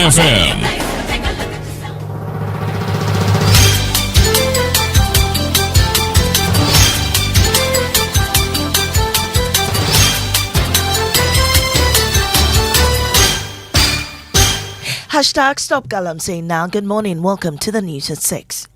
FM. Hashtag Stop Galamsey now. Good morning. Welcome to the news at 6.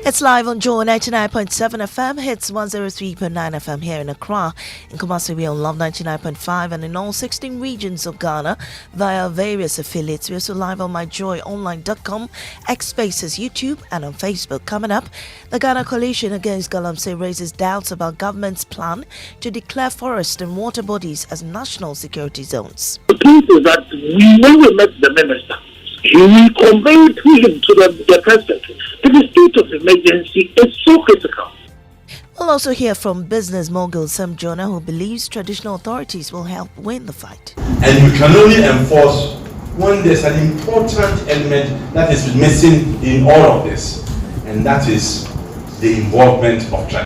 It's live on Joy 99.7 FM, hits 103.9 FM here in Accra. In Kumasi, we on Love 99.5 and in all 16 regions of Ghana via various affiliates. We're also live on myjoyonline.com, X Spaces, YouTube, and on Facebook. Coming up, the Ghana Coalition Against Galamsey raises doubts about government's plan to declare forest and water bodies as national security zones. The truth is that when we met the minister, we conveyed to him, to the president, that the state of emergency is so critical. We'll also hear from business mogul Sam Jonah, who believes traditional authorities will help win the fight. And you can only enforce when there's an important element that is missing in all of this, and that is the involvement of tradition.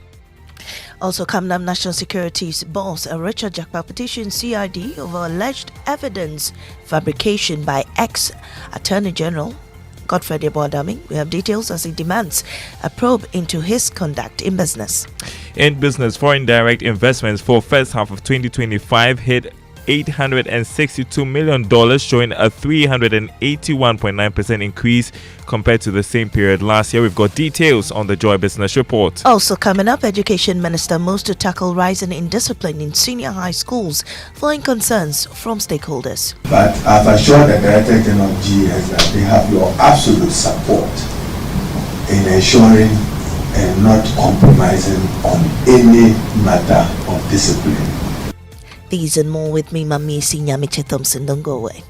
Also, Kamnam National Security's boss, Richard Jakpa, petitioned CID over alleged evidence fabrication by ex-Attorney General Godfrey Adaming. We have details as he demands a probe into his conduct in business. In business, foreign direct investments for first half of 2025 hit $862 million, showing a 381.9% increase compared to the same period last year. We've got details on the Joy Business Report. Also coming up, Education Minister moves to tackle rising indiscipline in senior high schools, following concerns from stakeholders. But I've assured the Director General of GS that they have your absolute support in ensuring and not compromising on any matter of discipline. These and more with me, Mami Sinyamiche Thompson. Don't go away.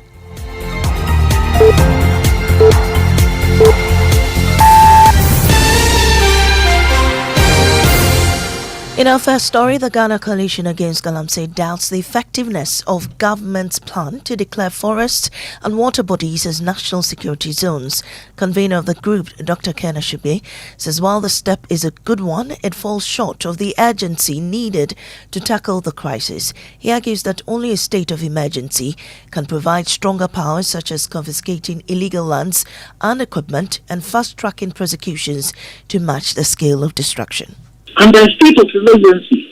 In our first story, the Ghana Coalition Against Galamsey doubts the effectiveness of government's plan to declare forests and water bodies as national security zones. Convener of the group, Dr. Ken Ashube, says while the step is a good one, it falls short of the urgency needed to tackle the crisis. He argues that only a state of emergency can provide stronger powers such as confiscating illegal lands and equipment and fast-tracking prosecutions to match the scale of destruction. Under a state of emergency,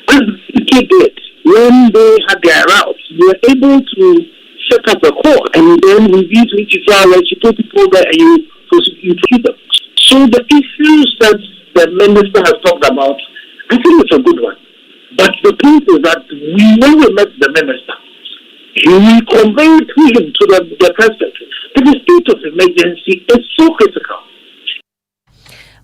as the UK did, when they had their routes, they were able to set up a court and then review 24 hours, you put people there and you prosecute them. So the issues that the minister has talked about, I think it's a good one. But the point is that when we met the minister, we conveyed to him, to the president, that the state of emergency is so critical.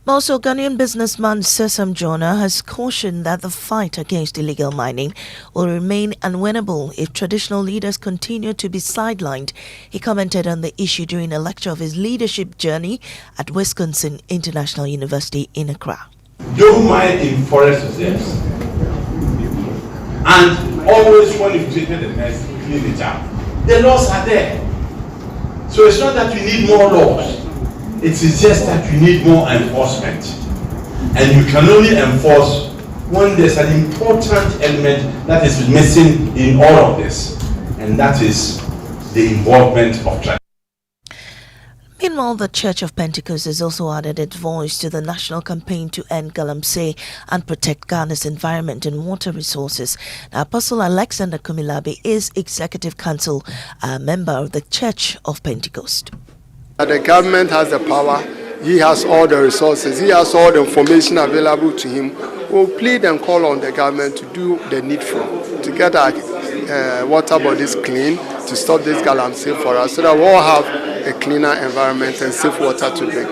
Also, Ghanaian businessman Sam Jonah has cautioned that the fight against illegal mining will remain unwinnable if traditional leaders continue to be sidelined. He commented on the issue during a lecture of his leadership journey at Wisconsin International University in Accra. Don't mine in forest reserves. And always when you've treated the mess, clean it up. The laws are there. So it's not that we need more laws. It is just that you need more enforcement. And you can only enforce when there's an important element that is missing in all of this. And that is the involvement of tradition. Meanwhile, the Church of Pentecost has also added its voice to the national campaign to end Galamsey and protect Ghana's environment and water resources. Now, Apostle Alexander Kumilabi is Executive Council member of the Church of Pentecost. The government has the power, he has all the resources, he has all the information available to him. We'll plead and call on the government to do the needful, to get our water bodies clean, to stop this galamsey for us, so that we'll all have a cleaner environment and safe water to drink.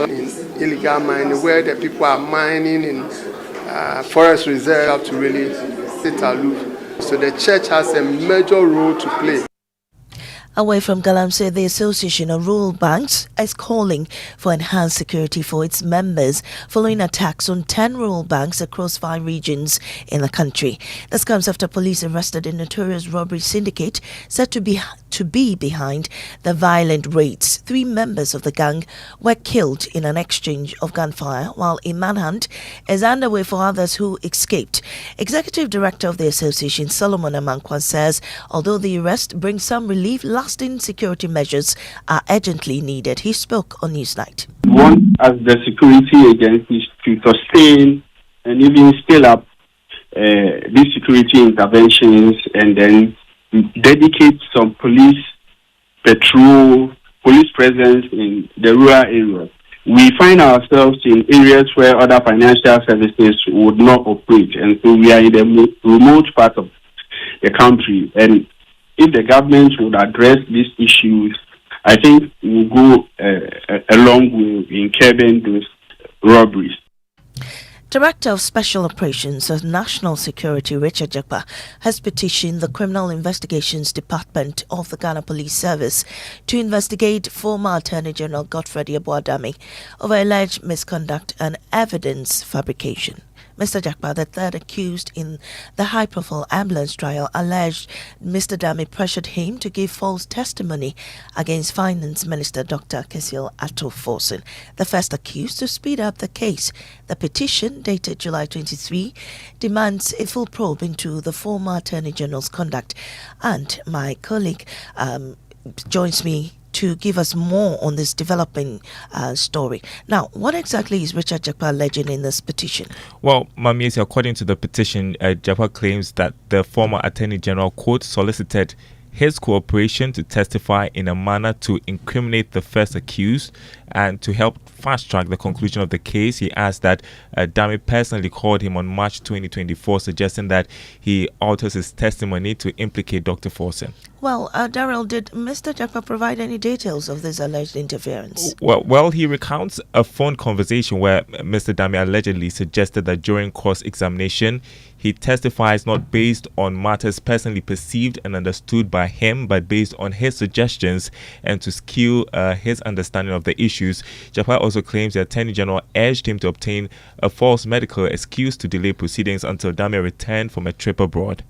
In illegal mining, where the people are mining in forest reserve, have to really sit aloof. So the church has a major role to play. Away from Galamsey, the Association of Rural Banks is calling for enhanced security for its members following attacks on 10 rural banks across 5 regions in the country. This comes after police arrested a notorious robbery syndicate said to be behind the violent raids. 3 members of the gang were killed in an exchange of gunfire, while a manhunt is underway for others who escaped. Executive Director of the association, Solomon Amankwa, says although the arrest brings some relief, lasting security measures are urgently needed. He spoke on Newsnight. We want as the security agencies to sustain and even scale up these security interventions and then dedicate some police patrol, police presence in the rural areas. We find ourselves in areas where other financial services would not operate, and so we are in the remote part of the country. And if the government would address these issues, I think we'll go a long way in curbing those robberies. Director of Special Operations of National Security, Richard Jakpa, has petitioned the Criminal Investigations Department of the Ghana Police Service to investigate former Attorney General Godfred Amoah over alleged misconduct and evidence fabrication. Mr. Jakpa, the third accused in the high-profile ambulance trial, alleged Mr. Dame pressured him to give false testimony against Finance Minister Dr. Kesil Atto-Forson, the first accused, to speed up the case. The petition, dated July 23, demands a full probe into the former Attorney General's conduct. And my colleague joins me to give us more on this developing story. Now, what exactly is Richard Jakpa alleging in this petition? Well, Mamiesi, according to the petition, Jakpa claims that the former Attorney General, quote, solicited his cooperation to testify in a manner to incriminate the first accused and to help fast-track the conclusion of the case. He asked that Dame personally called him on March 2024, suggesting that he alters his testimony to implicate Dr. Forson. Well, Darrell, did Mr. Jakpa provide any details of this alleged interference? Well, he recounts a phone conversation where Mr. Dame allegedly suggested that during cross-examination, he testifies not based on matters personally perceived and understood by him, but based on his suggestions and to skew his understanding of the issues. Jakpa also claims the Attorney General urged him to obtain a false medical excuse to delay proceedings until Dame returned from a trip abroad.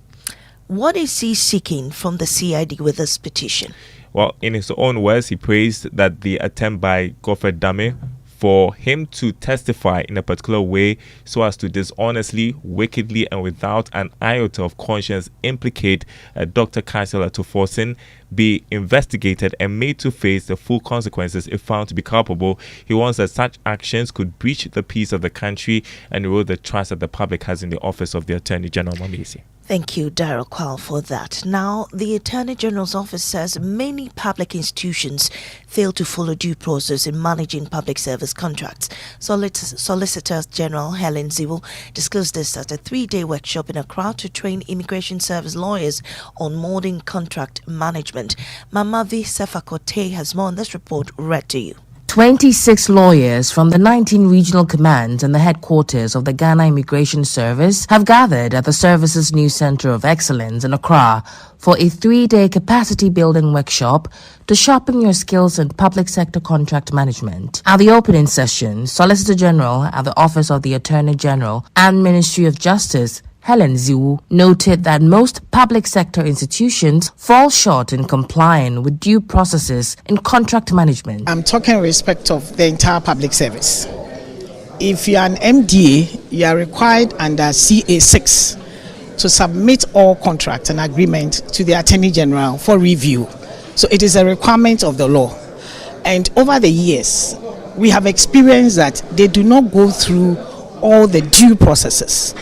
What is he seeking from the CID with this petition? Well, in his own words, he praised that the attempt by Godfred Dame for him to testify in a particular way so as to dishonestly, wickedly, and without an iota of conscience implicate Dr. Kesil Atto-Forson be investigated and made to face the full consequences if found to be culpable. He wants that such actions could breach the peace of the country and erode the trust that the public has in the office of the Attorney General. Mamiesi. Thank you, Darrell Kwal, for that. Now, the Attorney General's office says many public institutions fail to follow due process in managing public service contracts. Solicitor General Helen Ziwu discussed this at a 3-day workshop in Accra to train immigration service lawyers on modern contract management. Mamavi Sefakote has more on this report read to you. 26 lawyers from the 19 regional commands and the headquarters of the Ghana Immigration Service have gathered at the service's new Center of Excellence in Accra for a 3-day capacity building workshop to sharpen your skills in public sector contract management. At the opening session, Solicitor General at the Office of the Attorney General and Ministry of Justice Helen Ziwu noted that most public sector institutions fall short in complying with due processes in contract management. I'm talking in respect of the entire public service. If you are an MDA, you are required under CA6 to submit all contracts and agreements to the Attorney General for review. So it is a requirement of the law. And over the years, we have experienced that they do not go through all the due processes.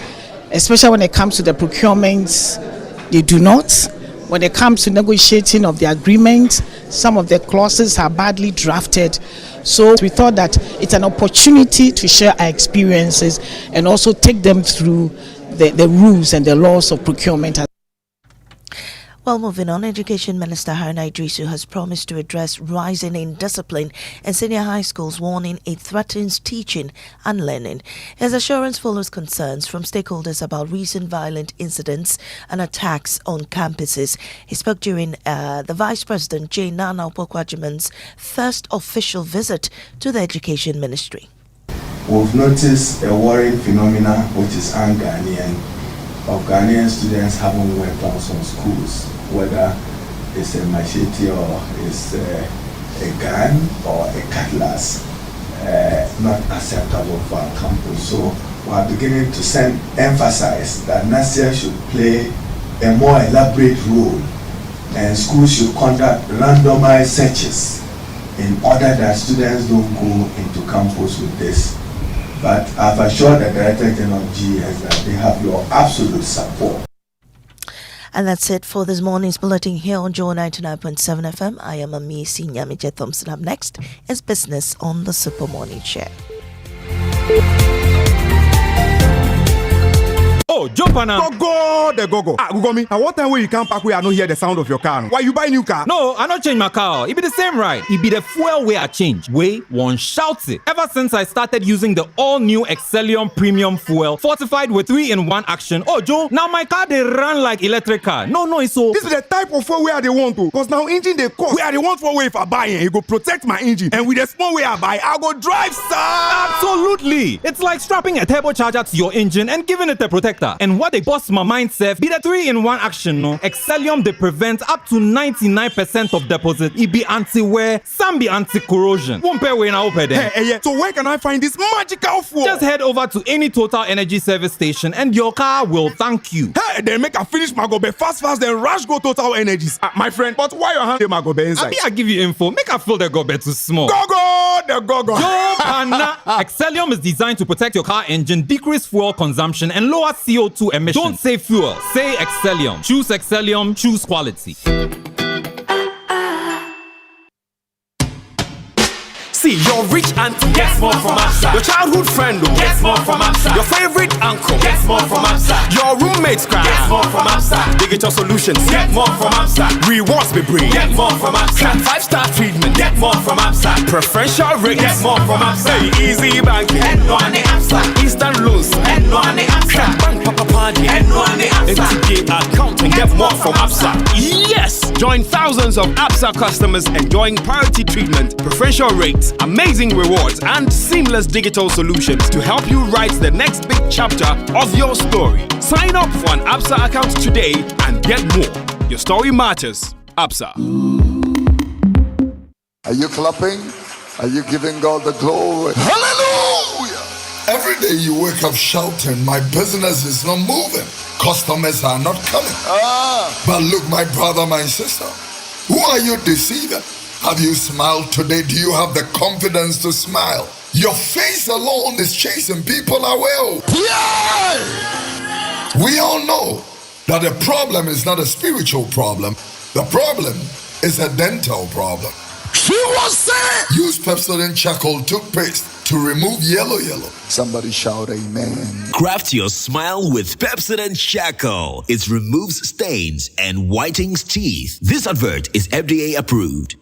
Especially when it comes to the procurements, they do not. When it comes to negotiating of the agreement, some of the clauses are badly drafted. So we thought that it's an opportunity to share our experiences and also take them through the rules and the laws of procurement. Well, moving on, Education Minister Haruna Idrisu has promised to address rising indiscipline in senior high schools, warning it threatens teaching and learning. His assurance follows concerns from stakeholders about recent violent incidents and attacks on campuses. He spoke during the Vice President J. Nana Opoku-Agyeman's first official visit to the Education Ministry. We've noticed a worrying phenomenon which is un-Ghanaian, of Ghanaian students having weapons on schools, whether it's a machete or it's a gun or a cutlass, not acceptable for our campus. So we are beginning to emphasize that NASIA should play a more elaborate role, and schools should conduct randomized searches in order that students don't go into campus with this. But I've assured the Director General of GS that they have your absolute support. And that's it for this morning's bulletin here on Joe 99.7 FM. I am Amisi Nyamije Thompson. Up next is Business on the Super Morning Show. Oh, jump on now. Go. Google me. And what time when you come back, we are not hear the sound of your car? Why you buy new car? No, I not change my car. It be the same ride. It be the fuel way I change. Way one shouts it. Ever since I started using the all-new Excellium Premium Fuel, fortified with 3-in-1 action. Oh, Joe, now my car they run like electric car. No, it's so. This is the type of fuel where they want to. Because now engine they cost. Where they want for way if I buy it, it go protect my engine. And with the small way I buy, I go drive, sir. Absolutely. It's like strapping a turbocharger to your engine and giving it a protector. And what they bust my mind, Seth, be the 3-in-1 action, no? Excellium, they prevent up to 99% of deposit. It be anti-wear, some be anti-corrosion. Won't pay when I open them. Hey, so where can I find this magical fuel? Just head over to any Total Energy service station and your car will thank you. Hey, then make a finish my gobe fast, then rush go Total Energies. My friend, but why your hand my gobe inside? I give you info. Make a fill the gobe too small. Go. Yo, Pana. Excellium is designed to protect your car engine, decrease fuel consumption, and lower CO2 emissions. Don't say fuel, say Excellium. Choose Excellium, choose quality. See, your rich auntie gets more from Absa. Your childhood friend gets more from Absa. Your favorite uncle gets more from Absa. Your roommate's cry gets more from Absa. Digital solutions get more from Absa. Rewards be bring get more from Absa. 5-star treatment get more from Absa. Preferential rate get more from Absa. Hey, easy banking and no ane Absa. Instant loans and no ane Absa. Bank papa party and no ane Absa. MTK account and get more from Absa. Yes! Join thousands of Absa customers enjoying priority treatment, preferential rates, amazing rewards, and seamless digital solutions to help you write the next big chapter of your story. Sign up for an Absa account today and get more. Your story matters. Absa. Are you clapping? Are you giving God the glory? Hallelujah! Every day you wake up shouting, my business is not moving. Customers are not coming. But look, my brother, my sister, who are you deceiving? Have you smiled today? Do you have the confidence to smile? Your face alone is chasing people away. Yeah! We all know that the problem is not a spiritual problem. The problem is a dental problem. She was saying, use Pepsodent charcoal toothpaste to remove yellow. Somebody shout amen. Craft your smile with Pepsodent charcoal. It removes stains and whitens teeth. This advert is FDA approved.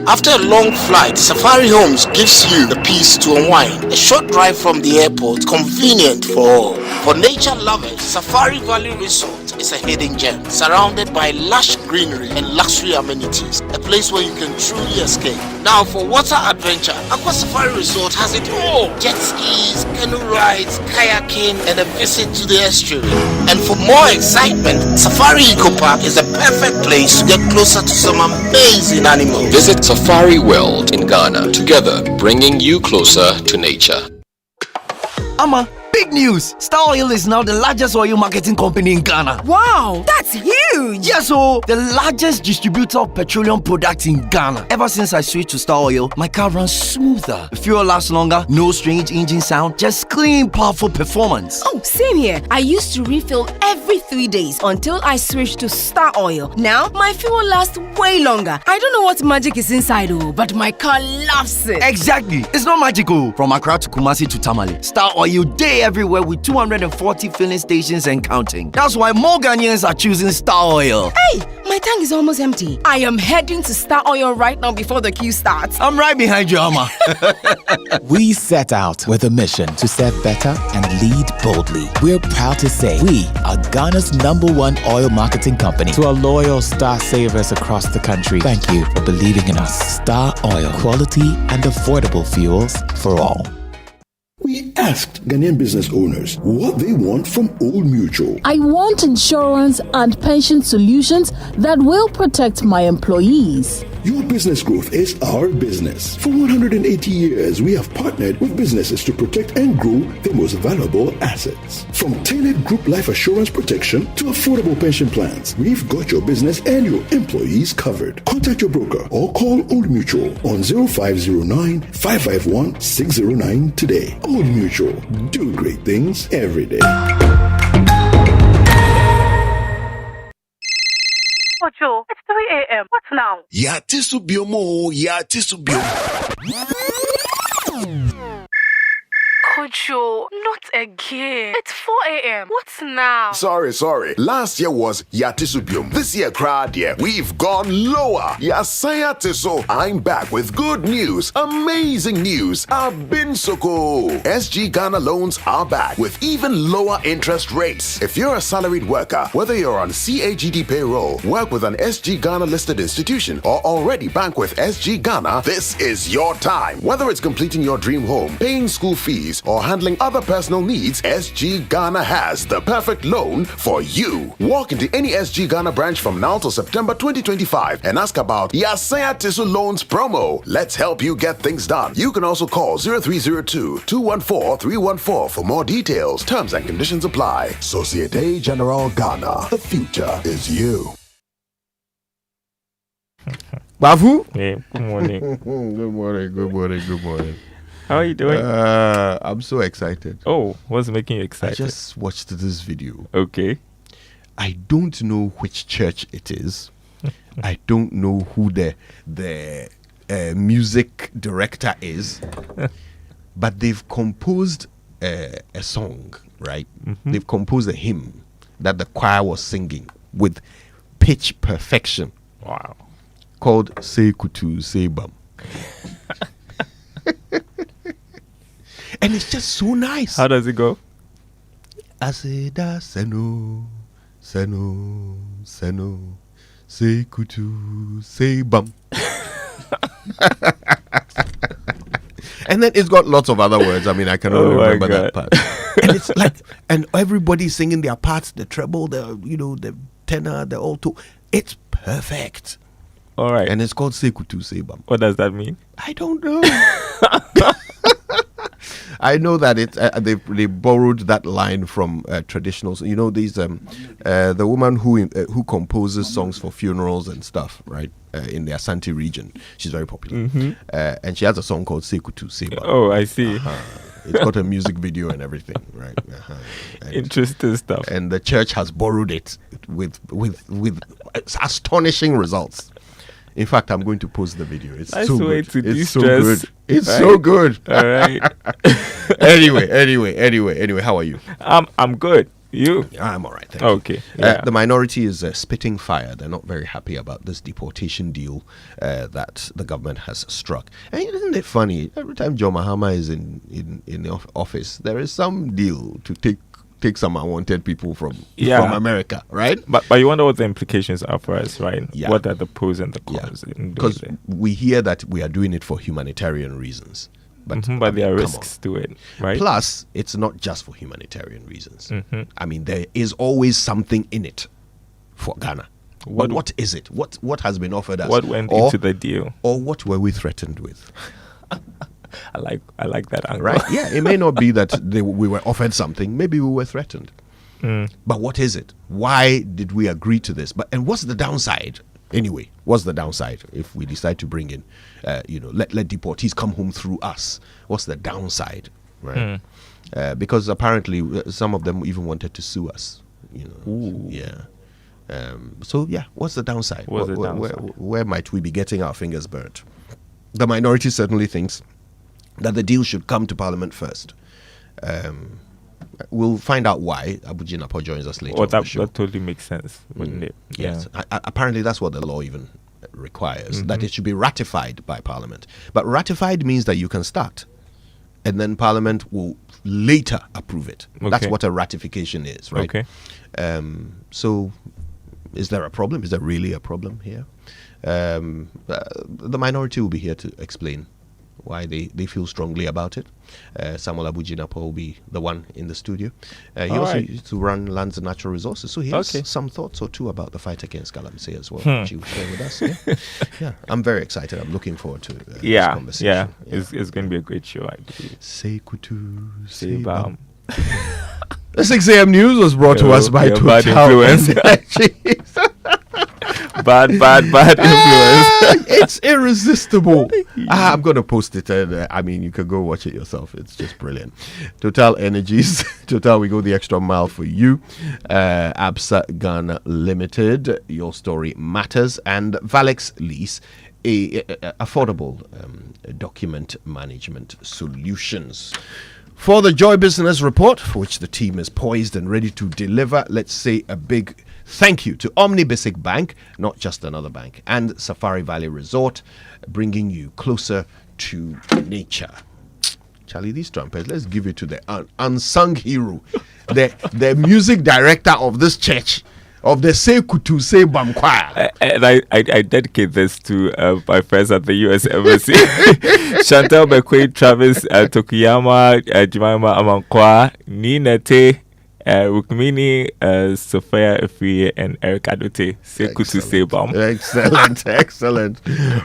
After a long flight, Safari Homes gives you the peace to unwind. A short drive from the airport, convenient for all. For nature lovers, Safari Valley Resort is a hidden gem, surrounded by lush greenery and luxury amenities. A place where you can truly escape. Now for water adventure, Aqua Safari Resort has it all. Jet skis, canoe rides, kayaking, and a visit to the estuary. And for more excitement, Safari Eco Park is the perfect place to get closer to some amazing animals. Visit Safari World in Ghana, together bringing you closer to nature. Big news! Star Oil is now the largest oil marketing company in Ghana. Wow, that's huge! huge. Yes, so the largest distributor of petroleum products in Ghana. Ever since I switched to Star Oil, my car runs smoother. The fuel lasts longer, no strange engine sound, just clean, powerful performance. Oh, same here. I used to refill every 3 days until I switched to Star Oil. Now, my fuel lasts way longer. I don't know what magic is inside, but my car loves it. Exactly. It's not magical. From Accra to Kumasi to Tamale, Star Oil day everywhere with 240 filling stations and counting. That's why more Ghanaians are choosing Star Oil. Hey, my tank is almost empty. I am heading to Star Oil right now before the queue starts. I'm right behind you, Amoah. We set out with a mission to serve better and lead boldly. We're proud to say we are Ghana's #1 oil marketing company. To our loyal Star Savers across the country, thank you for believing in us. Star Oil, quality and affordable fuels for all. We asked Ghanaian business owners what they want from Old Mutual. I want insurance and pension solutions that will protect my employees. Your business growth is our business. For 180 years, we have partnered with businesses to protect and grow their most valuable assets. From tailored group life assurance protection to affordable pension plans, we've got your business and your employees covered. Contact your broker or call Old Mutual on 0509 551 609 today. Old Mutual, do great things every day. Kojo, it's 3 a.m. What now? Ya tisubiomo, ya tisubiomo. Kojo, not again. It's 4 a.m. What's now? Sorry. Last year was Yatisubium. This year, crowd, we've gone lower. Yasaya Tiso. I'm back with good news. Amazing news. I've been Soko. SG Ghana loans are back with even lower interest rates. If you're a salaried worker, whether you're on CAGD payroll, work with an SG Ghana listed institution, or already bank with SG Ghana, this is your time. Whether it's completing your dream home, paying school fees, or handling other personal needs, SG Ghana has the perfect loan for you. Walk into any SG Ghana branch from now till September 2025 and ask about Yasaya Tisu Loans promo. Let's help you get things done. You can also call 0302-214-314 for more details. Terms and conditions apply. Societe Generale Ghana. The future is you. Bavu? Yeah, good morning. Good morning. How are you doing? I'm so excited. Oh, what's making you excited? I just watched this video. Okay. I don't know which church it is. I don't know who the music director is. But they've composed a song, right? Mm-hmm. They've composed a hymn that the choir was singing with pitch perfection. Wow. Called Say Kutu, Say Bam. And it's just so nice. How does it go? Aseda seno, say kutu, say bam. And then it's got lots of other words. I mean, I can only remember that part. And it's like, and everybody's singing their parts, the treble, the tenor, the alto. It's perfect. All right. And it's called Say Kutu, Say Bam. What does that mean? I don't know. I know that they borrowed that line from traditionals. You know, these the woman who composes songs for funerals and stuff, right? In the Asante region, she's very popular, and she has a song called Sekutu Seba. Oh, I see. It's got a music video and everything, right? And interesting stuff. And the church has borrowed it with astonishing results. In fact, I'm going to post the video. It's so good. It's so good. It's so good. All right. Anyway, how are you? I'm good. You? I'm all right. Thank you. Okay. Yeah. The minority is spitting fire. They're not very happy about this deportation deal that the government has struck. And isn't it funny? Every time John Mahama is in the office, there is some deal to take some unwanted people from America, right? But you wonder what the implications are for us, right? Yeah. What are the pros and the cons? Because we hear that we are doing it for humanitarian reasons. But, but there are risks to it, right? Plus, it's not just for humanitarian reasons. I mean, there is always something in it for Ghana. What is it? What has been offered us? What went into the deal? Or what were we threatened with? I like that angle. Right? Yeah, it may not be that we were offered something. Maybe we were threatened. But what is it? Why did we agree to this? And what's the downside? Anyway, what's the downside if we decide to bring in, let deportees come home through us? What's the downside, right? Because apparently some of them even wanted to sue us. Yeah. So yeah, what's the downside? Where might we be getting our fingers burnt? The minority certainly thinks that the deal should come to Parliament first. We'll find out why. Abu Jinapor joins us later. That totally makes sense, wouldn't it? Yes. Apparently, that's what the law even requires, that it should be ratified by Parliament. But ratified means that you can start, and then Parliament will later approve it. Okay. That's what a ratification is, right? Okay. So, is there a problem? Is there really a problem here? The minority will be here to explain why they feel strongly about it. Samuel Abu Jinapor will be the one in the studio. He also used to run Lands and Natural Resources, so he has some thoughts or two about the fight against Galamsey as well, which he will share with us. Yeah, I'm very excited. I'm looking forward to this conversation. Yeah. It's going to be a great show, I believe. Say kutu, say bam. The 6 a.m. news was brought to us by Bad Influence. Bad influence. It's irresistible. I'm going to post it. You can go watch it yourself. It's just brilliant. Total Energies. Total, we go the extra mile for you. Absa Ghana Limited. Your story matters. And Valex Lease. Affordable document management solutions. For the Joy Business Report, for which the team is poised and ready to deliver, let's say a big thank you to Omni Basic Bank, not just another bank, and Safari Valley Resort, bringing you closer to nature. Charlie, these trumpets, let's give it to the unsung hero, the music director of this church, of the Sekutu Sebam Choir. And I dedicate this to my friends at the U.S. Embassy. Chantal McQuaid, Travis Tokuyama, Jemima Amankwa, Ninete, Rukmini, Sophia Efie, and Eric Adote. Sekutu Sebam. Excellent.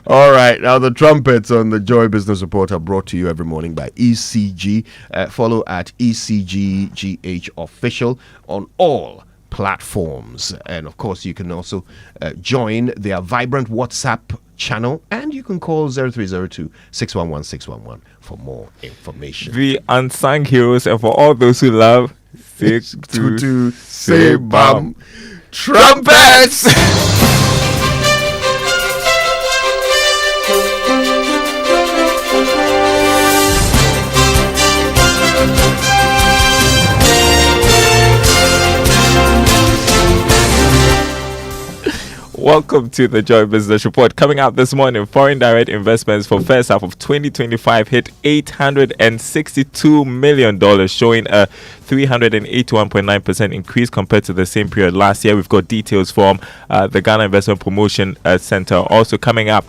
All right, now the trumpets on the Joy Business Report are brought to you every morning by ECG. Follow at ECGGH Official on all platforms, and of course you can also join their vibrant WhatsApp channel, and you can call 0302 611 611 for more information. The unsung heroes, and for all those who love to say bam trumpets. Welcome to the Joy Business Report. Coming out this morning, foreign direct investments for first half of 2025 hit $862 million, showing a 381.9% increase compared to the same period last year. We've got details from the Ghana Investment Promotion Center. Also coming up,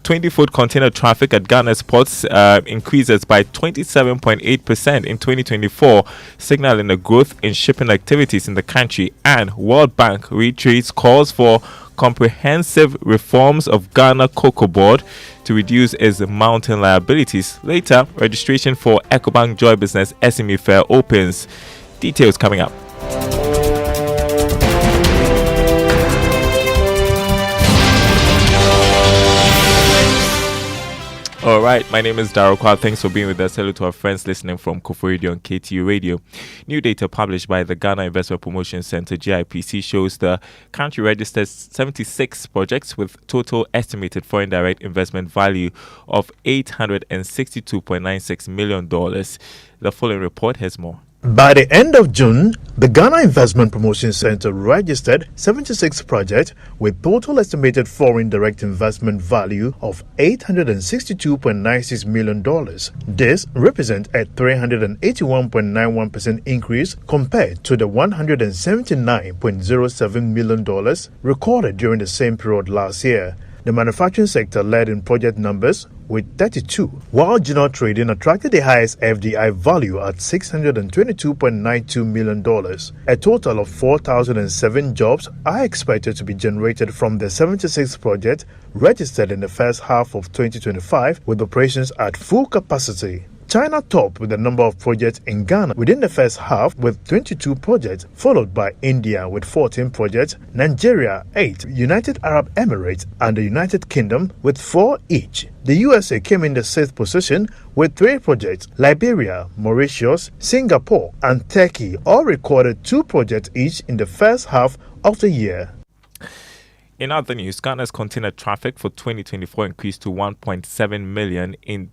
20-foot container traffic at Ghana's ports increases by 27.8% in 2024, signaling a growth in shipping activities in the country. And World Bank reiterates calls for comprehensive reforms of Ghana Cocoa Board to reduce its mounting liabilities. Later, registration for EcoBank Joy Business SME Fair opens. Details coming up. All right, my name is Darryl Kwa. Thanks for being with us. Hello to our friends listening from Kofo Radio and KTU Radio. New data published by the Ghana Investment Promotion Center, GIPC, shows the country registered 76 projects with total estimated foreign direct investment value of $862.96 million. The following report has more. By the end of June, the Ghana Investment Promotion Center registered 76 projects with total estimated foreign direct investment value of $862.96 million. This represents a 381.91% increase compared to the $179.07 million recorded during the same period last year. The manufacturing sector led in project numbers with 32, while general trading attracted the highest FDI value at $622.92 million. A total of 4,007 jobs are expected to be generated from the 76 projects registered in the first half of 2025, with operations at full capacity. China topped with the number of projects in Ghana within the first half with 22 projects, followed by India with 14 projects, Nigeria 8, United Arab Emirates and the United Kingdom with 4 each. The USA came in the 6th position with 3 projects. Liberia, Mauritius, Singapore and Turkey all recorded 2 projects each in the first half of the year. In other news, Ghana's container traffic for 2024 increased to 1.7 million in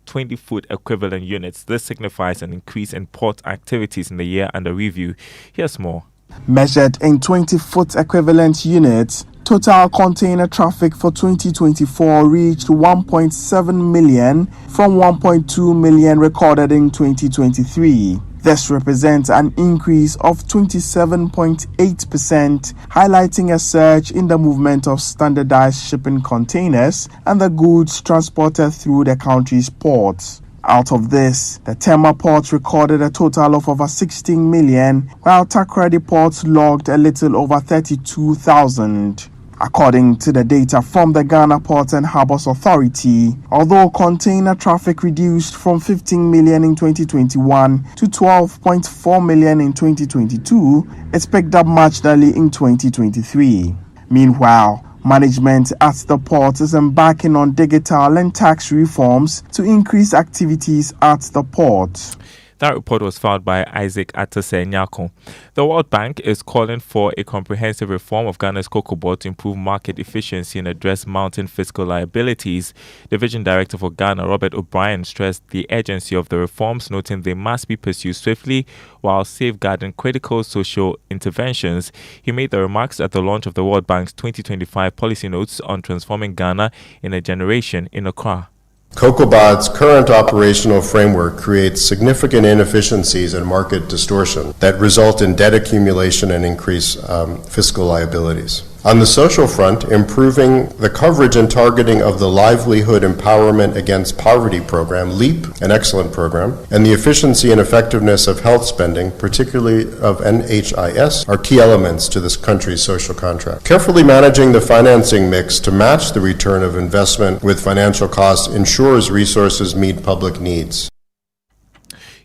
20-foot equivalent units. This signifies an increase in port activities in the year under review. Here's more. Measured in 20-foot equivalent units, total container traffic for 2024 reached 1.7 million from 1.2 million recorded in 2023. This represents an increase of 27.8%, highlighting a surge in the movement of standardized shipping containers and the goods transported through the country's ports. Out of this, the Tema port recorded a total of over 16 million, while Takoradi ports logged a little over 32,000. According to the data from the Ghana Ports and Harbours Authority, although container traffic reduced from 15 million in 2021 to 12.4 million in 2022, it picked up marginally in 2023. Meanwhile, management at the port is embarking on digital and tax reforms to increase activities at the port. That report was filed by Isaac Atase Nyako. The World Bank is calling for a comprehensive reform of Ghana's cocoa board to improve market efficiency and address mounting fiscal liabilities. Division Director for Ghana, Robert O'Brien, stressed the urgency of the reforms, noting they must be pursued swiftly while safeguarding critical social interventions. He made the remarks at the launch of the World Bank's 2025 policy notes on transforming Ghana in a generation in Accra. COCOBOD's current operational framework creates significant inefficiencies and market distortion that result in debt accumulation and increased fiscal liabilities. On the social front, improving the coverage and targeting of the Livelihood Empowerment Against Poverty program, LEAP, an excellent program, and the efficiency and effectiveness of health spending, particularly of NHIS, are key elements to this country's social contract. Carefully managing the financing mix to match the return of investment with financial costs ensures resources meet public needs.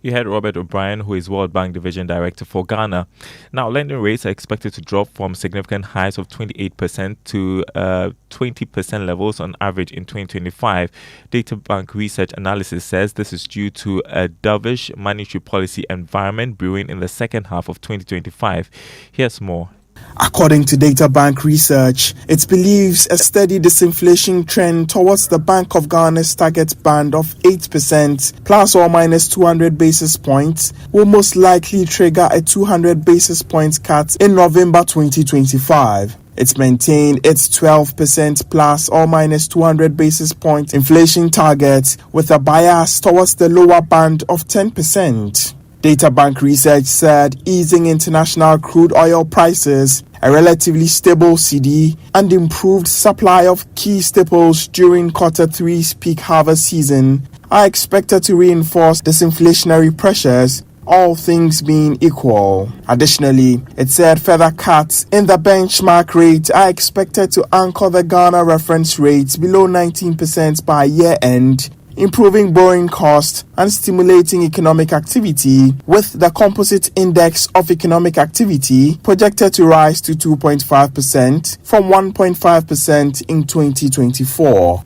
You had Robert O'Brien, who is World Bank Division Director for Ghana. Now, lending rates are expected to drop from significant highs of 28% to 20% levels on average in 2025. Data Bank Research Analysis says this is due to a dovish monetary policy environment brewing in the second half of 2025. Here's more. According to Data Bank Research, it believes a steady disinflation trend towards the Bank of Ghana's target band of 8% plus or minus 200 basis points will most likely trigger a 200 basis points cut in November 2025. It's maintained its 12% plus or minus 200 basis point inflation target with a bias towards the lower band of 10%. Data Bank Research said easing international crude oil prices, a relatively stable cedi, and improved supply of key staples during Q3's peak harvest season are expected to reinforce disinflationary pressures, all things being equal. Additionally, it said further cuts in the benchmark rate are expected to anchor the Ghana reference rate below 19% by year-end, improving borrowing costs and stimulating economic activity, with the composite index of economic activity projected to rise to 2.5% from 1.5% in 2024.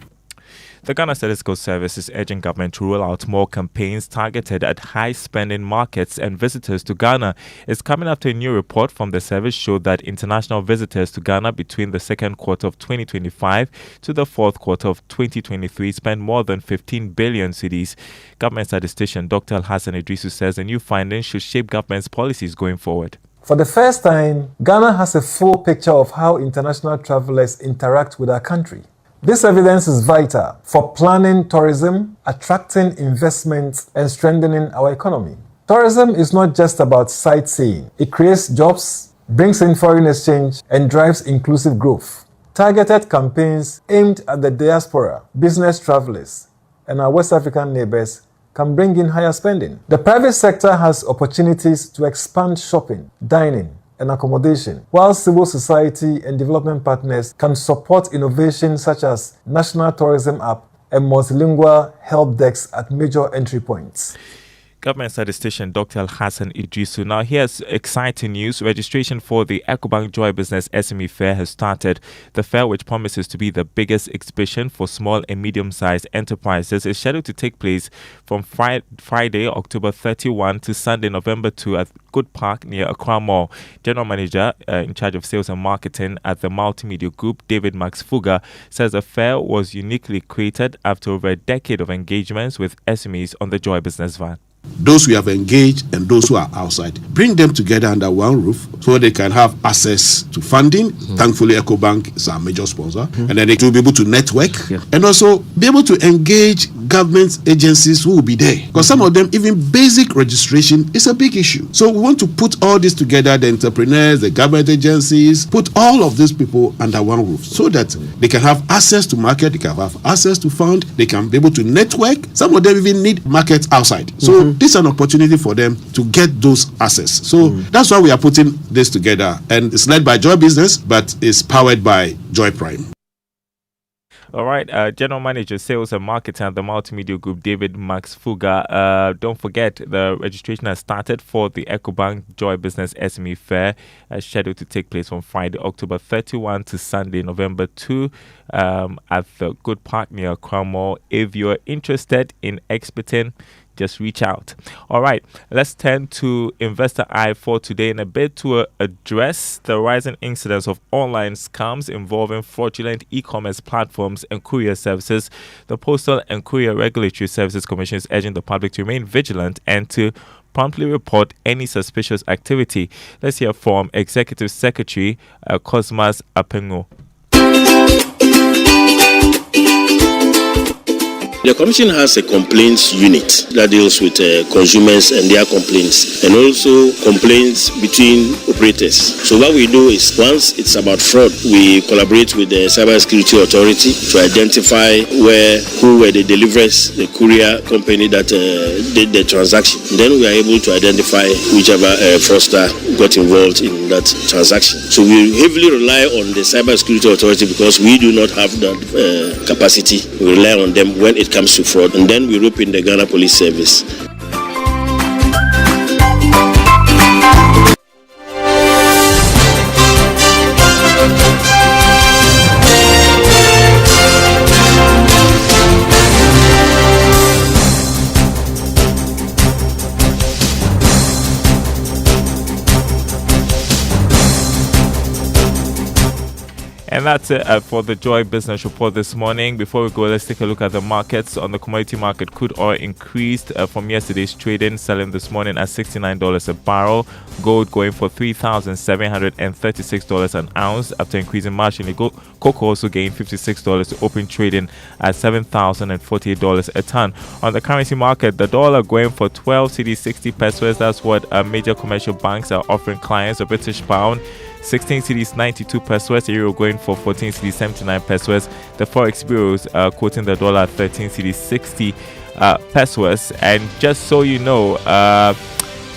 The Ghana Statistical Service is urging government to roll out more campaigns targeted at high-spending markets and visitors to Ghana. It's coming after a new report from the service showed that international visitors to Ghana between the second quarter of 2025 to the fourth quarter of 2023 spent more than 15 billion cedis. Government statistician Dr. Hassan Idrisu says the new findings should shape government's policies going forward. For the first time, Ghana has a full picture of how international travelers interact with our country. This evidence is vital for planning tourism, attracting investments, and strengthening our economy. Tourism is not just about sightseeing. It creates jobs, brings in foreign exchange, and drives inclusive growth. Targeted campaigns aimed at the diaspora, business travelers, and our West African neighbors can bring in higher spending. The private sector has opportunities to expand shopping, dining, and accommodation, while civil society and development partners can support innovation such as National Tourism App and multilingual help desks at major entry points. Government Statistician Dr. Hassan Idrisu. Now, here's exciting news. Registration for the EcoBank Joy Business SME Fair has started. The fair, which promises to be the biggest exhibition for small and medium-sized enterprises, is scheduled to take place from Friday, October 31 to Sunday, November 2 at Good Park near Accra Mall. General Manager in charge of sales and marketing at the Multimedia Group, David Max Fuga, says the fair was uniquely created after over a decade of engagements with SMEs on the Joy Business van. Those we have engaged and those who are outside, bring them together under one roof so they can have access to funding. Thankfully, EcoBank is our major sponsor. And then they will be able to network and also be able to engage government agencies who will be there. Because some of them, even basic registration is a big issue. So we want to put all this together, the entrepreneurs, the government agencies, put all of these people under one roof so that they can have access to market, they can have access to fund, they can be able to network. Some of them even need markets outside. So this is an opportunity for them to get those access. So that's why we are putting this together. And it's led by Joy Business, but it's powered by Joy Prime. All right, General Manager, Sales and Marketing at the Multimedia Group, David Max Fuga. Don't forget, the registration has started for the EcoBank Joy Business SME Fair, scheduled to take place from Friday, October 31 to Sunday, November 2 at the Good Park near Accra Mall. If you're interested in exhibiting, just reach out. All right, let's turn to Investor Eye for today in a bid to address the rising incidence of online scams involving fraudulent e-commerce platforms and courier services. The Postal and Courier Regulatory Services Commission is urging the public to remain vigilant and to promptly report any suspicious activity. Let's hear from Executive Secretary Cosmas Apengo. The Commission has a complaints unit that deals with consumers and their complaints, and also complaints between operators. So what we do is, once it's about fraud, we collaborate with the Cybersecurity Authority to identify who were the deliverers, the courier company that did the transaction. Then we are able to identify whichever fraudster got involved in that transaction. So we heavily rely on the Cybersecurity Authority because we do not have that capacity. We rely on them when it comes to fraud, and then we rope in the Ghana Police Service. And that's it for the Joy Business Report this morning. Before we go, let's take a look at the markets. On the commodity market, crude oil increased from yesterday's trading, selling this morning at $69 a barrel. Gold going for $3,736 an ounce after increasing marginally. Cocoa also gained $56 to open trading at $7,048 a ton. On the currency market, the dollar going for 12 cedi 60 pesos. That's what major commercial banks are offering clients. A British pound 16 cedis 92 pesos, the euro going for 14 cedis 79 pesos. The forex bureaus quoting the dollar at 13 cedis 60 pesos. And just so you know,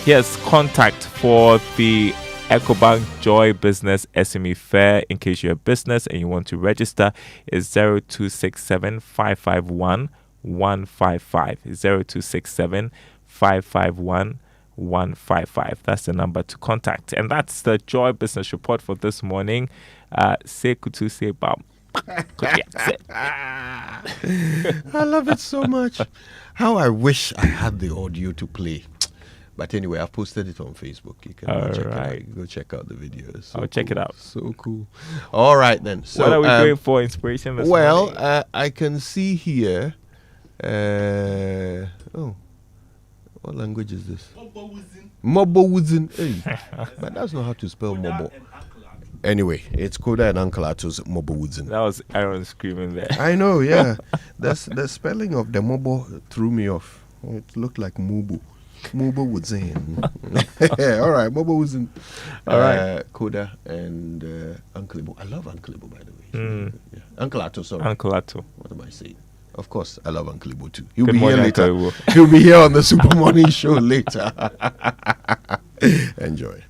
here's contact for the EcoBank Joy Business SME Fair. In case you're a business and you want to register, is 0267 551 155 0267 551 155. That's the number to contact. And that's the Joy Business Report for this morning. Say kutu say bam. I love it so much. How I wish I had the audio to play. But anyway, I've posted it on Facebook. You can go check out the videos. I'll check it out. So cool. All right then. So what are we doing for inspiration this morning? I can see here. What language is this? Mobowuzin. Hey. But that's not how to spell Mobo. Anyway, it's Koda and Uncle Ato's Mobowuzin. That was Aaron screaming there. I know, yeah. The spelling of the Mobo threw me off. It looked like Mubu. Mobowuzin. All right, Mobowuzin. All right. Koda and Uncle Ibo. I love Uncle Ibo, by the way. Yeah. Uncle Ato, sorry. Uncle Ato. What am I saying? Of course, I love Uncle Ibo too. He'll Good be morning, here later. Uncle Ibo. He'll be here on the Super Morning Show later. Enjoy.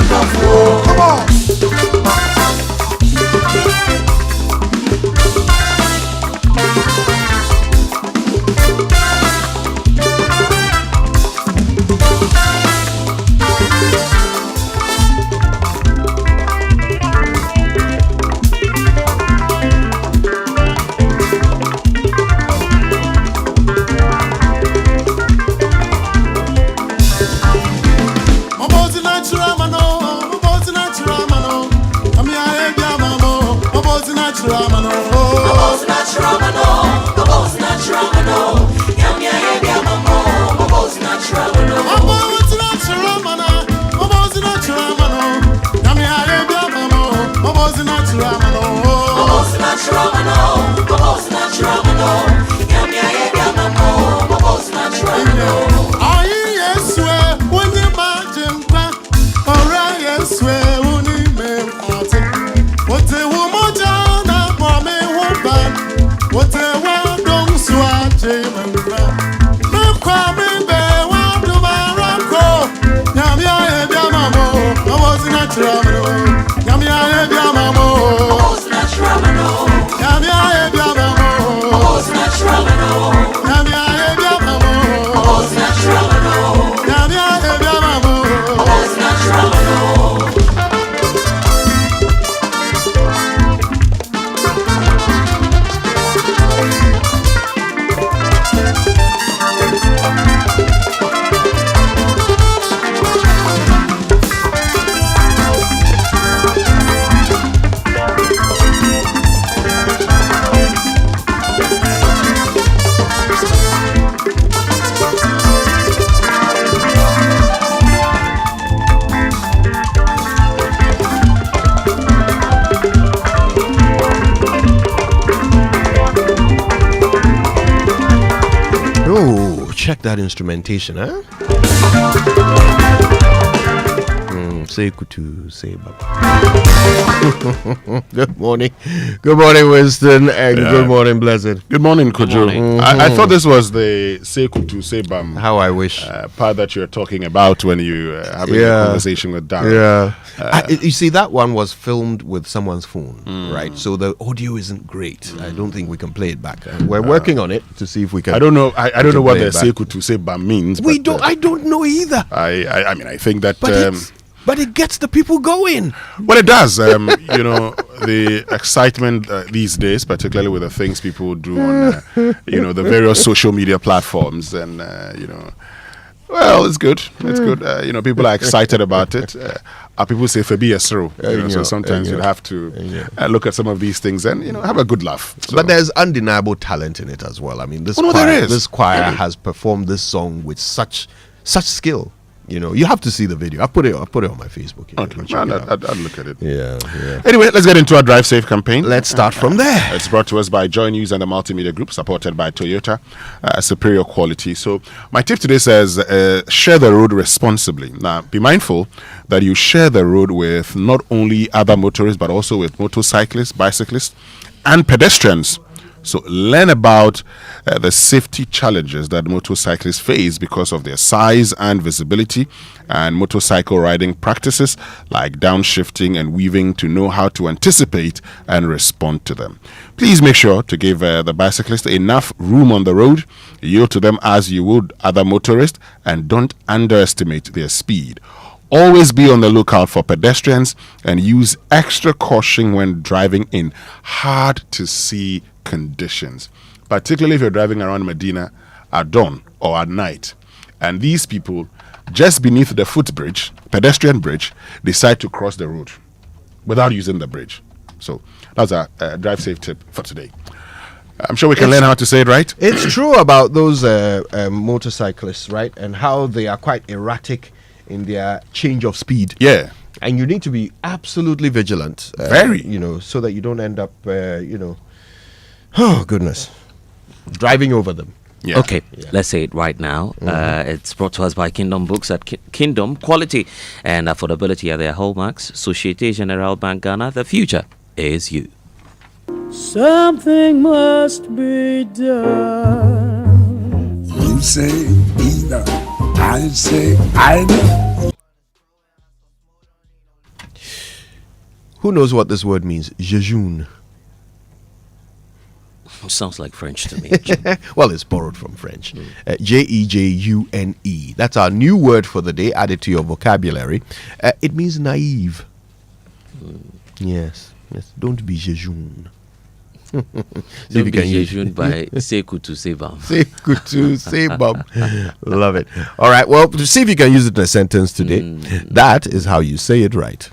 Come on. Check that instrumentation, huh? Say kutu, say baba. Good morning. Good morning, Winston, and good morning, Blessed. Good morning, Kojo. I thought this was the say kutu, say bam. How I wish. Part that you're talking about when you having a conversation with Darren. Yeah. You see, that one was filmed with someone's phone, right? So the audio isn't great. I don't think we can play it back. We're working on it to see if we can. I don't know. I don't know what the say kutu, say bam means. We don't. I don't know either. I mean, I think that. But it gets the people going. Well, it does. You know, the excitement these days, particularly with the things people do on, the various social media platforms, and well, it's good. It's good. People are excited about it. People say for be a throw. So sometimes you have to look at some of these things and have a good laugh. So. But there's undeniable talent in it as well. I mean, this choir has performed this song with such skill. You have to see the video. I put it on my Facebook. I'll look at it. Yeah. Anyway, let's get into our Drive Safe campaign. Let's start from there. It's brought to us by Joy News and the Multimedia Group, supported by Toyota, superior quality. So my tip today says, share the road responsibly. Now, be mindful that you share the road with not only other motorists, but also with motorcyclists, bicyclists, and pedestrians. So learn about the safety challenges that motorcyclists face because of their size and visibility, and motorcycle riding practices like downshifting and weaving to know how to anticipate and respond to them. Please make sure to give the bicyclist enough room on the road, yield to them as you would other motorists, and don't underestimate their speed. Always be on the lookout for pedestrians and use extra caution when driving in hard to see conditions, particularly if you're driving around Medina at dawn or at night, and these people just beneath the footbridge, pedestrian bridge, decide to cross the road without using the bridge. So that's a drive safe tip for today. I'm sure we can learn how to say it right. It's true about those motorcyclists, right, and how they are quite erratic in their change of speed. Yeah. And you need to be absolutely vigilant. Very. So that you don't end up, oh, goodness, driving over them. Yeah. Okay, let's say it right now. It's brought to us by Kingdom Books. At Kingdom, quality and affordability are their hallmarks. Societe Generale Bank Ghana, the future is you. Something must be done. You say either, I say either. Who knows what this word means? Jejune. Sounds like French to me. Well, it's borrowed from French. Jejune. That's our new word for the day. Add it to your vocabulary. It means naive. Yes. Don't be jejune. Don't be jejune by Sekutu Sebam. Sekutu Sebam. Love it. All right. Well, to see if you can use it in a sentence today. That is how you say it right.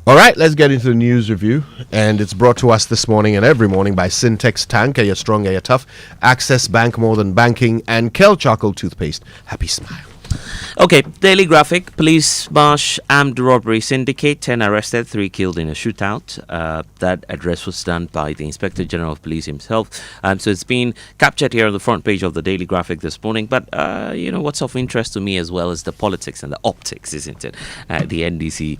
All right, let's get into the news review. And it's brought to us this morning and every morning by Syntex Tank. Are you strong, are you tough? Access Bank, more than banking, and Kel Charcoal Toothpaste. Happy smile. Okay, Daily Graphic. Police march armed robbery syndicate. 10 arrested, 3 killed in a shootout. That address was done by the Inspector General of Police himself. So it's been captured here on the front page of the Daily Graphic this morning. But, what's of interest to me as well is the politics and the optics, isn't it? The NDC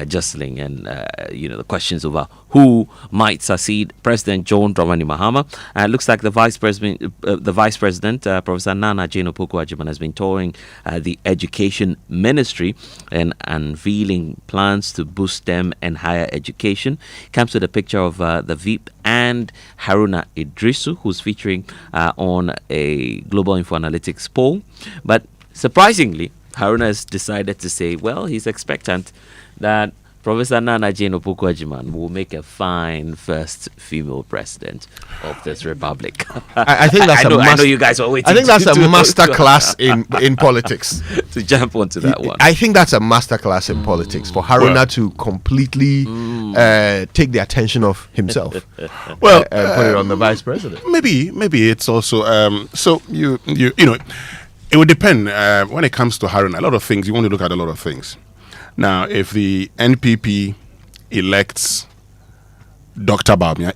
jostling and, the questions over who might succeed President John Dramani Mahama. Looks like the Vice President, Professor Nana Jane Opoku-Agyeman, has been touring the Education Ministry and unveiling plans to boost STEM and higher education. Comes with a picture of the VIP and Haruna Idrisu, who's featuring on a Global Info Analytics poll. But surprisingly, Haruna has decided to say, well, he's expectant that Professor Nana Jane Opoku-Agyeman will make a fine first female president of this republic. I think that's I know you guys are waiting. I think that's a master class in politics. To jump onto that one. I think that's a master class in politics for Haruna to completely take the attention of himself. Well, and put it on the vice president. Maybe it's also so you know, it would depend when it comes to Haruna. A lot of things you want to look at a lot of things. Now, if the NPP elects Dr. Bawumia,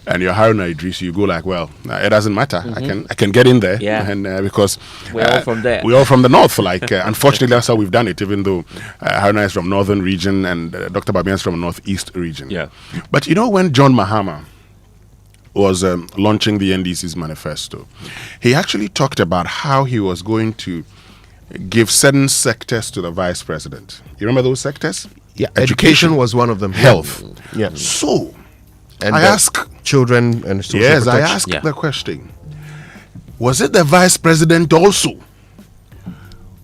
and you're Haruna Idrisu, you go like, well, it doesn't matter. I can get in there, and because we're all from there. We're all from the north. Like, unfortunately, that's how we've done it. Even though Haruna is from northern region and Dr. Bawumia is from northeast region. Yeah. But when John Mahama was launching the NDC's manifesto, he actually talked about how he was going to give certain sectors to the vice president. You remember those sectors? Yeah, education was one of them. Health. Yeah. So, and I ask children and social yes, protection. I ask the question: was it the vice president also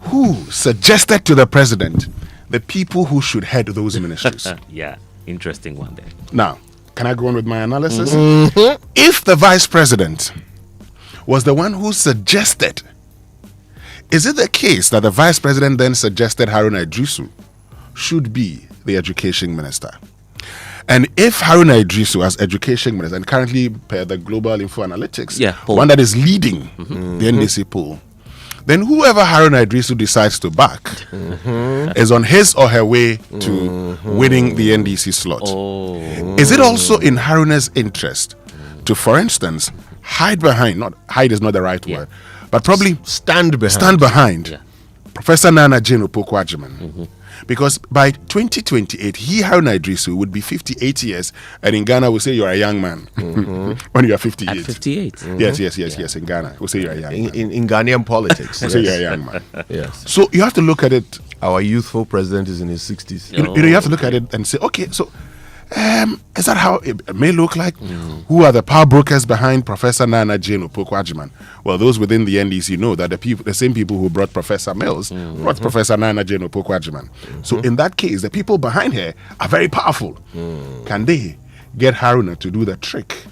who suggested to the president the people who should head those ministries? Yeah, interesting one there. Now, can I go on with my analysis? If the vice president was the one who suggested, is it the case that the vice president then suggested Haruna Idrisu should be the education minister? And if Haruna Idrisu as education minister, and currently per the Global Info Analytics, one that is leading the NDC poll, then whoever Haruna Idrisu decides to back is on his or her way to winning the NDC slot. Is it also in Haruna's interest to, for instance, hide is not the right word, but probably stand behind Professor Nana Jane Opoku-Agyeman? Because by 2028, Haruna Idrisu would be 58 years, and in Ghana we say you're a young man when you are 58. At 58? Yes. In Ghana we say you're a young man. In Ghanaian politics, we say you're a young man. Yes. So you have to look at it. Our youthful president is in his 60s. You have to look at it and say, okay, so is that how it may look like? Who are the power brokers behind Professor Nana Jane Opoku-Agyeman? Well, those within the NDC know that the same people who brought Professor Mills brought Professor Nana Jane Opoku-Agyeman. So in that case, the people behind her are very powerful. Can they get Haruna to do the trick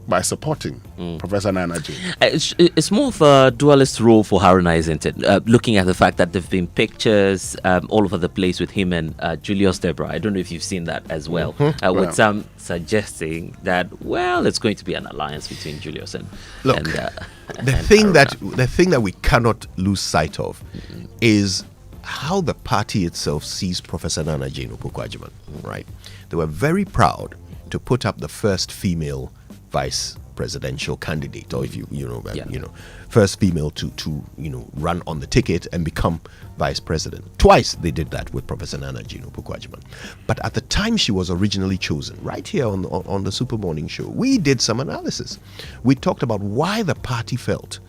by supporting Professor Nana Jane? It's more of a dualist role for Haruna, isn't it? Looking at the fact that there have been pictures all over the place with him and Julius Deborah. I don't know if you've seen that as well. With some suggesting that, well, it's going to be an alliance between Julius and the thing that we cannot lose sight of is how the party itself sees Professor Nana Jane Opoku-Agyeman. Right? They were very proud to put up the first female vice presidential candidate, or if first female to run on the ticket and become vice president. Twice they did that with Professor Nana Jino Pokuagyemang. But at the time she was originally chosen, right here on the Super Morning Show, we did some analysis. We talked about why the party felt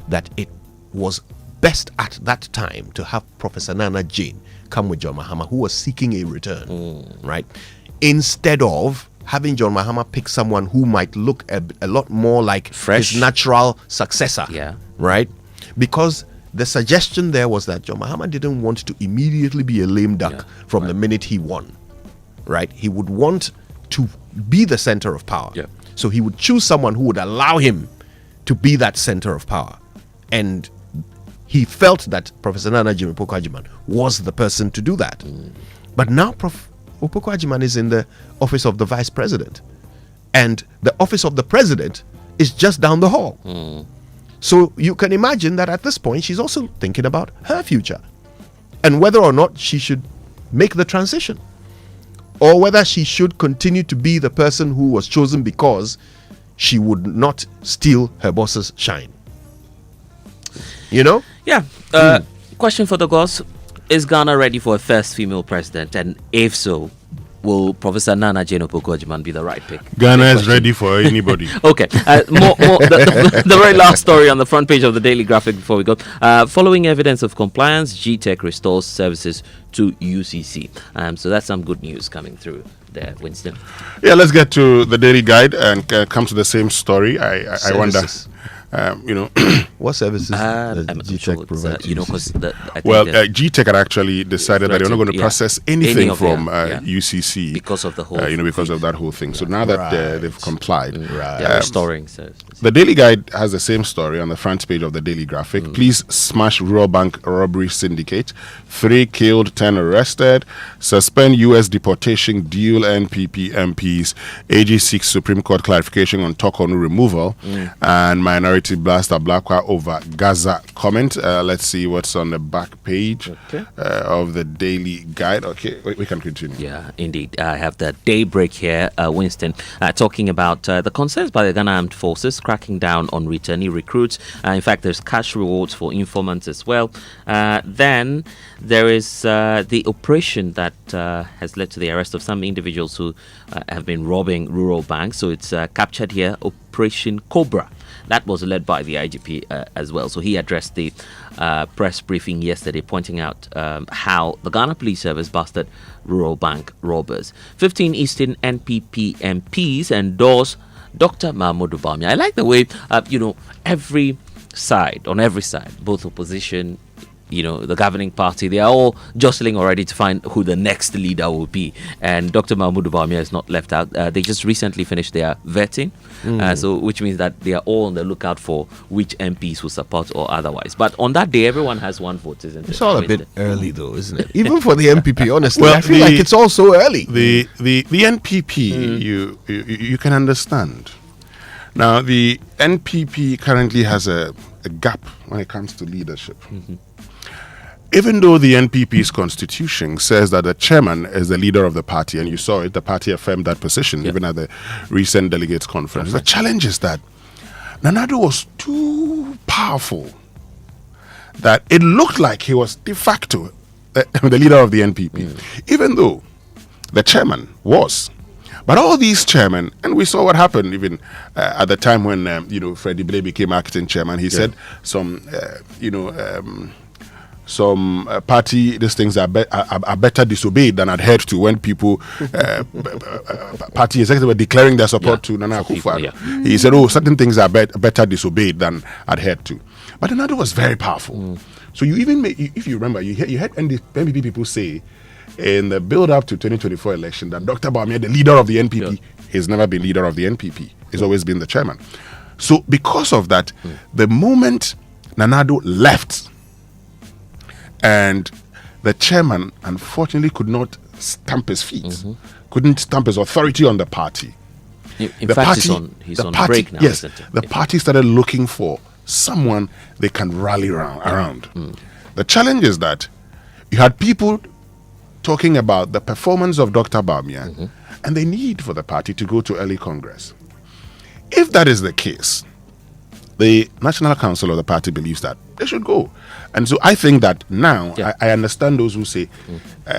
that it was best at that time to have Professor Nana Jane come with John Mahama, who was seeking a return, right? Instead of having John Mahama pick someone who might look a lot more like his natural successor, right? Because the suggestion there was that John Mahama didn't want to immediately be a lame duck from the minute he won, right? He would want to be the center of power. So he would choose someone who would allow him to be that center of power. And he felt that Professor Nana Jimmy Pokuagyemang was the person to do that. But now Prof. Pokuagyemang is in the office of the vice president, and the office of the president is just down the hall. So you can imagine that at this point she's also thinking about her future and whether or not she should make the transition, or whether she should continue to be the person who was chosen because she would not steal her boss's shine. Question for the gods: is Ghana ready for a first female president? And if so, will Professor Nana Jane Pokuagyemang be the right pick? Ghana is ready for anybody. Okay. The very last story on the front page of the Daily Graphic before we go. Following evidence of compliance, GTech restores services to UCC. So that's some good news coming through there, Winston. Yeah, let's get to the Daily Guide and come to the same story. I wonder. What services GTech provides? GTech had actually decided that they're not going to process anything from UCC because of the whole because of that whole thing. So now that they've complied, they're restoring services. The Daily Guide has the same story on the front page of the Daily Graphic. Police smash rural bank robbery syndicate. 3 killed, 10 arrested. Suspend U.S. deportation deal NPP MPs. AG seeks Supreme Court clarification on Tokonu removal. And minority blaster Blakwa over Gaza comment. Let's see what's on the back page of the Daily Guide. Okay, we can continue. Yeah, indeed. I have the Daybreak here, Winston, talking about the concerns by the Ghana Armed Forces cracking down on returnee recruits. In fact, there's cash rewards for informants as well. Then there is the operation that has led to the arrest of some individuals who have been robbing rural banks. So it's captured here, Operation Cobra. That was led by the IGP as well. So he addressed the press briefing yesterday, pointing out how the Ghana Police Service busted rural bank robbers. 15 Eastern NPP MPs endorse Dr. Mahmoud Bawumia. I like the way, every side, both opposition, the governing party, they are all jostling already to find who the next leader will be. And Dr. Mahmoud Bawumia is not left out. They just recently finished their vetting, which means that they are all on the lookout for which MPs will support or otherwise. But on that day, everyone has one vote, isn't it? It's all a bit early, though, isn't it? Even for the NPP, honestly, I feel like it's all so early. The NPP, you can understand. Now, the NPP currently has a gap when it comes to leadership. Even though the NPP's constitution says that the chairman is the leader of the party, and you saw it, the party affirmed that position even at the recent delegates conference. The challenge is that Nana Addo was too powerful that it looked like he was de facto the leader of the NPP, even though the chairman was. But all these chairmen, and we saw what happened even at the time when Freddie Blay became acting chairman. He said some party these things are better disobeyed than adhered to when people party executives were declaring their support to Nana Akufo-Addo. He said, certain things are better disobeyed than adhered to. But another was very powerful. So you even if you remember, you heard NPP people say in the build-up to 2024 election that Dr. Bawumia, the leader of the NPP, has never been leader of the NPP. He's always been the chairman. So because of that, the moment Nana Addo left, and the chairman, unfortunately, could not stamp his feet, couldn't stamp his authority on the party. In fact, he's on break now, isn't it? The party started looking for someone they can rally around. The challenge is that you had people talking about the performance of Dr. Bawumia and the need for the party to go to early Congress. if that is the case, the National Council of the party believes that they should go. And so I think that now, I understand those who say,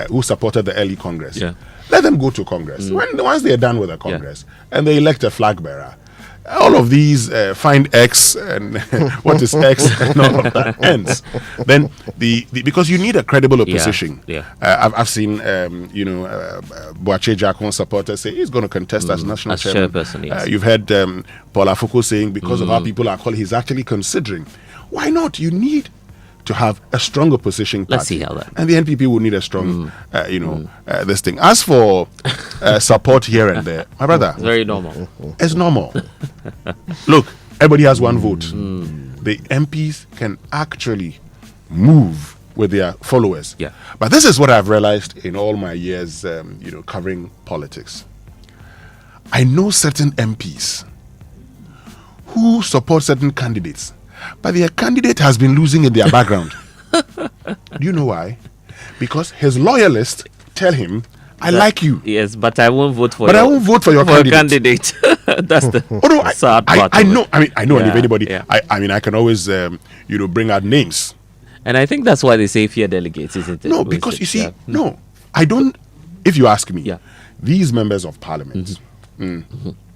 who supported the early Congress. Yeah. Let them go to Congress. Once they're done with the Congress and they elect a flag bearer, all of these find X and what is X and all of that ends. Then because you need a credible opposition. I've seen Boache Jakon supporters say he's going to contest as national chairman. Chairperson, yes. You've heard Paul Afoko saying because of how people are calling, he's actually considering. Why not? You need to have a strong opposition party. Let's see how that. And the NPP will need a strong, this thing. As for support here and there, my brother, it's very normal. It's normal. Look, everybody has one vote. The MPs can actually move with their followers. Yeah. But this is what I've realized in all my years, covering politics. I know certain MPs who support certain candidates, but their candidate has been losing in their background. Do you know why? Because his loyalists tell him, I like you. Yes, but I won't vote for I won't vote for your candidate. That's the sad part. I know. And if anybody, I can always, bring out names. And I think that's why they say fear delegates, isn't it? No, because you see, no, I don't. If you ask me, these members of parliament, to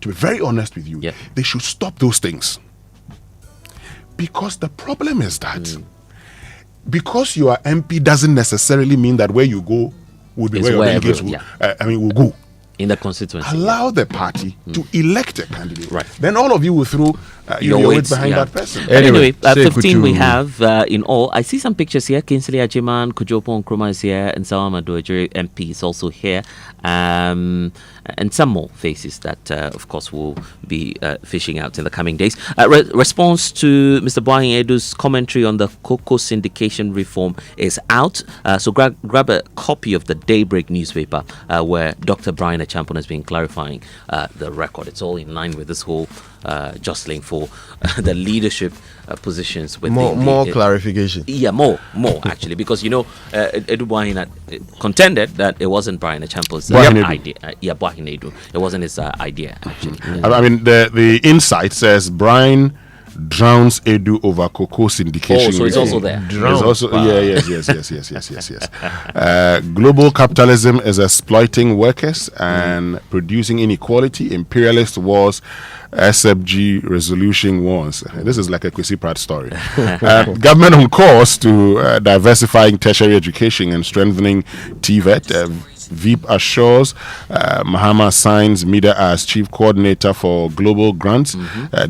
be very honest with you, they should stop those things. Because the problem is that because you are MP doesn't necessarily mean that where you go would be where your delegates will go. In the constituency. Allow the party to elect a candidate. Right. Then all of you will throw your weight behind that person. Anyway, 15 we have in all. I see some pictures here. Kinsley Ajiman, Kojo Nkrumah is here, and Salama Doejere MP is also here. And some more faces that, of course, will be fishing out in the coming days. Response to Mr. Boahin Edu's commentary on the cocoa syndication reform is out. So grab a copy of the Daybreak newspaper where Dr. Brian Achampon has been clarifying the record. It's all in line with this whole jostling for the leadership positions. With more clarification. Yeah, more actually, because Edu Boahin had contended that it wasn't Brian Achampon's idea. Boahin Edu. It wasn't his idea actually. I mean, the insight says Brian drowns Edu over cocoa syndication. Oh, so it's also there. It's also, yes. Global capitalism is exploiting workers and producing inequality. Imperialist wars, SFG resolution wars. This is like a Kwesi Pratt story. Government on course to diversifying tertiary education and strengthening TVET. VIP assures Mahama signs Mida as chief coordinator for global grants.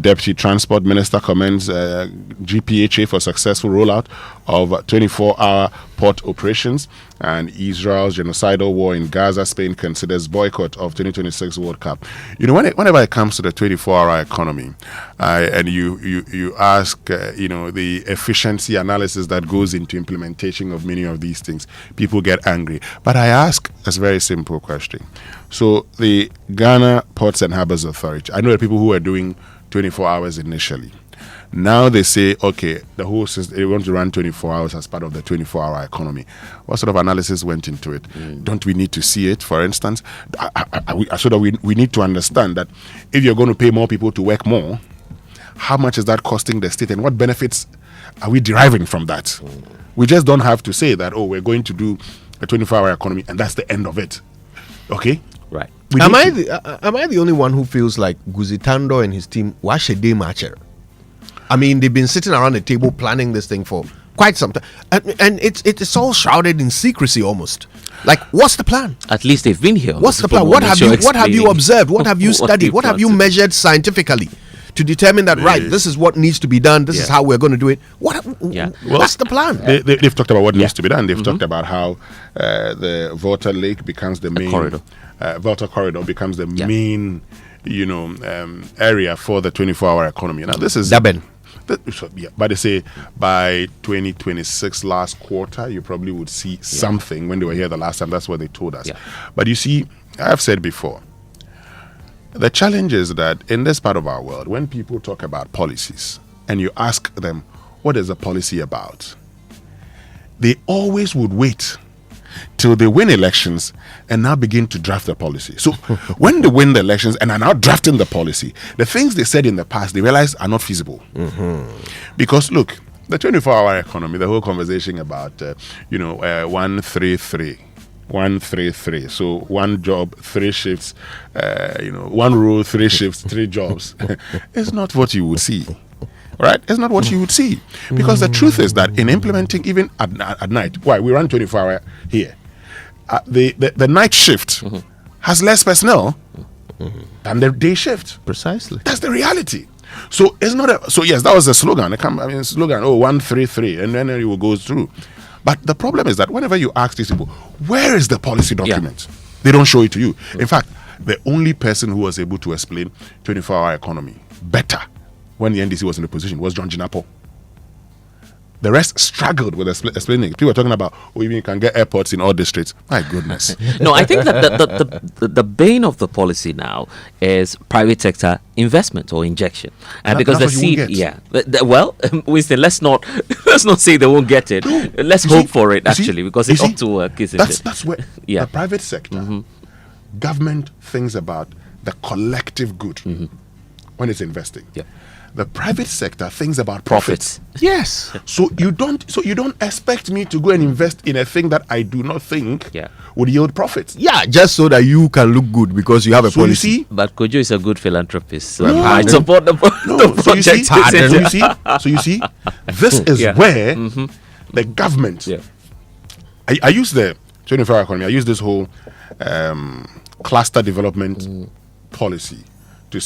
Deputy Transport Minister commends GPHA for successful rollout of 24-hour port operations. And Israel's genocidal war in Gaza, Spain considers boycott of 2026 World Cup. Whenever it comes to the 24-hour economy, and you ask, the efficiency analysis that goes into implementation of many of these things, people get angry. But I ask a very simple question. So the Ghana Ports and Harbors Authority, I know the people who were doing 24 hours initially. Now they say, okay, the whole system, they want to run 24 hours as part of the 24-hour economy. What sort of analysis went into it? Don't we need to see it, for instance? We need to understand that if you're going to pay more people to work more, how much is that costing the state and what benefits are we deriving from that? We just don't have to say that, we're going to do a 24-hour economy and that's the end of it. Okay? Right. Am I the only one who feels like Guzitando and his team wash a day matcher? I mean, they've been sitting around the table planning this thing for quite some time, and it's all shrouded in secrecy almost. Like, what's the plan? At least they've been here. What's the plan? What have you observed? What have you studied? What have you measured scientifically to determine that this is what needs to be done? This is how we're going to do it. What's the plan? They've talked about what needs to be done. They've talked about how the Volta Lake becomes the main corridor. Volta corridor becomes the main area for the 24-hour economy. Now this is Daben. But they say by 2026 last quarter you probably would see something. When they were here the last time, that's what they told us. But you see, I've said before, the challenge is that in this part of our world, when people talk about policies and you ask them what is the policy about, they always would wait till they win elections and now begin to draft the policy. So when they win the elections and are now drafting the policy, the things they said in the past, they realize are not feasible. Because look, the 24-hour economy, the whole conversation about, 133. 133. So one job, 3 shifts, one rule, 3 shifts, 3 jobs. It's not what you would see. Right? It's not what you would see. Because the truth is that in implementing, even at night, why we run 24-hour here, the night shift has less personnel than the day shift. Precisely. That's the reality. So it's not so yes, that was the slogan. Slogan, 133, and then it will go through. But the problem is that whenever you ask these people, where is the policy document? They don't show it to you. In fact, the only person who was able to explain 24-hour economy better when the NDC was in the position was Abu Jinapor. The rest struggled with explaining. People were talking about, you can get airports in all districts. My goodness. No, I think that the bane of the policy now is private sector investment or injection, and because the seed, Winston, let's not say they won't get it. No, let's hope for it actually, because it ought to work. That's where the private sector, government thinks about the collective good when it's investing. Yeah. The private sector thinks about profits. Yes. So you don't expect me to go and invest in a thing that I do not think would yield profits. Yeah, just so that you can look good because you have a policy. You see? But Kojo is a good philanthropist, so I support the project. So you see, this is where the government. I use the 24-hour economy. I use this whole cluster development policy to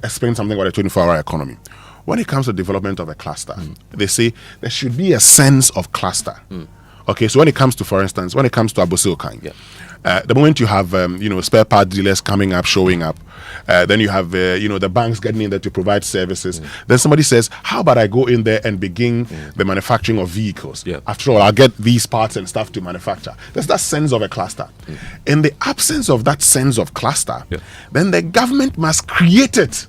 explain something about a 24-hour economy. When it comes to development of a cluster, they say there should be a sense of cluster. Okay, so when it comes to, for instance, when it comes to Abosilkan, the moment you have spare part dealers showing up, then you have the banks getting in there to provide services. Then somebody says, how about I go in there and begin the manufacturing of vehicles? After all, I'll get these parts and stuff to manufacture. There's that sense of a cluster. In the absence of that sense of cluster, then the government must create it.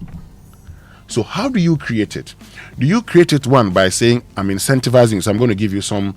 So how do you create it? Do you create it, one, by saying, I'm incentivizing, so I'm going to give you some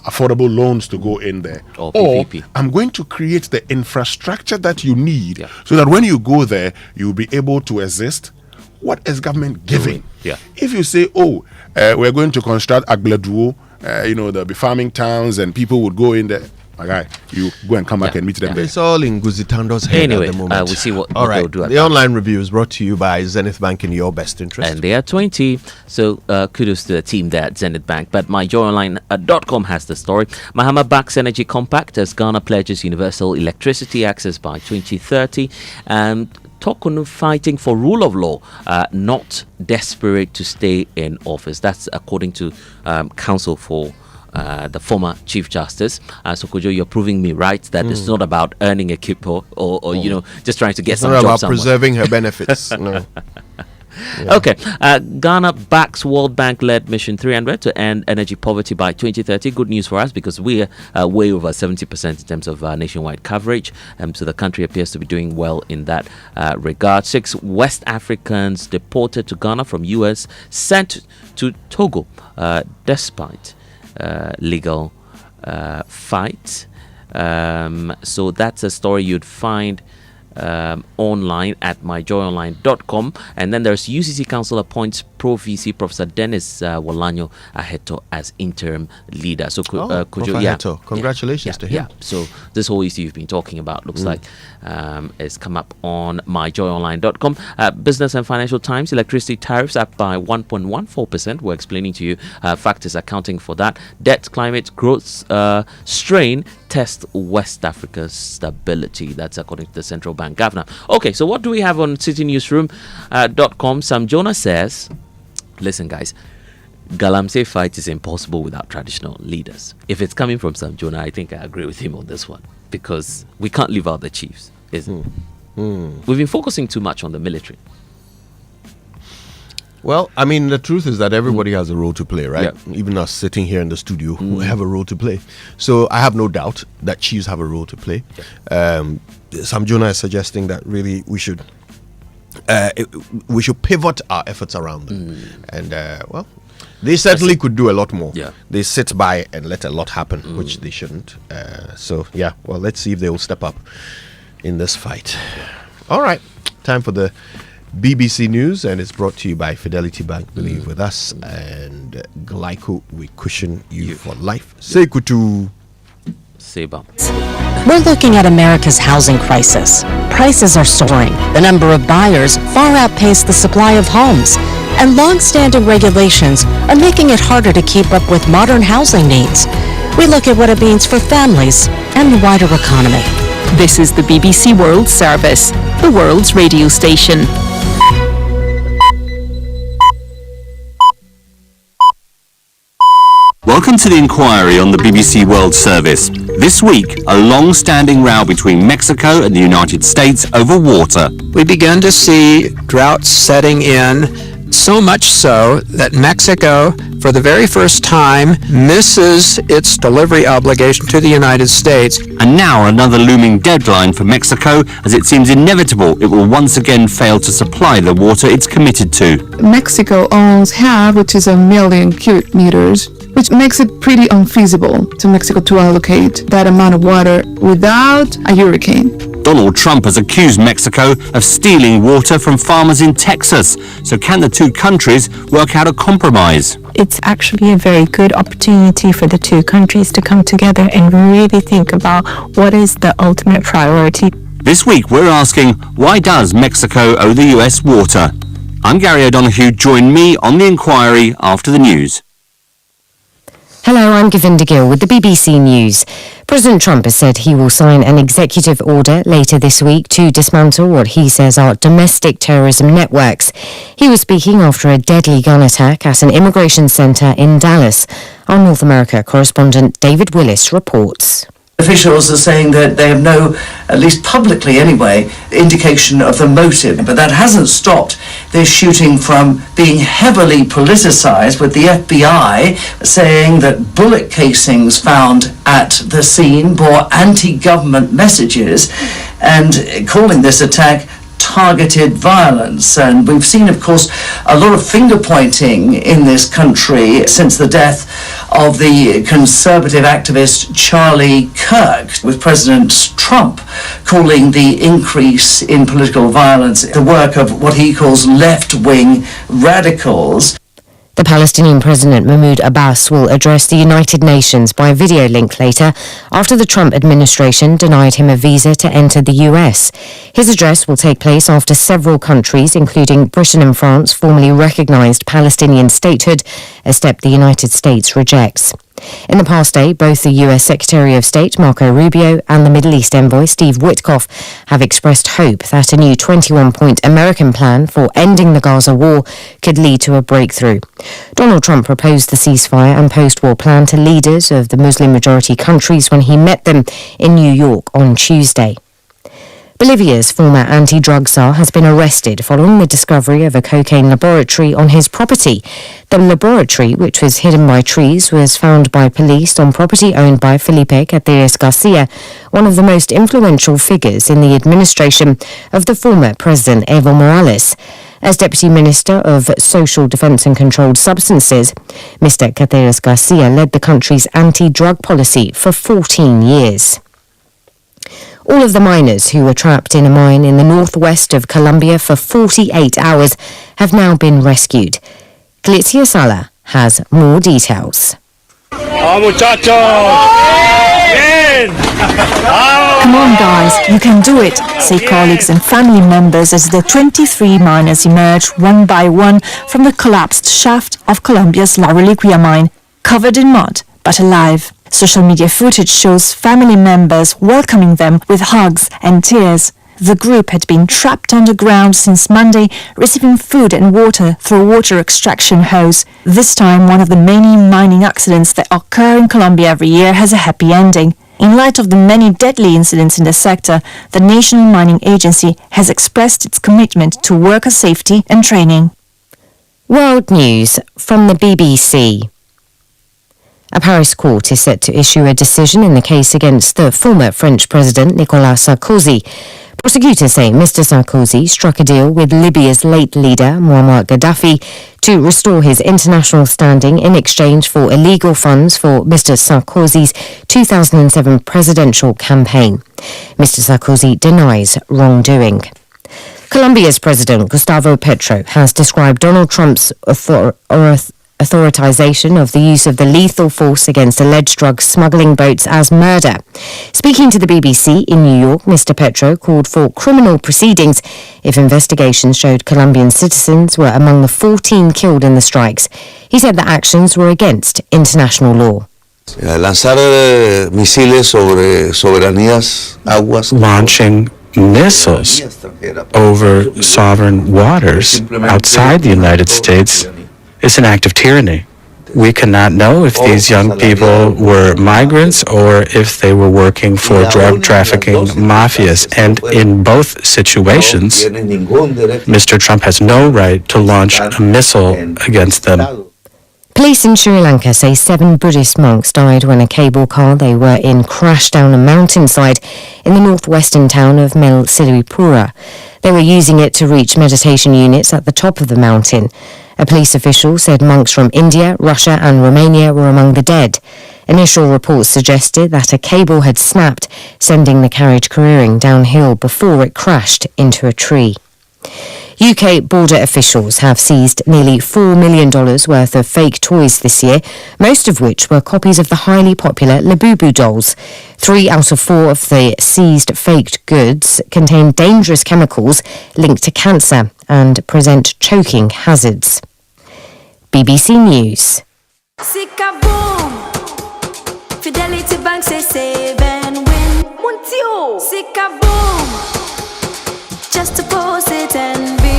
affordable loans to go in there, or PPP. I'm going to create the infrastructure that you need so that when you go there, you'll be able to exist. What is government giving? If you say, we're going to construct Agbleduo, there'll be farming towns and people would go in there. My guy, you go and come back and meet them there. It's all in Guzitando's head at the moment. We'll see what they'll do. The online review is brought to you by Zenith Bank in your best interest. And they are 20. So kudos to the team there at Zenith Bank. But myjoyonline.com has the story. Mahama backs energy compact as Ghana pledges universal electricity access by 2030. And Tokunu fighting for rule of law, not desperate to stay in office. That's according to counsel for the former Chief Justice. So Kojo, you're proving me right that it's not about earning a keep or just trying to get some job somewhere. It's not about preserving her benefits. No. Okay. Ghana backs World Bank-led Mission 300 to end energy poverty by 2030. Good news for us because we're way over 70% in terms of nationwide coverage. So the country appears to be doing well in that regard. 6 West Africans deported to Ghana from US sent to Togo despite legal fight. So that's a story you'd find online at myjoyonline.com. And then there's UCC Council appoints Pro VC Professor Dennis Walanyo Aheto as interim leader. So Kojo, Aheto, congratulations to him. So this whole issue you've been talking about looks like it's come up on myjoyonline.com. Business and Financial Times, electricity tariffs up by 1.14%. We're explaining to you factors accounting for that. Debt, climate, growth strain test West Africa's stability. That's according to the central bank governor. Okay, so what do we have on citynewsroom.com? Sam Jonah says, listen guys, Galamsey fight is impossible without traditional leaders. If it's coming from Sam Jonah, I think I agree with him on this one because we can't leave out the chiefs, is it? We've been focusing too much on the military. Well, I mean, the truth is that everybody has a role to play, right? Even us sitting here in the studio, we have a role to play. So I have no doubt that chiefs have a role to play. Sam Jonah is suggesting that really we should pivot our efforts around them. And, They certainly could do a lot more. Yeah. They sit by and let a lot happen, which they shouldn't. Well, let's see if they will step up in this fight. All right, time for the BBC News, and it's brought to you by Fidelity Bank. Believe with us, and Glyco, we cushion you for life. Say kutu. Seba. We're looking at America's housing crisis. Prices are soaring. The number of buyers far outpace the supply of homes. And long-standing regulations are making it harder to keep up with modern housing needs. We look at what it means for families and the wider economy. This is the BBC World Service, the world's radio station. Welcome to the inquiry on the BBC World Service. This week, a long-standing row between Mexico and the United States over water. We began to see droughts setting in, so much so that Mexico, for the very first time, misses its delivery obligation to the United States. And now another looming deadline for Mexico, as it seems inevitable it will once again fail to supply the water it's committed to. Mexico owns half, which is 1 million cubic meters, which makes it pretty unfeasible to Mexico to allocate that amount of water without a hurricane. Donald Trump has accused Mexico of stealing water from farmers in Texas. So can the two countries work out a compromise? It's actually a very good opportunity for the two countries to come together and really think about what is the ultimate priority. This week we're asking, why does Mexico owe the US water? I'm Gary O'Donoghue. Join me on the inquiry after the news. Hello, I'm Govinda Gill with the BBC News. President Trump has said he will sign an executive order later this week to dismantle what he says are domestic terrorism networks. He was speaking after a deadly gun attack at an immigration centre in Dallas. Our North America correspondent David Willis reports. Officials are saying that they have no, at least publicly anyway, indication of the motive. But that hasn't stopped this shooting from being heavily politicised, with the FBI saying that bullet casings found at the scene bore anti-government messages and calling this attack targeted violence. And we've seen, of course, a lot of finger-pointing in this country since the death of the conservative activist Charlie Kirk, with President Trump calling the increase in political violence the work of what he calls left-wing radicals. The Palestinian President Mahmoud Abbas will address the United Nations by video link later after the Trump administration denied him a visa to enter the US. His address will take place after several countries, including Britain and France, formally recognized Palestinian statehood, a step the United States rejects. In the past day, both the US Secretary of State Marco Rubio and the Middle East envoy Steve Witkoff have expressed hope that a new 21-point American plan for ending the Gaza war could lead to a breakthrough. Donald Trump proposed the ceasefire and post-war plan to leaders of the Muslim-majority countries when he met them in New York on Tuesday. Bolivia's former anti-drug czar has been arrested following the discovery of a cocaine laboratory on his property. The laboratory, which was hidden by trees, was found by police on property owned by Felipe Calderas Garcia, one of the most influential figures in the administration of the former President Evo Morales. As Deputy Minister of Social Defence and Controlled Substances, Mr. Calderas Garcia led the country's anti-drug policy for 14 years. All of the miners who were trapped in a mine in the northwest of Colombia for 48 hours have now been rescued. Glitzia Sala has more details. Come on guys, you can do it, say colleagues and family members as the 23 miners emerge one by one from the collapsed shaft of Colombia's La Reliquia mine, covered in mud but alive. Social media footage shows family members welcoming them with hugs and tears. The group had been trapped underground since Monday, receiving food and water through a water extraction hose. This time, one of the many mining accidents that occur in Colombia every year has a happy ending. In light of the many deadly incidents in the sector, the National Mining Agency has expressed its commitment to worker safety and training. World News from the BBC. A Paris court is set to issue a decision in the case against the former French President Nicolas Sarkozy. Prosecutors say Mr. Sarkozy struck a deal with Libya's late leader, Muammar Gaddafi, to restore his international standing in exchange for illegal funds for Mr. Sarkozy's 2007 presidential campaign. Mr. Sarkozy denies wrongdoing. Colombia's President Gustavo Petro has described Donald Trump's authorization of the use of the lethal force against alleged drug smuggling boats as murder. Speaking to the BBC in New York, Mr. Petro called for criminal proceedings if investigations showed Colombian citizens were among the 14 killed in the strikes. He said the actions were against international law. Launching missiles over sovereign waters outside the United States is an act of tyranny. We cannot know if these young people were migrants or if they were working for drug trafficking mafias. And in both situations, Mr. Trump has no right to launch a missile against them. Police in Sri Lanka say 7 Buddhist monks died when a cable car they were in crashed down a mountainside in the northwestern town of Siripura. They were using it to reach meditation units at the top of the mountain. A police official said monks from India, Russia and Romania were among the dead. Initial reports suggested that a cable had snapped, sending the carriage careering downhill before it crashed into a tree. UK border officials have seized nearly $4 million worth of fake toys this year, most of which were copies of the highly popular Labubu dolls. 3 out of 4 of the seized faked goods contain dangerous chemicals linked to cancer and present choking hazards. BBC News. Fidelity Bank say save and win. Muntio. Sika boom. Just deposit and begin.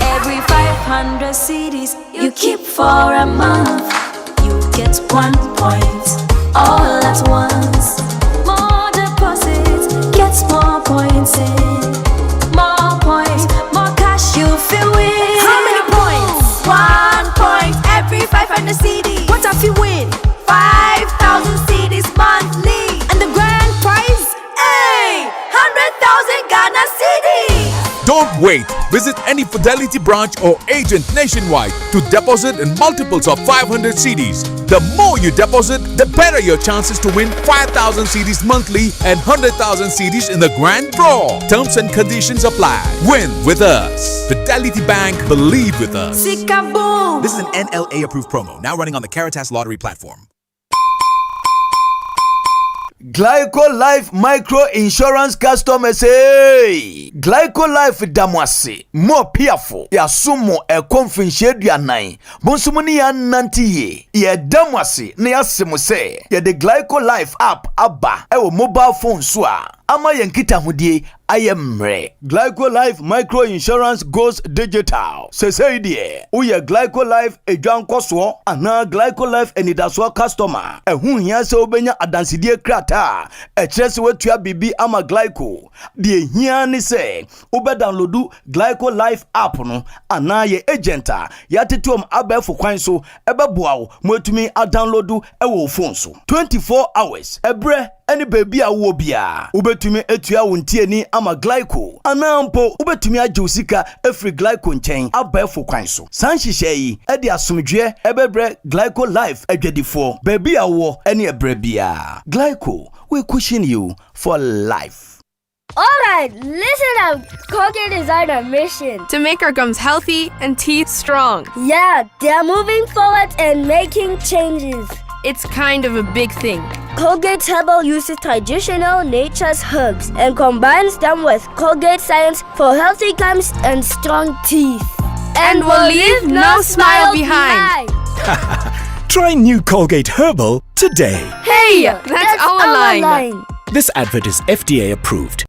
Every 500 CDs you keep for a month, you get 1 point all at once. More deposits, gets more points in. More points, more cash you feel win. How many points? 1 point every 500 CDs. What if you win? 5,000 CDs monthly. And the grand prize? Hey! 100,000 Ghana CDs. Don't wait. Visit any Fidelity branch or agent nationwide to deposit in multiples of 500 CDs. The more you deposit, the better your chances to win 5,000 CDs monthly and 100,000 CDs in the grand draw. Terms and conditions apply. Win with us. Fidelity Bank, believe with us. Sika-boom. This is an NLA approved promo, now running on the Caritas Lottery platform. Glyco Life Micro Insurance customers, hey! Glyco Life Damwasi, more peerful, ya sumo e confinche duanai, bonsumuni ya nantiye, ye Damwasi, ne ya simuse, ye the Glyco Life app abba, ewo mobile phone swa, ama yankita hudie, I am re. Glyco Life Micro Insurance goes digital. Say die. Uye Glyco Life ejuan koswo. Ana Glyco Life enidaswa customer. Ehun hiya se obenya adansidie krata. Echresi wetua bibi ama Glyco. Die hiya ni se. Ube downloadu Glyco Life app no. Ana ye agenta. Ya tituom abefu kwanso. Ebe buawo. Mwetumi a downloadu ewo phone so. 24 hours. Ebre. Any baby a wobia. Ubetumi etua wuntie ni ama Glyco. Anampo ubetumi ajusika every Glyco nchen abefo kwanso. Sanhihye edi asomdwe ebebre Glyco Life adwadifo. Baby a wo ene ebrebia. Glyco, we cushion you for life. Alright, listen up. Colgate is on a mission to make our gums healthy and teeth strong. Yeah, they're moving forward and making changes. It's kind of a big thing. Colgate Herbal uses traditional nature's herbs and combines them with Colgate science for healthy gums and strong teeth. And we'll leave no smile behind. Try new Colgate Herbal today. Hey, that's our line. This advert is FDA approved.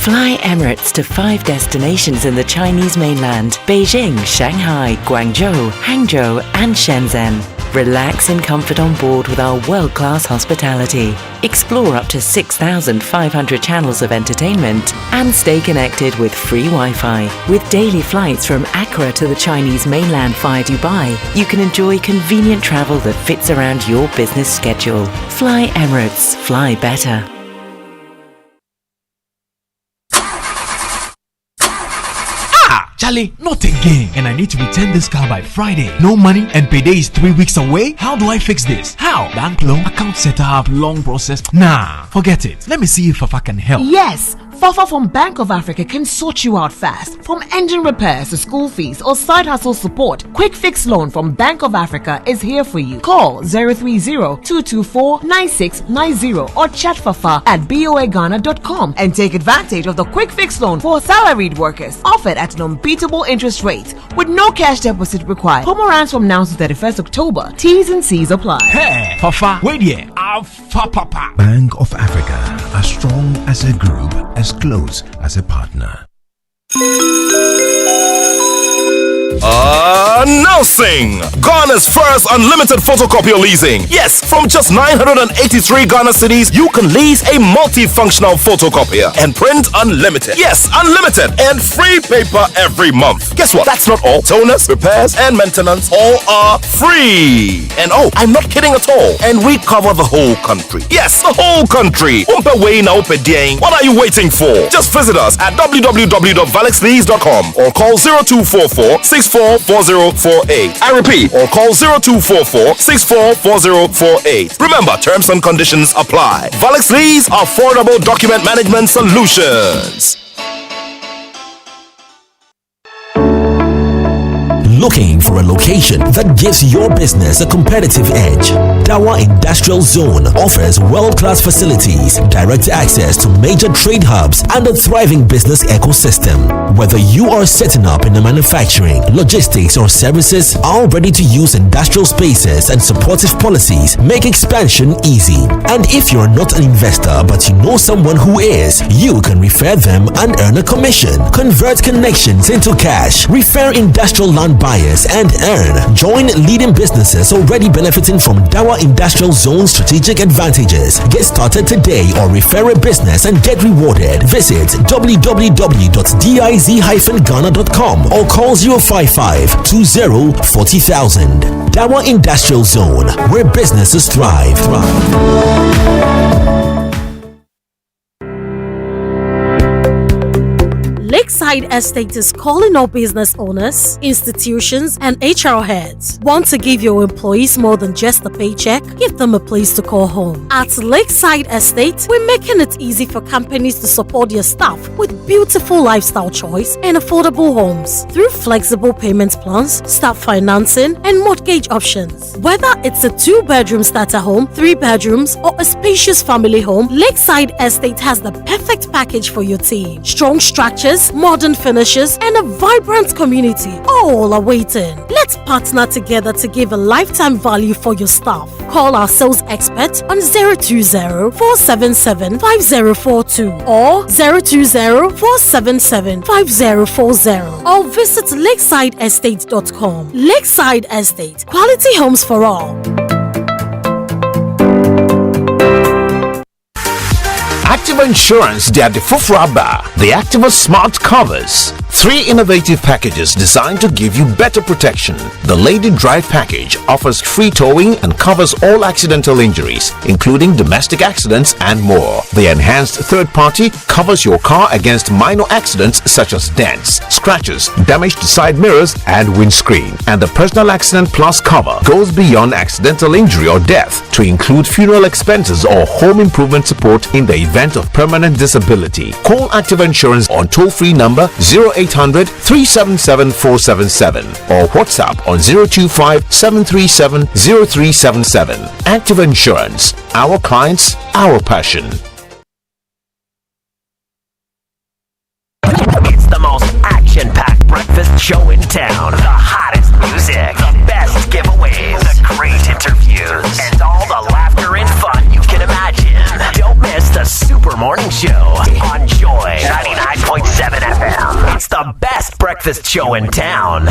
Fly Emirates to 5 destinations in the Chinese mainland: Beijing, Shanghai, Guangzhou, Hangzhou and Shenzhen. Relax in comfort on board with our world-class hospitality. Explore up to 6,500 channels of entertainment and stay connected with free Wi-Fi. With daily flights from Accra to the Chinese mainland via Dubai, you can enjoy convenient travel that fits around your business schedule. Fly Emirates. Fly better. Charlie, not again. And I need to return this car by Friday. No money and payday is 3 weeks away. How do I fix this? How? Bank loan, account setup, long process. Nah, forget it. Let me see if Fafa can help. Yes, Fafa from Bank of Africa can sort you out fast. From engine repairs to school fees or side hustle support, Quick Fix Loan from Bank of Africa is here for you. Call 030-224-9690 or chat Fafa at boaghana.com and take advantage of the Quick Fix Loan for salaried workers offered at an unbeatable interest rate with no cash deposit required. Promo runs from now to 31st October. T's and C's apply. Hey, Fafa, wait here. Papa. Bank of Africa, as strong as a group, as close as a partner. Announcing Ghana's first unlimited photocopier leasing. Yes, from just 983 Ghana cedis, you can lease a multifunctional photocopier and print unlimited. Yes, unlimited and free paper every month. Guess what? That's not all. Toners, repairs, and maintenance all are free. And oh, I'm not kidding at all. And we cover the whole country. Yes, the whole country. What are you waiting for? Just visit us at www.valexlease.com or call 0244 644048. I repeat, or call 0244 644048. Remember, terms and conditions apply. Valex Lease, affordable document management solutions. Looking for a location that gives your business a competitive edge? Dawa Industrial Zone offers world-class facilities, direct access to major trade hubs, and a thriving business ecosystem. Whether you are setting up in the manufacturing, logistics, or services, our ready-to-use industrial spaces and supportive policies make expansion easy. And if you're not an investor but you know someone who is, you can refer them and earn a commission. Convert connections into cash. Refer industrial land buyers and earn. Join leading businesses already benefiting from Dawa Industrial Zone strategic advantages. Get started today or refer a business and get rewarded. Visit www.diz-ghana.com or call 055-20-40,000. Dawa Industrial Zone, where businesses thrive. Lakeside Estate is calling all business owners, institutions, and HR heads. Want to give your employees more than just a paycheck? Give them a place to call home. At Lakeside Estate, we're making it easy for companies to support their staff with beautiful lifestyle choice and affordable homes through flexible payment plans, staff financing, and mortgage options. Whether it's a 2-bedroom starter home, 3 bedrooms, or a spacious family home, Lakeside Estate has the perfect package for your team. Strong structures, modern finishes, and a vibrant community all are waiting. Let's partner together to give a lifetime value for your staff. Call our sales expert on 020-477-5042 or 020-477-5040 or visit lakesideestate.com. Lakeside Estate, quality homes for all. Activa Insurance, they are the Fufraba, the Activa Smart Covers. 3 innovative packages designed to give you better protection. The Lady Drive package offers free towing and covers all accidental injuries, including domestic accidents and more. The Enhanced Third Party covers your car against minor accidents such as dents, scratches, damage to side mirrors and windscreen. And the Personal Accident Plus cover goes beyond accidental injury or death to include funeral expenses or home improvement support in the event of permanent disability. Call Activa Insurance on toll-free number 0800-377-477 or WhatsApp on 025-737-0377. Activa Insurance. Our clients, our passion. It's the most action-packed breakfast show in town. The hottest music, the best giveaways, the great interviews, and all the laughter and fun you can imagine. Don't miss the Super Morning Show on Joy 99.7 FM. It's the best breakfast show in town.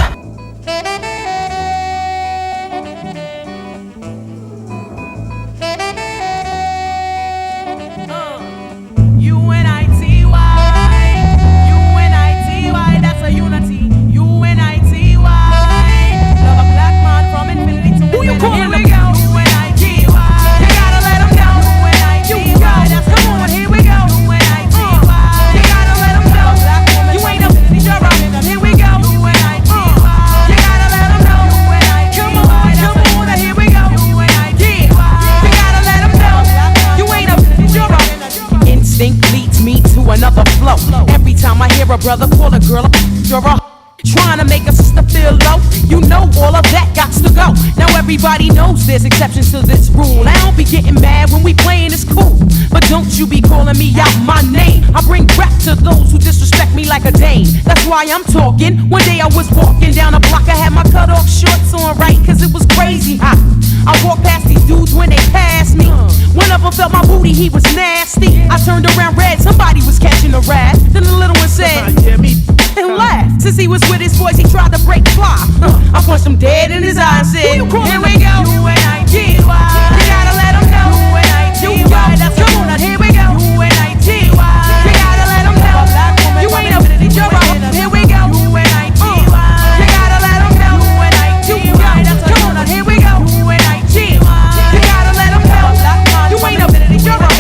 hear a brother call a girl a you're a trying to make a sister feel low. You know all of that got to go. Now everybody knows there's exceptions to this rule. I don't be getting mad when we playing, it's cool. But don't you be calling me out my name. I bring rap to those who disrespect me like a dame. That's why I'm talking. One day I was walking down a block. I had my cut off shorts on right, cause it was crazy hot. I walked past these dudes when they passed me. One of them felt my booty, he was nasty. I turned around red, somebody was catching a rat. Then the little one said, and laughed. Since he was with his boys, he tried to break fly. I punched him dead in his eye and said, here we go. U-N-I-T-Y. You gotta let him know. U-N-I-T-Y. Come on now, here we go. U-N-I-T-Y. You gotta let him know. You ain't a you're up. Here we go. U-N-I-T-Y. You gotta let him know. U-N-I-T-Y. Come on now, here we go. U-N-I-T-Y. You gotta let him know. You ain't a you're up.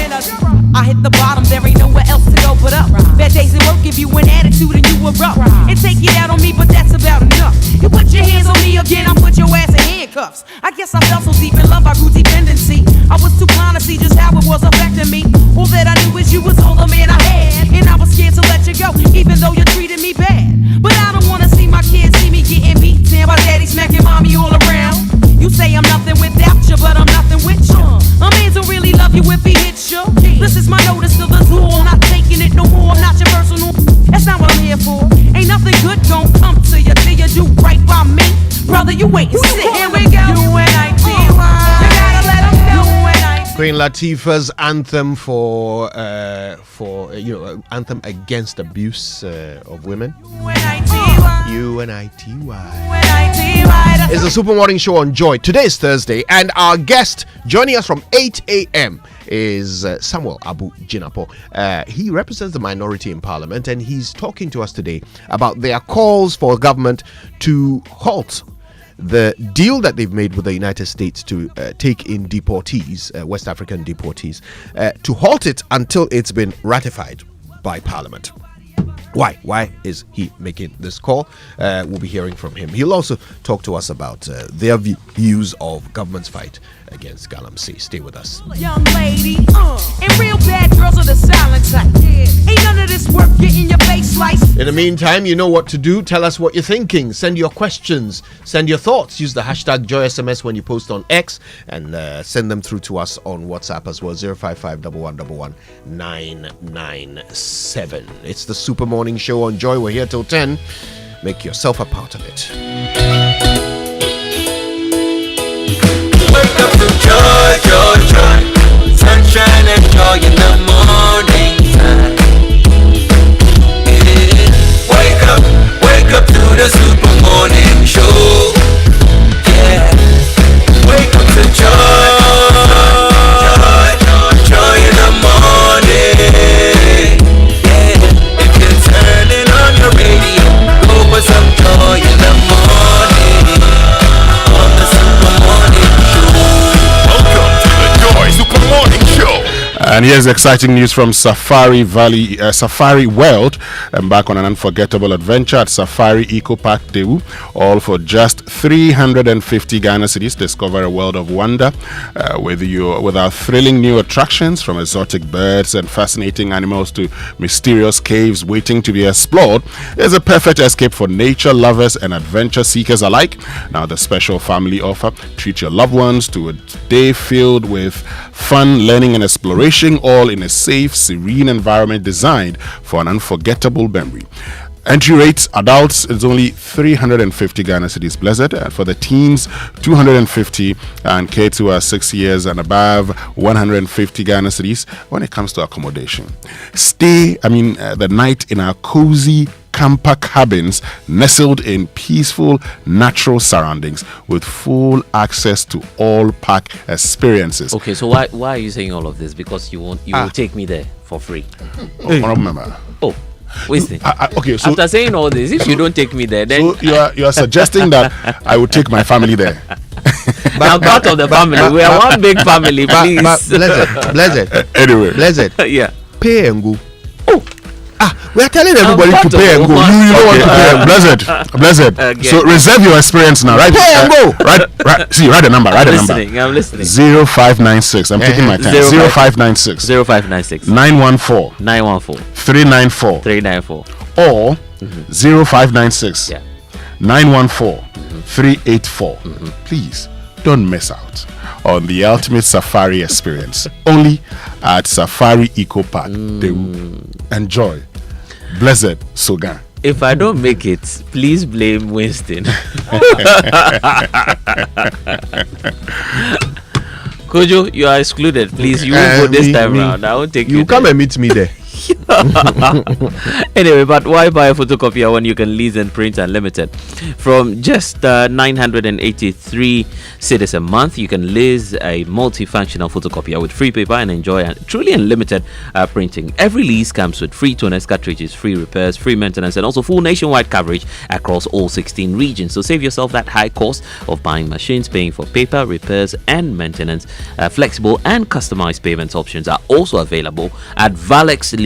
I hit the bottom, there ain't nowhere else to go but up. Bad days at work give you an attitude and you erupt. And take it out on me, but that's about enough. You put your hands on me again, I'll put your ass in handcuffs. I guess I fell so deep in love, I grew dependency. I was too blind to see just how it was affecting me. All that I knew is you was all the man I had. And I was scared to let you go, even though you treated me bad. But I don't wanna see my kids see me getting beat down by daddy smacking mommy all around. You say I'm nothing without you, but I'm nothing with you. A man don't really love you if he hits you. This is my notice to the zoo, I'm not taking it no more. I'm not your personal, that's not what I'm here for. Ain't nothing good gon' come to you till you do right by me. Brother, you wait and sit. Here we go. U-N-I-T-Y. You gotta let them know. Queen Latifah's anthem for anthem against abuse of women. U-N-I-T-Y. It's the Super Morning Show on Joy. Today is Thursday, and our guest joining us from 8 a.m. is Samuel Abu Jinapor. He represents the minority in Parliament, and he's talking to us today about their calls for government to halt the deal that they've made with the United States to take in deportees, West African deportees, to halt it until it's been ratified by Parliament. Why is he making this call? We'll be hearing from him. He'll also talk to us about their views of government's fight against Galamsey. Stay with us. Young lady, and real bad girls are the silent type. Ain't none of this work getting your face sliced. In the meantime, you know what to do. Tell us what you're thinking. Send your questions. Send your thoughts. Use the hashtag JoySMS when you post on X, and send them through to us on WhatsApp as well. 055-1111-997. It's the Super Morning Show on Joy. We're here till 10. Make yourself a part of it. Wake up to joy, joy, joy. Sunshine and joy in the morning time. Yeah. Wake up to the Super Morning Show. Yeah. Wake up to joy, joy in the morning. Yeah. If you're turning on your radio, go for some joy in the morning. On the Super Morning Show. Welcome to the Joy Super Morning Show. And here's exciting news from Safari World. Embark on an unforgettable adventure at Safari Eco Park Dewu, all for just 350 Ghana cedis. Discover a world of wonder with our thrilling new attractions, from exotic birds and fascinating animals to mysterious caves waiting to be explored. It's a perfect escape for nature lovers and adventure seekers alike. Now the special family offer: treat your loved ones to a day filled with fun, learning and exploration, all in a safe, serene environment designed for an unforgettable memory. Entry rates: adults is only 350 Ghana cedis blessed, and for the teens 250, and kids who are 6 years and above 150 Ghana cedis. When it comes to accommodation, stay the night in our cozy camper cabins nestled in peaceful natural surroundings with full access to all park experiences. Okay, so why are you saying all of this? Because you will take me there for free. Oh, Winston. Okay, so after saying all this, if you don't take me there, then so you are suggesting that I would take my family there. I'm part of the family. We are one big family, please. Blessed. Anyway, blessed. Yeah. Pay and go. We are telling everybody to pay and go. You don't want to pay and go. Blessed. So reserve your experience now, right? Pay and go. Right. See, write the number. I'm listening. 0596. I'm taking my time. 0596. 0596. 914. 914. 394. 394. or 0596 914 384. Please don't miss out on the ultimate safari experience only at Safari Eco Park. Enjoy. Blessed Sogah. If I don't make it, please blame Winston. Kojo, you are excluded. Please, you won't go this time round. I won't take you. You come and meet me there. Anyway, but why buy a photocopier when you can lease and print unlimited? From just 983 cedis a month, you can lease a multifunctional photocopier with free paper and enjoy truly unlimited printing. Every lease comes with free toners, cartridges, free repairs, free maintenance, and also full nationwide coverage across all 16 regions. So save yourself that high cost of buying machines, paying for paper, repairs, and maintenance. Flexible and customized payments options are also available at valexlease.com.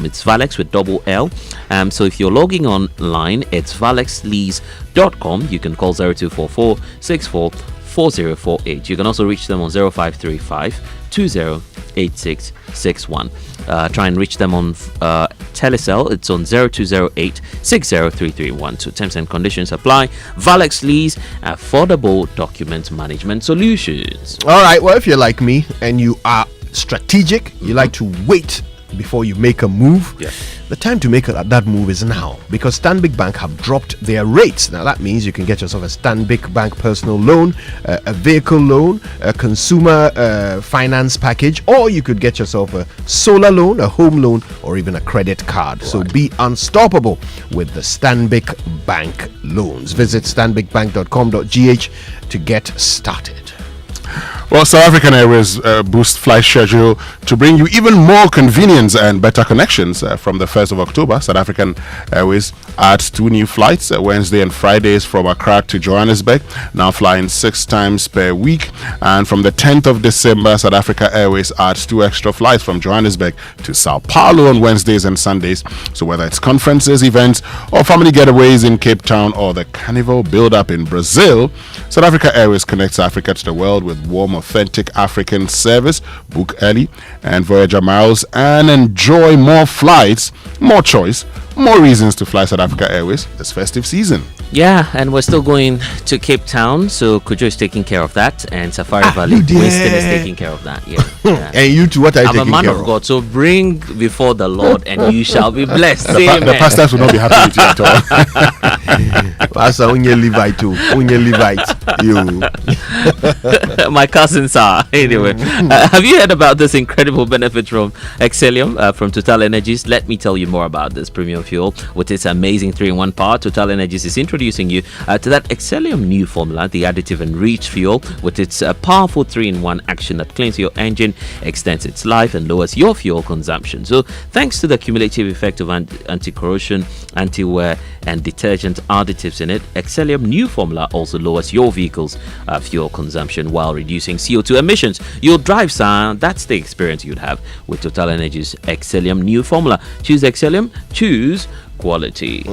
It's Valex with double L. So if you're logging online, it's valexlease.com. You can call 0244 64 4048. You can also reach them on 0535 208661. Try and reach them on Telecell. It's on 0208 60331. So terms and conditions apply. Valex Lease, affordable document management solutions. All right. Well, if you're like me and you are strategic, you like to wait before you make a move. The time to make that move is now, because Stanbic Bank have dropped their rates. Now that means you can get yourself a Stanbic Bank personal loan, a vehicle loan, a consumer finance package, or you could get yourself a solar loan, a home loan, or even a credit card. So be unstoppable with the Stanbic Bank loans. Visit stanbicbank.com.gh to get started. Well, South African Airways boost flight schedule to bring you even more convenience and better connections. From the 1st of October, South African Airways adds 2 new flights, Wednesday and Fridays from Accra to Johannesburg, now flying 6 times per week. And from the 10th of December, South Africa Airways adds 2 extra flights from Johannesburg to Sao Paulo on Wednesdays and Sundays. So whether it's conferences, events, or family getaways in Cape Town, or the Carnival build-up in Brazil, South Africa Airways connects Africa to the world with warm, authentic African service. Book early and Voyager miles and enjoy more flights, more choice, more reasons to fly South Africa Airways this festive season. Yeah, and we're still going to Cape Town, so Kojo is taking care of that, and Safari Valley, Winston is taking care of that. Yeah. And you two, what are you taking care of? I'm a man of God, so bring before the Lord, and you shall be blessed. The pastors will not be happy with you at all. Pastor, only Levite too. Only Levite. You. My cousins are. Anyway, have you heard about this incredible benefit from Excellium from Total Energies? Let me tell you more about this premium fuel with its amazing 3-in-1 power. Total Energies is introducing you to that Excellium new formula, the additive enriched fuel, with its powerful 3-in-1 action that cleans your engine, extends its life, and lowers your fuel consumption. So thanks to the cumulative effect of anti-corrosion, anti-wear, and detergent additives in it, Excellium new formula also lowers your vehicle's fuel consumption while reducing CO2 emissions. You'll drive sound. That's the experience you'd have with Total Energies Excellium new formula. Choose Excellium, choose quality.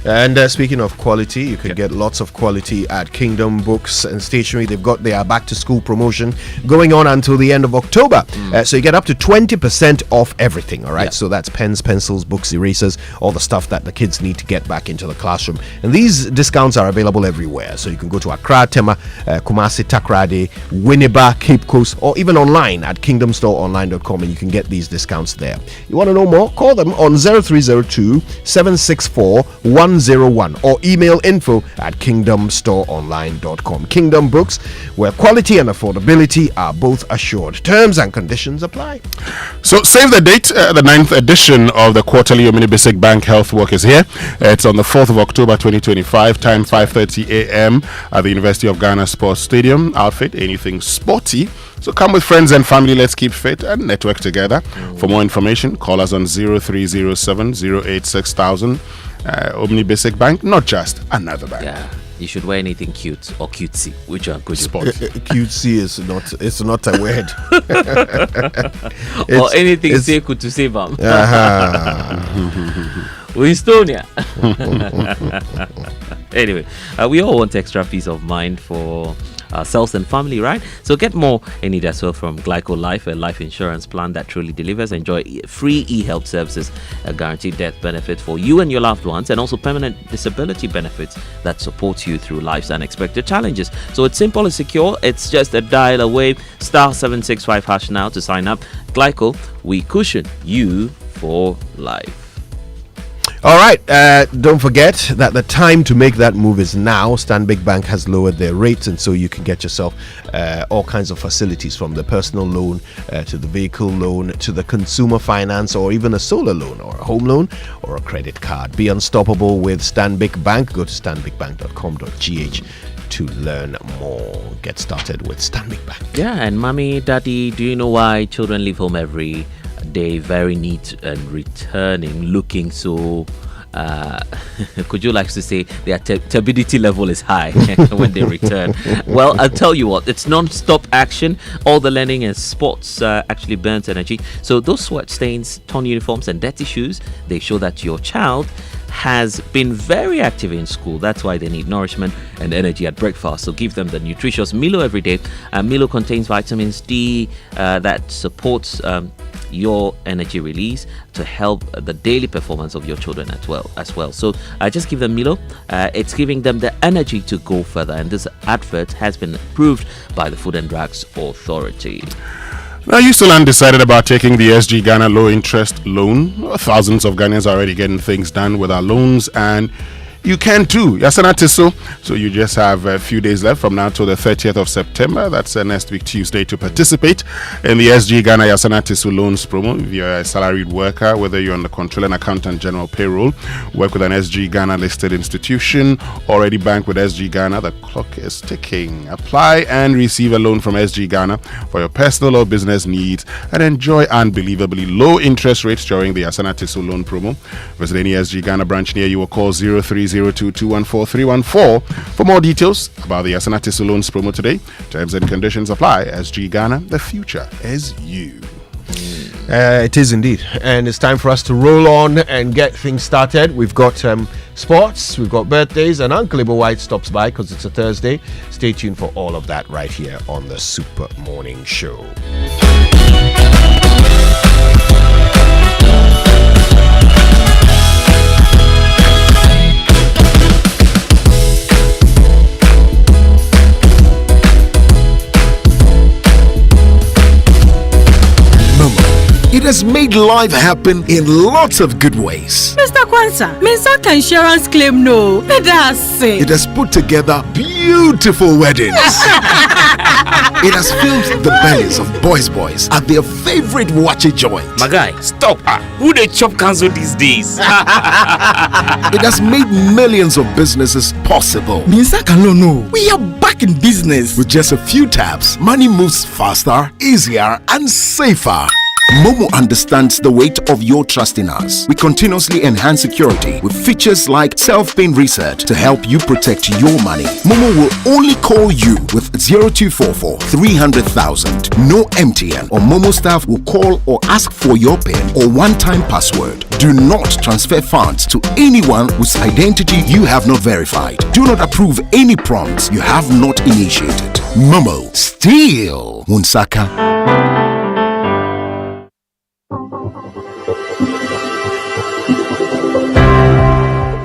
And speaking of quality, you can get lots of quality at Kingdom Books and Stationery. They've got their back to school promotion going on until the end of October. So you get up to 20% off everything. All right. So that's pens, pencils, books, erasers, all the stuff that the kids need to get back into the classroom. And these discounts are available everywhere. So you can go to Accra, Tema, Kumasi, Takrade, Winneba, Cape Coast, or even online at kingdomstoreonline.com, and you can get these discounts there. You want to know more? Call them on 0302 764 101 or email info@kingdomstoreonline.com. Kingdom Books, where quality and affordability are both assured. Terms and conditions apply. So save the date. The 9th edition of the quarterly Omni Basic Bank Health Walk is here. It's on the 4th of October 2025, time 5:30 a.m. at the University of Ghana Sports Stadium. Outfit, anything sporty. So come with friends and family. Let's keep fit and network together. For more information, call us on 0307 086 Omni Basic Bank, not just another bank. Yeah, you should wear anything cute or cutesy. Which one could you? Sport. Cutesy is not. It's not a word. Or anything say could to say, bam. Winstonia. Anyway, we all want extra peace of mind for ourselves and family, right? So get more in it as well from Glyco Life, a life insurance plan that truly delivers. Enjoy free e-health services, a guaranteed death benefit for you and your loved ones, and also permanent disability benefits that support you through life's unexpected challenges. So it's simple and secure. It's just a dial away, *765# now to sign up. Glyco, we cushion you for life. All right, don't forget that the time to make that move is now. Stanbic Bank has lowered their rates, and so you can get yourself all kinds of facilities, from the personal loan to the vehicle loan to the consumer finance, or even a solar loan or a home loan or a credit card. Be unstoppable with Stanbic Bank. Go to stanbicbank.com.gh to learn more. Get started with Stanbic Bank. Yeah, and mommy, daddy, do you know why children leave home every day very neat and returning, looking so Kojo likes to say their turbidity level is high when they return? Well, I'll tell you what, it's non-stop action. All the learning and sports actually burns energy. So those sweat stains, torn uniforms and dirty shoes, they show that your child has been very active in school. That's why they need nourishment and energy at breakfast. So give them the nutritious Milo every day. Milo contains vitamins D that supports your energy release to help the daily performance of your children as well. So just give them Milo. It's giving them the energy to go further, and this advert has been approved by the Food and Drugs Authority. Now, you still undecided about taking the SG Ghana low interest loan? Thousands of Ghanaians are already getting things done with our loans, and you can too. Yasana Tiso. So you just have a few days left from now till the 30th of September. That's next week, Tuesday, to participate in the SG Ghana Yasana Tiso loans promo. If you're a salaried worker, whether you're on the control and accountant general payroll, work with an SG Ghana listed institution, already bank with SG Ghana, the clock is ticking. Apply and receive a loan from SG Ghana for your personal or business needs and enjoy unbelievably low interest rates during the Yasana Tiso loan promo. Visit any SG Ghana branch near you or call 0302214314 for more details about the Yasana Tiso loans promo today. Terms and conditions apply. SG Ghana, the future is you. It is indeed, and it's time for us to roll on and get things started. We've got sports, we've got birthdays, and Uncle Ibo White stops by because it's a Thursday. Stay tuned for all of that right here on the Super Morning Show. It has made life happen in lots of good ways. Mr. Kwanzaa, Minsaka insurance claim no. It has put together beautiful weddings. It has filled the bellies of boys at their favorite watchy joint. My guy, stop. Who they chop cancel these days? It has made millions of businesses possible. Minsaka no. We are back in business. With just a few taps, money moves faster, easier, and safer. Momo understands the weight of your trust in us. We continuously enhance security with features like self-paying reset to help you protect your money. Momo will only call you with 0244 300,000. No MTN or Momo staff will call or ask for your PIN or one-time password. Do not transfer funds to anyone whose identity you have not verified. Do not approve any prompts you have not initiated. Momo, still Wunsaka.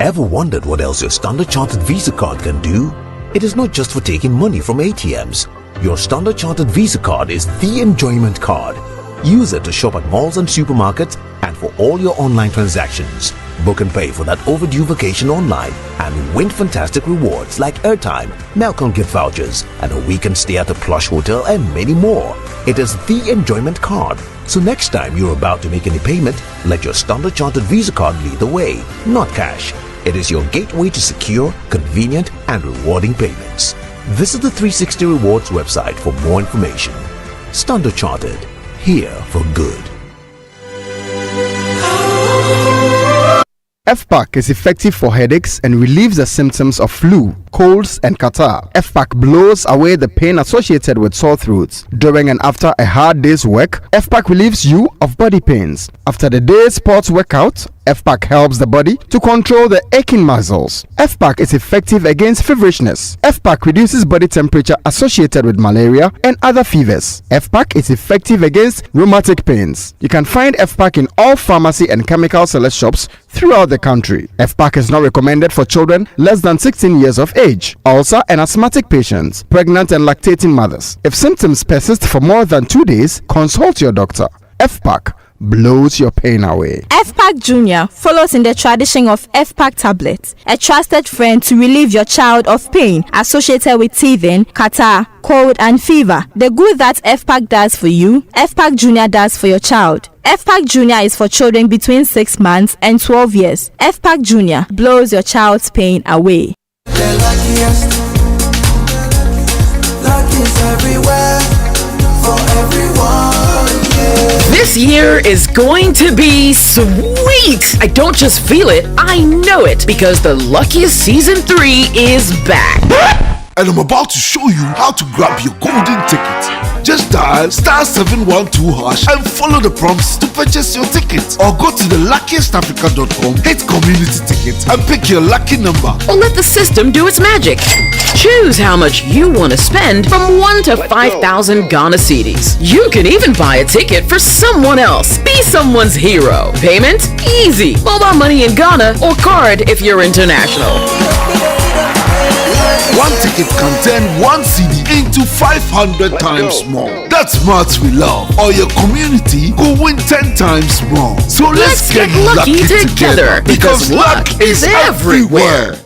Ever wondered what else your Standard Chartered Visa card can do? It is not just for taking money from ATMs. Your Standard Chartered Visa card is the enjoyment card. Use it to shop at malls and supermarkets and for all your online transactions. Book and pay for that overdue vacation online and win fantastic rewards like airtime, Melcom gift vouchers, and a weekend stay at a plush hotel and many more. It is the enjoyment card. So next time you're about to make any payment, let your Standard Chartered Visa card lead the way, not cash. It is your gateway to secure, convenient, and rewarding payments. Visit the 360 Rewards website for more information. Standard Chartered, here for good. FPAC is effective for headaches and relieves the symptoms of flu, colds, and catarrh. FPAC blows away the pain associated with sore throats. During and after a hard day's work, FPAC relieves you of body pains. After the day's sports workout, FPAC helps the body to control the aching muscles. FPAC is effective against feverishness. FPAC reduces body temperature associated with malaria and other fevers. FPAC is effective against rheumatic pains. You can find FPAC in all pharmacy and chemical select shops throughout the country. FPAC is not recommended for children less than 16 years of age, ulcer and asthmatic patients, pregnant and lactating mothers. If symptoms persist for more than 2 days, consult your doctor. FPAC blows your pain away. FPAC Junior follows in the tradition of FPAC tablets, a trusted friend to relieve your child of pain associated with teething, catarrh, cold and fever. The good that FPAC does for you, FPAC Junior does for your child. FPAC Junior is for children between 6 months and 12 years. FPAC Junior blows your child's pain away. The luckiest, luck is everywhere, for everyone, yeah. This year is going to be sweet. I don't just feel it, I know it, because the Luckiest Season 3 is back. And I'm about to show you how to grab your golden ticket. Just dial *712# and follow the prompts to purchase your ticket. Or go to theluckiestafrica.com, hit community tickets and pick your lucky number. Or let the system do its magic. Choose how much you want to spend from 1 to 5,000 Ghana cedis. You can even buy a ticket for someone else. Be someone's hero. Payment? Easy. Mobile money in Ghana or card if you're international. One ticket can turn 1 CD into 500 times more. That's maths we love. Or your community will win 10 times more. So let's get lucky together because luck is everywhere.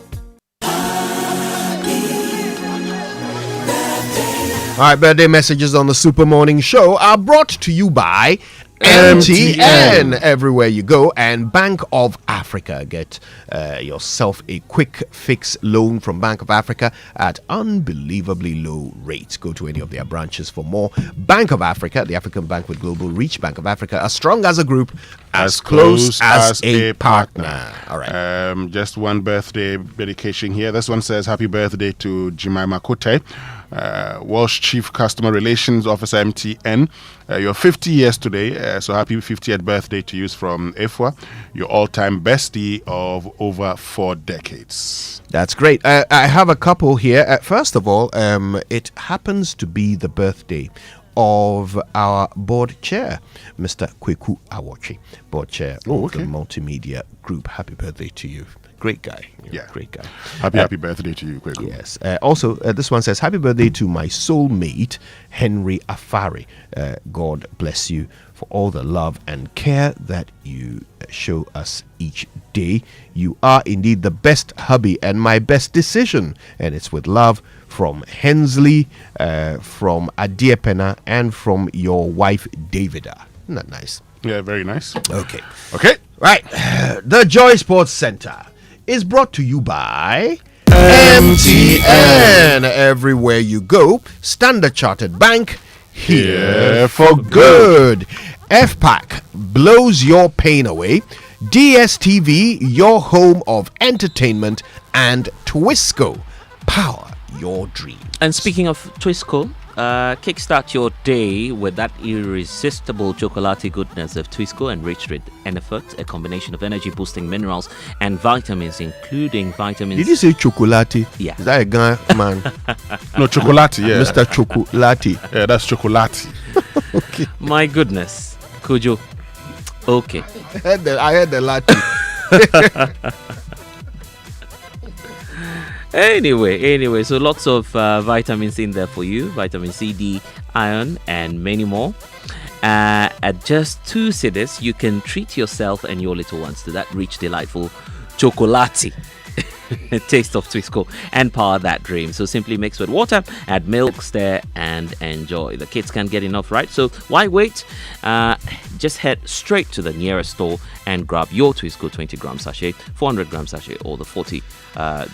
All right, birthday messages on the Super Morning Show are brought to you by MTN. Everywhere you go, and Bank of Africa. Get yourself a quick fix loan from Bank of Africa at unbelievably low rates. Go to any of their branches for more. Bank of Africa, the African bank with global reach. Bank of Africa, as strong as a group, as close as a partner. All right. Just one birthday dedication here. This one says, happy birthday to Jemima Kote, Walsh Chief Customer Relations Officer, MTN. You're 50 years today, so happy 50th birthday to you from IFWA, your all-time bestie of over 4 decades. That's great. I have a couple here. First of all, it happens to be the birthday of our board chair, Mr. Kweku Awochi, board chair of the Multimedia Group. Happy birthday to you. Great guy. Great guy. Happy birthday to you, Kweku. Yes. Also, this one says, happy birthday to my soulmate, Henry Afari. God bless you for all the love and care that you show us each day. You are indeed the best hubby and my best decision. And it's with love from Hensley, from Adiepena, and from your wife, Davida. Isn't that nice? Yeah, very nice. Okay. Right. The Joy Sports Center is brought to you by MTN. Everywhere you go, Standard Chartered Bank, here for good. FPAC blows your pain away. DSTV, your home of entertainment, and Twisco, power your dream. And speaking of Twisco, kickstart your day with that irresistible chocolatey goodness of Twisco, enriched with Enefort, a combination of energy-boosting minerals and vitamins, including vitamins. Did you say chocolatey? Yeah. Is that a Ghana man? No, chocolatey, yeah. Mr. Chocolatey. Yeah, that's chocolatey. Okay. My goodness. Kojo. Okay. I heard the latte. Anyway, so lots of vitamins in there for you. Vitamin C, D, iron, and many more. At just 2 cedis, you can treat yourself and your little ones to that rich, delightful chocolatey taste of Twisco and power that dream. So simply mix with water, add milk, stir, and enjoy. The kids can't get enough, right? So why wait? Just head straight to the nearest store and grab your Twisco 20-gram sachet, 400-gram sachet, or the 40.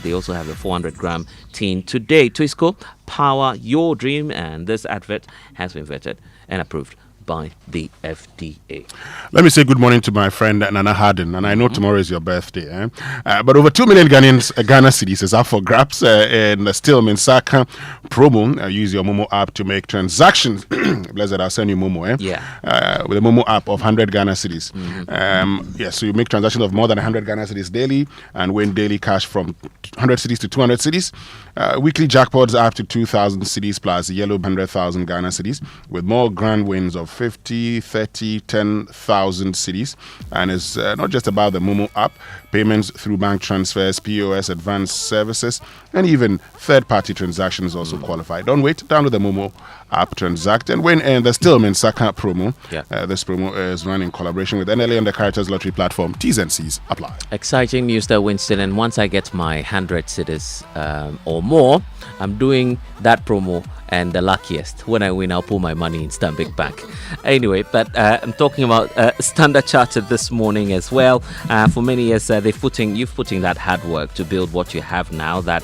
They also have the 400-gram tin today. Twisco, power your dream. And this advert has been vetted and approved by the FDA. Let me say good morning to my friend Nana Harden, and I know tomorrow is your birthday. But over 2 million Ghana cedis is up for grabs in the Still Minsaka promo. Use your Momo app to make transactions. Blessed, I'll send you Momo. With a Momo app of 100 Ghana cedis. So you make transactions of more than 100 Ghana cedis daily and win daily cash from 100 cedis to 200 cedis. Weekly jackpots up to 2,000 cedis plus yellow 100,000 Ghana cedis with more grand wins of 50, 30, 10,000 cedis. And it's not just about the Momo app. Payments through bank transfers, POS, advanced services, and even third-party transactions also qualify. Don't wait. Download the Momo app, transact, and win in the Stillman Saka promo. This promo is run in collaboration with NLA and the Characters Lottery platform. T's and C's apply. Exciting news there, Winston. And once I get my 100 cedis or more, I'm doing that promo. And the luckiest, when I win, I'll pull my money in Stanbic Bank. Anyway, but I'm talking about Standard Chartered this morning as well. For many years, you've put in that hard work to build what you have now, that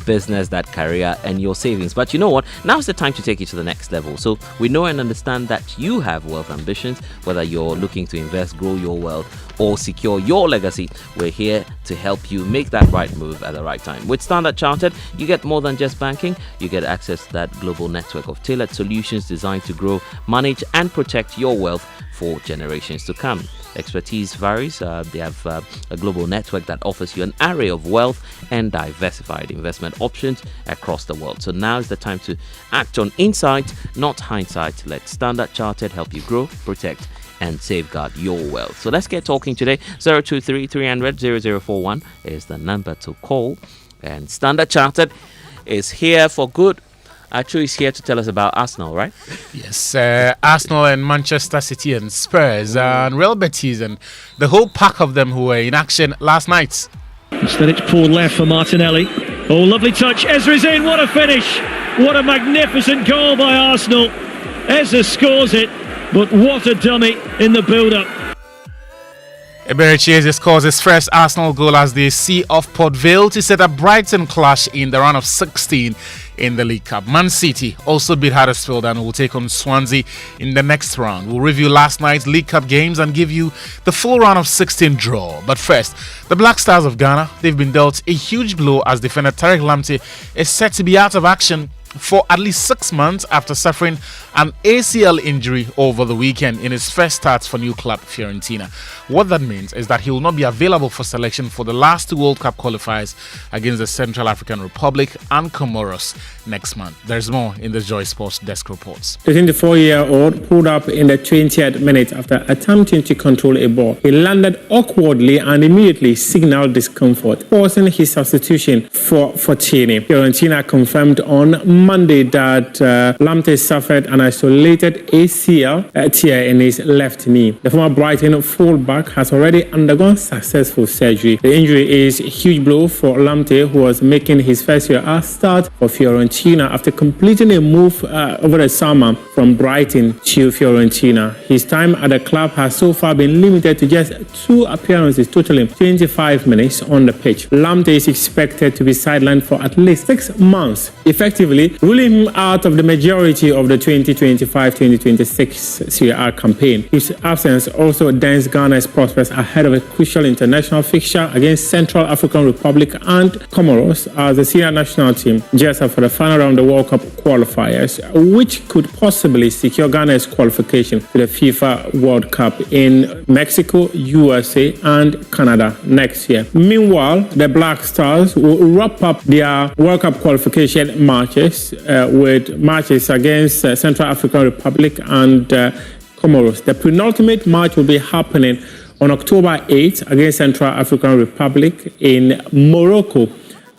business, that career, and your savings. But you know what? Now's the time to take it to the next level. So we know and understand that you have wealth ambitions, whether you're looking to invest, grow your wealth, or secure your legacy. We're here to help you make that right move at the right time. With Standard Chartered, you get more than just banking. You get access to that global network of tailored solutions designed to grow, manage, and protect your wealth for generations to come. Expertise varies. They have a global network that offers you an array of wealth and diversified investment options across the world. So now is the time to act on insight, not hindsight. Let Standard Chartered help you grow, protect, and safeguard your wealth. So let's get talking today. 023 300 0041 is the number to call. And Standard Chartered is here for good. Achu is here to tell us about Arsenal, right? Yes, Arsenal and Manchester City and Spurs and Real Betis and the whole pack of them who were in action last night. Instead it's pulled left for Martinelli. Oh, lovely touch. Ezra's in. What a finish. What a magnificent goal by Arsenal. Ezra scores it, but what a dummy in the build-up. Eberechi scores his first Arsenal goal as they see off Port Vale to set a Brighton clash in the round of 16 in the League Cup. Man City also beat Huddersfield and will take on Swansea in the next round. We'll review last night's League Cup games and give you the full round of 16 draw. But first, the Black Stars of Ghana, they've been dealt a huge blow as defender Tariq Lamptey is set to be out of action for at least 6 months after suffering an ACL injury over the weekend in his first start for new club Fiorentina. What that means is that he will not be available for selection for the last two World Cup qualifiers against the Central African Republic and Comoros next month. There's more in the Joy Sports Desk reports. The 24-year-old pulled up in the 20th minute after attempting to control a ball. He landed awkwardly and immediately signaled discomfort, forcing his substitution for Fortini. Fiorentina confirmed on Monday that Lamptey suffered an isolated ACL tear in his left knee. The former Brighton fullback has already undergone successful surgery. The injury is a huge blow for Lamptey, who was making his first year start for Fiorentina after completing a move over the summer from Brighton to Fiorentina. His time at the club has so far been limited to just 2 appearances, totaling 25 minutes on the pitch. Lamptey is expected to be sidelined for at least 6 months, effectively ruling him out of the majority of the 2025-2026 Serie A campaign. His absence also dents Ghana's prospects ahead of a crucial international fixture against Central African Republic and Comoros as the senior national team gears up for the final round of the World Cup qualifiers, which could possibly secure Ghana's qualification to the FIFA World Cup in Mexico, USA, and Canada next year. Meanwhile, the Black Stars will wrap up their World Cup qualification matches with matches against Central African Republic and Comoros. The penultimate match will be happening on October 8th against Central African Republic in Morocco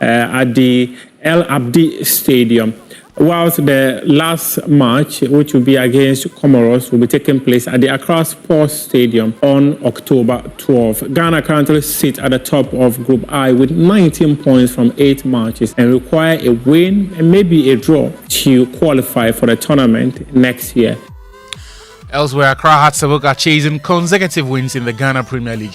at the El Abdi Stadium, whilst the last match, which will be against Comoros, will be taking place at the Accra Sports Stadium on October 12th. Ghana currently sit at the top of Group I with 19 points from 8 matches and require a win and maybe a draw to qualify for the tournament next year. Elsewhere, Accra Hearts are chasing consecutive wins in the Ghana Premier League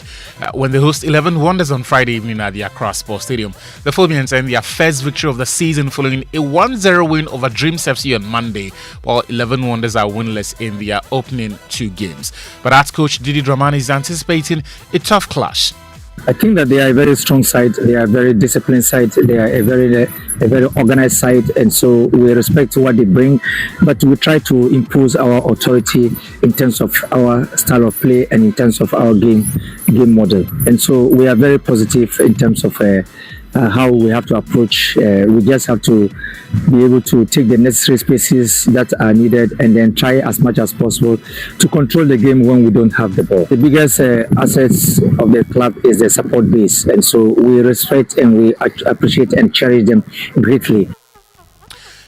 when they host 11 Wonders on Friday evening at the Accra Sports Stadium. The Phobians earned their first victory of the season following a 1-0 win over Dreams FC on Monday, while 11 Wonders are winless in their opening 2 games. But Arts coach Didi Dramani is anticipating a tough clash. I think that they are a very strong side. They are a very disciplined side. They are a very organized side, and so we respect what they bring. But we try to impose our authority in terms of our style of play and in terms of our game model. And so we are very positive in terms of how we have to approach. We just have to be able to take the necessary spaces that are needed and then try as much as possible to control the game when we don't have the ball. The biggest assets of the club is the support base, and so we respect and we appreciate and cherish them greatly.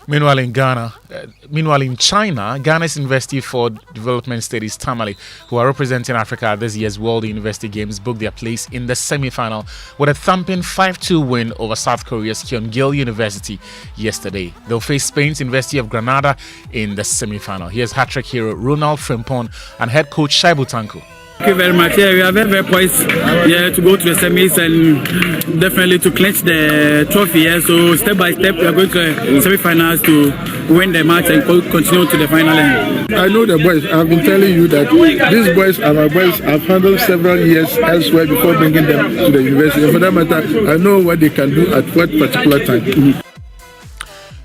Meanwhile, in China, Ghana's University for Development Studies, Tamale, who are representing Africa at this year's World University Games, booked their place in the semi-final with a thumping 5-2 win over South Korea's Kyongil University yesterday. They'll face Spain's University of Granada in the semi-final. Here's hat-trick hero Ronald Frimpong and head coach Shaibu Tanko. Thank you very much. Yeah, we are very poised to go to the semis and definitely to clinch the trophy. Yeah. So step by step, we are going to semi-finals to win the match and continue to the final. I know the boys. I've been telling you that these boys are my boys. I've handled several years elsewhere before bringing them to the university. And for that matter, I know what they can do at what particular time.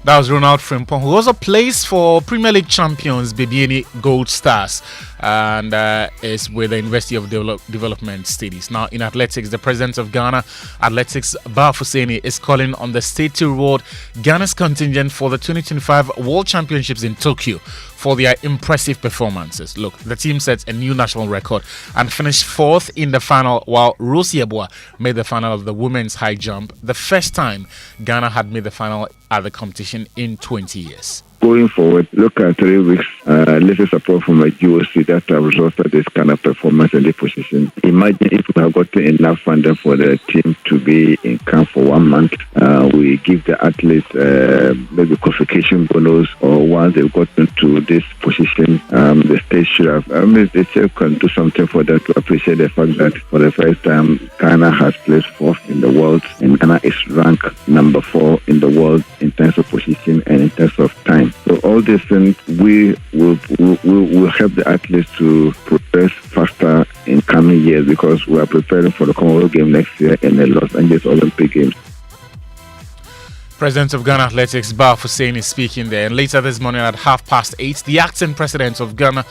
That was Ronald Frimpong, who also plays for Premier League champions Bibiani Gold Stars and is with the University of Development Studies. Now, in athletics, the president of Ghana Athletics, Ba Fuseni, is calling on the state to reward Ghana's contingent for the 2025 World Championships in Tokyo for their impressive performances. Look, the team set a new national record and finished 4th in the final, while Rosie Amoah made the final of the women's high jump, the first time Ghana had made the final at the competition in 20 years. Going forward, look at 3 weeks, little support from a GOC that have resulted this kind of performance and the position. Imagine if we have gotten enough funding for the team to be in camp for 1 month. We give the athletes maybe qualification bonus, or once they've gotten to this position, the state should have, the state can do something for them to appreciate the fact that for the first time, Ghana has placed 4th in the world, and Ghana is ranked number 4 in the world in terms of position and in terms of time. So all these things we will help the athletes to progress faster in coming years, because we are preparing for the Commonwealth Games next year and the Los Angeles Olympic Games. President of Ghana Athletics, Ba Fuseni, is speaking there. And later this morning at 8:30, the acting president of Ghana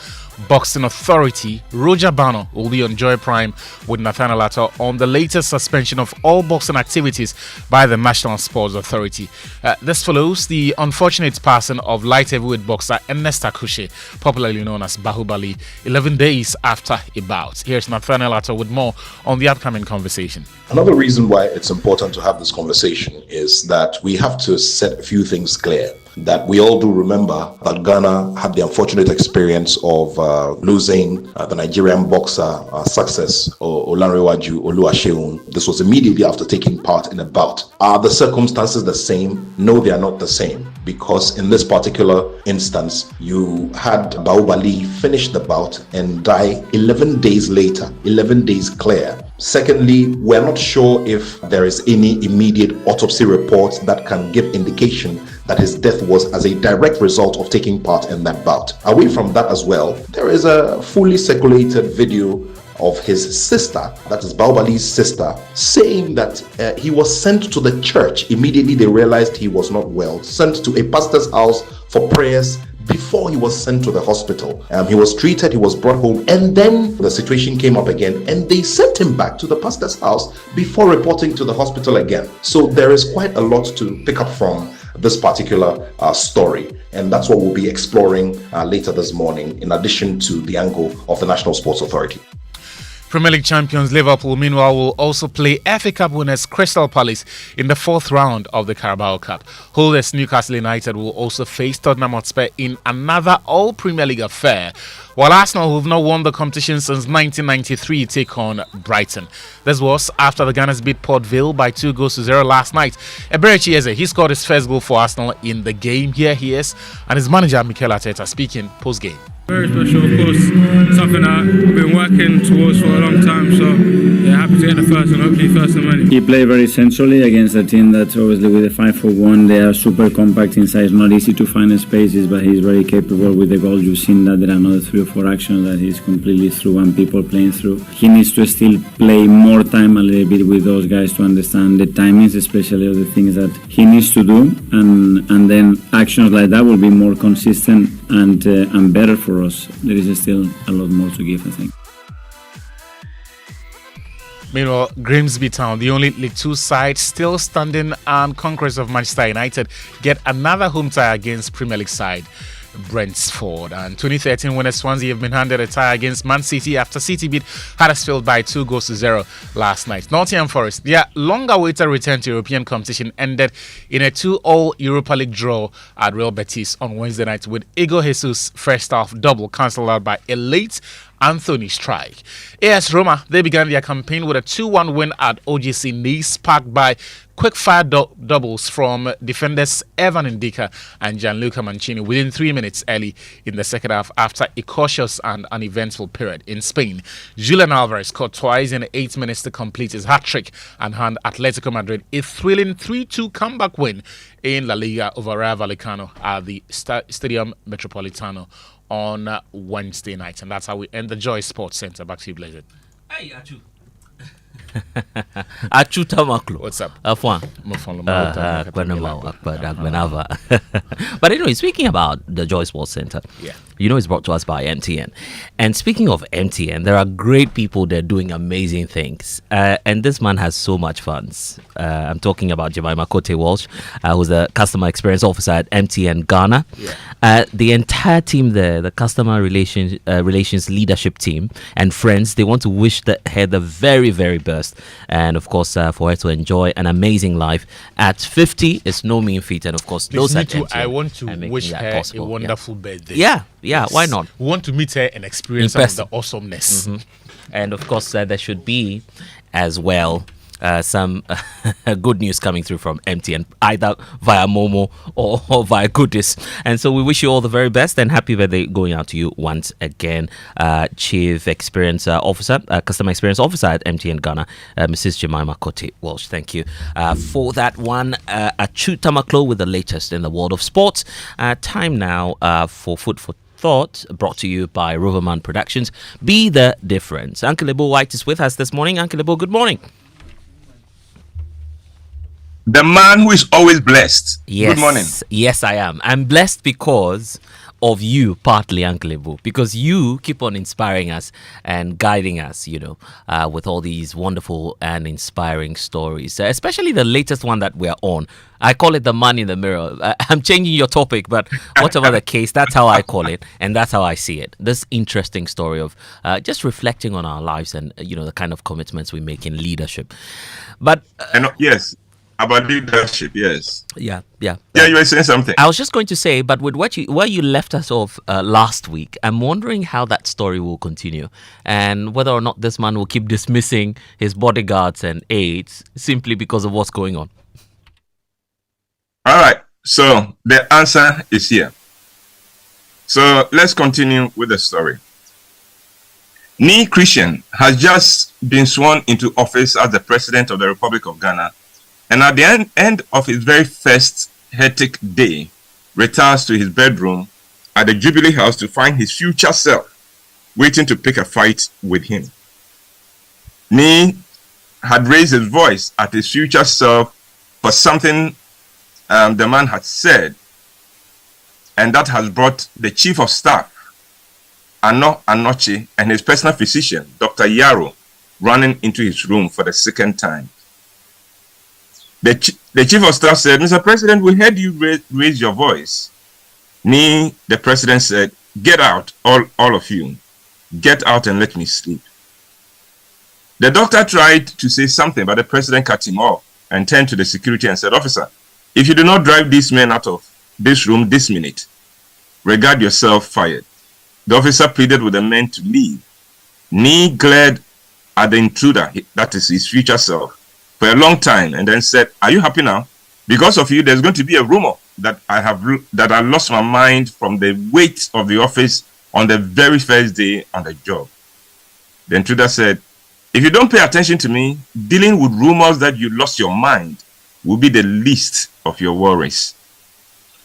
Boxing Authority, Roger Bano, will be on Joy Prime with Nathaniel Atto on the latest suspension of all boxing activities by the National Sports Authority. This follows the unfortunate passing of light heavyweight boxer Ernest Akushe, popularly known as Bahubali, 11 days after a bout. Here's Nathaniel Atto with more on the upcoming conversation. Another reason why it's important to have this conversation is that we have to set a few things clear. That we all do remember that Ghana had the unfortunate experience of losing the Nigerian boxer Success Olanrewaju Oluwaseun. This was immediately after taking part in a bout. Are the circumstances the same? No, they are not the same, because in this particular instance, you had Bahubali finish the bout and die 11 days later, 11 days clear. Secondly, we're not sure if there is any immediate autopsy report that can give indication that his death was as a direct result of taking part in that bout. Away from that as well, there is a fully circulated video of his sister, that is Bahubali's sister, saying that he was sent to the church immediately they realized he was not well, sent to a pastor's house for prayers before he was sent to the hospital. He was treated, he was brought home, and then the situation came up again and they sent him back to the pastor's house before reporting to the hospital again. So there is quite a lot to pick up from this particular story, and that's what we'll be exploring later this morning, in addition to the angle of the National Sports Authority. Premier League champions Liverpool, meanwhile, will also play FA Cup winners Crystal Palace in the 4th round of the Carabao Cup. Holders Newcastle United will also face Tottenham Hotspur in another all-Premier League affair, while Arsenal, who have not won the competition since 1993, take on Brighton. This was after the Gunners beat Port Vale by 2-0 last night. Eberechi Eze, he scored his first goal for Arsenal in the game. Here he is, and his manager Mikel Arteta speaking post-game. Very special, of course. Something that I've been working towards for a long time. So, yeah, happy to get the first and hopefully first and many. He played very centrally against a team that's obviously with a 5-4-1. They are super compact inside. It's not easy to find spaces, but he's very capable with the goal. You've seen that there are another 3 or 4 actions that he's completely through and people playing through. He needs to still play more time a little bit with those guys to understand the timings, especially of the things that he needs to do, and then actions like that will be more consistent and better for us. There is still a lot more to give, I think. Meanwhile, Grimsby Town, the only League 2 side still standing, and conquerors of Manchester United get another home tie against Premier League side Brentford. And 2013 winners Swansea have been handed a tie against Man City after City beat Huddersfield by 2-0 last night. Nottingham Forest, their long-awaited return to European competition, ended in a 2-2 Europa League draw at Real Betis on Wednesday night, with Igor Jesus' first half double cancelled out by a late Anthony strike. AS Roma, they began their campaign with a 2-1 win at OGC Nice, sparked by quick-fire doubles from defenders Evan Ndika and Gianluca Mancini within 3 minutes early in the second half after a cautious and uneventful period. In Spain, Julian Alvarez scored twice in 8 minutes to complete his hat-trick and hand Atletico Madrid a thrilling 3-2 comeback win in La Liga over Rayo Vallecano at the Stadium Metropolitano on Wednesday night. And that's how we end the Joy Sports Center. Back to you, Blazed. Hey, Achu. Achu Tamaklo. What's up? But anyway, speaking about the Joy Sports Center, you know it's brought to us by MTN. And speaking of MTN, there are great people there doing amazing things. And this man has so much fun. I'm talking about Jemima Kote-Walsh, who's the customer experience officer at MTN Ghana. The entire team there, the customer relations leadership team and friends, they want to wish her the very, very best. And of course, for her to enjoy an amazing life at 50 is no mean feat. And of course, those at MTN, I want to wish her possible. A wonderful birthday. Yeah, yes. Why not? We want to meet her and experience some of the awesomeness. And of course, there should be as well some good news coming through from MTN, either via Momo or via Goodies. And so we wish you all the very best and happy birthday going out to you once again, Chief Experience Officer, Customer Experience Officer at MTN Ghana, Mrs. Jemima Kote-Walsh. Thank you for that one. Achu Tamaklo with the latest in the world of sports. Time now for Food for Thought, brought to you by Roverman Productions. Be the difference. Uncle Ebo White is with us this morning. Uncle Ebo, good morning. The man who is always blessed. Yes. Good morning. Yes, I am. I'm blessed because of you, partly, Uncle Ebo, because you keep on inspiring us and guiding us, with all these wonderful and inspiring stories, especially the latest one that we're on. I call it the man in the mirror. I'm changing your topic, but whatever the case, that's how I call it, and that's how I see it. This interesting story of just reflecting on our lives and, the kind of commitments we make in leadership. But yes. About leadership, yes. Yeah, you were saying something. I was just going to say, but with where you left us off last week, I'm wondering how that story will continue and whether or not this man will keep dismissing his bodyguards and aides simply because of what's going on. All right, so the answer is here. So let's continue with the story. Nee Christian has just been sworn into office as the President of the Republic of Ghana, and at the end of his very first hectic day, retires to his bedroom at the Jubilee House to find his future self waiting to pick a fight with him. Nee had raised his voice at his future self for something the man had said, and that has brought the Chief of Staff, Ano Anochi, and his personal physician, Dr. Yaro, running into his room for the second time. The Chief of Staff said, "Mr. President, we heard you raise your voice." Nee, the President said, "Get out, all of you. Get out and let me sleep." The doctor tried to say something, but the President cut him off and turned to the security and said, "Officer, if you do not drive these men out of this room this minute, regard yourself fired." The officer pleaded with the men to leave. Nee glared at the intruder, that is his future self, for a long time, and then said, "Are you happy now? Because of you, there's going to be a rumor that I lost my mind from the weight of the office on the very first day on the job. The intruder said, "If you don't pay attention to me, dealing with rumors that you lost your mind will be the least of your worries."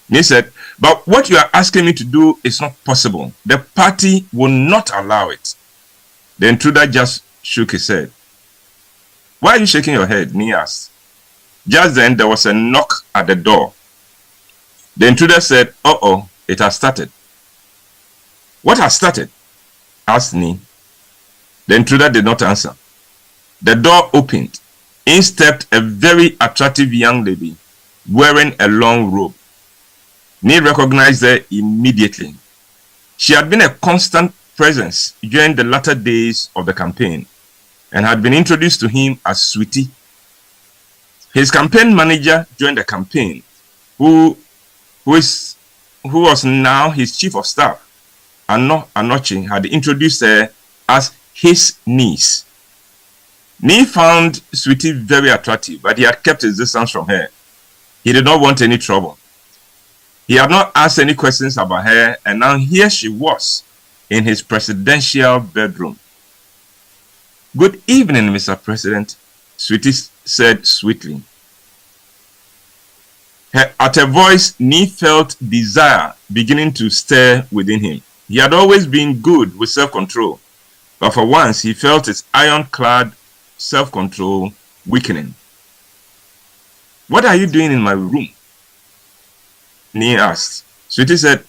And he said, "But what you are asking me to do is not possible. The party will not allow it." The intruder just shook his head. "Why are you shaking your head?" Ni asked. Just then, there was a knock at the door. The intruder said, "Uh-oh, it has started." "What has started?" asked Ni. The intruder did not answer. The door opened. In stepped a very attractive young lady wearing a long robe. Ni recognized her immediately. She had been a constant presence during the latter days of the campaign and had been introduced to him as Sweetie. His campaign manager during the campaign, who was now his chief of staff, Anochi, had introduced her as his niece. Ni found Sweetie very attractive, but he had kept his distance from her. He did not want any trouble. He had not asked any questions about her, and now here she was in his presidential bedroom. "Good evening, Mr. President," Sweetie said sweetly. At her voice, Ni felt desire beginning to stir within him. He had always been good with self-control, but for once he felt his ironclad self-control weakening. "What are you doing in my room?" Ni asked. Sweetie said,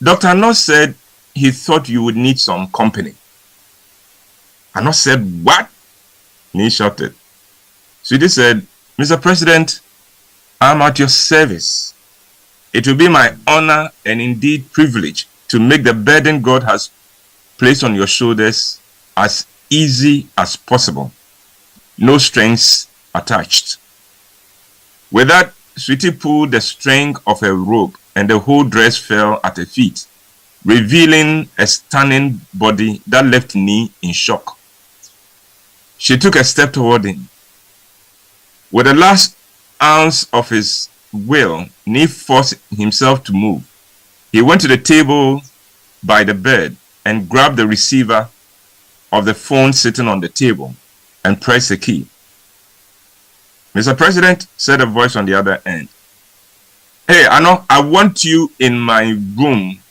"Dr. Anos said he thought you would need some company." Anos said, "What?" Ni shouted. Sweetie said, "Mr. President, I'm at your service. It will be my honor and indeed privilege to make the burden God has placed on your shoulders as easy as possible. No strings attached." With that, Sweetie pulled the string of her robe and the whole dress fell at her feet, revealing a stunning body that left Ni in shock. She took a step toward him. With the last ounce of his will, Ni forced himself to move. He went to the table by the bed and grabbed the receiver of the phone sitting on the table and pressed the key. "Mr. President," said a voice on the other end. "Hey, Ano, I want you in my room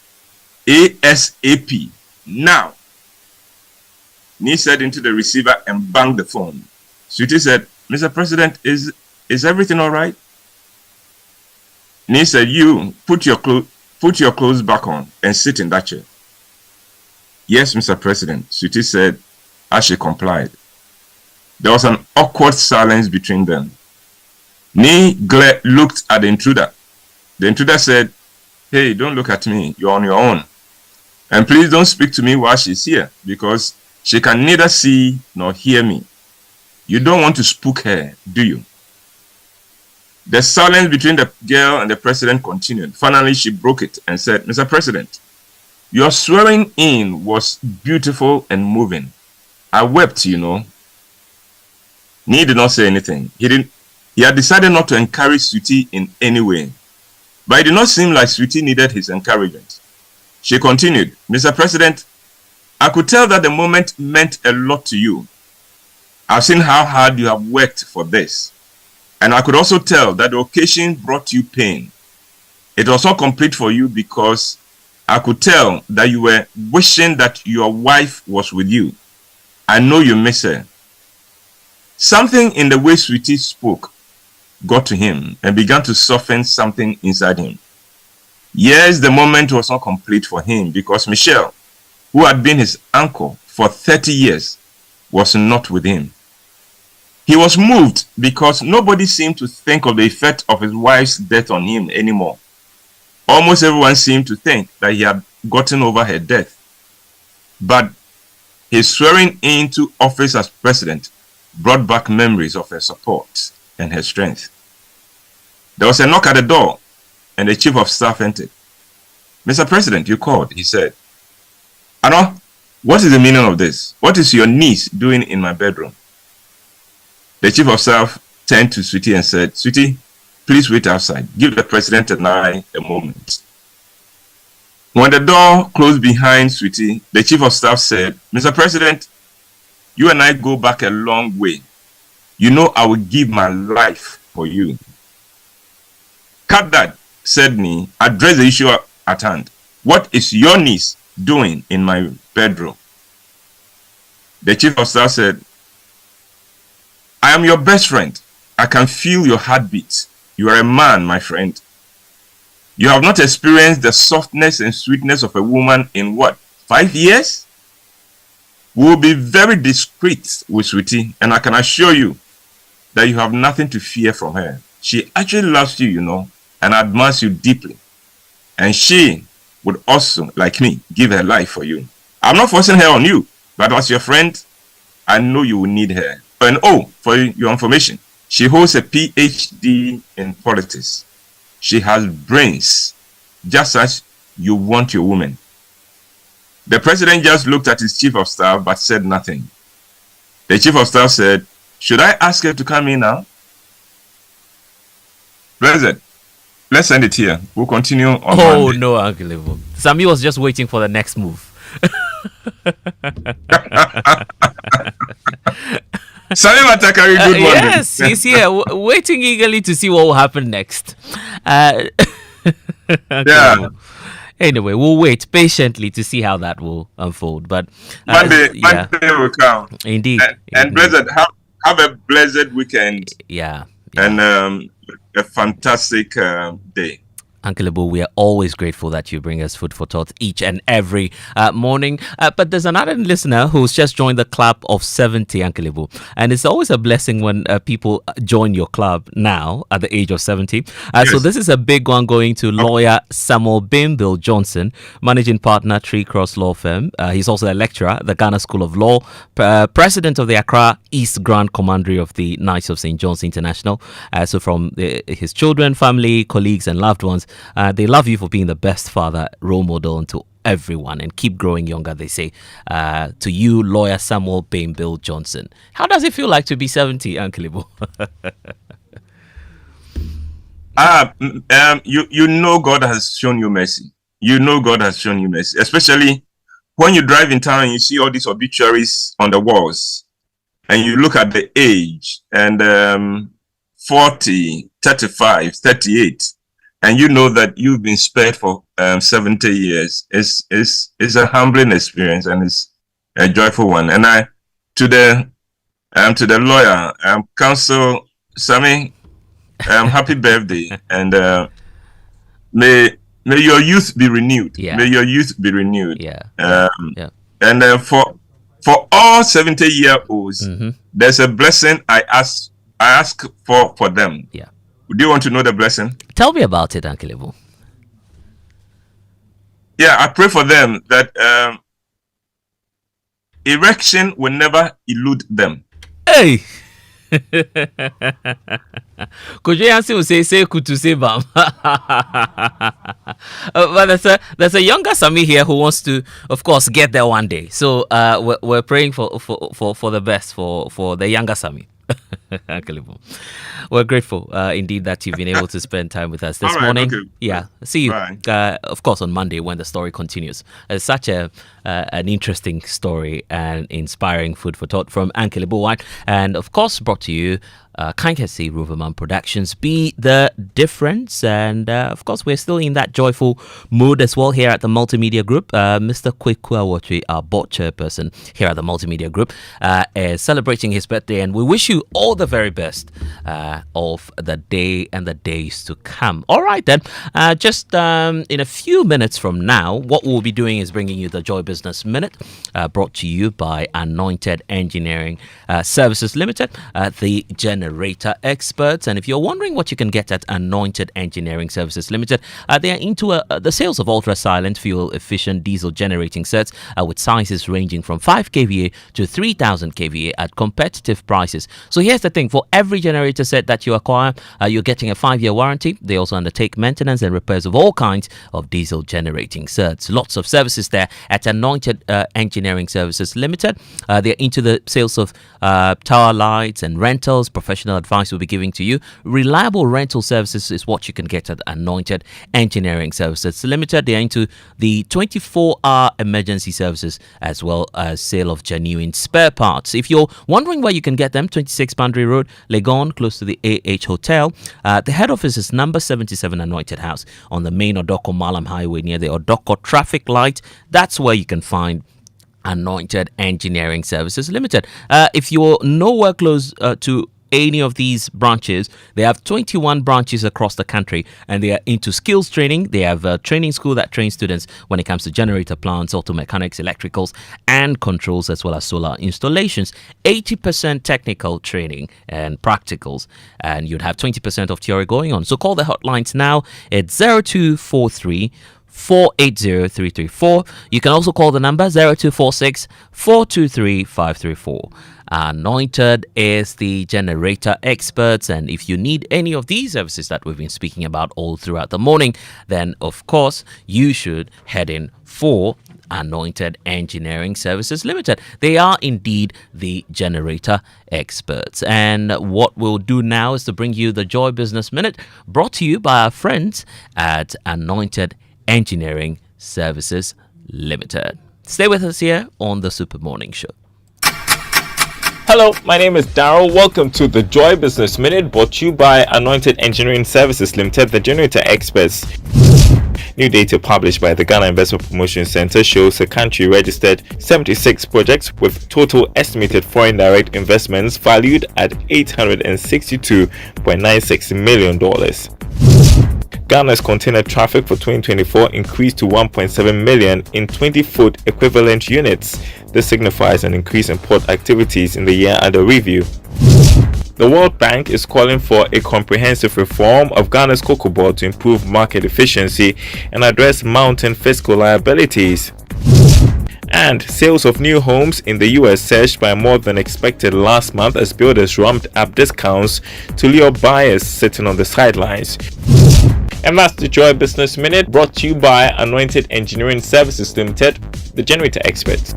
ASAP, now." Ni said into the receiver and banged the phone. Sweetie said, "Mr. President, is everything all right?" Ni said, "You put your clothes back on and sit in that chair." "Yes, Mr. President," Sweetie said as she complied. There was an awkward silence between them. Ni looked at the intruder. The intruder said, "Hey, don't look at me. You're on your own. And please don't speak to me while she's here, because she can neither see nor hear me. You don't want to spook her, do you?" The silence between the girl and the president continued. Finally, she broke it and said, "Mr. President, your swearing in was beautiful and moving. I wept, you know." Ni did not say anything. He had decided not to encourage Sweetie in any way. But it did not seem like Sweetie needed his encouragement. She continued, "Mr. President, I could tell that the moment meant a lot to you. I've seen how hard you have worked for this. And I could also tell that the occasion brought you pain. It was not complete for you because I could tell that you were wishing that your wife was with you. I know you miss her." Something in the way Sweetie spoke got to him and began to soften something inside him. Yes, the moment was not complete for him because Michelle, who had been his uncle for 30 years, was not with him. He was moved because nobody seemed to think of the effect of his wife's death on him anymore. Almost everyone seemed to think that he had gotten over her death. But his swearing into office as president brought back memories of her support and her strength. There was a knock at the door, and the chief of staff entered. "Mr. President, you called," he said. "Ano, what is the meaning of this? What is your niece doing in my bedroom?" The chief of staff turned to Sweetie and said, "Sweetie, please wait outside. Give the president and I a moment." When the door closed behind Sweetie, the chief of staff said, Mr. President, you and I go back a long way. You know I will give my life for you. Cut that, said Nee. Address the issue at hand. What is your niece doing in my bedroom? The chief of staff said, I am your best friend. I can feel your heartbeat. You are a man, my friend. You have not experienced the softness and sweetness of a woman in what, 5 years? We will be very discreet with Sweetie, and I can assure you that you have nothing to fear from her. She actually loves you, you know, and admires you deeply. And she would also, like me, give her life for you. I'm not forcing her on you, but as your friend, I know you will need her. And oh, for your information, she holds a PhD in politics. She has brains, just as you want your woman. The president just looked at his chief of staff, but said nothing. The chief of staff said, should I ask her to come in now? President, let's send it here. We'll continue on Monday. No, Uncle Levo. Sammy was just waiting for the next move. Sammy Matakari, good morning. Yes, he's here, waiting eagerly to see what will happen next. Yeah. Anyway, we'll wait patiently to see how that will unfold. But Monday will come. Indeed. And blessed, have a blessed weekend. Yeah. And a fantastic day. Uncle Abu, we are always grateful that you bring us food for thought each and every morning. But there's another listener who's just joined the club of 70, Uncle Abu. And it's always a blessing when people join your club now at the age of 70. Yes. So this is a big one going to lawyer Samuel Bill Johnson, managing partner, Tree Cross Law Firm. He's also a lecturer at the Ghana School of Law, president of the Accra East Grand Commandery of the Knights of St. John's International. So from his children, family, colleagues and loved ones, they love you for being the best father, role model, and to everyone, and keep growing younger, they say. To you, lawyer Samuel Bill Johnson. How does it feel like to be 70, Uncle Ibo? You know God has shown you mercy. You know God has shown you mercy, especially when you drive in town and you see all these obituaries on the walls, and you look at the age, and 40, 35, 38. And you know that you've been spared for 70 years. It's a humbling experience, and it's a joyful one. And to the lawyer, Counsel Sammy, happy birthday, and may your youth be renewed. Yeah. May your youth be renewed. Yeah. And for all 70-year-olds, there's a blessing I ask for them. Yeah. Do you want to know the blessing? Tell me about it, Uncle Ibu. Yeah, I pray for them that erection will never elude them. Hey! Kojo Yankson will say kutu say bam. But there's a younger Sammy here who wants to, of course, get there one day. So we're praying for the best for the younger Sammy. We're grateful indeed that you've been able to spend time with us this morning. Okay. Yeah, see you of course on Monday when the story continues. It's such an interesting story and inspiring food for thought from Uncle Ibu, and of course brought to you kind courtesy Roverman Productions. Be the difference. And of course we're still in that joyful mood as well here at the Multimedia Group. Mr. Kweku Awotri, our board chairperson here at the Multimedia Group, is celebrating his birthday, and we wish you all the very best of the day and the days to come. All right then, just in a few minutes from now, what we'll be doing is bringing you the Joy Business Minute, brought to you by Anointed Engineering Services Limited, the generator experts. And if you're wondering what you can get at Anointed Engineering Services Limited, they are into the sales of ultra-silent, fuel-efficient diesel generating sets with sizes ranging from 5 kVA to 3000 kVA at competitive prices. So here's the thing, for every generator set that you acquire, you're getting a 5-year warranty. They also undertake maintenance and repairs of all kinds of diesel generating sets. Lots of services there at Anointed Engineering Services Limited. They're into the sales of tower lights and rentals, professional professional advice we'll be giving to you. Reliable rental services is what you can get at Anointed Engineering Services Limited. They are into the 24-hour emergency services as well as sale of genuine spare parts. If you're wondering where you can get them, 26 Boundary Road, Legon, close to the AH Hotel. The head office is number 77 Anointed House on the main Odoko Malam Highway near the Odoko traffic light. That's where you can find Anointed Engineering Services Limited. If you're nowhere close to any of these branches, they have 21 branches across the country, and they are into skills training. They have a training school that trains students when it comes to generator plants, auto mechanics, electricals, and controls, as well as solar installations. 80% technical training and practicals, and you'd have 20% of theory going on. So call the hotlines now. It's 0243 480-334. You can also call the number 0246 423 534. Anointed is the generator experts, and if you need any of these services that we've been speaking about all throughout the morning, then of course you should head in for Anointed Engineering Services Limited. They are indeed the generator experts. And what we'll do now is to bring you the Joy Business Minute, brought to you by our friends at Anointed Engineering Services Limited. Stay with us here on the Super Morning Show. Hello, my name is Daryl. Welcome to the Joy Business Minute, brought to you by Anointed Engineering Services Limited, the generator experts. New data published by the Ghana Investment Promotion Center shows the country registered 76 projects with total estimated foreign direct investments valued at $862.96 million. Ghana's container traffic for 2024 increased to 1.7 million in 20-foot equivalent units. This signifies an increase in port activities in the year under review. The World Bank is calling for a comprehensive reform of Ghana's cocoa board to improve market efficiency and address mounting fiscal liabilities. And sales of new homes in the US surged by more than expected last month as builders ramped up discounts to lure buyers sitting on the sidelines. And that's the Joy Business Minute, brought to you by Anointed Engineering Services Limited, the generator experts.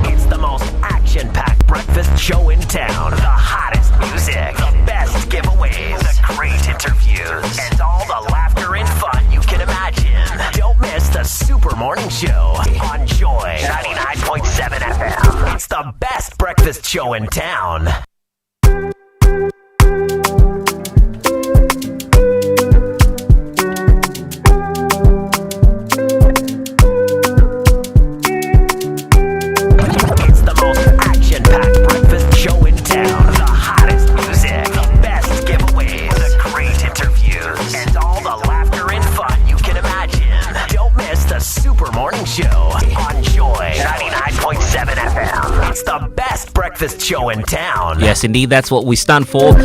It's the most action-packed breakfast show in town. The hottest music, the best giveaways, the great interviews, and all the laughter and fun you can imagine. Don't miss the Super Morning Show on Joy 99.7 FM. It's the best breakfast show in town. Breakfast show in town. Yes, indeed, that's what we stand for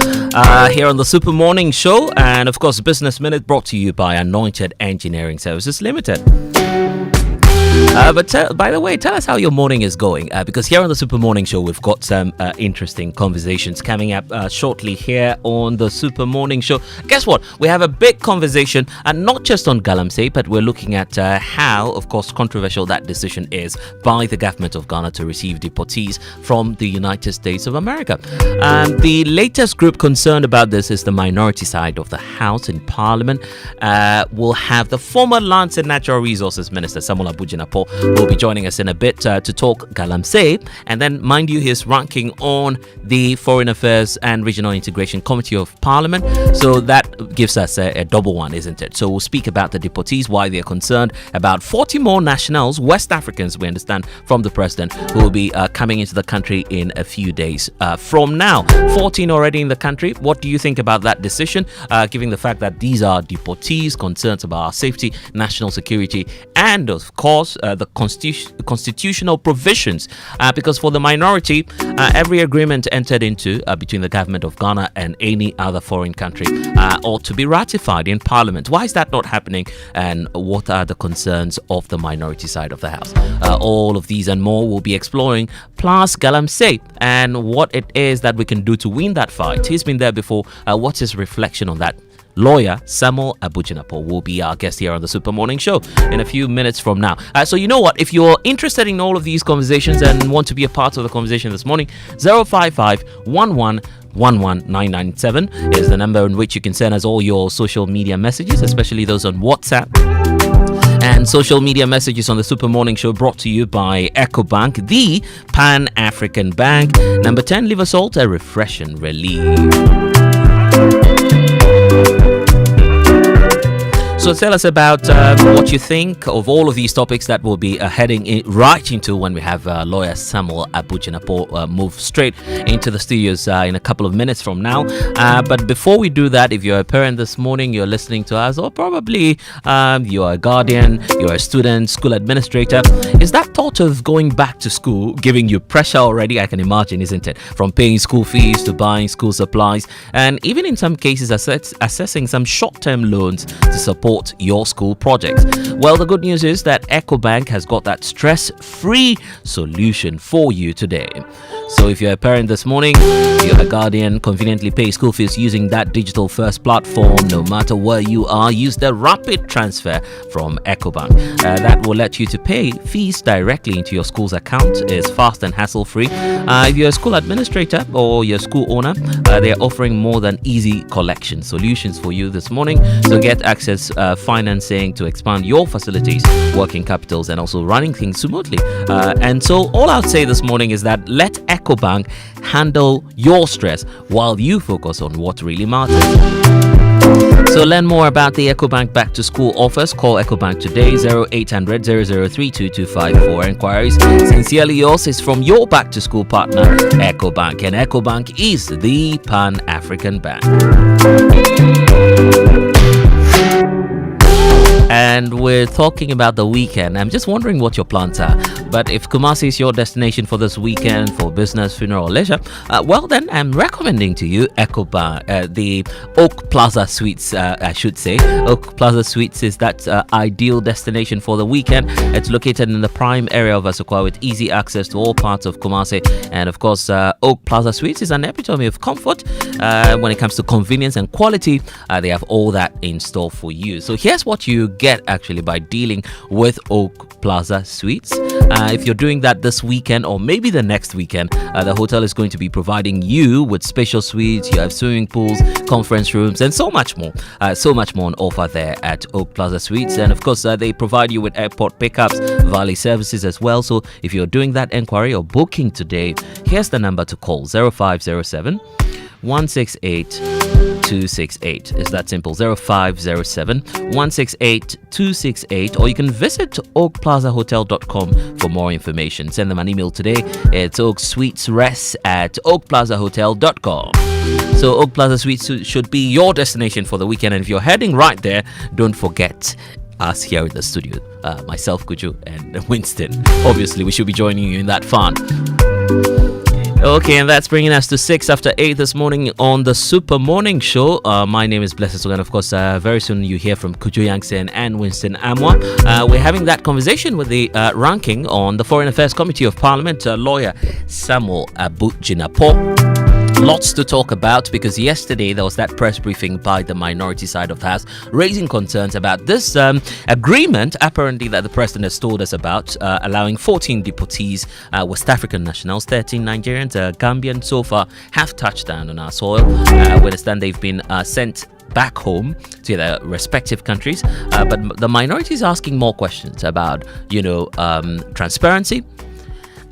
here on the Super Morning Show. And of course, Business Minute brought to you by Anointed Engineering Services Limited. But by the way, tell us how your morning is going, because here on the Super Morning Show, we've got some interesting conversations coming up shortly here on the Super Morning Show. Guess what? We have a big conversation, and not just on Galamsey, but we're looking at how, of course, controversial that decision is by the government of Ghana to receive deportees from the United States of America. The latest group concerned about this is the minority side of the House in Parliament. We'll have the former Lands and Natural Resources Minister, Abu Jinapor, will be joining us in a bit to talk Galamsey, and then mind you his ranking on the Foreign Affairs and Regional Integration Committee of Parliament. So that gives us a double one, isn't it? So we'll speak about the deportees, why they're concerned about 40 more nationals, West Africans, we understand, from the president, who will be coming into the country in a few days from now. 14 already in the country. What do you think about that decision, given the fact that these are deportees, concerns about our safety, national security, and of course the constitutional provisions, because for the minority, every agreement entered into between the government of Ghana and any other foreign country ought to be ratified in Parliament. Why is that not happening, and what are the concerns of the minority side of the House? All of these and more we'll be exploring, plus Galamsey and what it is that we can do to win that fight. He's been there before. What's his reflection on that? lawyer Samuel Abu Jinapor will be our guest here on the Super Morning Show in a few minutes from now. So you know what? If you're interested in all of these conversations and want to be a part of the conversation this morning, 055 1111997 is the number in which you can send us all your social media messages, especially those on WhatsApp. And social media messages on the Super Morning Show brought to you by EcoBank, the Pan-African Bank. Number 10, liver salt, a refreshing relief. So tell us about what you think of all of these topics that we'll be heading right into when we have lawyer Samuel Abu Jinapor move straight into the studios in a couple of minutes from now. But before we do that, if you're a parent this morning, you're listening to us, or probably you're a guardian, you're a student, school administrator, is that thought of going back to school giving you pressure already? I can imagine, isn't it? From paying school fees to buying school supplies, and even in some cases assessing some short-term loans to support your school projects. Well, the good news is that EcoBank has got that stress-free solution for you today. So if you're a parent this morning, you're a guardian, conveniently pay school fees using that digital first platform. No matter where you are, use the rapid transfer from EcoBank. That will let you to pay fees directly into your school's account. It's fast and hassle-free. If you're a school administrator or your school owner, they're offering more than easy collection solutions for you this morning. So get access financing to expand your facilities, working capitals, and also running things smoothly. And so all I'll say this morning is that let EcoBank handle your stress while you focus on what really matters. So learn more about the EcoBank Back to School offers. Call EcoBank today, 0800 003 2254. Inquiries. Sincerely yours is from your Back to School partner, EcoBank. And EcoBank is the Pan-African Bank. And we're talking about the weekend. I'm just wondering what your plans are. But if Kumasi is your destination for this weekend for business, funeral, or leisure, well then I'm recommending to you EcoBank, the Oak Plaza Suites, I should say. Oak Plaza Suites is that ideal destination for the weekend. It's located in the prime area of Asokwa with easy access to all parts of Kumasi. And of course, Oak Plaza Suites is an epitome of comfort. When it comes to convenience and quality, they have all that in store for you. So here's what you get actually by dealing with Oak Plaza Suites. If you're doing that this weekend or maybe the next weekend, the hotel is going to be providing you with special suites. You have swimming pools, conference rooms, and so much more. So much more on offer there at Oak Plaza Suites. And of course, they provide you with airport pickups, valet services as well. So if you're doing that inquiry or booking today, here's the number to call: 0507 168 268. It's that simple, 0507 168 268, or you can visit oakplazahotel.com for more information. Send them an email today. It's oaksweetsrest@oakplazahotel.com. So Oak Plaza Suites should be your destination for the weekend, and if you're heading right there, don't forget us here in the studio, myself, Kojo, and Winston. Obviously, we should be joining you in that fun. Okay, and that's bringing us to 8:06 this morning on the Super Morning Show. My name is Blessed Sogah, and of course, very soon you hear from Kojo Yankson and Winston Amoah. We're having that conversation with the ranking on the Foreign Affairs Committee of Parliament, lawyer Samuel Abu Jinapor. Lots to talk about, because yesterday there was that press briefing by the minority side of the House raising concerns about this agreement apparently that the president has told us about, allowing 14 deportees, West African nationals, 13 Nigerians, Gambian so far, have touched down on our soil. We understand they've been sent back home to their respective countries, but the minority is asking more questions about, transparency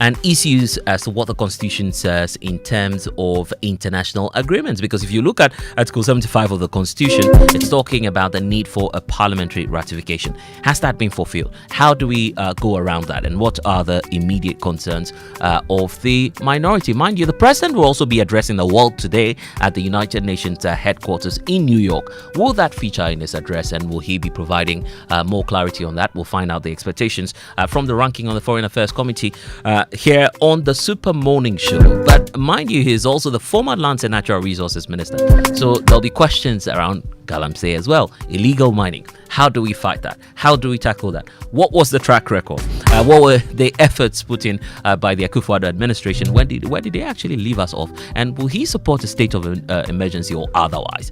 and issues as to what the Constitution says in terms of international agreements. Because if you look at Article 75 of the Constitution, it's talking about the need for a parliamentary ratification. Has that been fulfilled? How do we go around that? And what are the immediate concerns of the minority? Mind you, the president will also be addressing the world today at the United Nations headquarters in New York. Will that feature in his address, and will he be providing more clarity on that? We'll find out the expectations from the ranking on the Foreign Affairs Committee here on the Super Morning Show. But mind you, he's also the former Lands and Natural Resources Minister. So there'll be questions around Galamsey as well, illegal mining. How do we fight that? How do we tackle that? What was the track record? What were the efforts put in by the Akufo-Addo administration? Where did they actually leave us off? And will he support a state of emergency or otherwise?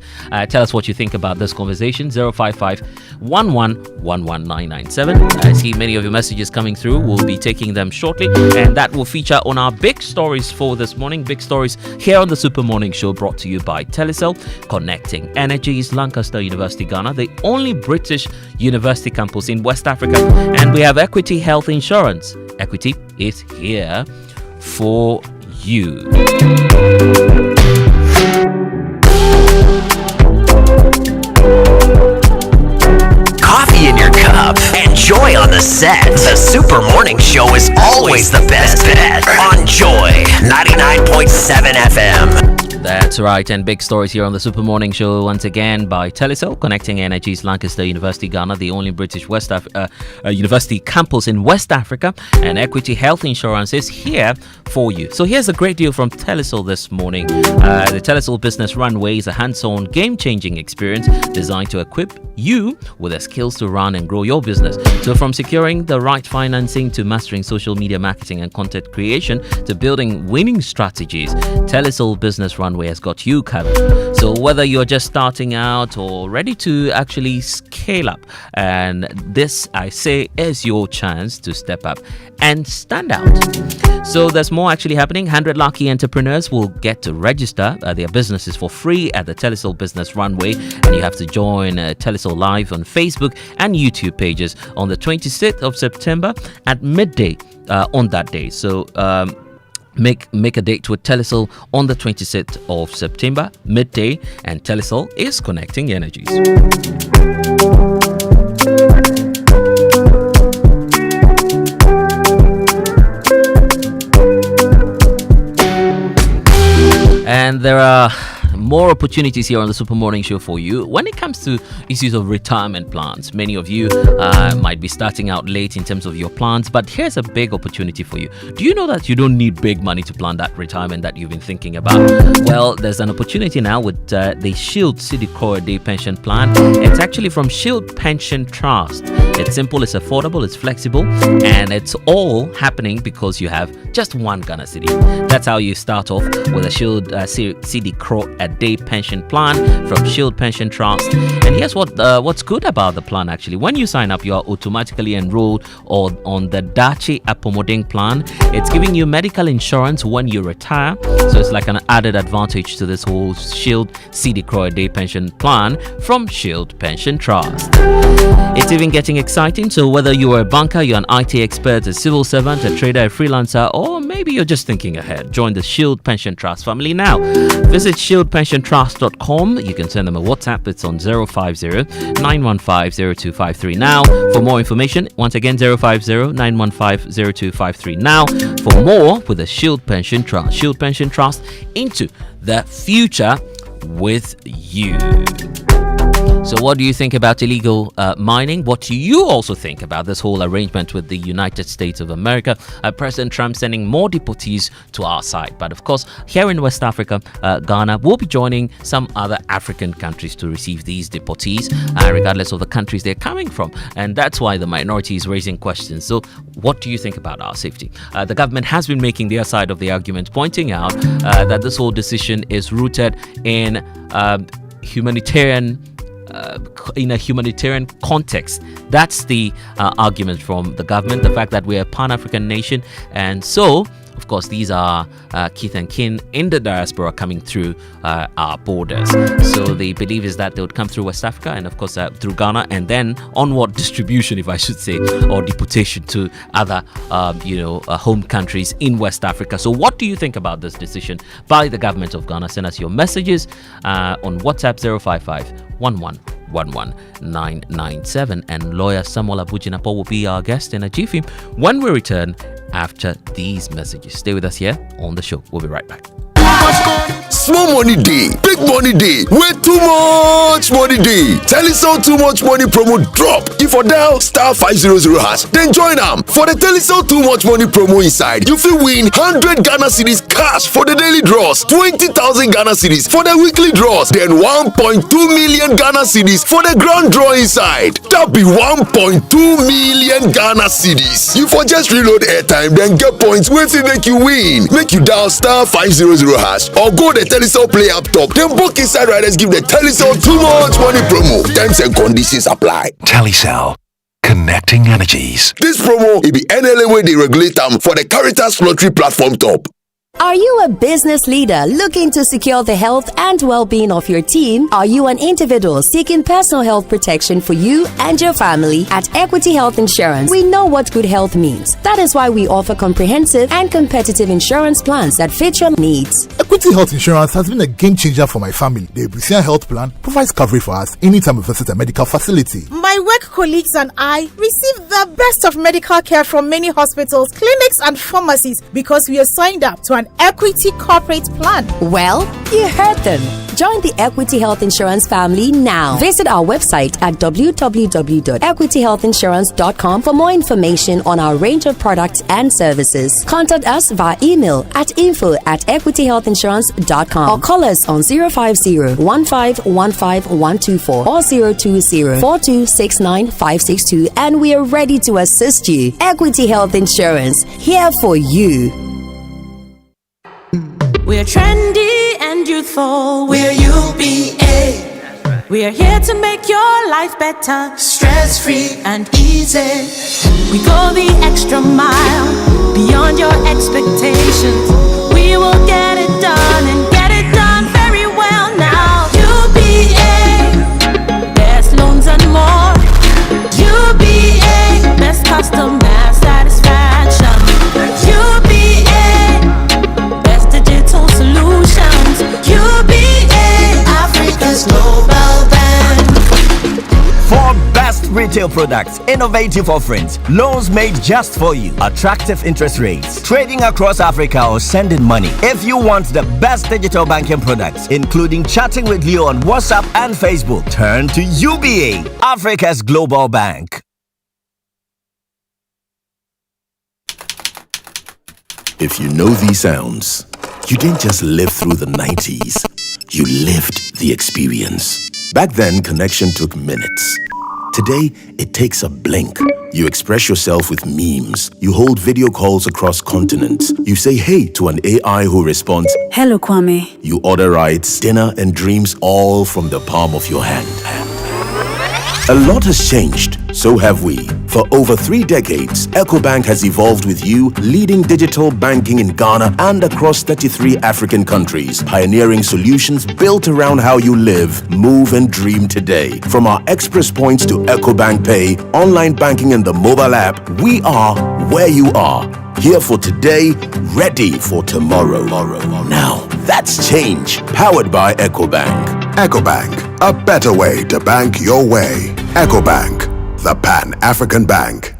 Tell us what you think about this conversation. 055-11-11997. I see many of your messages coming through. We'll be taking them shortly, and that will feature on our big stories for this morning. Big stories here on the Super Morning Show, brought to you by Telecel, connecting energies, Lancaster University, Ghana, the only British university campus in West Africa. And we have Equity Health Insurance. Equity is here for you. Coffee in your cup. Enjoy on the set. The Super Morning Show is always the best bet on Joy 99.7 FM. That's right, and big stories here on the Super Morning Show once again by Telecel, connecting energies, Lancaster University, Ghana, the only British university campus in West Africa, and Equity Health Insurance is here for you. So here's a great deal from Telecel this morning. The Telecel Business Runway is a hands-on, game-changing experience designed to equip you with the skills to run and grow your business. So from securing the right financing to mastering social media marketing and content creation to building winning strategies, Telecel Business Runway has got you covered. So whether you're just starting out or ready to actually scale up, and this, I say, is your chance to step up and stand out. So there's more actually happening. 100 lucky entrepreneurs will get to register their businesses for free at the Telecel Business Runway, and you have to join Telecel Live on Facebook and YouTube pages on the 26th of September at midday on that day. So Make a date with Telecel on the 26th of September, midday, and Telecel is connecting energies. And there are more opportunities here on the Super Morning Show for you when it comes to issues of retirement plans. Many of you might be starting out late in terms of your plans, but here's a big opportunity for you. Do you know that you don't need big money to plan that retirement that you've been thinking about? Well, there's an opportunity now with the Shield City Core Day Pension Plan. It's actually from Shield Pension Trust. It's simple, it's affordable, it's flexible, and it's all happening because you have just one Ghana cedi. That's how you start off with a Shield City Core Day Pension Plan from Shield Pension Trust. And here's what's good about the plan actually. When you sign up, you are automatically enrolled on the Dachi Apomoding plan. It's giving you medical insurance when you retire. So it's like an added advantage to this whole Shield CD Croy Day Pension Plan from Shield Pension Trust. It's even getting exciting. So whether you are a banker, you're an IT expert, a civil servant, a trader, a freelancer, or maybe you're just thinking ahead, join the Shield Pension Trust family now. Visit shieldpensiontrust.com. You can send them a WhatsApp. It's on 050-915-0253 now. For more information, once again, 050-915-0253 now. For more with the Shield Pension Trust. Shield Pension Trust, into the future with you. So what do you think about illegal mining? What do you also think about this whole arrangement with the United States of America? President Trump sending more deportees to our side. But of course, here in West Africa, Ghana will be joining some other African countries to receive these deportees, regardless of the countries they're coming from. And that's why the minority is raising questions. So what do you think about our safety? The government has been making their side of the argument, pointing out that this whole decision is rooted in in a humanitarian context. That's the argument from the government, the fact that we're a Pan-African nation, and so of course these are kith and kin in the diaspora coming through our borders. So the belief is that they would come through West Africa and of course through Ghana, and then onward distribution, if I should say, or deportation to other home countries in West Africa. So what do you think about this decision by the government of Ghana? Send us your messages on WhatsApp 055-11-11997, and lawyer Samuel Abu Jinapor will be our guest in a jiffy when we return after these messages. Stay with us here on the show. We'll be right back. Small money day, big money day, where too much money day. Telecel too much money promo drop. If you dial *500#, then join am for the Telecel too much money promo inside. You fit win 100 Ghana cedis cash for the daily draws, 20,000 Ghana cedis for the weekly draws, then 1.2 million Ghana cedis for the grand draw inside. That be 1.2 million Ghana cedis. You for just reload airtime, then get points wey fit make you win. Make you dial *500# or go the Telecel Play app top. Then book inside riders give the Telecel too much money promo. Terms and conditions apply. Telecel, connecting energies. This promo will be NLA wey dey regulate am for the Caritas Lottery platform top. Are you a business leader looking to secure the health and well-being of your team? Are you an individual seeking personal health protection for you and your family? At Equity Health Insurance, we know what good health means. That is why we offer comprehensive and competitive insurance plans that fit your needs. Equity Health Insurance has been a game changer for my family. The Ebusian Health Plan provides coverage for us anytime we visit a medical facility. My work colleagues and I receive the best of medical care from many hospitals, clinics, and pharmacies because we are signed up to an Equity corporate plan. Well, you heard them. Join the Equity Health Insurance family now. Visit our website at www.equityhealthinsurance.com for more information on our range of products and services. Contact us via email at info@equityhealthinsurance.com or call us on 050-1515-124 or 020-4269-562 and we are ready to assist you. Equity Health Insurance, here for you. We're trendy and youthful. We're UBA. We're here to make your life better, stress-free and easy. We go the extra mile, beyond your expectations. We will get it done and get it done very well now. UBA, best loans and more. UBA, best customer satisfaction. UBA, best digital solutions. UBA, Africa's global bank. For best retail products, innovative offerings, loans made just for you, attractive interest rates, trading across Africa or sending money. If you want the best digital banking products, including chatting with you on WhatsApp and Facebook, turn to UBA, Africa's global bank. If you know these sounds, you didn't just live through the 90s, you lived the experience. Back then, connection took minutes. Today, it takes a blink. You express yourself with memes. You hold video calls across continents. You say hey to an AI who responds, "Hello, Kwame." You order rides, dinner, and dreams all from the palm of your hand. A lot has changed, so have we. For over 3 decades, EcoBank has evolved with you, leading digital banking in Ghana and across 33 African countries, pioneering solutions built around how you live, move, and dream today. From our express points to EcoBank Pay, online banking, and the mobile app, we are where you are. Here for today, ready for tomorrow. Now, that's change, powered by EcoBank. EcoBank, a better way to bank your way. EcoBank, the Pan-African Bank.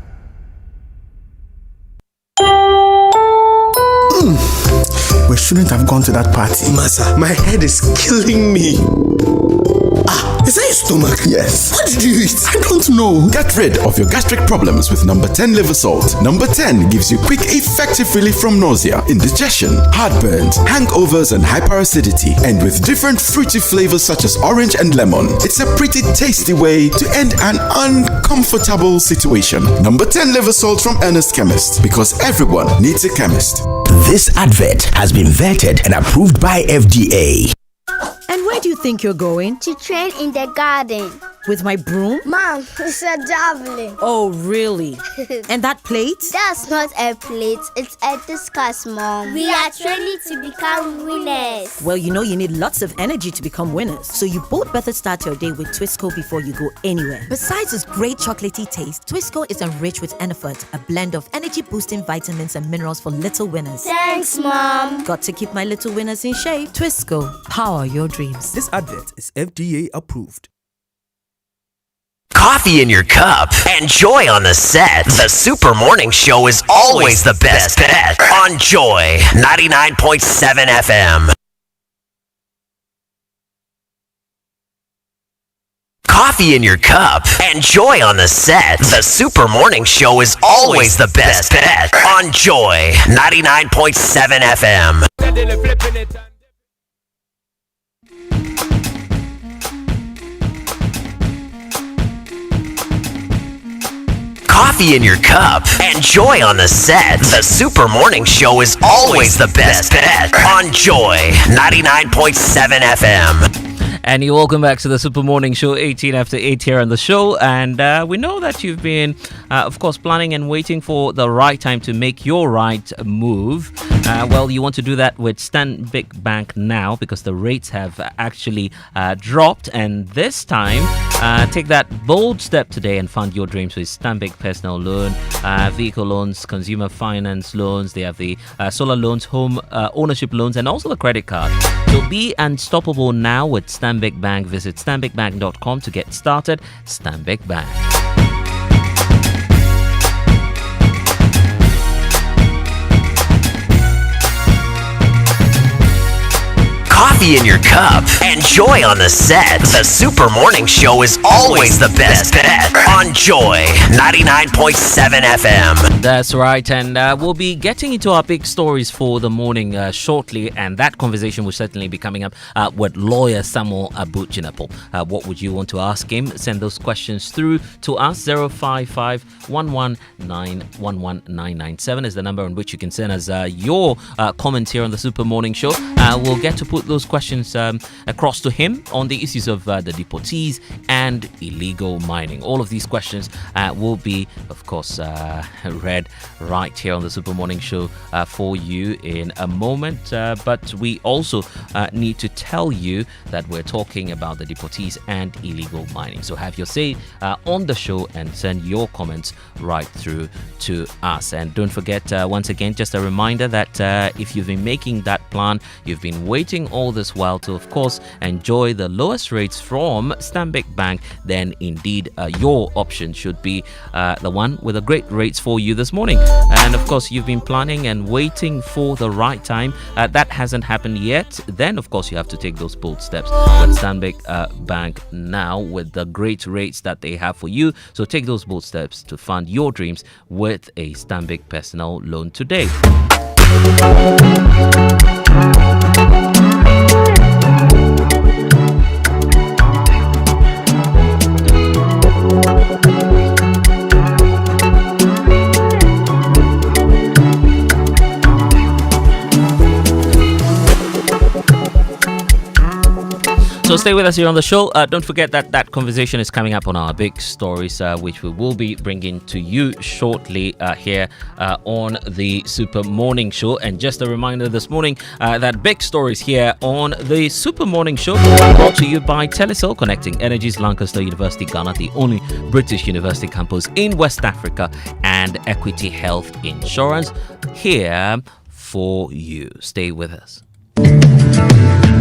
We shouldn't have gone to that party. Masa, my head is killing me. Is that your stomach? Yes. What did you eat? I don't know. Get rid of your gastric problems with number 10 liver salt. Number 10 gives you quick, effective relief from nausea, indigestion, heartburns, hangovers, and hyperacidity. And with different fruity flavors such as orange and lemon, it's a pretty tasty way to end an uncomfortable situation. Number 10 liver salt from Ernest Chemist, because everyone needs a chemist. This advert has been vetted and approved by FDA. And where do you think you're going? To train in the garden. With my broom? Mom, it's a javelin. Oh, really? And that plate? That's not a plate, it's a discus, Mom. We are training to become winners. Well, you know you need lots of energy to become winners. So you both better start your day with Twisco before you go anywhere. Besides its great chocolatey taste, Twisco is enriched with Enerfort, a blend of energy-boosting vitamins and minerals for little winners. Thanks, Mom. Got to keep my little winners in shape. Twisco, power your dreams. This advert is FDA approved. Coffee in your cup and Joy on the set. The Super Morning Show is always the best bet on Joy 99.7 FM. Coffee in your cup and joy on the set. The Super Morning Show is always the best bet on Joy 99.7 FM. Coffee in your cup and joy on the set. The Super Morning Show is always the best bet on Joy 99.7 FM. And you're welcome back to the Super Morning Show, 18 after 8 here on the show. And we know that you've been, of course, planning and waiting for the right time to make your right move. Well, you want to do that with Stanbic Bank now because the rates have actually dropped. And this time, take that bold step today and fund your dreams with Stanbic Personal Loan, vehicle loans, consumer finance loans. They have the solar loans, home ownership loans, and also the credit card. So be unstoppable now with Stanbic Bank. Visit stanbicbank.com to get started. Stanbic Bank. Coffee in your cup and joy on the set. The Super Morning Show is always the best bet on Joy 99.7 FM. That's right, and we'll be getting into our big stories for the morning shortly, and that conversation will certainly be coming up with lawyer Samuel Abu Jinapor. What would you want to ask him? Send those questions through to us. 055-119-11997 is the number on which you can send us your comments here on the Super Morning Show. We'll get to put those questions across to him on the issues of the deportees and illegal mining. All of these questions will be, of course, read right here on the Super Morning Show for you in a moment. But we also need to tell you that we're talking about the deportees and illegal mining. So have your say on the show and send your comments right through to us. And don't forget, once again, just a reminder that if you've been making that plan, you've been waiting all this while to, of course, enjoy the lowest rates from Stanbic Bank, then indeed your option should be the one with the great rates for you this morning. And of course, you've been planning and waiting for the right time. That hasn't happened yet. Then, of course, you have to take those bold steps with Stanbic Bank now with the great rates that they have for you. So take those bold steps to fund your dreams with a Stanbic personal loan today. So stay with us here on the show. Don't forget that conversation is coming up on our big stories, which we will be bringing to you shortly here on the Super Morning Show. And just a reminder this morning that big stories here on the Super Morning Show brought to you by Telecel, connecting Energies, Lancaster University, Ghana, the only British university campus in West Africa, and Equity Health Insurance here for you. Stay with us.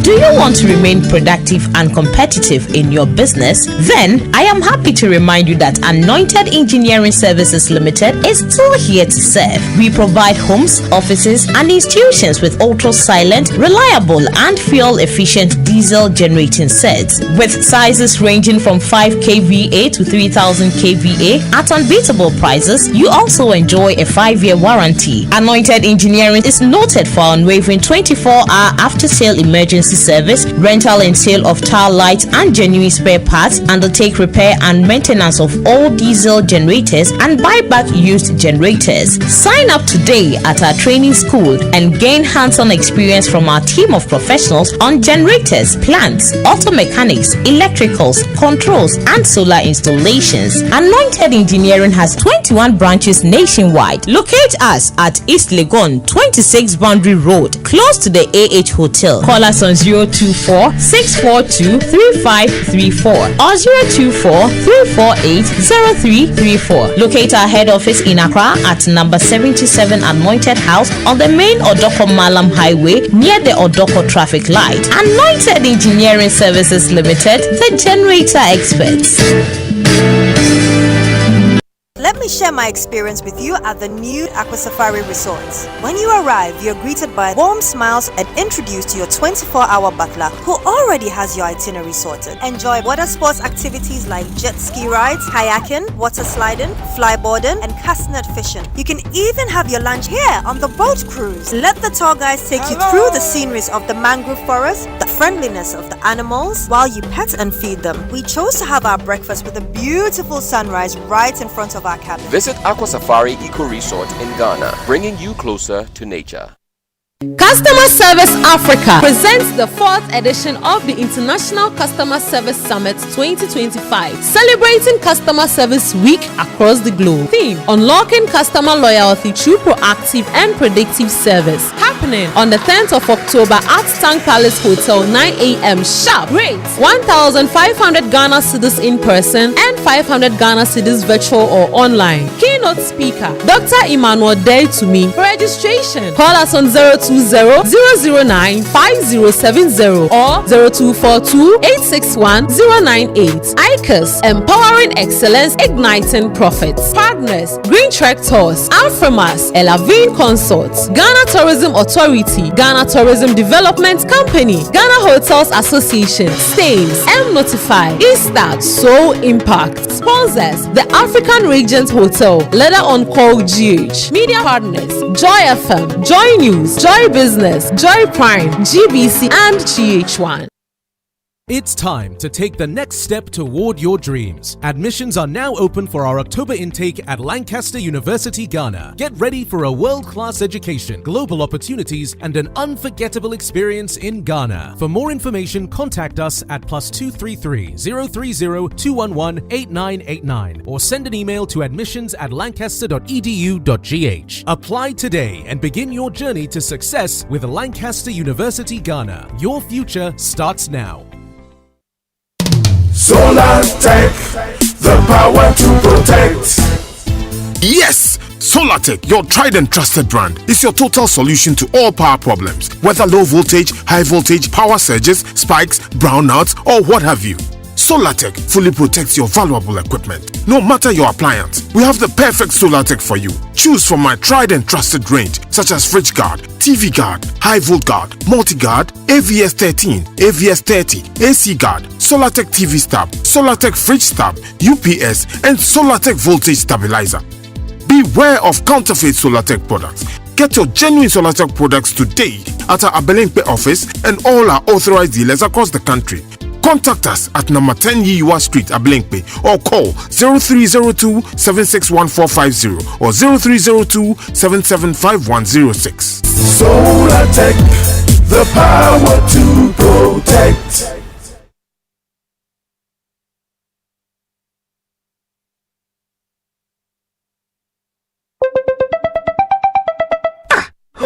Do you want to remain productive and competitive in your business? Then I am happy to remind you that Anointed Engineering Services Limited is still here to serve. We provide homes, offices, and institutions with ultra-silent, reliable, and fuel-efficient diesel generating sets with sizes ranging from 5 kVA to 3000 kVA at unbeatable prices. You also enjoy a 5-year warranty. Anointed Engineering is noted for unwavering 24-hour after-sale emergency service, rental and sale of tile lights and genuine spare parts, undertake repair and maintenance of all diesel generators, and buy back used generators. Sign up today at our training school and gain hands-on experience from our team of professionals on generators, plants, auto mechanics, electricals, controls, and solar installations. Anointed Engineering has 21 branches nationwide. Locate us at East Legon, 26 Boundary Road, close to the AH Hotel. Call us on 024-642-3534 or 024-348-0334. Locate our head office in Accra at number 77 Anointed House on the main Odoko Malam Highway near the Odoko traffic light. Anointed Engineering Services Limited, the generator experts. Let me share my experience with you at the new Aqua Safari Resort. When you arrive, you're greeted by warm smiles and introduced to your 24-hour butler who already has your itinerary sorted. Enjoy water sports activities like jet ski rides, kayaking, water sliding, flyboarding, and castanet fishing. You can even have your lunch here on the boat cruise. Let the tour guides take you through the sceneries of the mangrove forest, the friendliness of the animals, while you pet and feed them. We chose to have our breakfast with a beautiful sunrise right in front of our cabin. Visit Aqua Safari Eco Resort in Ghana, bringing you closer to nature. Customer Service Africa presents the 4th edition of the International Customer Service Summit 2025, celebrating Customer Service Week across the globe. Theme: Unlocking Customer Loyalty Through Proactive and Predictive Service. Happening on the 10th of October at Tang Palace Hotel, 9 a.m. sharp. Rates: 1,500 Ghana cedis in person and 500 Ghana cedis virtual or online. Keynote speaker: Dr. Emmanuel Day-Tumi. For registration, call us on 020-009-5070 or 0242-861-098. ICAS, Empowering Excellence, Igniting Profits. Partners: Green Trek Tours, Alphamas, Elavine Consorts, Ghana Tourism Authority, Ghana Tourism Development Company, Ghana Hotels Association, Stains, M-Notify, Eastart, Soul Impact. Sponsors: The African Regent Hotel, Leather on Call GH. Media partners: Joy FM, Joy News, Joy Business, Joy Prime, GBC, and GH1. It's time to take the next step toward your dreams. Admissions are now open for our October intake at Lancaster University, Ghana. Get ready for a world-class education, global opportunities, and an unforgettable experience in Ghana. For more information, contact us at +233 030 211 8989 or send an email to admissions@lancaster.edu.gh. Apply today and begin your journey to success with Lancaster University, Ghana. Your future starts now. Solar Tech, the power to protect. Yes! Solartech, your tried and trusted brand, is your total solution to all power problems, whether low voltage, high voltage, power surges, spikes, brownouts, or what have you. Solartech fully protects your valuable equipment, no matter your appliance. We have the perfect Solartech for you. Choose from my tried and trusted range, such as Fridge Guard, TV Guard, High Volt Guard, Multi Guard, AVS 13, AVS 30, AC Guard, Solartech TV Stab, Solartech Fridge Stab, UPS, and Solartech Voltage Stabilizer. Beware of counterfeit Solartech products. Get your genuine Solartech products today at our Abelemkpe office and all our authorized dealers across the country. Contact us at number 10 Yiwa Street, Abelemkpe, or call 0302-761450 or 0302-775106. Solartech, the power to protect.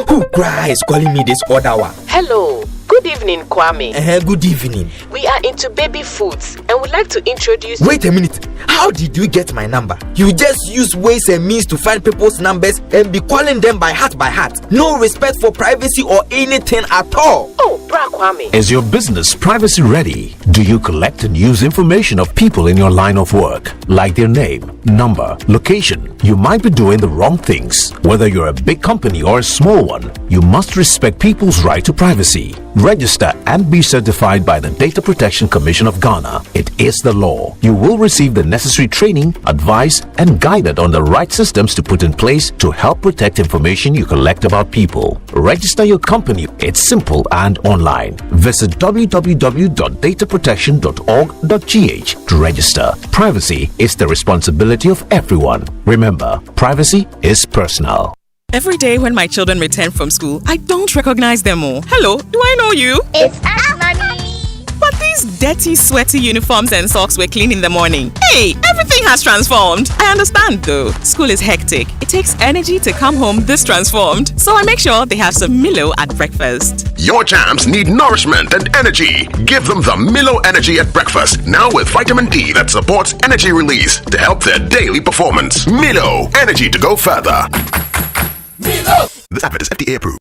Who cries calling me this other one? Hello. Good evening, Kwame. Good evening. We are into baby foods and would like to introduce... Wait a minute. How did you get my number? You just use ways and means to find people's numbers and be calling them by heart. No respect for privacy or anything at all. Oh, Bra Kwame. Is your business privacy ready? Do you collect and use information of people in your line of work, like their name, number, location? You might be doing the wrong things. Whether you're a big company or a small one, you must respect people's right to privacy. Register and be certified by the Data Protection Commission of Ghana. It is the law. You will receive the necessary training, advice, and guided on the right systems to put in place to help protect information you collect about people. Register your company. It's simple and online. Visit www.dataprotection.org.gh to register. Privacy is the responsibility of everyone. Remember, privacy is personal. Every day when my children return from school, I don't recognize them all. Hello, do I know you? It's us, Mommy. But these dirty, sweaty uniforms and socks were clean in the morning. Hey, everything has transformed. I understand though. School is hectic. It takes energy to come home this transformed. So I make sure they have some Milo at breakfast. Your champs need nourishment and energy. Give them the Milo Energy at breakfast, now with vitamin D that supports energy release to help their daily performance. Milo, energy to go further. Milo! This advert is FDA approved.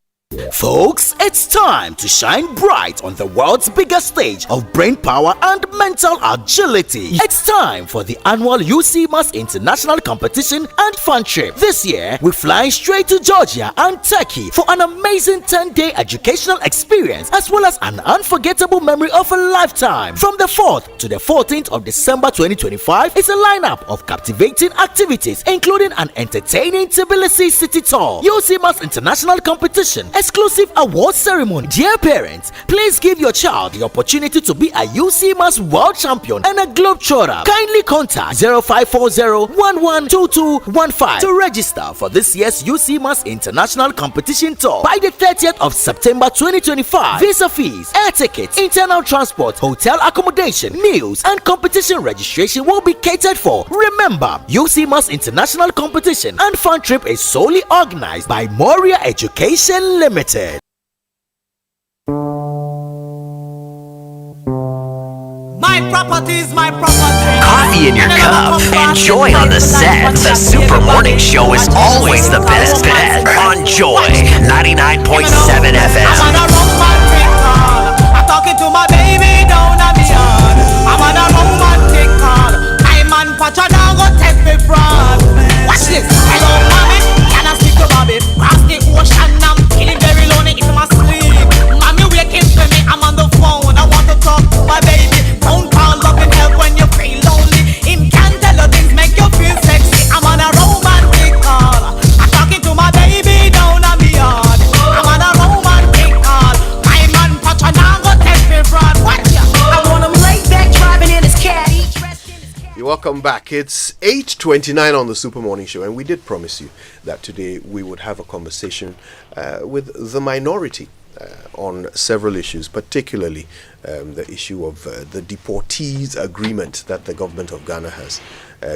Folks, it's time to shine bright on the world's biggest stage of brain power and mental agility. It's time for the annual UCMAS International Competition and Fun Trip. This year, we're flying straight to Georgia and Turkey for an amazing 10-day educational experience as well as an unforgettable memory of a lifetime. From the 4th to the 14th of December 2025, it's a lineup of captivating activities including an entertaining Tbilisi City Tour, UCMAS International Competition, exclusive award ceremony. Dear parents, please give your child the opportunity to be a UCMAS World Champion and a Globetrotter. Kindly contact 0540-112215 to register for this year's UCMAS International Competition Tour by the 30th of September 2025. Visa fees, air tickets, internal transport, hotel accommodation, meals, and competition registration will be catered for. Remember, UCMAS International Competition and Fun Trip is solely organized by Moria Education Limited. My properties, my property. Coffee in your cup and Joy on the set. The Super Morning Show is always the best bet on Joy 99.7 FM. I'm on a romantic call. I'm talking to my baby down at the yard. I'm on a romantic call. I'm on Pachada, go take me fraud. Watch this. Hello, mommy. Can I speak to Bobby? Cross the ocean, I'm feeling very lonely in my sleep. Mommy waking for me, I'm on the phone. I want to talk to my baby. Phone call, love and help when you feel lonely. Him can tell you things make you feel sexy. I'm on a romantic call. I'm talking to my baby down at the yard. I'm on a romantic call. My man Pachanago take me fraud. Watch ya. I want him laid back driving in his caddy. You're welcome back. It's 8:29 on the Super Morning Show, and we did promise you that today we would have a conversation with the minority on several issues, particularly the issue of the deportees agreement that the government of Ghana has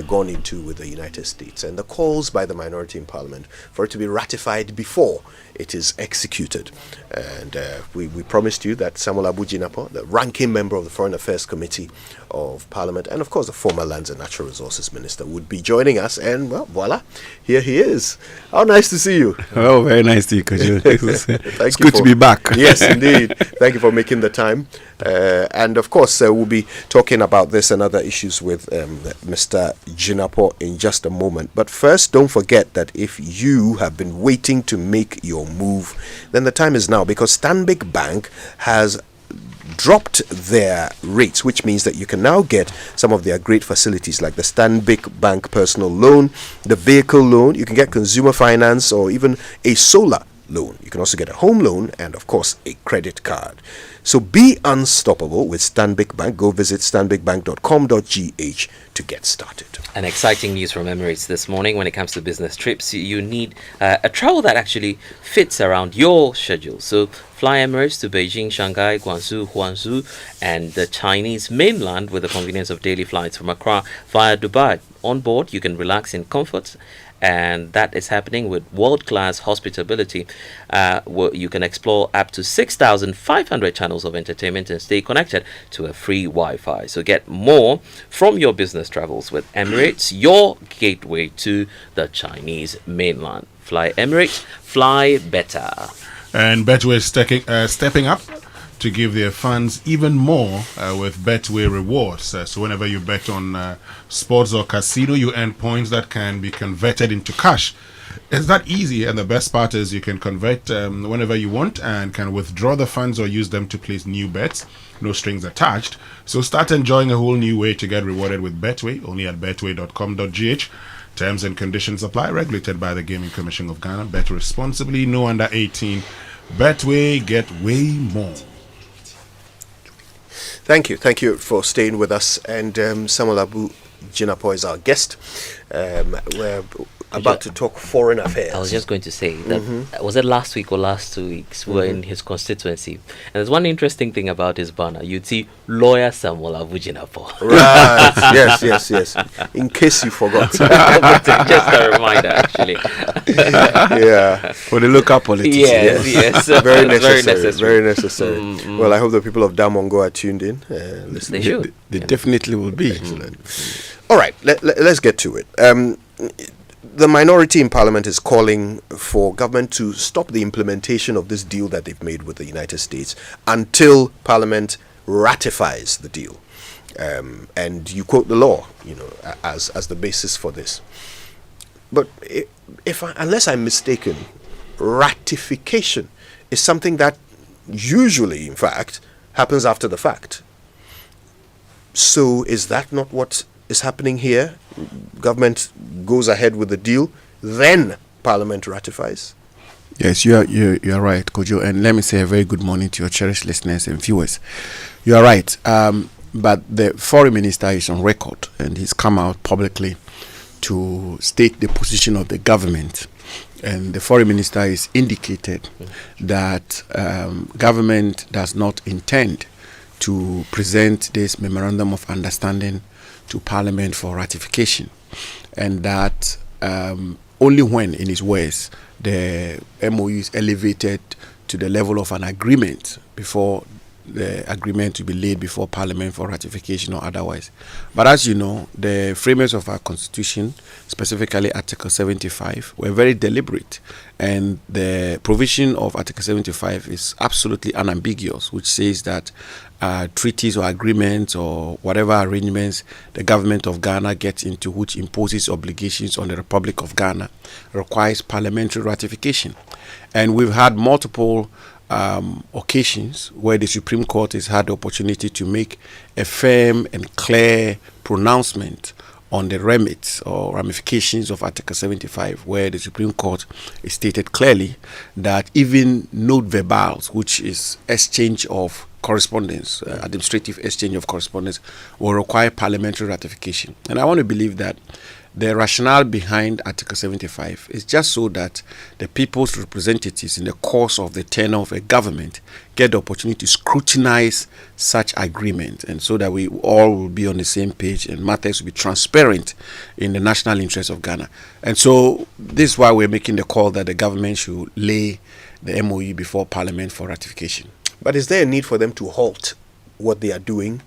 gone into with the United States, and the calls by the minority in Parliament for it to be ratified before it is executed. And we promised you that Samuel Abu Jinapor, the ranking member of the Foreign Affairs Committee of Parliament, and of course the former Lands and Natural Resources Minister, would be joining us, and well, voila, here he is. How nice to see you. Oh, very nice to you, Kojo. It's good to be back. Yes, indeed. Thank you for making the time. And of course, we'll be talking about this and other issues with Mr. Jinapor in just a moment. But first, don't forget that if you have been waiting to make your move, then the time is now, because Stanbic Bank has dropped their rates, which means that you can now get some of their great facilities like the Stanbic Bank personal loan, the vehicle loan. You can get consumer finance or even a solar loan. You can also get a home loan and of course a credit card. So be unstoppable with Stanbic Bank. Go visit stanbicbank.com.gh to get started. An exciting news from Emirates this morning when it comes to business trips. You need a travel that actually fits around your schedule. So fly Emirates to Beijing, Shanghai, Guangzhou, Huangzhou, and the Chinese mainland with the convenience of daily flights from Accra via Dubai. On board, you can relax in comfort, and that is happening with world-class hospitality. Where you can explore up to 6,500 channels of entertainment and stay connected to a free Wi-Fi. So get more from your business travels with Emirates, your gateway to the Chinese mainland. Fly Emirates, fly better. And Betway is stepping up to give their fans even more with Betway rewards. So whenever you bet on sports or casino, you earn points that can be converted into cash. It's that easy, and the best part is you can convert whenever you want and can withdraw the funds or use them to place new bets. No strings attached. So start enjoying a whole new way to get rewarded with Betway, only at betway.com.gh. Terms and conditions apply. Regulated by the Gaming Commission of Ghana. Bet responsibly. No under 18. Betway, get way more. Thank you for staying with us. And Samuel Abu Jinapor is our guest. We're about to talk foreign affairs. I was just going to say that was it last week or last 2 weeks we were in his constituency, and there's one interesting thing about his banner. You'd see lawyer Samuel Abu Jinapor. Right. yes. In case you forgot. Just a reminder, actually. Yeah. For the local politics. Yes. Very necessary. Well, I hope the people of Damongo are tuned in. They should. They definitely will be. Excellent. All right, let's get to it. the minority in Parliament is calling for government to stop the implementation of this deal that they've made with the United States until Parliament ratifies the deal. And you quote the law, as the basis for this. But unless I'm mistaken, ratification is something that usually, in fact, happens after the fact. So is that not what is happening here? Government goes ahead with the deal, then Parliament ratifies? Yes, you are right, Kojo. And let me say a very good morning to your cherished listeners and viewers. You are right. But the foreign minister is on record, and he's come out publicly to state the position of the government. And the foreign minister is indicated that government does not intend to present this memorandum of understanding to Parliament for ratification, and that only when, in his words, the MOU is elevated to the level of an agreement before the agreement to be laid before Parliament for ratification or otherwise. But as you know, the framers of our Constitution, specifically Article 75, were very deliberate, and the provision of Article 75 is absolutely unambiguous, which says that treaties or agreements or whatever arrangements the government of Ghana gets into which imposes obligations on the Republic of Ghana requires parliamentary ratification. And we've had multiple occasions where the Supreme Court has had the opportunity to make a firm and clear pronouncement on the remits or ramifications of Article 75, where the Supreme Court stated clearly that even note verbals, which is exchange of correspondence, administrative exchange of correspondence, will require parliamentary ratification. And I want to believe that the rationale behind Article 75 is just so that the people's representatives in the course of the tenure of a government get the opportunity to scrutinize such agreement, and so that we all will be on the same page and matters will be transparent in the national interest of Ghana. And so this is why we're making the call that the government should lay the MOU before Parliament for ratification. But is there a need for them to halt what they are doing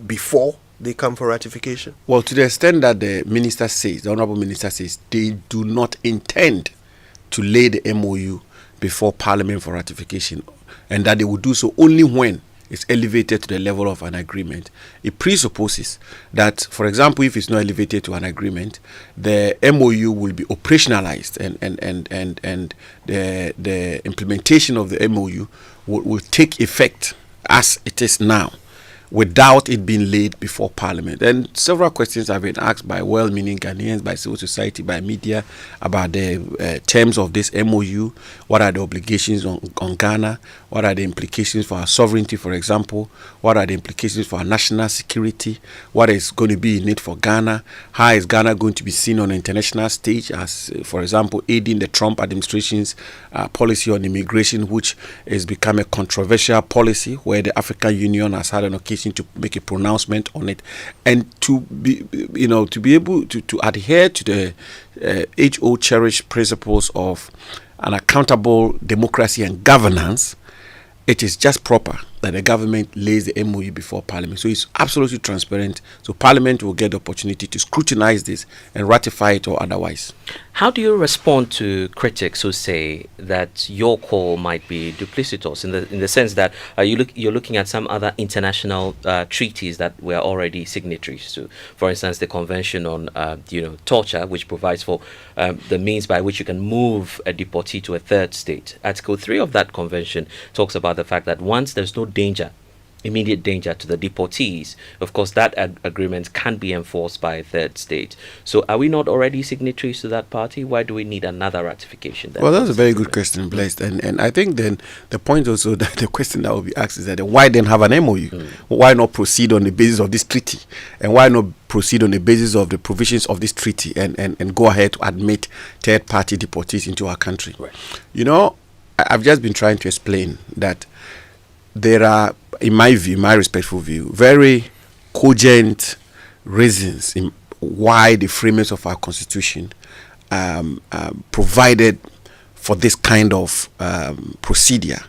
before they come for ratification? Well, to the extent that the minister says, the Honourable Minister says, they do not intend to lay the MOU before Parliament for ratification, and that they will do so only when it's elevated to the level of an agreement. It presupposes that, for example, if it's not elevated to an agreement, the MOU will be operationalized, and the implementation of the MOU will take effect as it is now, without it being laid before Parliament. And several questions have been asked by well-meaning Ghanaians, by civil society, by media about the terms of this MOU. What are the obligations on Ghana? What are the implications for our sovereignty, for example? What are the implications for our national security? What is going to be in it for Ghana? How is Ghana going to be seen on the international stage as, for example, aiding the Trump administration's policy on immigration, which has become a controversial policy where the African Union has had an occasion to make a pronouncement on it, and to be able to adhere to the age-old cherished principles of an accountable democracy and governance. It is just proper that the government lays the MOU before Parliament. So it's absolutely transparent. So Parliament will get the opportunity to scrutinize this and ratify it or otherwise. How do you respond to critics who say that your call might be duplicitous in the sense that you're looking at some other international treaties that we're already signatories to? For instance, the Convention on torture, which provides for the means by which you can move a deportee to a third state. Article 3 of that convention talks about the fact that once there's no immediate danger to the deportees, of course that agreement can be enforced by a third state. So are we not already signatories to that party? Why do we need another ratification then? Well, that's a very good question, Blessed. And I think then the point also that the question that will be asked is that why then have an MOU? Why not proceed on the basis of this treaty? And why not proceed on the basis of the provisions of this treaty and go ahead to admit third party deportees into our country? Right. I've just been trying to explain that there are, in my view, my respectful view, very cogent reasons why the framers of our Constitution provided for this kind of procedure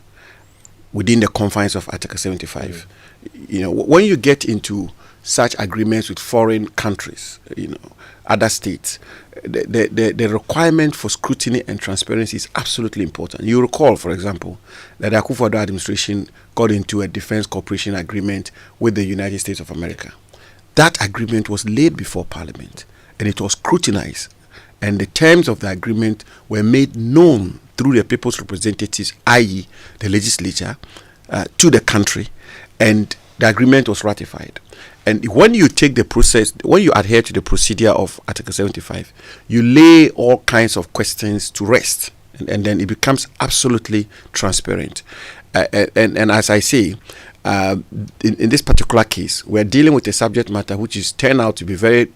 within the confines of Article 75. When you get into such agreements with foreign countries, other states, the requirement for scrutiny and transparency is absolutely important. You recall, for example, that the Akufo-Addo administration got into a defense cooperation agreement with the United States of America. That agreement was laid before Parliament, and it was scrutinized, and the terms of the agreement were made known through the people's representatives, i.e. the legislature, to the country, and the agreement was ratified. And when you take the process, when you adhere to the procedure of Article 75, you lay all kinds of questions to rest, and then it becomes absolutely transparent. And as I say, in this particular case, we're dealing with a subject matter which is turned out to be very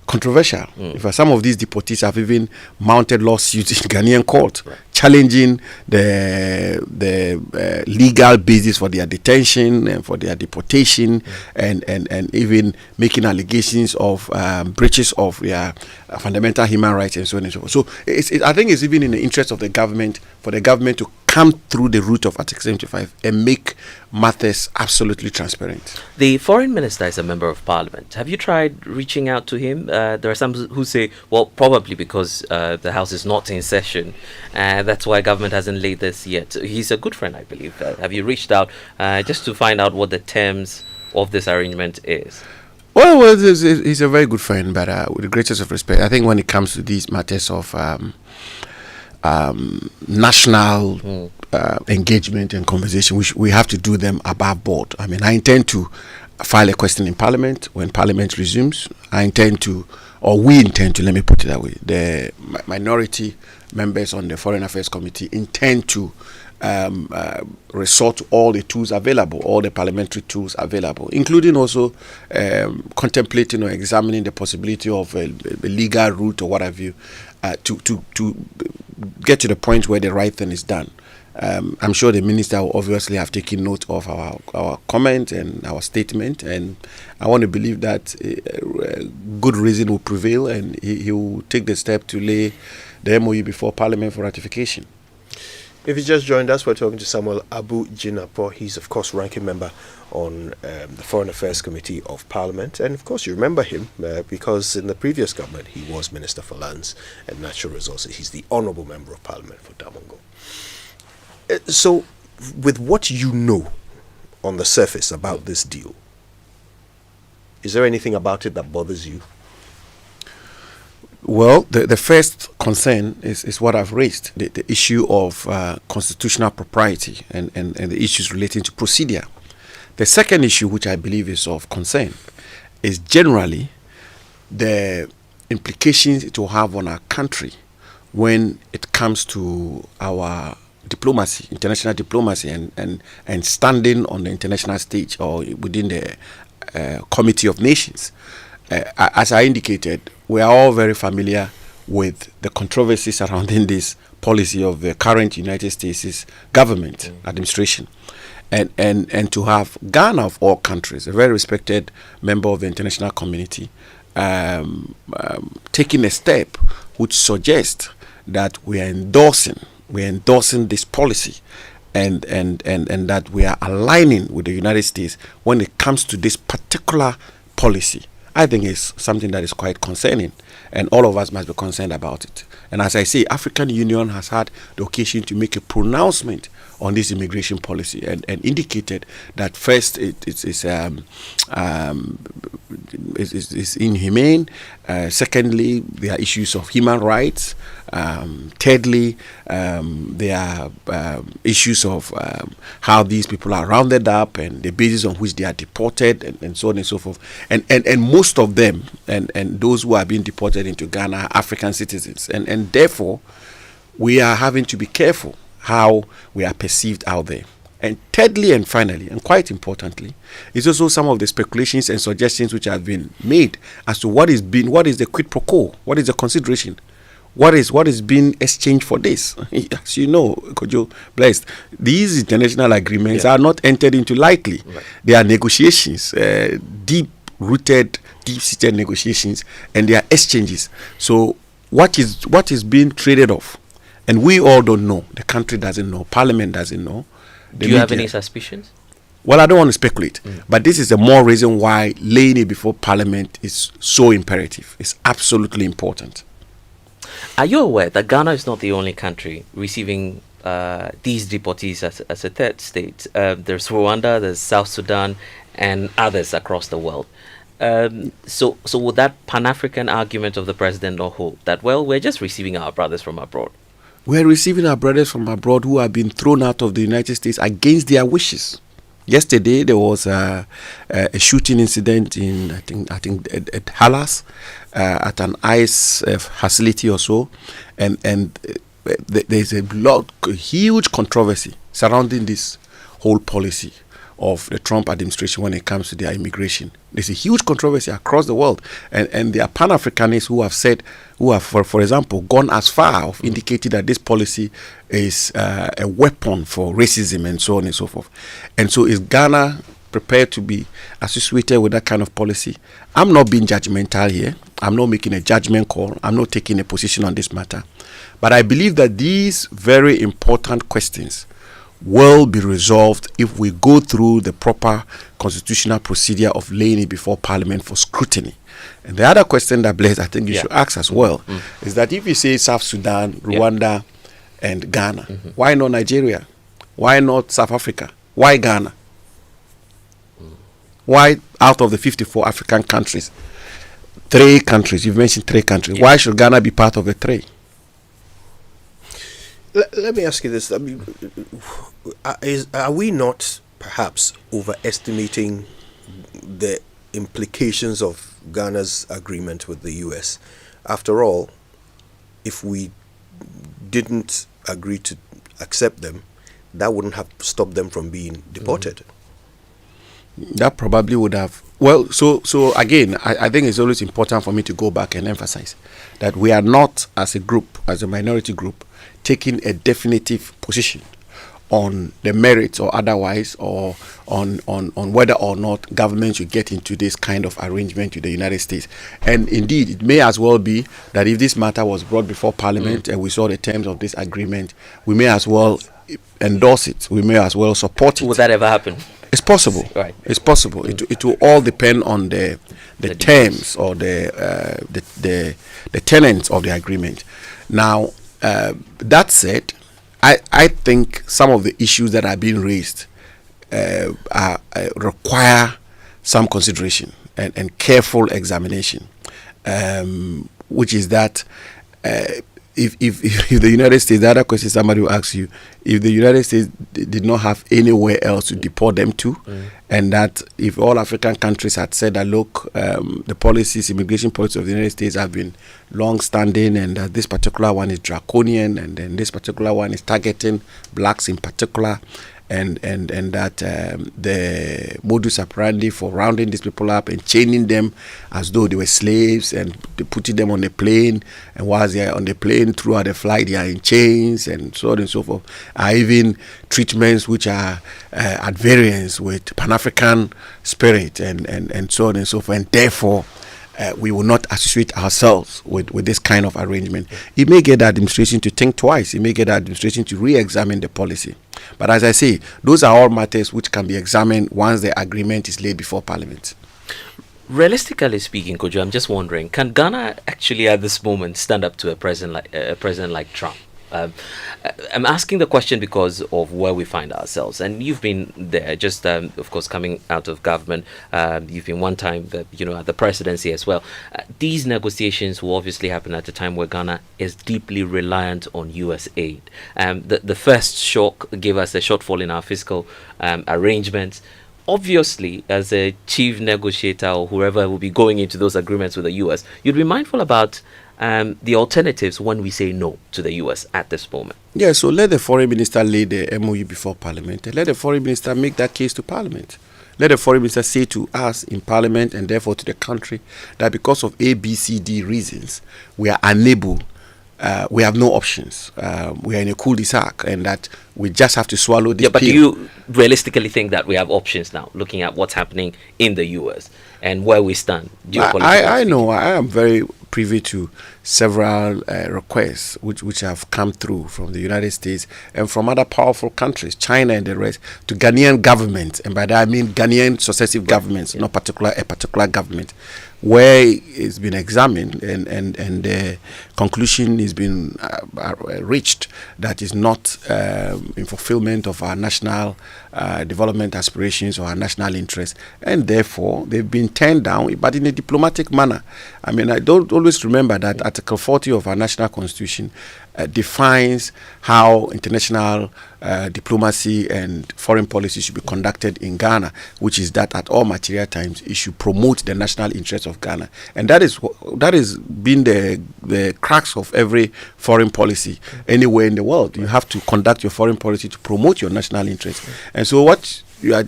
controversial. In fact, some of these deportees have even mounted lawsuits in Ghanaian court, challenging the legal basis for their detention and for their deportation, and even making allegations of breaches of their fundamental human rights and so on and so forth. So I think it's even in the interest of the government, for the government to come through the route of Article 75 and make matters absolutely transparent. The foreign minister is a member of parliament. Have you tried reaching out to him? There are some who say, well, probably because the House is not in session, that's why government hasn't laid this yet. He's a good friend, I believe. Have you reached out just to find out what the terms of this arrangement is? Well, he's a very good friend, but with the greatest of respect, I think when it comes to these matters of national engagement and conversation, we have to do them above board. I mean, I intend to file a question in Parliament when Parliament resumes. We intend to, let me put it that way, the minority members on the Foreign Affairs Committee intend to resort to all the tools available, all the parliamentary tools available, including also contemplating or examining the possibility of a legal route or what have you, to get to the point where the right thing is done. I'm sure the minister will obviously have taken note of our comment and our statement, and I want to believe that good reason will prevail, and he will take the step to lay the MOU before Parliament for ratification. If you just joined us, we're talking to Samuel Abu Jinapor. He's, of course, ranking member on the Foreign Affairs Committee of Parliament. And, of course, you remember him because in the previous government, he was Minister for Lands and Natural Resources. He's the Honourable Member of Parliament for Damongo. So, with what you know on the surface about this deal, is there anything about it that bothers you? Well, the first concern is what I've raised, the issue of constitutional propriety and the issues relating to procedure. The second issue, which I believe is of concern, is generally the implications it will have on our country when it comes to our diplomacy, international diplomacy, and standing on the international stage or within the Committee of Nations. As I indicated, we are all very familiar with the controversy surrounding this policy of the current United States government administration. And to have Ghana, of all countries, a very respected member of the international community, taking a step which suggests that we are endorsing this policy and that we are aligning with the United States when it comes to this particular policy, I think is something that is quite concerning, and all of us must be concerned about it. And as I say, African Union has had the occasion to make a pronouncement on this immigration policy and indicated that first it's inhumane. Secondly, there are issues of human rights. Thirdly, there are issues of how these people are rounded up and the basis on which they are deported and so on and so forth. And most of them and those who are being deported into Ghana are African citizens. And therefore, we are having to be careful how we are perceived out there. And thirdly and finally, and quite importantly, is also some of the speculations and suggestions which have been made as to what is the quid pro quo, what is the consideration, what is being exchanged for this. As you know, Kojo, blessed, these international agreements are not entered into lightly. Right. They are negotiations, deep-rooted, deep-seated negotiations, and they are exchanges. So what is being traded off? And we all don't know. The country doesn't know. Parliament doesn't know. Do you have any suspicions? Well, I don't want to speculate, but this is the more reason why laying it before Parliament is so imperative. It's absolutely important. Are you aware that Ghana is not the only country receiving these deportees as a third state? There's Rwanda, there's South Sudan, and others across the world. So would that Pan-African argument of the president not hold? That, well, we're just receiving our brothers from abroad. We're receiving our brothers from abroad who have been thrown out of the United States against their wishes. Yesterday there was a shooting incident in I think at Hallas at an ICE facility or so, and there's a huge controversy surrounding this whole policy of the Trump administration when it comes to their immigration. There's a huge controversy across the world, and there are Pan-Africanists who have said, for example, gone as far of indicating that this policy is a weapon for racism and so on and so forth. And so is Ghana prepared to be associated with that kind of policy? I'm not being judgmental here. I'm not making a judgment call. I'm not taking a position on this matter. But I believe that these very important questions will be resolved if we go through the proper constitutional procedure of laying it before Parliament for scrutiny. And the other question that, Blaise, I think you should ask as well, is that if you say South Sudan, Rwanda, and Ghana, why not Nigeria? Why not South Africa? Why Ghana? Why, out of the 54 African countries, 3 countries, you've mentioned 3 countries, why should Ghana be part of the 3? Let me ask you this. I mean, are we not perhaps overestimating the implications of Ghana's agreement with the US? After all, if we didn't agree to accept them, that wouldn't have stopped them from being deported. That probably would have. Well, so again, I think it's always important for me to go back and emphasize that we are not, as a group, as a minority group, taking a definitive position on the merits or otherwise, or on whether or not government should get into this kind of arrangement with the United States. And indeed, it may as well be that if this matter was brought before Parliament and we saw the terms of this agreement, we may as well endorse it. We may as well support it. Would that ever happen? It's possible. Right. It's possible. It will all depend on the terms or the tenets of the agreement. Now, that said, I think some of the issues that are being raised require some consideration and careful examination, which is that if the United States, the other question somebody will ask you, if the United States did not have anywhere else to deport them to, and that if all African countries had said that, look, the immigration policies of the United States have been long-standing, and that this particular one is draconian, and then this particular one is targeting blacks in particular, and that the modus operandi for rounding these people up and chaining them as though they were slaves and putting them on the plane, and whilst they are on the plane throughout the flight they are in chains and so on and so forth, are even treatments which are at variance with Pan-African spirit and so on and so forth, and therefore we will not associate ourselves with this kind of arrangement. It may get the administration to think twice. It may get the administration to re-examine the policy. But as I say, those are all matters which can be examined once the agreement is laid before Parliament. Realistically speaking, Kojo, I'm just wondering, can Ghana actually at this moment stand up to a president like Trump? I'm asking the question because of where we find ourselves, and you've been there, just of course coming out of government. You've been one time, at the presidency as well. These negotiations will obviously happen at a time where Ghana is deeply reliant on U.S. aid. The first shock gave us a shortfall in our fiscal arrangements. Obviously, as a chief negotiator or whoever will be going into those agreements with the U.S., you'd be mindful about the alternatives when we say no to the U.S. at this moment. Yeah, so let the foreign minister lay the MOU before Parliament, and let the foreign minister make that case to Parliament. Let the foreign minister say to us in Parliament, and therefore to the country, that because of A, B, C, D reasons, we are unable we have no options. We are in a cul-de-sac, and that we just have to swallow this. Yeah, but pill. do you realistically think that we have options now, looking at what's happening in the US and where we stand? I know. I am very privy to several requests which have come through from the United States and from other powerful countries, China and the rest, to Ghanaian government, and by that I mean Ghanaian successive governments, not a particular government, where it's been examined and the conclusion has been reached that is not in fulfillment of our national development aspirations or our national interests, and therefore they've been turned down, but in a diplomatic manner. I mean, I don't always remember that Article 40 of our national constitution defines how international diplomacy and foreign policy should be conducted in Ghana, which is that at all material times it should promote the national interests of Ghana, and that is been the crux of every foreign policy anywhere in the world. You have to conduct your foreign policy to promote your national interests, and so what you are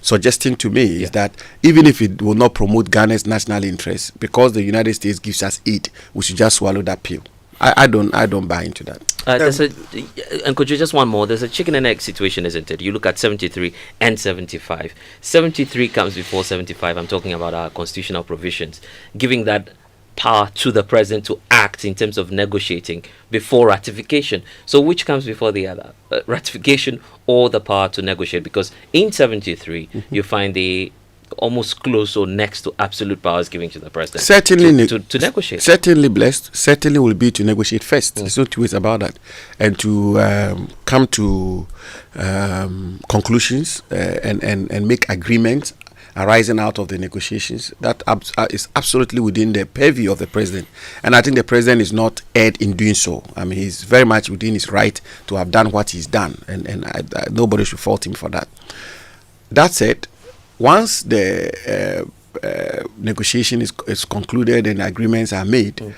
suggesting to me is that even if it will not promote Ghana's national interests, because the United States gives us aid, we should just swallow that pill. I don't buy into that. And could you just one more? There's a chicken and egg situation, isn't it? You look at 73 and 75. 73 comes before 75. I'm talking about our constitutional provisions, giving that power to the president to act in terms of negotiating before ratification. So which comes before the other, ratification or the power to negotiate? Because in 73 you find the almost close or next to absolute powers given to the president. Certainly to negotiate. Certainly blessed. Certainly will be to negotiate first. There's no two ways about that, and to come to conclusions and make agreements arising out of the negotiations. That is absolutely within the purview of the president, and I think the president is not erred in doing so. I mean, he's very much within his right to have done what he's done, and nobody should fault him for that. That said, once the negotiation is concluded and agreements are made,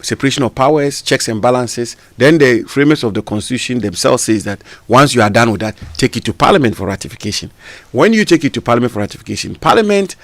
separation of powers, checks and balances, then the framers of the constitution themselves says that once you are done with that, take it to parliament for ratification. When you take it to parliament for ratification, parliament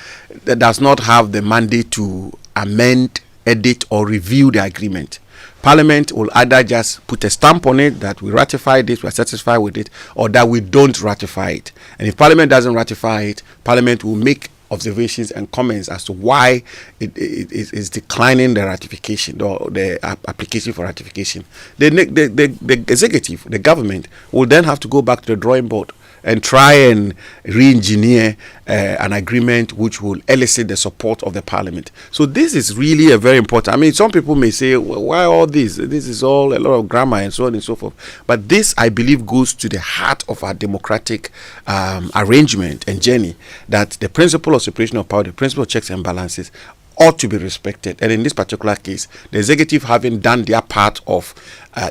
does not have the mandate to amend, edit or review the agreement. Parliament will either just put a stamp on it that we ratify this, we are satisfied with it, or that we don't ratify it. And if Parliament doesn't ratify it, Parliament will make observations and comments as to why it is declining the ratification or the application for ratification. The executive, the government, will then have to go back to the drawing board and try and re-engineer an agreement which will elicit the support of the parliament. So this is really a very important. I mean, some people may say, why all this? This is all a lot of grammar and so on and so forth. But this, I believe, goes to the heart of our democratic arrangement and journey, that the principle of separation of power, the principle of checks and balances, ought to be respected. And in this particular case, the executive, having done their part of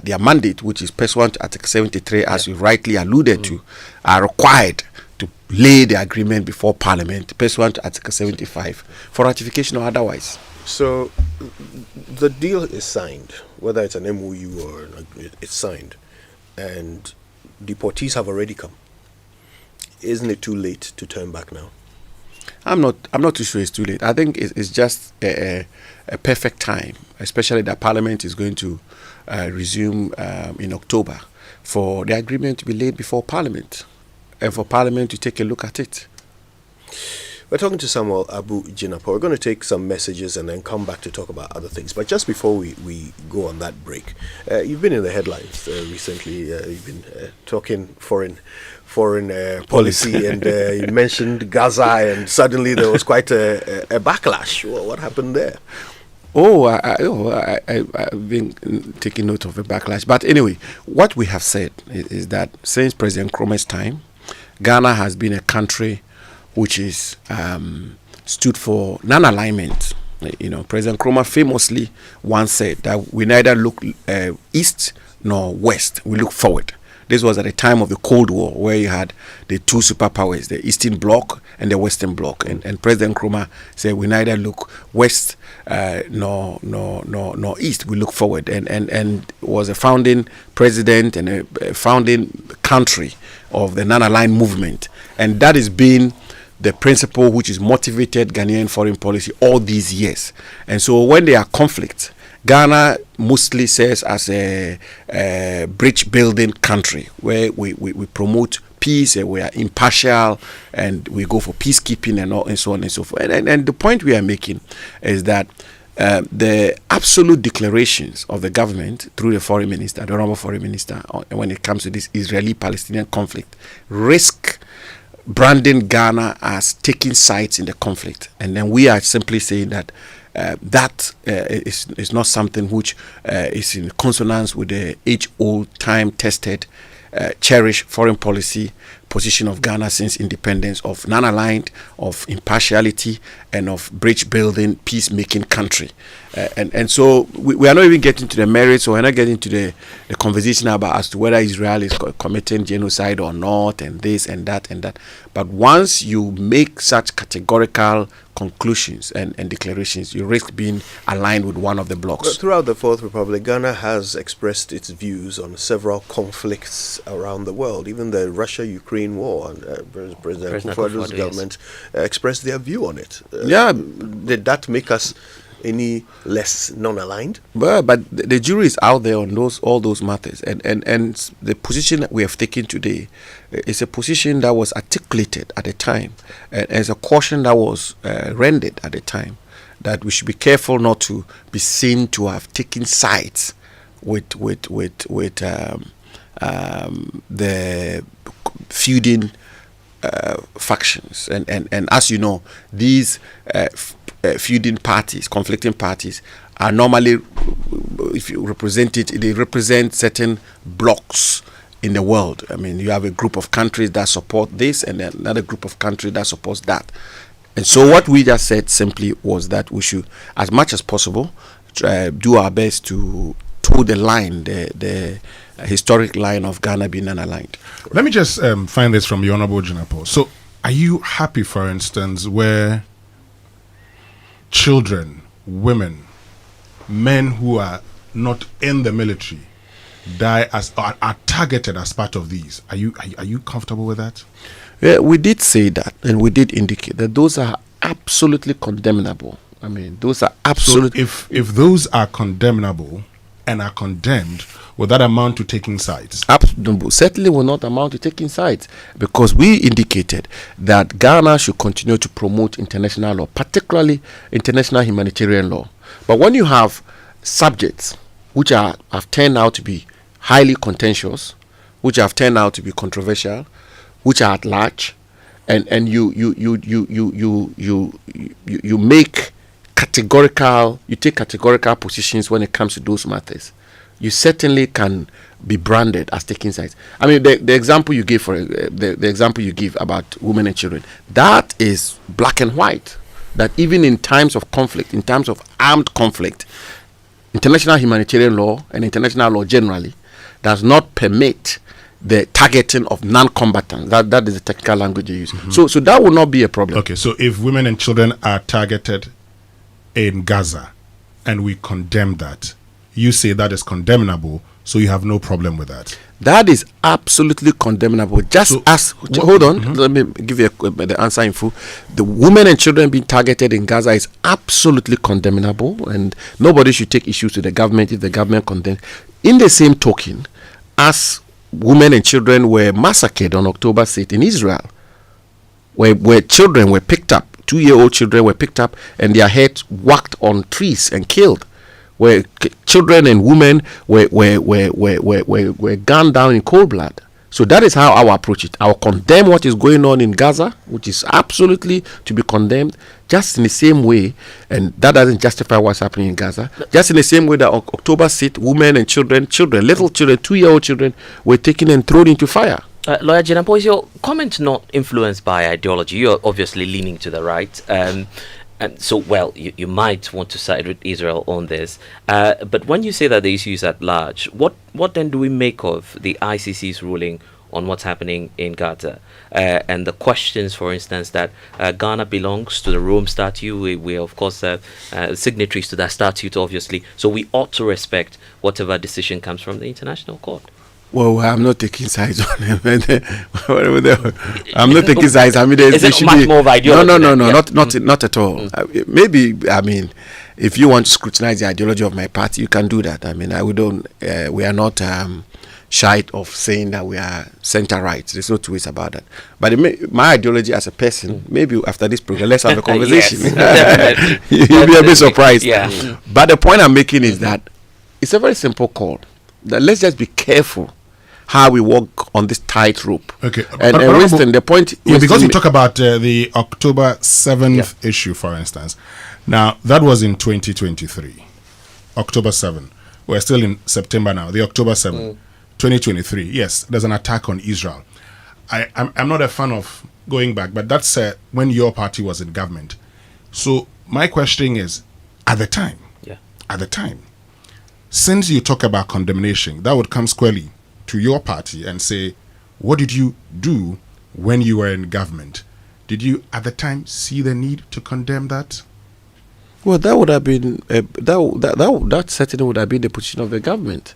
their mandate, which is pursuant to Article 73, as you rightly alluded to, are required to lay the agreement before Parliament, pursuant to Article 75, for ratification or otherwise. So the deal is signed, whether it's an MOU or it's signed, and deportees have already come. Isn't it too late to turn back now? I'm not too sure it's too late. I think it's just a perfect time, especially that Parliament is going to resume in October, for the agreement to be laid before Parliament and for Parliament to take a look at it. We're talking to Samuel Abu Jinapor. We're going to take some messages and then come back to talk about other things. But just before we go on that break, you've been in the headlines recently. You've been talking foreign policy, and you mentioned Gaza, and suddenly there was quite a backlash. What happened there? I've been taking note of a backlash. But anyway, what we have said is that since President Nkrumah's time, Ghana has been a country which is stood for non-alignment. You know, President Nkrumah famously once said that we neither look east nor west, we look forward. This was at the time of the Cold War, where you had the two superpowers, the Eastern Bloc and the Western Bloc. And President Nkrumah said, we neither look west nor east, we look forward. And was a founding president and a founding country of the non-aligned movement. And that has been the principle which has motivated Ghanaian foreign policy all these years. And so when there are conflicts Ghana mostly serves as a bridge building country where we promote peace and we are impartial and we go for peacekeeping and so on and so forth. And the point we are making is that the absolute declarations of the government through the foreign minister, the honorable foreign minister, when it comes to this Israeli-Palestinian conflict, risk branding Ghana as taking sides in the conflict. And then we are simply saying that that is not something which is in consonance with the age-old, time-tested, cherished foreign policy position of Ghana since independence of non-aligned, of impartiality, and of bridge building, peacemaking country. And so we are not even getting to the merits, or we're not getting to the conversation about as to whether Israel is committing genocide or not, and this and that and that. But once you make such categorical conclusions and declarations, you risk being aligned with one of the blocks. Well, throughout the Fourth Republic, Ghana has expressed its views on several conflicts around the world. Even the Russia-Ukraine war, and President Kufuor's government expressed their view on it. Did that make us any less non-aligned? Well, but the jury is out there on all those matters, and the position that we have taken today is a position that was articulated at the time, and as a caution that was rendered at the time, that we should be careful not to be seen to have taken sides with the feuding factions, and as you know, these feuding parties, conflicting parties, are normally, if you represent it, they represent certain blocks in the world. I mean, you have a group of countries that support this and another group of countries that supports that. And so what we just said simply was that we should, as much as possible, do our best to toe the line, the historic line of Ghana being unaligned. Let me just find this from the Honorable Jinapor. So are you happy, for instance, where children, women, men who are not in the military are targeted as part of these? Are you comfortable with that? Yeah, we did say that, and we did indicate that those are absolutely condemnable. I mean, those are absolutely. So if those are condemnable and are condemned, will that amount to taking sides? Certainly will not amount to taking sides, because we indicated that Ghana should continue to promote international law, particularly international humanitarian law. But when you have subjects which have turned out to be highly contentious, which have turned out to be controversial, which are at large, and you make categorical, you take categorical positions when it comes to those matters, you certainly can be branded as taking sides. I mean, the example you give the example you give about women and children, that is black and white. That even in times of conflict, in times of armed conflict, international humanitarian law and international law generally does not permit the targeting of non-combatants. That is the technical language you use. Mm-hmm. So that will not be a problem. Okay, so if women and children are targeted in Gaza and we condemn that, you say that is condemnable, so you have no problem with that? That is absolutely condemnable. Hold on, let me give you the answer in full. The women and children being targeted in Gaza is absolutely condemnable, and nobody should take issues to the government if the government condemns. In the same token, as women and children were massacred on October 6th in Israel, where children were picked up, 2-year-old children were picked up and their heads whacked on trees and killed, where children and women were gunned down in cold blood. So that is how I will approach it. I will condemn what is going on in Gaza, which is absolutely to be condemned, just in the same way, and that doesn't justify what's happening in Gaza, just in the same way that on October 6th, women and children, little children, 2-year-old children, were taken and thrown into fire. Lawyer Jinapor, is your comment not influenced by ideology? You're obviously leaning to the right. And so, well, you might want to side with Israel on this. But when you say that the issue is at large, what then do we make of the ICC's ruling on what's happening in Gaza? And the questions, for instance, that Ghana belongs to the Rome Statute. We of course, signatories to that statute, obviously. So we ought to respect whatever decision comes from the International Court. Well, I'm not taking sides on it. I'm not taking sides. I mean, is it much more of ideology? No, not at all. Maybe, I mean, if you want to scrutinize the ideology of my party, you can do that. I mean, we are not shy of saying that we are center right. There's no two ways about that. But my ideology as a person, maybe after this program, let's have a conversation. You'll be a bit surprised. Yeah. But the point I'm making is that it's a very simple call. That let's just be careful how we walk on this tightrope. Okay. And Winston, the point... Yeah, because you talk about the October 7th issue, for instance. Now, that was in 2023. October 7. We're still in September now. The October 7, 2023. Yes, there's an attack on Israel. I'm not a fan of going back, but that's when your party was in government. So my question is, at the time, since you talk about condemnation, that would come squarely to your party and say, what did you do when you were in government? Did you at the time see the need to condemn that? Well, that would have been that certainly would have been the position of the government.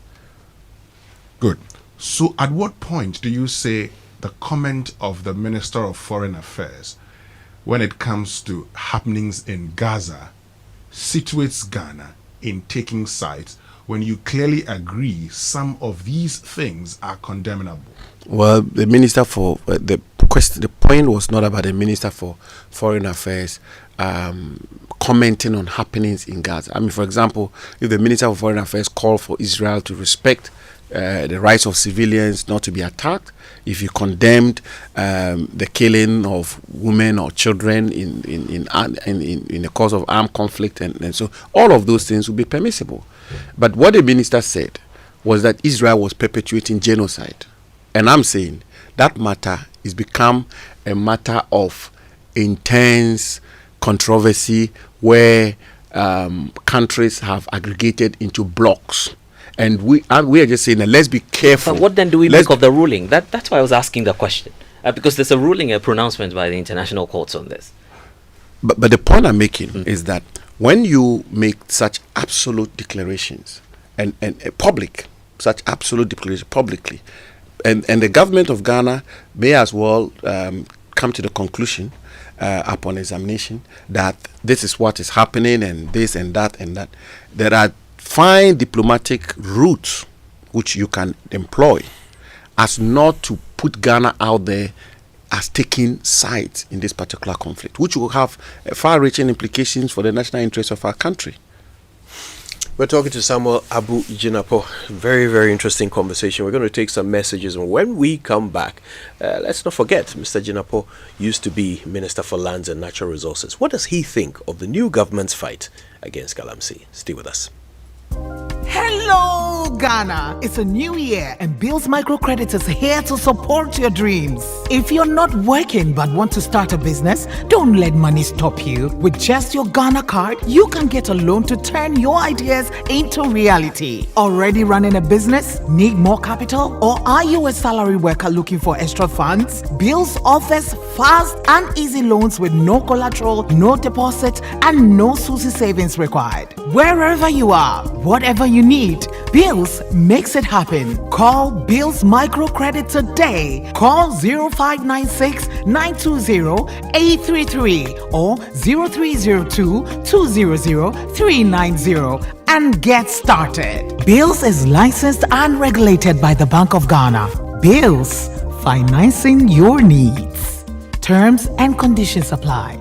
Good. So at what point do you say the comment of the Minister of Foreign Affairs when it comes to happenings in Gaza situates Ghana in taking sides when you clearly agree some of these things are condemnable? Well, the Minister for the point was not about the Minister for Foreign Affairs commenting on happenings in Gaza. I mean, for example, if the Minister of Foreign Affairs called for Israel to respect the rights of civilians not to be attacked, if you condemned the killing of women or children in the cause of armed conflict, and so all of those things would be permissible. But what the minister said was that Israel was perpetuating genocide. And I'm saying that matter is become a matter of intense controversy where countries have aggregated into blocks. And we are just saying that let's be careful. But what then do we make of the ruling? That's why I was asking the question. Because there's a ruling, a pronouncement by the international courts on this. But the point I'm making is that when you make such absolute declarations and such absolute declarations publicly, and the government of Ghana may as well come to the conclusion upon examination that this is what is happening and this and that and that. There are fine diplomatic routes which you can employ as not to put Ghana out there as taking sides in this particular conflict, which will have far-reaching implications for the national interests of our country. We're talking to Samuel Abu Jinapor. Very, very interesting conversation. We're going to take some messages, and when we come back, let's not forget, Mr. Jinapor used to be Minister for Lands and Natural Resources. What does he think of the new government's fight against Galamsey? Stay with us. Hello, Ghana. It's a new year and Bill's Microcredit is here to support your dreams. If you're not working but want to start a business, don't let money stop you. With just your Ghana card, you can get a loan to turn your ideas into reality. Already running a business? Need more capital? Or are you a salary worker looking for extra funds? Bill's offers fast and easy loans with no collateral, no deposit, and no SUSI savings required. Wherever you are, whatever you need, Bills makes it happen. Call Bills Microcredit today. Call 0596 920 833 or 0302 200 390 and get started. Bills is licensed and regulated by the Bank of Ghana. Bills, financing your needs. Terms and conditions apply.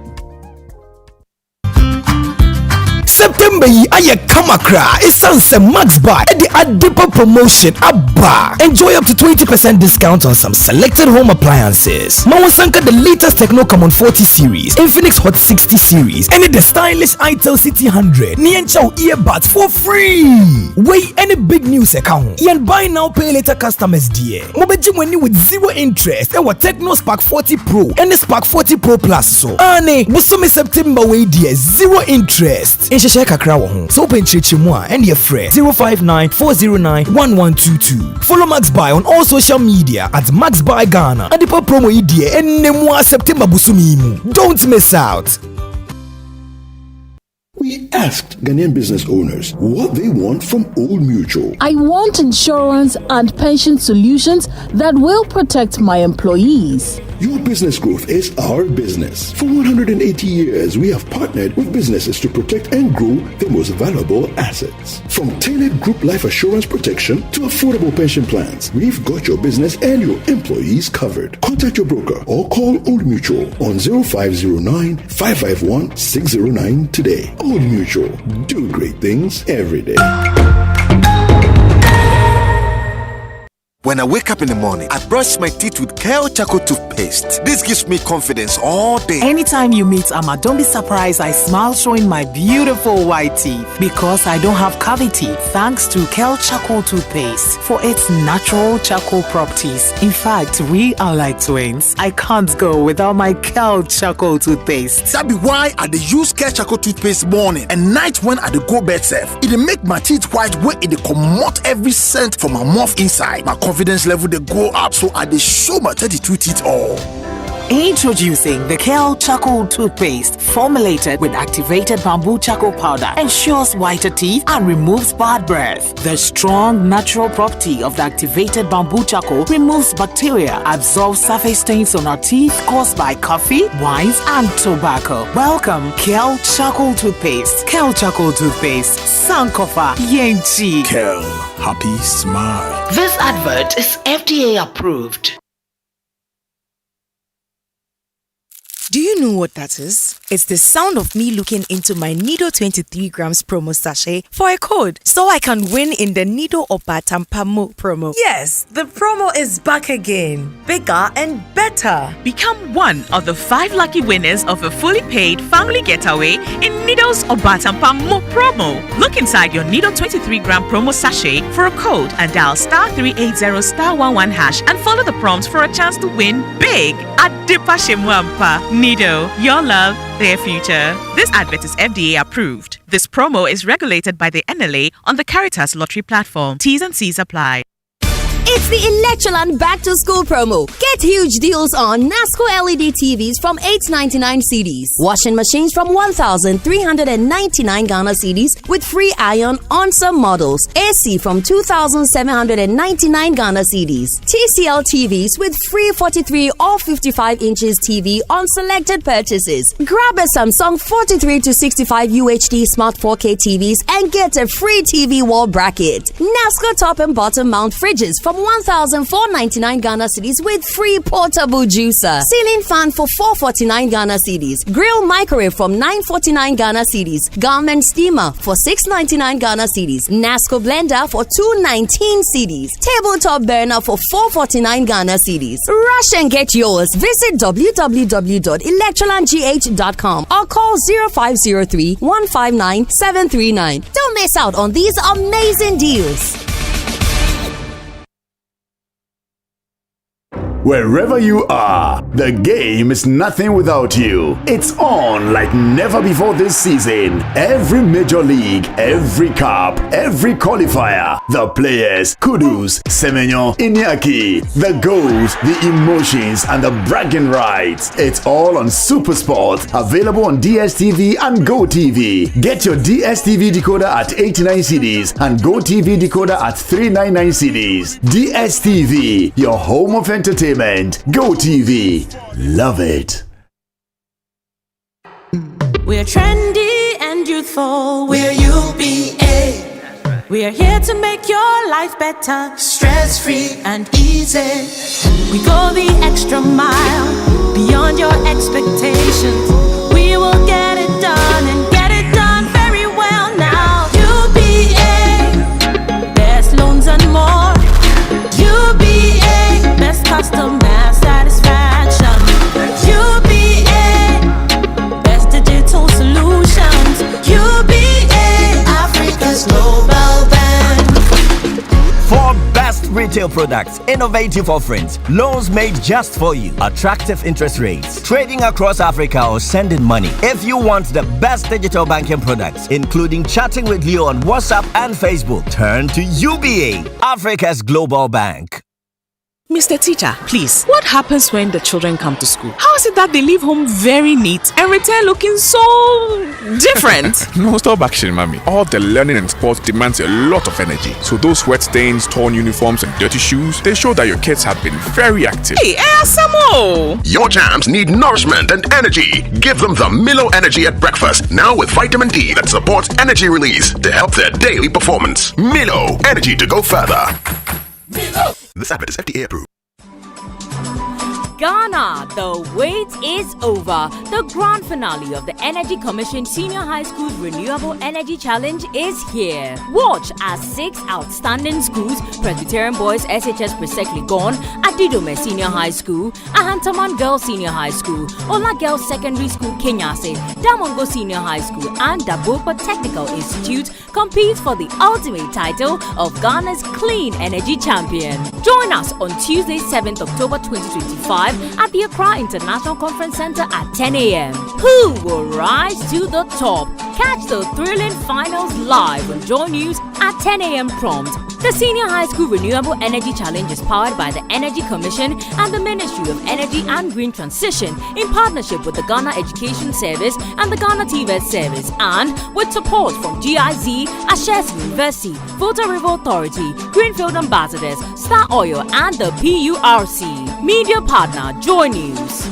September yi aye kamakra esanse Max Buy at the Adipa promotion abba. Enjoy up to 20% discount on some selected home appliances. Mawasanka the latest Techno Common 40 series, Infinix Hot 60 series, and the stylish itel City 100. Nienchao earbuds for free. Wait, any big news account. Yen buy now pay later customers dear. Mobeji money with zero interest. Ewa Techno Spark 40 Pro and the Spark 40 Pro Plus so. Ane, busumi September way dear, zero interest. Kakra wo ho so open chichimwa and your friend 059-409-1122. Follow Max Buy on all social media at Max Buy Ghana. Adipa promo idea and nemwa September busumi mu. Don't miss out. We asked Ghanaian business owners what they want from Old Mutual. I want insurance and pension solutions that will protect my employees. Your business growth is our business. For 180 years, we have partnered with businesses to protect and grow their most valuable assets. From tailored group life assurance protection to affordable pension plans, we've got your business and your employees covered. Contact your broker or call Old Mutual on 0509 551 609 today. Old Mutual, do great things every day. When I wake up in the morning, I brush my teeth with Kale Charcoal toothpaste. This gives me confidence all day. Anytime you meet Amma, don't be surprised I smile showing my beautiful white teeth because I don't have cavity thanks to Kale Charcoal toothpaste for its natural charcoal properties. In fact, we are like twins. I can't go without my Kale Charcoal toothpaste. That be why I dey use Kale Charcoal toothpaste morning and night when I dey go bed safe. It dey make my teeth white when it dey comot every scent from my mouth inside. My confidence level they go up, so I dey show my 32 teeth all. Introducing the Kale Charcoal toothpaste, formulated with activated bamboo charcoal powder, ensures whiter teeth and removes bad breath. The strong natural property of the activated bamboo charcoal removes bacteria, absorbs surface stains on our teeth caused by coffee, wines, and tobacco. Welcome, Kale Charcoal toothpaste. Kale Charcoal toothpaste, Sankofa Yenchi. Kale, happy smile. This advert is FDA approved. Do you know what that is? It's the sound of me looking into my Nido 23 grams promo sachet for a code so I can win in the Nido Obatampa promo. Yes, the promo is back again, bigger and better. Become one of the 5 lucky winners of a fully paid family getaway in Nido's Obatampa promo. Look inside your Nido 23 gram promo sachet for a code and dial *380*11# and follow the prompts for a chance to win big at Dipa Shemwampa. Nido, your love, their future. This advert is FDA approved. This promo is regulated by the NLA on the Caritas Lottery platform. T's and C's apply. It's the Electroland Back to School promo. Get huge deals on NASCO LED TVs from $899 CDs. Washing machines from 1,399 Ghana CDs with free iron on some models. AC from 2,799 Ghana CDs. TCL TVs with free 43 or 55 inches TV on selected purchases. Grab a Samsung 43 to 65 UHD Smart 4K TVs and get a free TV wall bracket. NASCO top and bottom mount fridges from 1,499 Ghana cedis with free portable juicer. Ceiling fan for 449 Ghana cedis. Grill microwave from 949 Ghana cedis. Garment steamer for 699 Ghana cedis. NASCO blender for 219 cedis. Tabletop burner for 449 Ghana cedis. Rush and get yours. Visit www.electrolandgh.com or call 0503 159 739. Don't miss out on these amazing deals. Wherever you are, the game is nothing without you. It's on like never before this season. Every major league, every cup, every qualifier, the players, Kudus, Semenyo, Iñaki, the goals, the emotions, and the bragging rights. It's all on SuperSport, available on DSTV and GoTV. Get your DSTV decoder at 89 cedis and GoTV decoder at 399 cedis. DSTV, your home of entertainment. Go TV. Love it. We're trendy and youthful. We're UBA. We're here to make your life better, stress-free and easy. We go the extra mile, beyond your expectations. We will get it done and get it done very well now. UBA, best loans and more. UBA, best customer satisfaction. UBA, best digital solutions. UBA, Africa's global bank. For best retail products, innovative offerings, loans made just for you, attractive interest rates, trading across Africa or sending money. If you want the best digital banking products, including chatting with you on WhatsApp and Facebook, turn to UBA, Africa's global bank. Mr. Teacher, please, what happens when the children come to school? How is it that they leave home very neat and return looking so different? No, stop action, mommy. All the learning and sports demands a lot of energy. So those sweat stains, torn uniforms, and dirty shoes, they show that your kids have been very active. Hey, Asamo! Your jams need nourishment and energy. Give them the Milo Energy at breakfast, now with vitamin D that supports energy release to help their daily performance. Milo, energy to go further. Milo. This advert is FDA approved. Ghana, the wait is over. The grand finale of the Energy Commission Senior High School Renewable Energy Challenge is here. Watch as 6 outstanding schools, Presbyterian Boys SHS Presekli Gone, Adidome Senior High School, Ahantaman Girls Senior High School, Ola Girls Secondary School Kenyase, Damongo Senior High School, and Dabopa Technical Institute compete for the ultimate title of Ghana's Clean Energy Champion. Join us on Tuesday, 7th October 2025 at the Accra International Conference Center at 10 a.m. Who will rise to the top? Catch the thrilling finals live on Joy News at 10 a.m. prompt. The Senior High School Renewable Energy Challenge is powered by the Energy Commission and the Ministry of Energy and Green Transition in partnership with the Ghana Education Service and the Ghana TVET Service, and with support from GIZ, Ashesi University, Volta River Authority, Greenfield Ambassadors, Star Oil, and the PURC. Media partner, Joy News.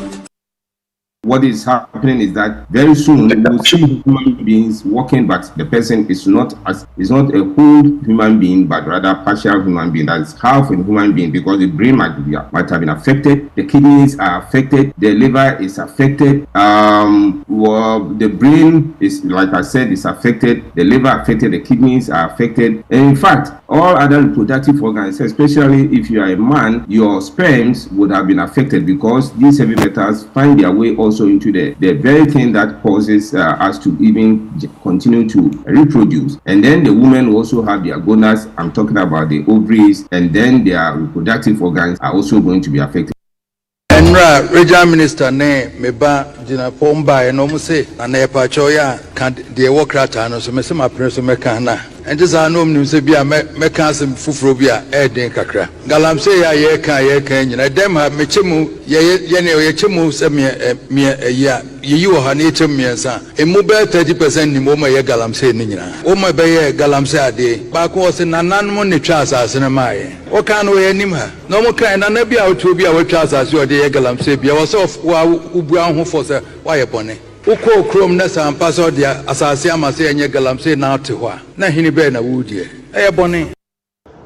What is happening is that very soon we will see human beings walking, but the person is not a whole human being, but rather partial human being. That is half a human being, because the brain might have been affected, the kidneys are affected, the liver is affected, the brain is, like I said, is affected, the liver affected, the kidneys are affected, and in fact, all other reproductive organs, especially if you are a man, your sperms would have been affected, because these heavy metals find their way also into the very thing that causes us to even continue to reproduce. And then the women also have their gonads, I'm talking about the ovaries, and then their reproductive organs are also going to be affected. Enra Regional Minister ne meba Jinapor mba no mu se na na epacho ya kan de wo krata no so me se ma preso meka na enti za no mnim se bia meka asem fufuro bia e den kakra galamse ya ye kan nyina dem ha mechemu ye ne ye chemu se me ya yi wo ha ne chem miensa emu be 30% ni mo ma ye galamse ni nyina o ma be ye galamse ade ba ko se nanan mo ne twa asase ne maaye o kan no ye nim ha no mo kan na bia o tu bia o twa asase o de ye galamse bia wo so wa ubu anho fo se wa ye bone uko krom na sampa so de asase amase enye galamse na ate ho na hini be na wudie ye bone.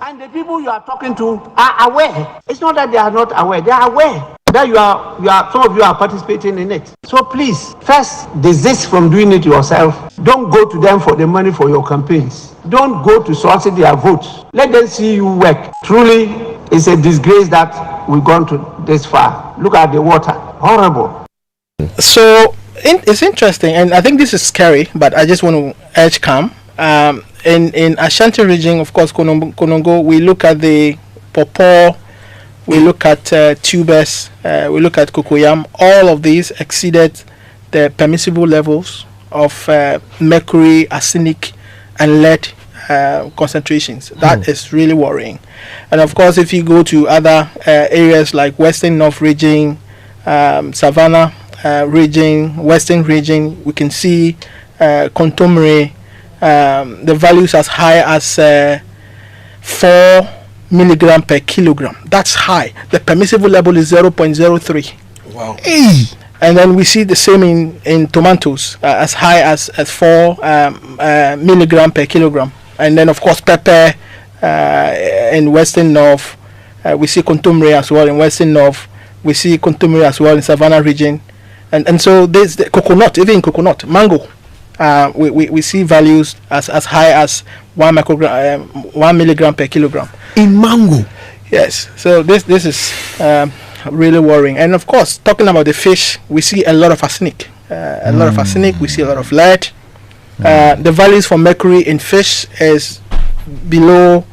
And the people you are talking to are aware. It's not that they are not aware. They are aware that you are some of you are participating in it. So please, first desist from doing it yourself. Don't go to them for the money for your campaigns. Don't go to solicit their votes. Let them see you work. Truly, it's a disgrace that we've gone to this far. Look at the water. Horrible. So it's interesting, and I think this is scary, but I just want to urge calm. In Ashanti region, of course, Konongo, we look at the pawpaw, we look at tubers, we look at cocoyam. All of these exceeded the permissible levels of mercury, arsenic, and lead concentrations. That is really worrying. And of course, if you go to other areas like Western North region, Savannah region, Western region, we can see contumely. The values as high as 4 milligram per kilogram. That's high. The permissible level is 0.03. Wow. And then we see the same in tomatoes, as high as 4 milligram per kilogram. And then of course pepper in Western North. We see contumely as well in Western North. We see contumely as well in Savannah region. And so there's the coconut, even coconut, mango. We see values as high as 1 milligram per kilogram in mango. Yes, so this is really worrying. And of course, talking about the fish, we see a lot of arsenic. We see a lot of lead. The values for mercury in fish is below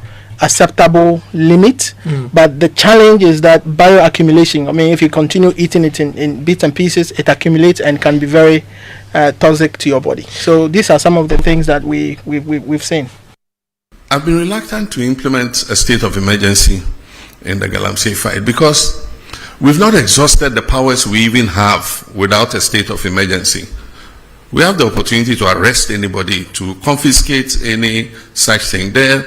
acceptable limit, but the challenge is that bioaccumulation. I mean, if you continue eating it in bits and pieces, it accumulates and can be very toxic to your body. So these are some of the things that we've seen. I've been reluctant to implement a state of emergency in the Galamsey fight, because we've not exhausted the powers we even have without a state of emergency. We have the opportunity to arrest anybody, to confiscate any such thing. There are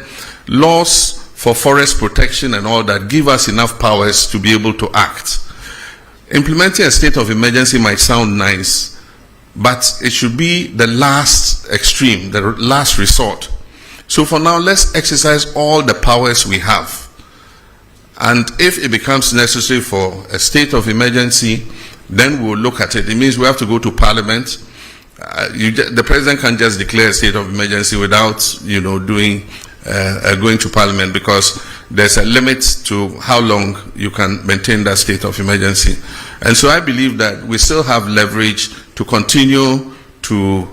laws for forest protection and all that give us enough powers to be able to act. Implementing a state of emergency might sound nice, but it should be the last extreme, the last resort. So for now, let's exercise all the powers we have. And if it becomes necessary for a state of emergency, then we'll look at it. It means we have to go to Parliament. The president can't just declare a state of emergency without, going to Parliament, because there's a limit to how long you can maintain that state of emergency. And so I believe that we still have leverage to continue to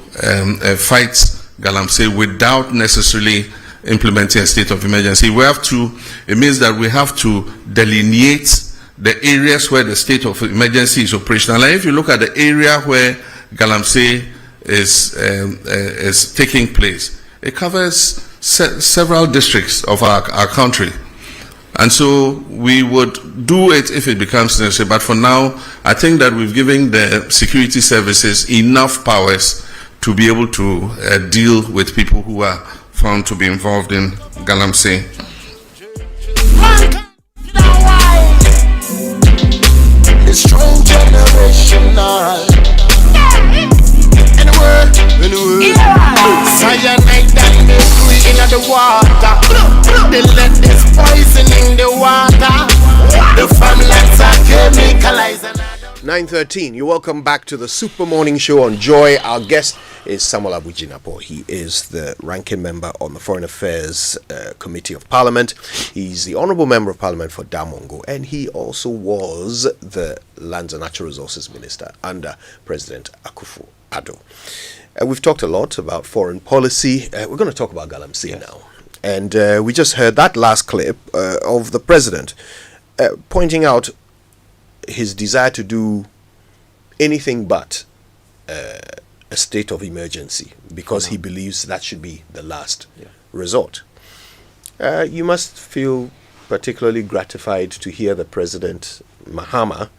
fight Galamsey without necessarily implementing a state of emergency. It means that we have to delineate the areas where the state of emergency is operational. And if you look at the area where Galamsey is taking place, it covers several districts of our country. And so we would do it if it becomes necessary. But for now, I think that we've given the security services enough powers to be able to deal with people who are found to be involved in Galamsey. The strong generational. In the world. Cyanide and mercury in the water. They let this poison in the water. The farmlands are chemicalized. 9:13. You're welcome back to the Super Morning Show on Joy. Our guest is Samuel Abu Jinapor. He is the ranking member on the Foreign Affairs Committee of Parliament. He's the Honourable Member of Parliament for Damongo, and he also was the Lands and Natural Resources Minister under President Akufo-Addo. We've talked a lot about foreign policy. We're going to talk about Galamsey now. And we just heard that last clip of the President pointing out his desire to do anything but a state of emergency, because he believes that should be the last resort. You must feel particularly gratified to hear the President Mahama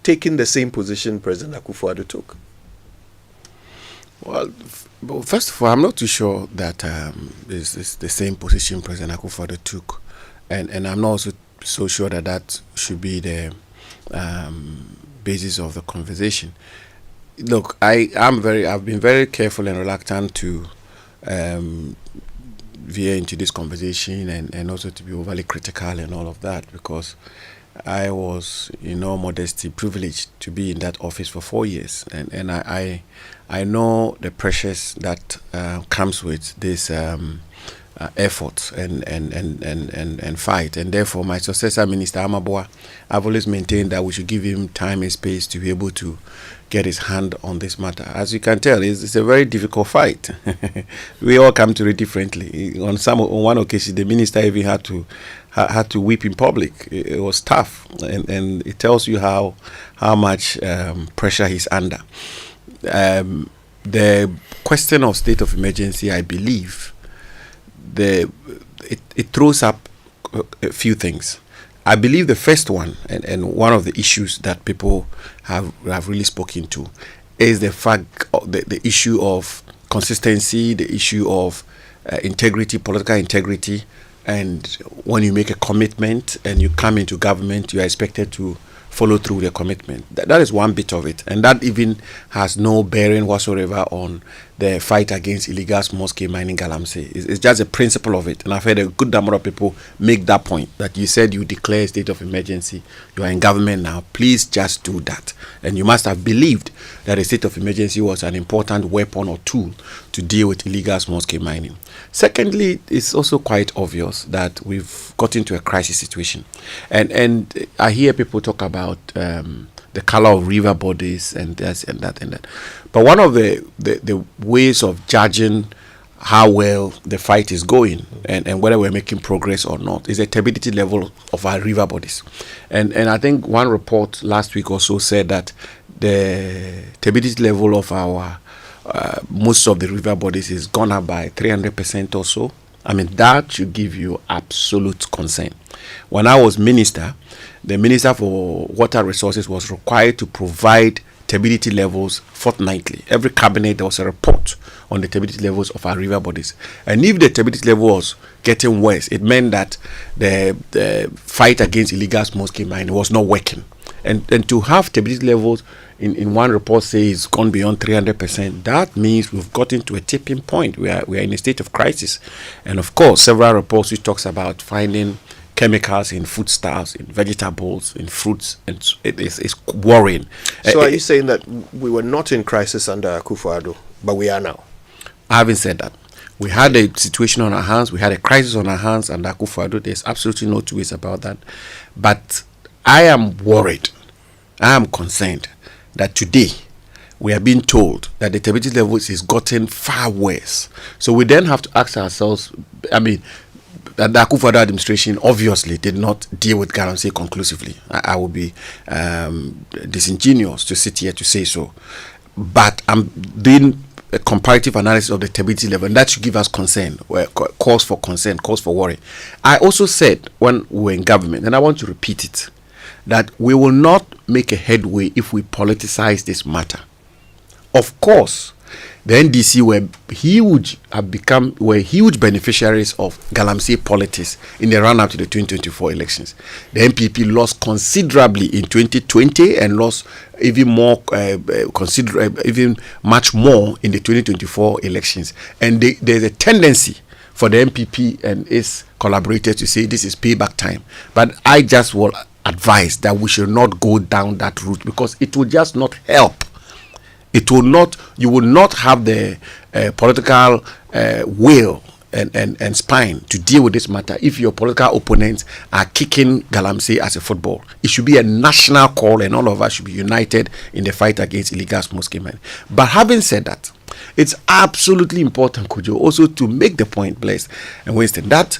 taking the same position President Akufo-Addo took. Well, first of all, I'm not too sure that it's the same position President Akufo-Addo took, and I'm not also so sure that that should be the basis of the conversation. Look, I've been very careful and reluctant to veer into this conversation and also to be overly critical and all of that, because I was, in all modesty, privileged to be in that office for 4 years, and I know the pressures that comes with this effort and fight, and therefore my successor, Minister Amoah, I've always maintained that we should give him time and space to be able to get his hand on this matter. As you can tell, it's a very difficult fight. We all come to it differently. On one occasion, the minister even had to weep in public. It was tough, and it tells you how much pressure he's under. The question of state of emergency, I believe, it throws up a few things. I believe the first one, and one of the issues that people have really spoken to, is the fact of the issue of consistency, the issue of integrity, political integrity. And when you make a commitment and you come into government, you are expected to follow through with the commitment. That is one bit of it, and that even has no bearing whatsoever on the fight against illegal small-scale mining Galamsey. It's just a principle of it, and I've heard a good number of people make that point, that you said you declare a state of emergency, you are in government now, please just do that. And you must have believed that a state of emergency was an important weapon or tool to deal with illegal small-scale mining. Secondly, it's also quite obvious that we've got into a crisis situation, and I hear people talk about the color of river bodies and this and that and that. But one of the ways of judging how well the fight is going and whether we're making progress or not is the turbidity level of our river bodies. And I think one report last week also said that the turbidity level of our most of the river bodies is gone up by 300% or so. I mean, that should give you absolute concern. When I was minister, the Minister for Water Resources was required to provide turbidity levels fortnightly. Every cabinet, there was a report on the turbidity levels of our river bodies. And if the turbidity level was getting worse, it meant that the fight against illegal small-scale mining was not working. And to have turbidity levels in one report say it's gone beyond 300%, that means we've gotten to a tipping point. We are in a state of crisis. And of course, several reports which talks about finding chemicals in foodstuffs, in vegetables, in fruits, and it's worrying. So are you saying that we were not in crisis under Akufo-Addo, but we are now? Having said that, we had a situation on our hands, we had a crisis on our hands under Akufo-Addo. There's absolutely no two ways about that. But I am worried, I am concerned that today we are being told that the turbidity levels is gotten far worse. So we then have to ask ourselves, that the Akufo-Addo administration obviously did not deal with Galamsey conclusively. I would be disingenuous to sit here to say so. But I'm doing a comparative analysis of the turbidity level, and that should give us concern, cause for concern, cause for worry. I also said when we were in government, and I want to repeat it, that we will not make a headway if we politicize this matter. Of course, the NDC were huge beneficiaries of Galamsey politics in the run-up to the 2024 elections. The NPP lost considerably in 2020 and lost even more, even much more in the 2024 elections. And there's a tendency for the NPP and its collaborators to say this is payback time. But I just will advise that we should not go down that route, because it will just not help. It will not. You will not have the political will and spine to deal with this matter if your political opponents are kicking Galamsey as a football. It should be a national call, and all of us should be united in the fight against illegal small-scale mining. But having said that, it's absolutely important, Kojo, also to make the point, Blessed and Winston, that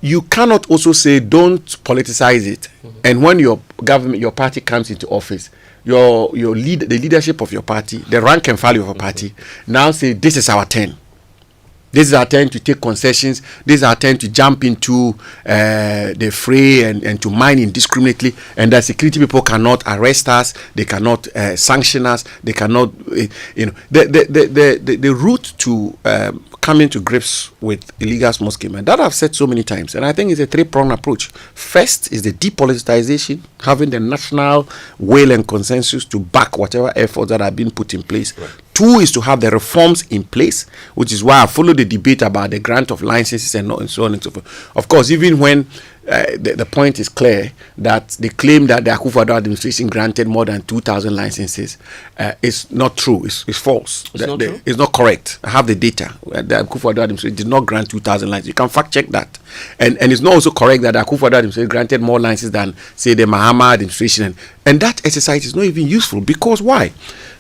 you cannot also say don't politicize it. And when your government, your party comes into office, the leadership of your party, the rank and file of your party, now say this is our turn. This is our turn to take concessions. This is our turn to jump into the fray and to mine indiscriminately. And that security people cannot arrest us. They cannot sanction us. They cannot, the route to coming to grips with illegal small-scale mining, that I've said so many times. And I think it's a three-pronged approach. First is the depoliticization, having the national will and consensus to back whatever efforts that are being put in place. Right. Two is to have the reforms in place, which is why I follow the debate about the grant of licenses and so on and so forth. Of course, even when the point is clear that they claim that the Akufo-Addo administration granted more than 2,000 licenses, it's not true. It's false. It's not correct. I have the data. The Akufo-Addo administration did not grant 2,000 licenses. You can fact check that. And it's not also correct that the Akufo-Addo administration granted more licenses than, say, the Mahama administration. And that exercise is not even useful, because why?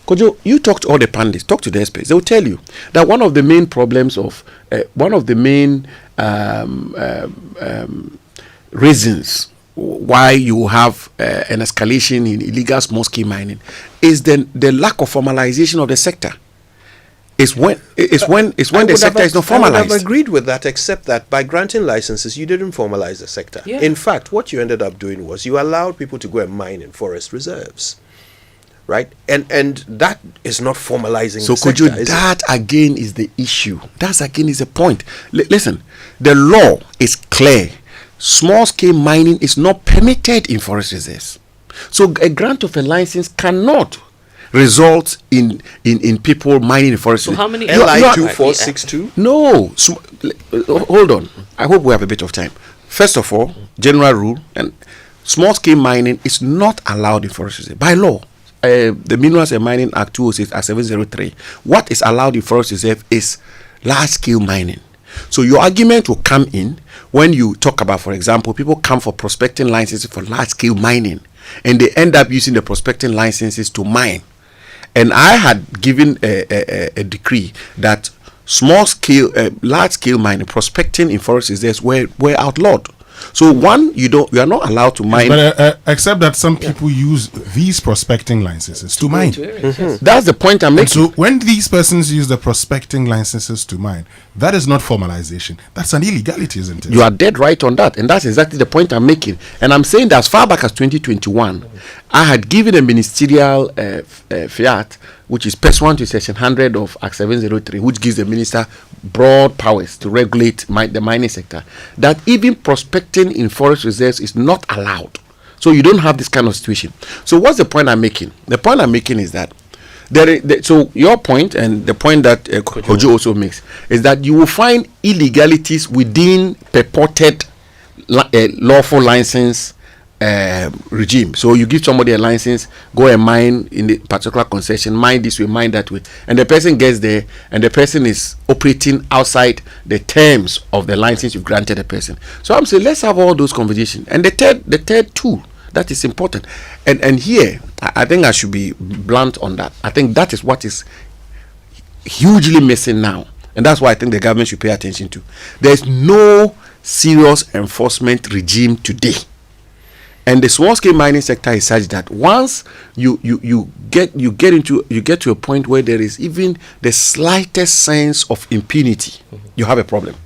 Kojo, you talk to all the panelists, talk to the experts. They will tell you that one of the main problems of, reasons why you have an escalation in illegal small-scale mining is the lack of formalization of the sector. It's when the sector is not formalized. I would have agreed with that, except that by granting licenses, you didn't formalize the sector. Yeah. In fact, what you ended up doing was you allowed people to go and mine in forest reserves. Right, and that is not formalizing. So, the sector, Kojo, that again is the issue. That again is the point. Listen, the law is clear. Small-scale mining is not permitted in forest reserves. So, a grant of a license cannot result in people mining in forest reserves. So, how many LI 2462? No, hold on. I hope we have a bit of time. First of all, general rule, and small-scale mining is not allowed in forest reserves by law. The Minerals and Mining Act 206 at 703. What is allowed in forest reserve is large-scale mining. So your argument will come in when you talk about, for example, people come for prospecting licenses for large-scale mining, and they end up using the prospecting licenses to mine. And I had given a decree that small-scale, large-scale mining, prospecting in forest reserves were outlawed. So one, you are not allowed to mine. But except that some people use these prospecting licenses to mine. That's the point I'm making. And so when these persons use the prospecting licenses to mine, that is not formalization. That's an illegality, isn't it? You are dead right on that, and that's exactly the point I'm making. And I'm saying that as far back as 2021, I had given a ministerial fiat, which is pursuant to Section 100 of Act 703, which gives the minister broad powers to regulate the mining sector, that even prospecting in forest reserves is not allowed. So you don't have this kind of situation. So what's the point I'm making? The point I'm making is that so your point and the point that Kojo also makes is that you will find illegalities within purported lawful license regime. So you give somebody a license, go and mine in a particular concession, mine this way, mine that way, and the person gets there and the person is operating outside the terms of the license you granted the person. So I'm saying let's have all those conversations. And the third tool that is important, and here I think I should be blunt on that. I think that is what is hugely missing now, and that's why I think the government should pay attention to. There's no serious enforcement regime today. And the small scale mining sector is such that once you get to a point where there is even the slightest sense of impunity, you have a problem.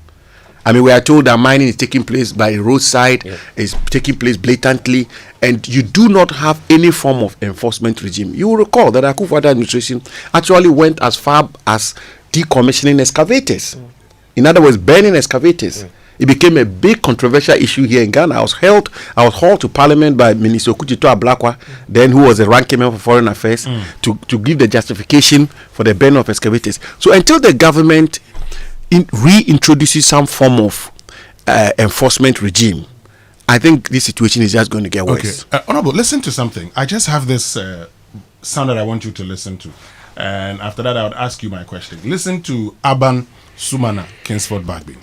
I mean, we are told that mining is taking place by roadside, is taking place blatantly, and you do not have any form of enforcement regime. You will recall that the Akufo-Addo administration actually went as far as decommissioning excavators. In other words, burning excavators. It became a big controversial issue here in Ghana. I was hauled to Parliament by Minister Okudzeto Ablakwa, then who was the ranking member for Foreign Affairs, to give the justification for the burning of excavators. So until the government reintroduces some form of enforcement regime, I think this situation is just going to get worse. Okay, Honorable, listen to something. I just have this sound that I want you to listen to, and after that I would ask you my question. Listen to Aban Sumana, Kingsford Bagbin.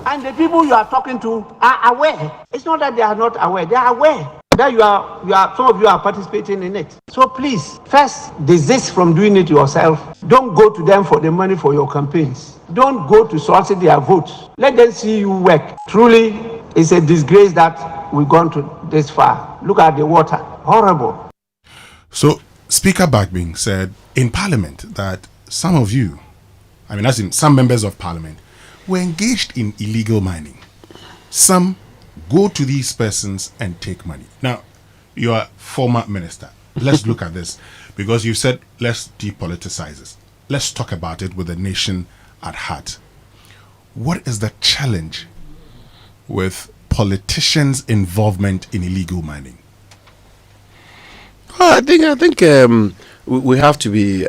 And the people you are talking to are aware. It's not that they are not aware. They are aware that you are some of you are participating in it. So please, first desist from doing it yourself. Don't go to them for the money for your campaigns. Don't go to solicit their votes. Let them see you work. Truly, it's a disgrace that we've gone to this far. Look at the water. Horrible. So Speaker Bagbin said in Parliament that some of you, I mean, as in some members of Parliament, were engaged in illegal mining. Some go to these persons and take money. Now, you are former minister. Let's look at this, because you said let's depoliticize this. Let's talk about it with the nation at heart. What is the challenge with politicians' involvement in illegal mining? Well, I think we have to be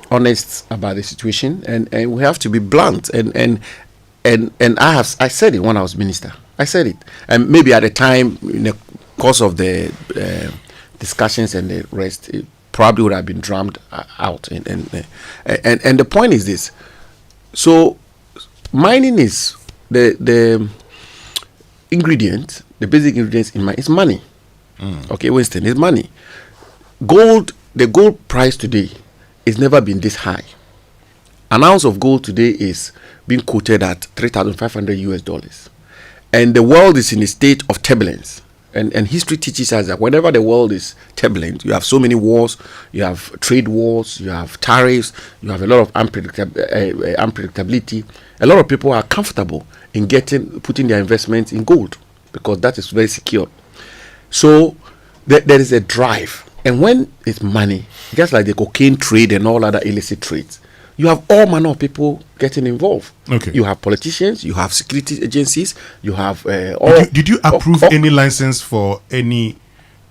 honest about the situation, and we have to be blunt, and I said it when I was minister. I said it, and maybe at the time, in the course of the discussions and the rest, it probably would have been drummed out. And the point is this: so mining is the ingredient, the basic ingredients in mining is money. Okay, Winston, is money. Gold, the gold price today, it's never been this high. An ounce of gold today is being quoted at $3,500 US. And the world is in a state of turbulence. And history teaches us that whenever the world is turbulent, you have so many wars, you have trade wars, you have tariffs, you have a lot of unpredictability. A lot of people are comfortable in putting their investments in gold because that is very secure. So there is a drive. And when it's money, just like the cocaine trade and all other illicit trades, you have all manner of people getting involved. Okay. You have politicians, you have security agencies, you have Did you approve any license for any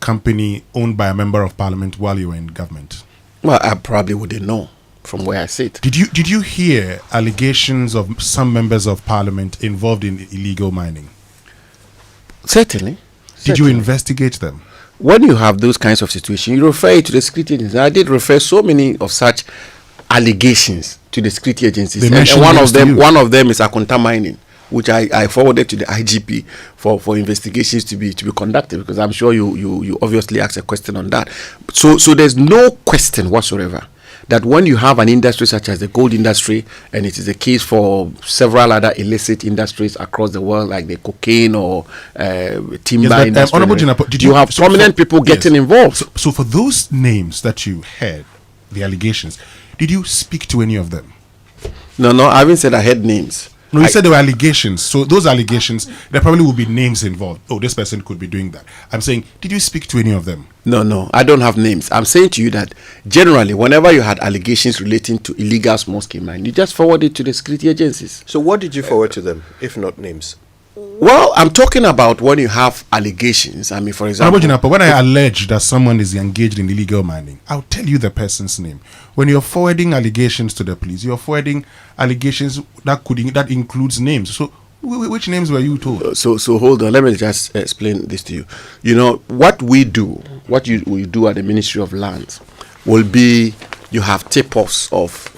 company owned by a member of parliament while you were in government? Well, I probably wouldn't know from where I sit. Did you hear allegations of some members of parliament involved in illegal mining? Certainly. Did you investigate them? When you have those kinds of situations, you refer to the security agencies. I did refer so many of such allegations to the security agencies, and one of them is Akunta Mining, which I forwarded to the IGP for investigations to be conducted, because I'm sure you obviously asked a question on that. So there's no question whatsoever that when you have an industry such as the gold industry, and it is the case for several other illicit industries across the world, like the cocaine or timber industry, Honorable Jinapor, you have prominent people getting involved. So for those names that you heard, the allegations, did you speak to any of them? No, I haven't said I heard names. No, you said there were allegations. So those allegations, there probably will be names involved. Oh, this person could be doing that. I'm saying, did you speak to any of them? No, I don't have names. I'm saying to you that generally, whenever you had allegations relating to illegal small-scale mining, you just forward it to the security agencies. So what did you forward to them, if not names? Well, I'm talking about when you have allegations. I mean, for example, when I allege that someone is engaged in illegal mining, I'll tell you the person's name. When you're forwarding allegations to the police, you're forwarding allegations that includes names. So, which names were you told? So hold on. Let me just explain this to you. You know what we do, we do at the Ministry of Lands, will be you have tip-offs of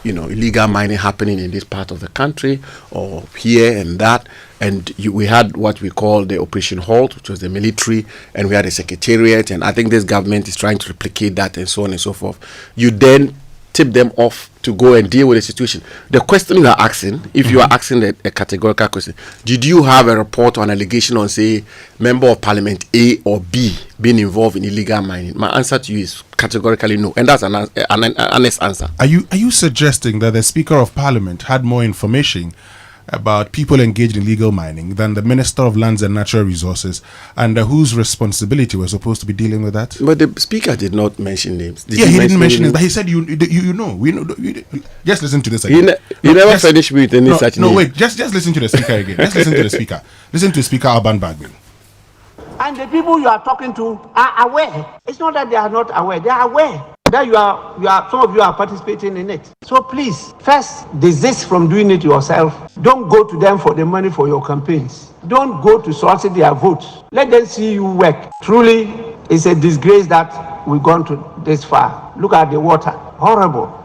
illegal mining happening in this part of the country or here and that. And we had what we call the Operation Halt, which was the military, and we had a secretariat, and I think this government is trying to replicate that and so on and so forth. You then tip them off to go and deal with the situation. The question you are asking, if you are asking a categorical question, did you have a report or an allegation on, say, member of parliament A or B being involved in illegal mining? My answer to you is categorically no, and that's an honest answer. Are you suggesting that the Speaker of Parliament had more information about people engaged in illegal mining than the Minister of Lands and Natural Resources, and whose responsibility we're supposed to be dealing with that? But the Speaker did not mention names. He didn't mention names, but he said we know. Just listen to this again. You never finished with any such name. No, wait, just listen to the Speaker again. Just listen to the Speaker. Listen to Speaker Alban Bagbin. And the people you are talking to are aware. It's not that they are not aware. They are aware that you are some of you are participating in it. So please, first desist from doing it yourself. Don't go to them for the money for your campaigns. Don't go to solicit their votes. Let them see you work. Truly, it's a disgrace that we've gone to this far. Look at the water. Horrible.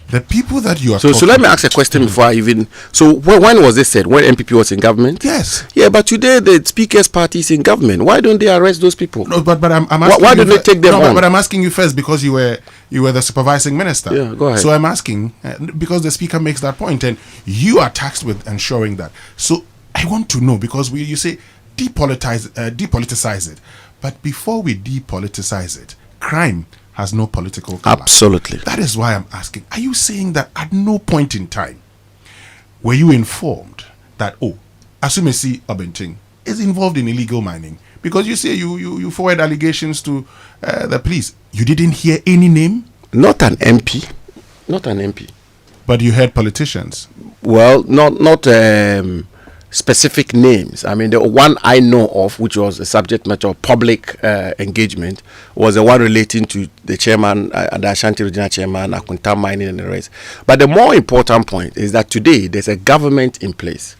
The people that you are so let me ask a question before I even. So when was this said? When MPP was in government? Yes. Yeah, but today the Speaker's party is in government. Why don't they arrest those people? No, but I'm asking. Why don't they take them on? But I'm asking you first because you were the supervising minister. Yeah, go ahead. So I'm asking because the Speaker makes that point, and you are tasked with ensuring that. So I want to know, because you say depoliticize it, but before we depoliticize it, crime has no political color. Absolutely. That is why I'm asking, are you saying that at no point in time were you informed that, Asumesi Obenting is involved in illegal mining? Because you say you forward allegations to the police. You didn't hear any name? Not an MP. But you heard politicians? Well, not specific names. I mean, the one I know of, which was a subject matter of public engagement, was the one relating to the chairman, the Ashanti Regional Chairman, Akunta Mining and the rest. But the more important point is that today there's a government in place.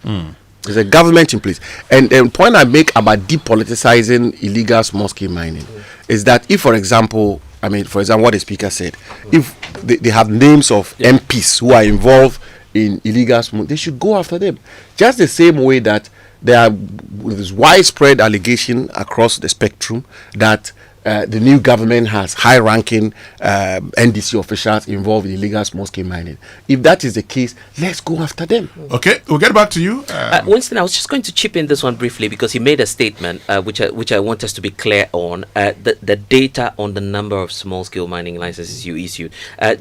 There's a government in place. And the point I make about depoliticizing illegal small-scale mining is that if, for example, what the Speaker said, if they have names of MPs who are involved in illegal smoke, they should go after them. Just the same way that there are this widespread allegation across the spectrum that the new government has high-ranking NDC officials involved in illegal small-scale mining. If that is the case, let's go after them. Okay, we'll get back to you. Winston, I was just going to chip in this one briefly because he made a statement which I want us to be clear on. The data on the number of small-scale mining licenses you issued.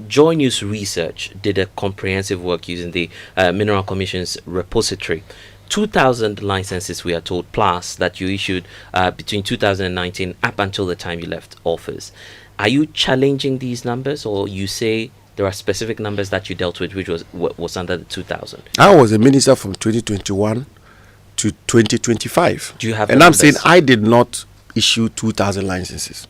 Joy News Research did a comprehensive work using the Mineral Commission's repository. 2,000 licenses, we are told, plus that you issued between 2019 up until the time you left office. Are you challenging these numbers, or you say there are specific numbers that you dealt with, which was under the 2,000? I was a minister from 2021 to 2025. Do you have? And I'm saying I did not issue 2,000 licenses.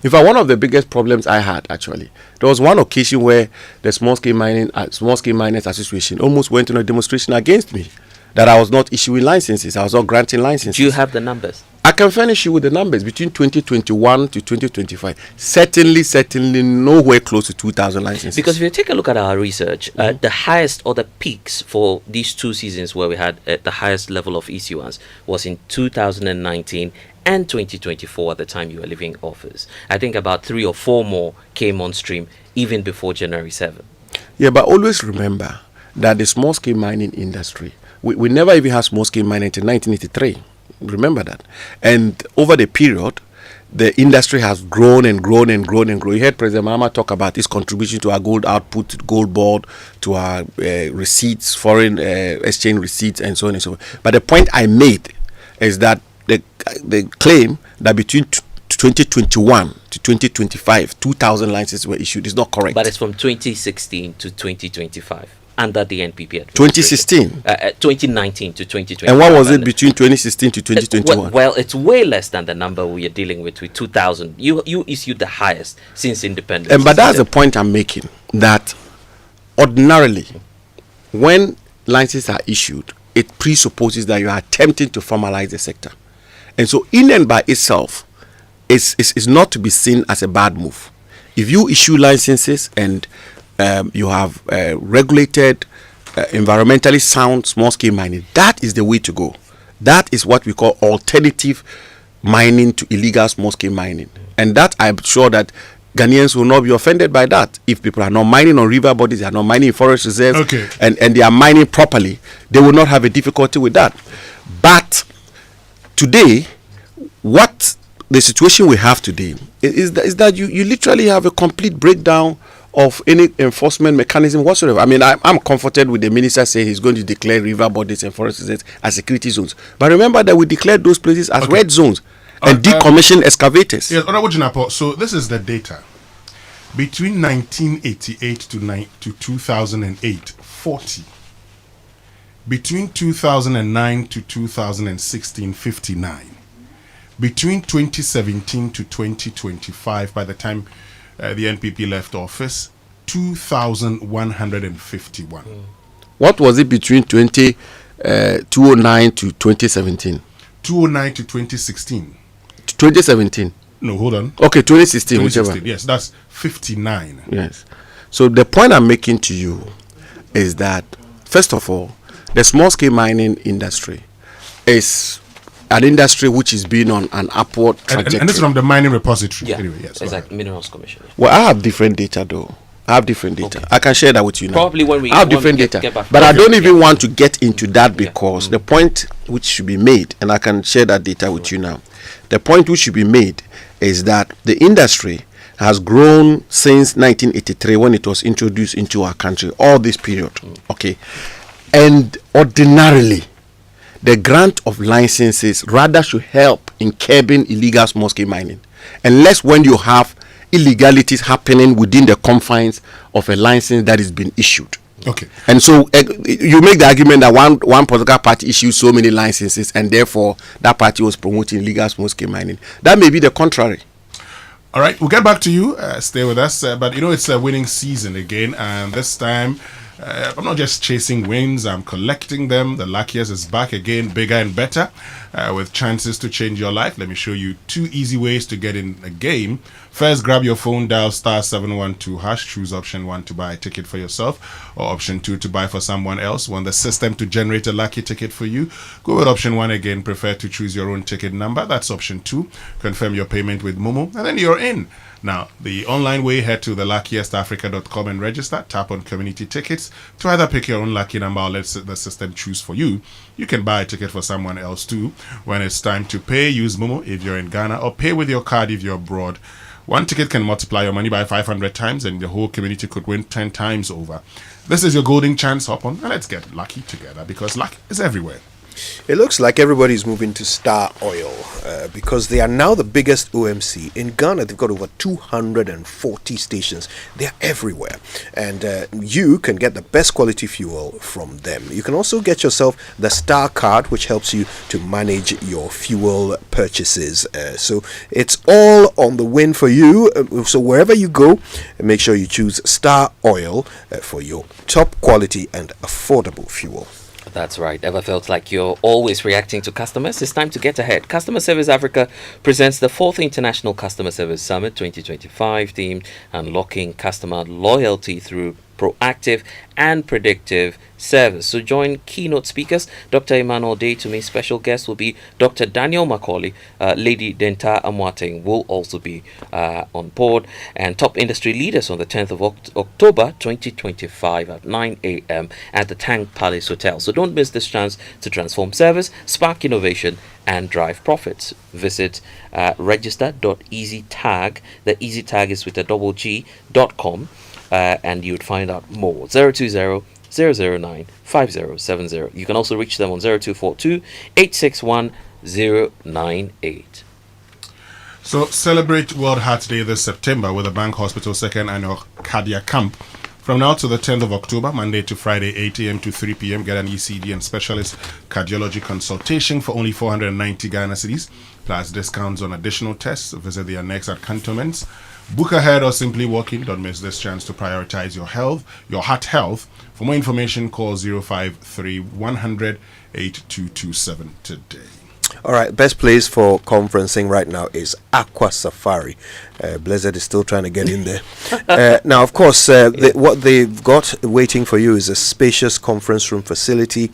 In fact, one of the biggest problems I had, actually, there was one occasion where the Small Scale Miners Association almost went on a demonstration against me, that I was not issuing licenses, I was not granting licenses. Do you have the numbers? I can furnish you with the numbers between 2021 to 2025. Certainly nowhere close to 2,000 licenses. Because if you take a look at our research, the highest or the peaks for these 2 seasons where we had the highest level of issuance was in 2019 and 2024 at the time you were leaving office. I think about 3 or 4 more came on stream even before January 7. Yeah, but always remember that the small-scale mining industry, we never even had small-scale mining until 1983. Remember that. And over the period, the industry has grown and grown and grown and grown. You heard President Mahama talk about his contribution to our gold output, gold board, to our receipts, foreign exchange receipts, and so on and so forth. But the point I made is that the claim that between 2021 to 2025, 2,000 licenses were issued is not correct. But it's from 2016 to 2025 under the NPP. 2016? 2019 to 2025. And what was it between 2016 to 2021? Well, it's way less than the number we are dealing with 2,000. You issued the highest since independence. But that's the point I'm making, that ordinarily, when licenses are issued, it presupposes that you are attempting to formalize the sector. And so in and by itself, is not to be seen as a bad move. If you issue licenses and you have regulated, environmentally sound small-scale mining, that is the way to go. That is what we call alternative mining to illegal small-scale mining. And that I'm sure that Ghanaians will not be offended by that. If people are not mining on river bodies, they are not mining in forest reserves, and they are mining properly, they will not have a difficulty with that. But today, what the situation we have today is that you literally have a complete breakdown of any enforcement mechanism whatsoever. I mean, I'm comforted with the minister saying he's going to declare river bodies and forest reserves as security zones. But remember that we declared those places as red zones and decommissioned excavators. Yes, Honorable Jinapor, so this is the data. Between 1988 to 2008, 40. Between 2009 to 2016, 59. Between 2017 to 2025, by the time the NPP left office, 2,151. What was it between 2009 to 2017? 2009 to 2016. 2017? No, hold on. Okay, 2016, whichever. Yes, that's 59. Yes. So the point I'm making to you is that, first of all, the small-scale mining industry is an industry which is being on an upward trajectory. And this is from the mining repository. Yeah, anyway, yes, it's like Minerals Commission. Well, I have different data though. I have different data. Okay. I can share that with you now. Probably when we I have different data. But I don't even want to get into that because the point which should be made, and I can share that data with you now. The point which should be made is that the industry has grown since 1983 when it was introduced into our country, all this period. Okay. And ordinarily, the grant of licenses rather should help in curbing illegal small-scale mining, unless when you have illegalities happening within the confines of a license that is being issued. Okay. And so you make the argument that one political party issued so many licenses and therefore that party was promoting illegal small-scale mining. That may be the contrary. All right, we'll get back to you. Stay with us. But it's a winning season again, and this time I'm not just chasing wins, I'm collecting them. The luckiest is back again, bigger and better, with chances to change your life. Let me show you 2 easy ways to get in the game. First, grab your phone, dial *712#, choose option 1 to buy a ticket for yourself, or option 2 to buy for someone else. Want the system to generate a lucky ticket for you? Go with option 1 again. Prefer to choose your own ticket number. That's option 2. Confirm your payment with Momo, and then you're in. Now, the online way, head to theluckiestafrica.com and register. Tap on community tickets to either pick your own lucky number or let the system choose for you. You can buy a ticket for someone else too. When it's time to pay, use Momo if you're in Ghana, or pay with your card if you're abroad. One ticket can multiply your money by 500 times, and the whole community could win 10 times over. This is your golden chance. Hop on and let's get lucky together, because luck is everywhere. It looks like everybody's moving to Star Oil because they are now the biggest OMC in Ghana. They've got over 240 stations. They are everywhere, and you can get the best quality fuel from them. You can also get yourself the Star Card, which helps you to manage your fuel purchases. So it's all on the win for you. So wherever you go, make sure you choose Star Oil for your top quality and affordable fuel. That's right. Ever felt like you're always reacting to customers? It's time to get ahead. Customer Service Africa presents the 4th International Customer Service Summit 2025 theme, Unlocking Customer Loyalty Through proactive and predictive service. So join keynote speakers Dr. Emmanuel Day-Tumi. Special guest will be Dr. Daniel Macaulay. Lady Denta Amoah will also be on board, and top industry leaders on the 10th of October 2025 at 9 a.m. at the Tank Palace Hotel. So don't miss this chance to transform service, spark innovation, and drive profits. Visit register.easytag. The easy tag is with a double G.com, and you would find out more. 020-009-5070. You can also reach them on 0242-861-098. So celebrate World Heart Day this September with the Bank Hospital second annual cardiac camp. From now to the 10th of October, Monday to Friday, 8 a.m. to 3 p.m., get an ECG and specialist cardiology consultation for only 490 Ghana cedis, plus discounts on additional tests. Visit the annex at cantonments. Book ahead or simply walk in. Don't miss this chance to prioritize your health, your heart health. For more information, call 053 100 8227 today. All right, best place for conferencing right now is Aqua Safari. Blizzard is still trying to get in there. Now, of course, what they've got waiting for you is a spacious conference room facility,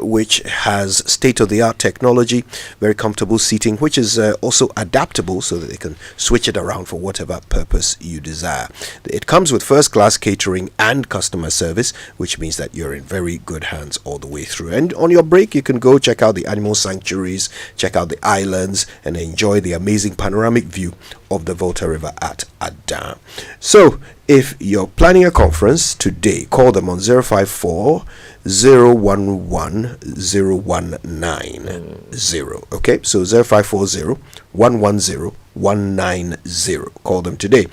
which has state-of-the-art technology, very comfortable seating, which is also adaptable so that they can switch it around for whatever purpose you desire. It comes with first-class catering and customer service, which means that you're in very good hands all the way through. And on your break, you can go check out the animal sanctuaries, check out the islands, and enjoy the amazing panoramic view of the Volta River at Adam. So if you're planning a conference today, call them on 054 011 0190. Okay, so 0540 110 190. Call them today.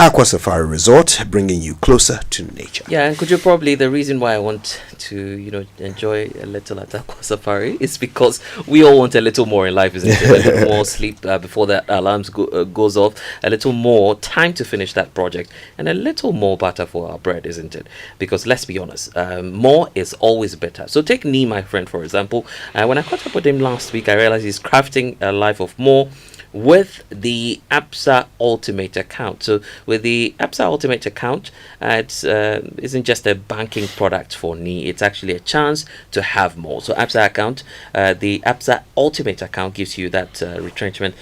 Aqua Safari Resort, bringing you closer to nature. Yeah, and could you probably, the reason why I want to, enjoy a little at Aqua Safari is because we all want a little more in life, isn't it? A little more sleep before the alarms goes off, a little more time to finish that project, and a little more butter for our bread, isn't it? Because let's be honest, more is always better. So take Nee, my friend, for example. When I caught up with him last week, I realized he's crafting a life of more with the ABSA Ultimate account. So with the ABSA Ultimate account, it isn't just a banking product for Nee, it's actually a chance to have more. So ABSA account, the ABSA Ultimate account gives you that retrenchment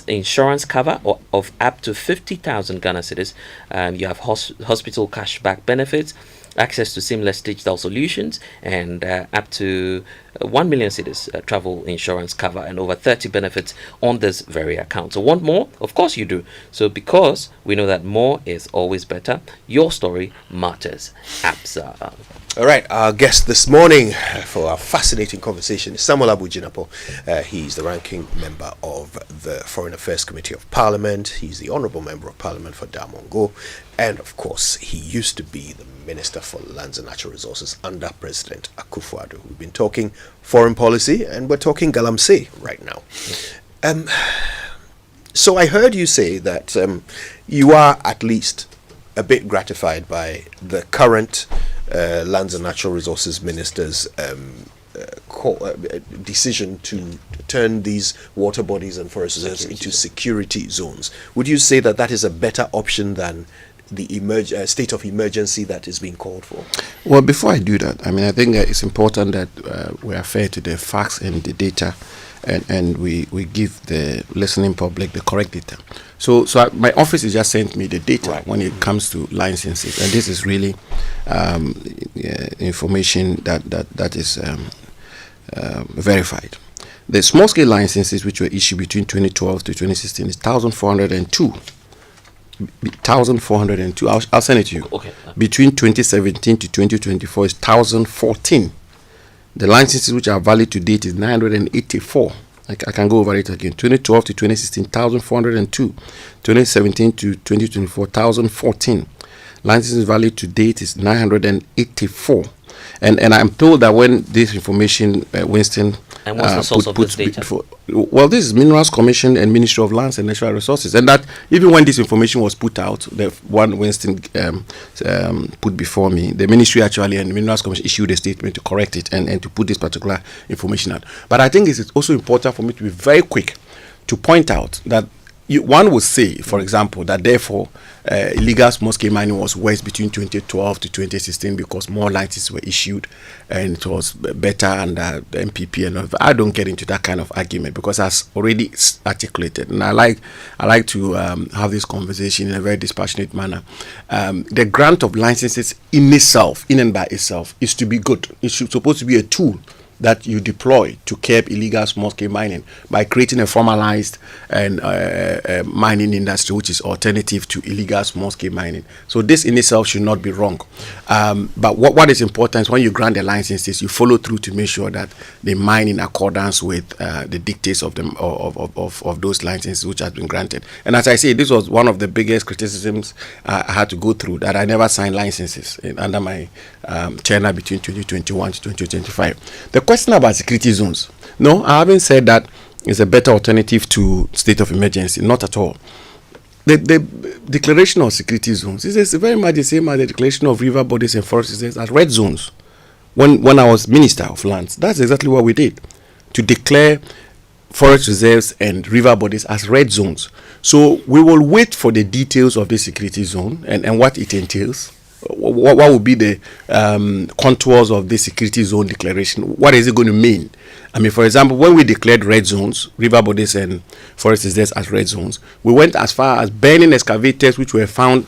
insurance cover of up to 50,000 Ghana cedis. You have hospital cashback benefits, access to seamless digital solutions, and up to 1 million cedis travel insurance cover, and over 30 benefits on this very account. So want more? Of course you do. So because we know that more is always better, your story matters. ABSA. All right, our guest this morning for our fascinating conversation is Samuel Abu Jinapor. He's the ranking member of the Foreign Affairs Committee of Parliament. He's the Honourable Member of Parliament for Damongo. And of course, he used to be the Minister for Lands and Natural Resources under President Akufo-Addo. We've been talking foreign policy, and we're talking Galamsey right now. So I heard you say that you are at least a bit gratified by the current Lands and Natural Resources Minister's decision to turn these water bodies and forest reserves into security zones. Would you say that that is a better option than the state of emergency that is being called for? Well, before I do that, I think it's important that we are fair to the facts and the data, and we give the listening public the correct data. So my office has just sent me the data when it comes to licenses, and this is really information that is verified. The small-scale licenses which were issued between 2012 to 2016 is 1,402. 1,402. I'll send it to you. Okay. Between 2017 to 2024 is 1,014. The licenses which are valid to date is 984. I can go over it again. 2012 to 2016, 1,402. 2017 to 2024, 1,014. Licenses valid to date is 984. And I'm told that when this information, Winston, and what's the source of this data? Well, this is Minerals Commission and Ministry of Lands and Natural Resources, and that even when this information was put out, the one Winston put before me, the ministry actually and the Minerals Commission issued a statement to correct it and to put this particular information out. But I think it's also important for me to be very quick to point out that one would say, for example, that therefore illegal small-scale mining was worse between 2012 to 2016 because more licenses were issued and it was better under the MPP. And I don't get into that kind of argument because as already articulated, and I like to have this conversation in a very dispassionate manner. The grant of licenses in and by itself, is to be good. It's supposed to be a tool that you deploy to curb illegal small-scale mining by creating a formalized and mining industry which is alternative to illegal small-scale mining. So this in itself should not be wrong. But what is important is when you grant the licenses, you follow through to make sure that they mine in accordance with the dictates of them of those licenses which has been granted. And as I say, this was one of the biggest criticisms I had to go through, that I never signed licenses under my tenure between 2021 to 2025. The question about security zones. No, I haven't said that it's a better alternative to state of emergency. Not at all. The declaration of security zones is very much the same as the declaration of river bodies and forest reserves as red zones. When I was Minister of Lands, that's exactly what we did, to declare forest reserves and river bodies as red zones. So we will wait for the details of the security zone and what it entails. What would be the contours of this security zone declaration? What is it going to mean? I mean, for example, when we declared red zones, river bodies and forest reserves as red zones, we went as far as burning excavators which were found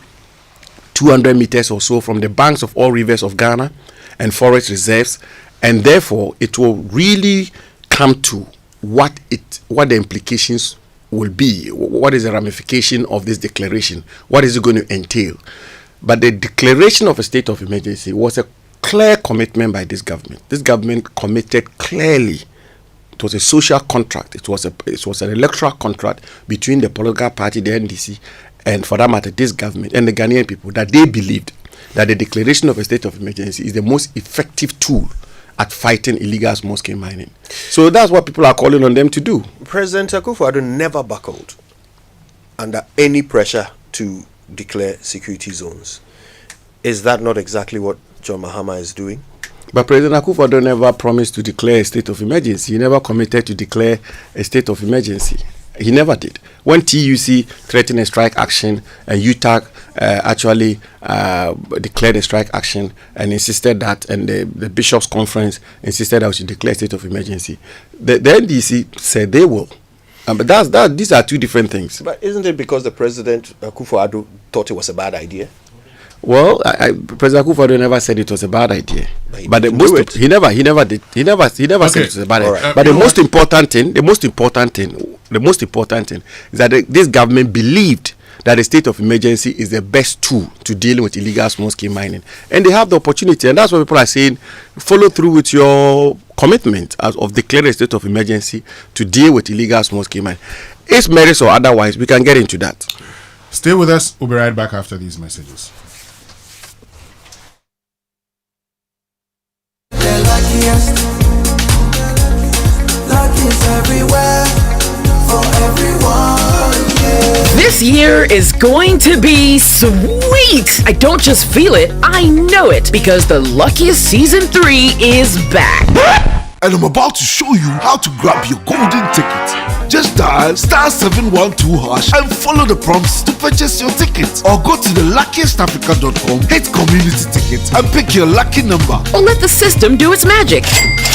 200 meters or so from the banks of all rivers of Ghana and forest reserves, and therefore it will really come to what the implications will be. What is the ramification of this declaration? What is it going to entail? But the declaration of a state of emergency was a clear commitment by this government. This government committed clearly. It was a social contract. It was an electoral contract between the political party, the NDC, and for that matter, this government and the Ghanaian people, that they believed that the declaration of a state of emergency is the most effective tool at fighting illegal small-scale mining. So that's what people are calling on them to do. President Akufo-Addo never buckled under any pressure to declare security zones. Is that not exactly what John Mahama is doing? But President Akufo-Addo never promised to declare a state of emergency. He never committed to declare a state of emergency. He never did. When TUC threatened a strike action and UTAG actually declared a strike action and insisted that, and the Bishops' Conference insisted that we should declare a state of emergency, the NDC said they will. But these are two different things. But isn't it because the President Akufo-Addo thought it was a bad idea? Well, President Akufo-Addo never said it was a bad idea. But he never did. He never said it was a bad idea. Right. But the most important thing is that this government believed that the state of emergency is the best tool to deal with illegal small-scale mining, and they have the opportunity, and that's what people are saying. Follow through with your commitment of declaring a state of emergency to deal with illegal small-scale mining. It's merits or otherwise, we can get into that. Stay with us. We'll be right back after these messages. Lucky's everywhere for everyone. This year is going to be sweet. I don't just feel it, I know it, because the Luckiest Season 3 is back. And I'm about to show you how to grab your golden ticket. Just dial *712# and follow the prompts to purchase your ticket. Or go to theluckiestafrica.com, hit community tickets, and pick your lucky number. Or let the system do its magic.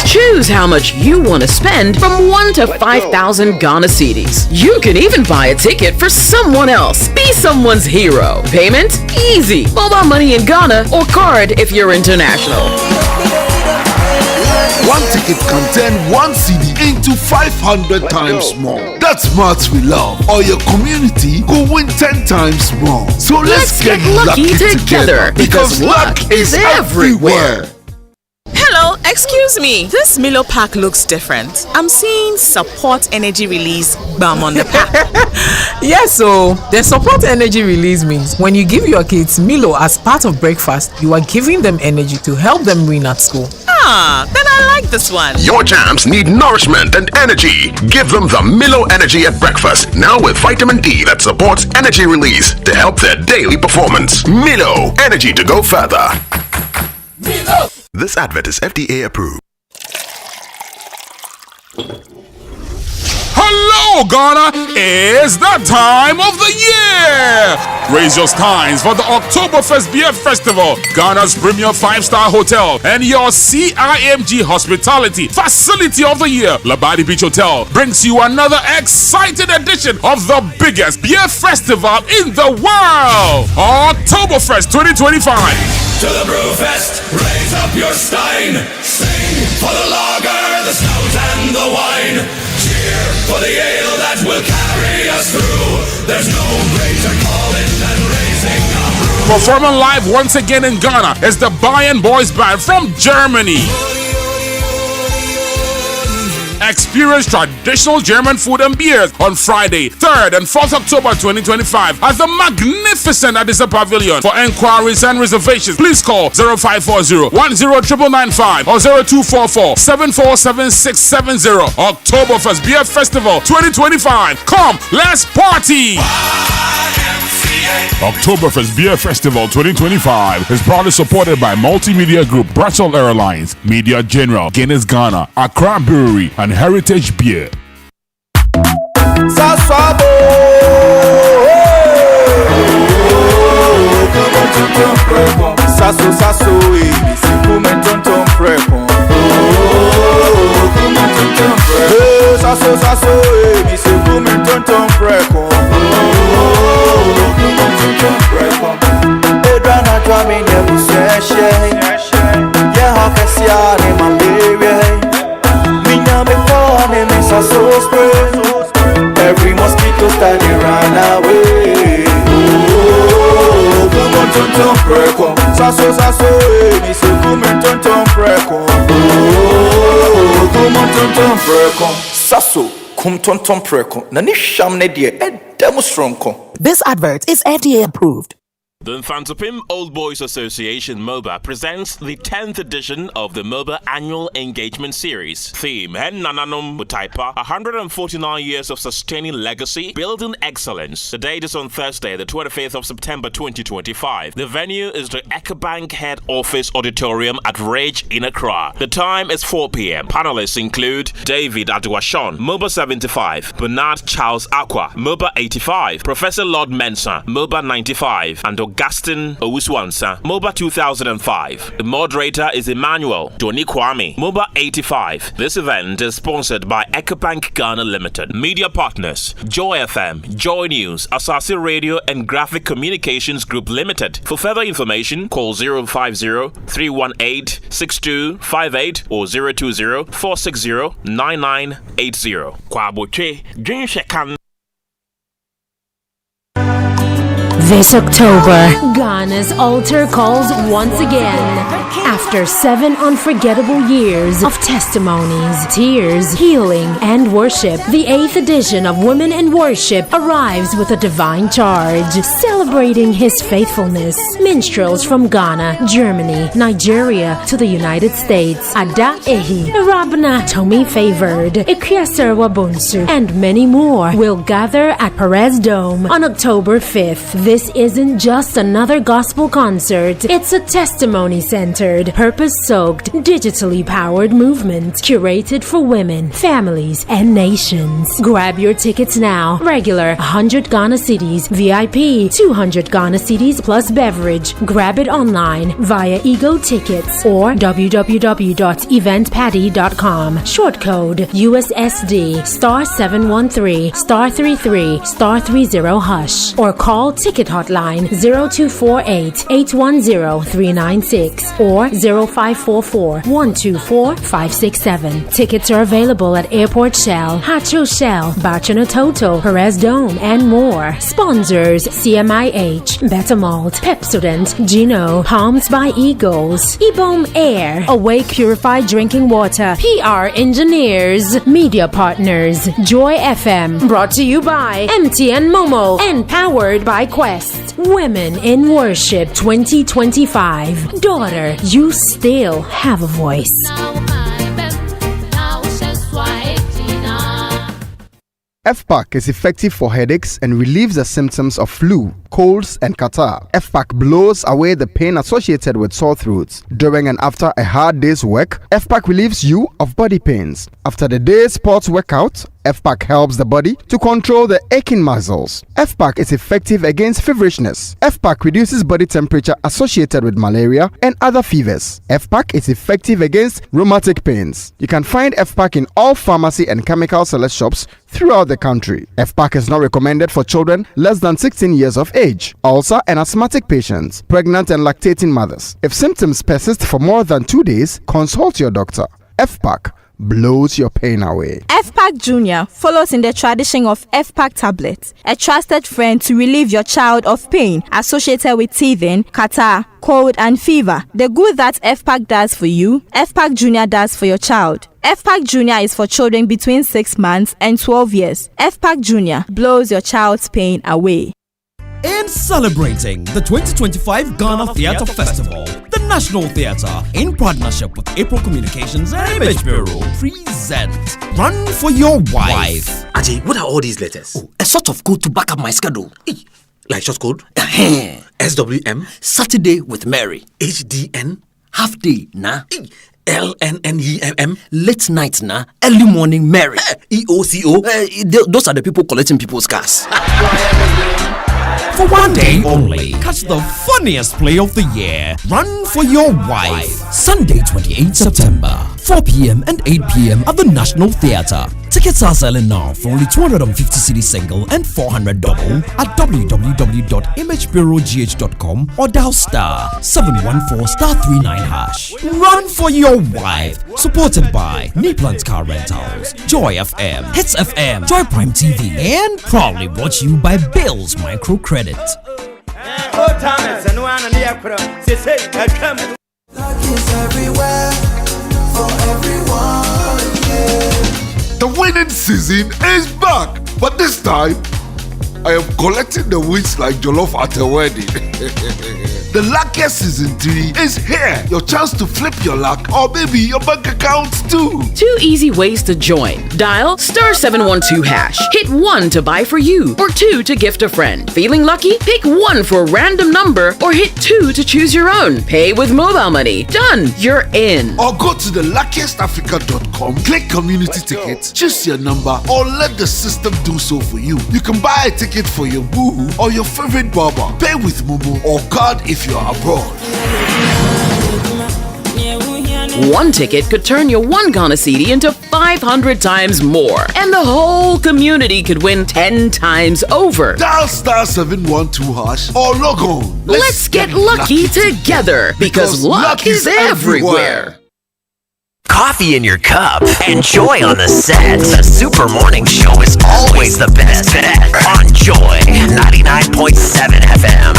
Choose how much you want to spend from 1 to 5,000 Ghana cedis. You can even buy a ticket for someone else. Be someone's hero. Payment? Easy. Mobile money in Ghana or card if you're international. One ticket can turn 1 CD into 500 times more. That's maths we love. Or your community go win 10 times more. So let's get lucky together, because luck is everywhere. Hello, excuse me. This Milo pack looks different. I'm seeing support energy release balm on the pack. Yes, so the support energy release means when you give your kids Milo as part of breakfast, you are giving them energy to help them win at school. Ah, then I like this one. Your champs need nourishment and energy. Give them the Milo Energy at breakfast, now with vitamin D that supports energy release to help their daily performance. Milo, energy to go further. Milo. This advert is FDA approved. Hello, Oh, Ghana, it's the time of the year! Raise your steins for the Oktoberfest Beer Festival, Ghana's premier 5-star hotel, and your CIMG Hospitality Facility of the Year. Labadi Beach Hotel brings you another exciting edition of the biggest beer festival in the world, Oktoberfest 2025. To the Brewfest, raise up your stein. Sing for the lager, the stout and the wine. Cheer for the ale that will carry us through. There's no greater calling than raising a brew. Performing live once again in Ghana is the Bayern Boys Band from Germany. Experience traditional German food and beers on Friday, 3rd and 4th October 2025 at the magnificent Addison Pavilion. For enquiries and reservations, please call 0540-109995 or 0244-747670. Oktoberfest Beer Festival 2025. Come, let's party! Oktoberfest Beer Festival 2025 is proudly supported by Multimedia Group, Brussels Airlines, Media General, Guinness Ghana, Accra Brewery, and Heritage Beer. Every mosquito starting run away. Oh, come on, tonton preko. Sasso, me say come on, tonton preko. Oh, come on, tonton preko. Sasso, come tonton preko. Nani sham ne die, demonstronko. This advert is FDA approved. The Nfantopim Old Boys Association MOBA presents the 10th edition of the MOBA Annual Engagement Series. Theme, Hen Nananum Mutaipa, 149 years of sustaining legacy, building excellence. The date is on Thursday, the 25th of September 2025. The venue is the EcoBank Head Office Auditorium at Rage in Accra. The time is 4 p.m. Panelists include David Aduashon, MOBA 75, Bernard Charles Aqua, MOBA 85, Professor Lord Mensah, MOBA 95, and Augustine Owuswansa, MOBA 2005. The moderator is Emmanuel Doni Kwame, MOBA 85. This event is sponsored by EcoBank Ghana Limited. Media partners, Joy FM, Joy News, Asasi Radio and Graphic Communications Group Limited. For further information, call 050-318-6258 or 020-460-9980. Kwaboche, Jinshekan. This October, Ghana's altar calls once again. After 7 unforgettable years of testimonies, tears, healing, and worship, the 8th edition of Women in Worship arrives with a divine charge. Celebrating His faithfulness, minstrels from Ghana, Germany, Nigeria, to the United States, Ada Ehi, Rabna Tomi Favored, Ikyaserwa Bunsu, and many more will gather at Perez Dome on October 5th. This isn't just another gospel concert. It's a testimony-centered, purpose-soaked, digitally powered movement curated for women, families, and nations. Grab your tickets now. Regular 100 Ghana cedis, VIP 200 Ghana cedis plus beverage. Grab it online via Ego Tickets or www.eventpaddy.com. Short code USSD *713 *33 *30 hash or call Ticket Hotline 0248 810 396 or 0544 124 567. Tickets are available at Airport Shell, Hacho Shell, Bachana Toto, Perez Dome, and more. Sponsors CMIH, Betamalt, Pepsodent, Gino, Palms by Eagles, Ebom Air, Awake Purified Drinking Water, PR Engineers, Media Partners, Joy FM, brought to you by MTN Momo, and powered by Quest. Women in Worship 2025. Daughter, you still have a voice. FPAC is effective for headaches and relieves the symptoms of flu, colds, and catarrh. FPAC blows away the pain associated with sore throats. During and after a hard day's work, FPAC relieves you of body pains. After the day's sports workout, FPAC helps the body to control the aching muscles. FPAC is effective against feverishness. FPAC reduces body temperature associated with malaria and other fevers. FPAC is effective against rheumatic pains. You can find FPAC in all pharmacy and chemical select shops throughout the country. FPAC is not recommended for children less than 16 years of age, ulcer and asthmatic patients, pregnant and lactating mothers. If symptoms persist for more than 2 days, consult your doctor. FPAC blows your pain away. FPAC Junior follows in the tradition of FPAC tablets, a trusted friend to relieve your child of pain associated with teething, catarrh, cold and fever. The good that FPAC does for you, FPAC Junior does for your child. FPAC Junior is for children between 6 months and 12 years. FPAC Junior blows your child's pain away. In celebrating the 2025 Ghana Theatre Festival, the National Theatre, in partnership with April Communications and Image Bureau, present Run for Your Wife. Ajay, what are all these letters? A sort of code to back up my schedule. Like short code? SWM? Saturday with Mary. HDN? Half day, nah. LNNEMM? Late night, nah. Early morning, Mary. EOCO? Those are the people collecting people's cars. For one day only, catch the funniest play of the year, Run for Your Wife. Sunday, 28 September, 4 p.m. and 8 p.m. at the National Theatre. Tickets are selling now for only 250 cedi single and 400 double at www.imagebureaugh.com or dial star 714*39#. Run for Your Wife. Supported by Neplant Car Rentals, Joy FM, Hits FM, Joy Prime TV, and proudly brought to you by Bill's Microcredit. The winning season is back, but this time I am collecting the wins like jollof at a wedding. The luckiest season 3 is here. Your chance to flip your luck or maybe your bank account too. 2 easy ways to join. Dial *712#. Hit 1 to buy for you or 2 to gift a friend. Feeling lucky? Pick 1 for a random number or hit 2 to choose your own. Pay with mobile money. Done. You're in. Or go to the luckiestafrica.com, click community tickets, choose your number or let the system do so for you. You can buy a ticket for your boo or your favorite barber. Pay with Momo or card if you're abroad. 1 ticket could turn your 1 Ghana cedi into 500 times more. And the whole community could win 10 times over. Dial *712# or log on. Let's get lucky together because luck is everywhere. Coffee in your cup and joy on the set. The Super Morning Show is always the best bet on Joy 99.7 FM.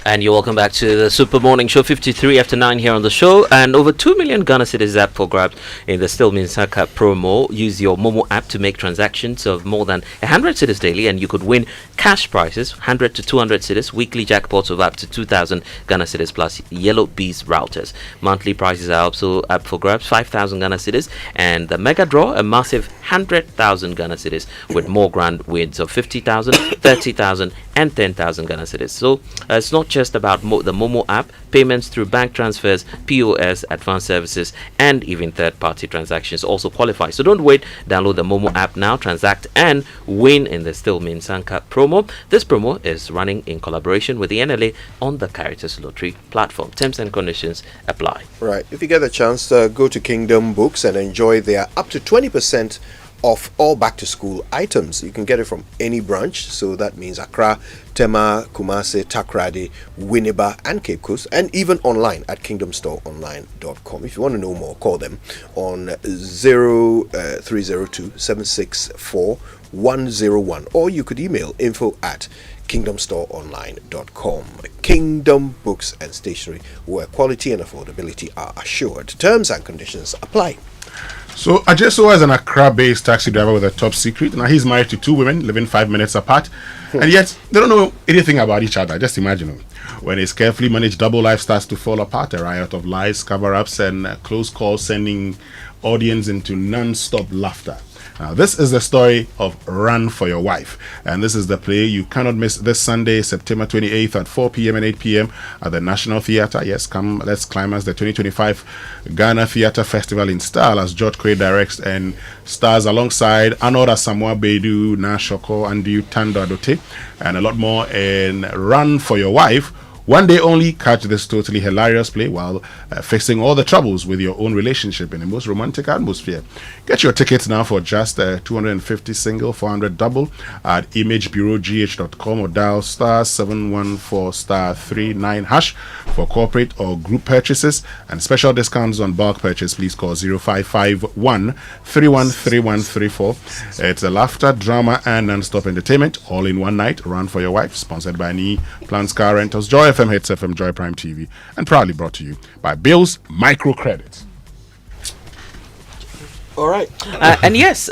And you're welcome back to the Super Morning Show, 53 after 9 here on the show. And over 2 million Ghana cedis up for grabs in the Still Minsaka promo. Use your Momo app to make transactions of more than 100 cedis daily, and you could win cash prizes, 100 to 200 cedis, weekly jackpots of up to 2,000 Ghana cedis plus Yellow Bees routers. Monthly prizes are also up for grabs, 5,000 Ghana cedis, and the mega draw, a massive 100,000 Ghana cedis with more grand wins of 50,000, 30,000, and 10,000 Ghana cedis. So it's not just about the Momo app. Payments through bank transfers, POS, advanced services, and even third-party transactions also qualify. So don't wait. Download the Momo app now, transact, and win in the Still Minsanka promo. This promo is running in collaboration with the NLA on the Caritas Lottery platform. Terms and conditions apply. Right. If you get a chance, go to Kingdom Books and enjoy their up to 20% of all back-to-school items. You can get it from any branch, so that means Accra, Tema, Kumasi, Takrady, Winneba, and Cape Coast, and even online at kingdomstoreonline.com. If you want to know more, call them on 0302 764 101, or you could email info@kingdomstoreonline.com. Kingdom Books and Stationery, where quality and affordability are assured. Terms and conditions apply. So Ajeso is an Accra-based taxi driver with a top secret. Now he's married to 2 women living 5 minutes apart, and yet they don't know anything about each other. Just imagine when his carefully managed double life starts to fall apart. A riot of lies, cover-ups, and close call sending audience into non-stop laughter. Now, this is the story of Run for Your Wife, and this is the play you cannot miss this Sunday, September 28th at 4 p.m. and 8 p.m. at the National Theatre. Yes, come, let's climax the 2025 Ghana Theatre Festival in style as George Quaye directs and stars alongside Amoah Samoa Bedu, Na Shoko, Andiu Tando Adote, and a lot more in Run for Your Wife. One day only, catch this totally hilarious play while facing all the troubles with your own relationship in the most romantic atmosphere. Get your tickets now for just 250 single, 400 double at imagebureaugh.com or dial *714*39# for corporate or group purchases, and special discounts on bulk purchase. Please call 0551-313134. It's a laughter, drama, and non-stop entertainment all in one night. Run for Your Wife, sponsored by NE Plans Car Rentals, Joy FM, Hits FM, Joy Prime TV, and proudly brought to you by Bill's Microcredit. All right. And yes,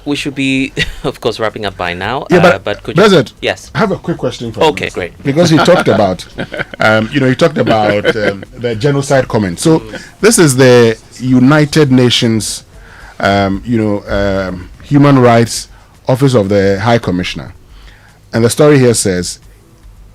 we should be, of course, wrapping up by now. Yeah, but could Blizzard, yes, I have a quick question for you. Okay, great. Because he talked about, the genocide comment. So this is the United Nations, Human Rights Office of the High Commissioner, and the story here says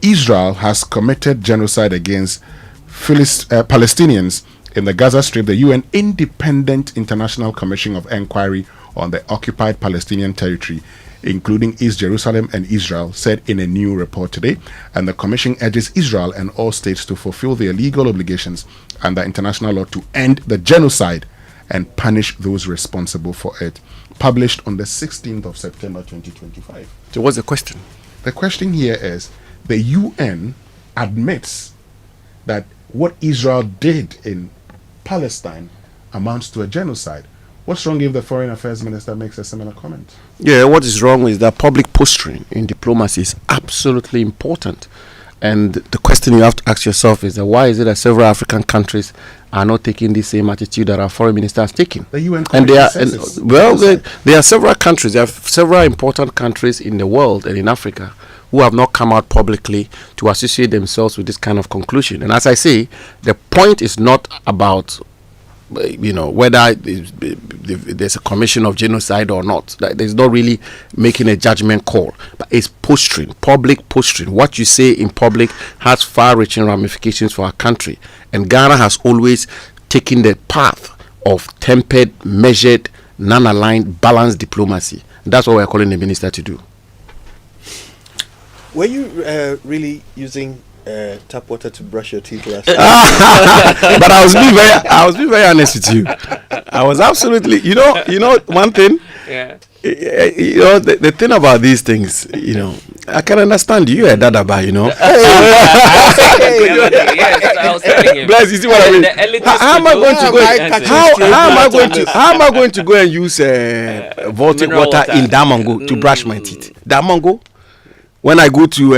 Israel has committed genocide against Palestinians in the Gaza Strip. The UN Independent International Commission of Inquiry on the Occupied Palestinian Territory, including East Jerusalem and Israel, said in a new report today, and the commission urges Israel and all states to fulfill their legal obligations under international law to end the genocide and punish those responsible for it. Published on the 16th of September 2025. So what's the question? The question here is, the UN admits that what Israel did in Palestine amounts to a genocide. What's wrong if the Foreign Affairs Minister makes a similar comment? Yeah, what is wrong is that public posturing in diplomacy is absolutely important. And the question you have to ask yourself is that why is it that several African countries are not taking the same attitude that our foreign minister is taking? The UN there are several countries, there are several important countries in the world and in Africa who have not come out publicly to associate themselves with this kind of conclusion. And as I say, the point is not about whether there's a commission of genocide or not. There's not really making a judgment call, but it's posturing, public posturing. What you say in public has far-reaching ramifications for our country, and Ghana has always taken the path of tempered, measured, non-aligned, balanced diplomacy. That's what we're calling the minister to do. Were you really using tap water to brush your teeth last night? But I was being very honest with you. I was absolutely, one thing. Yeah. The thing about these things, I can understand you a dadaba, Yes, I was telling him. Bless, you see what I mean? How am I going to go and use voltic water in Damongo to brush my teeth? Damongo? When I go to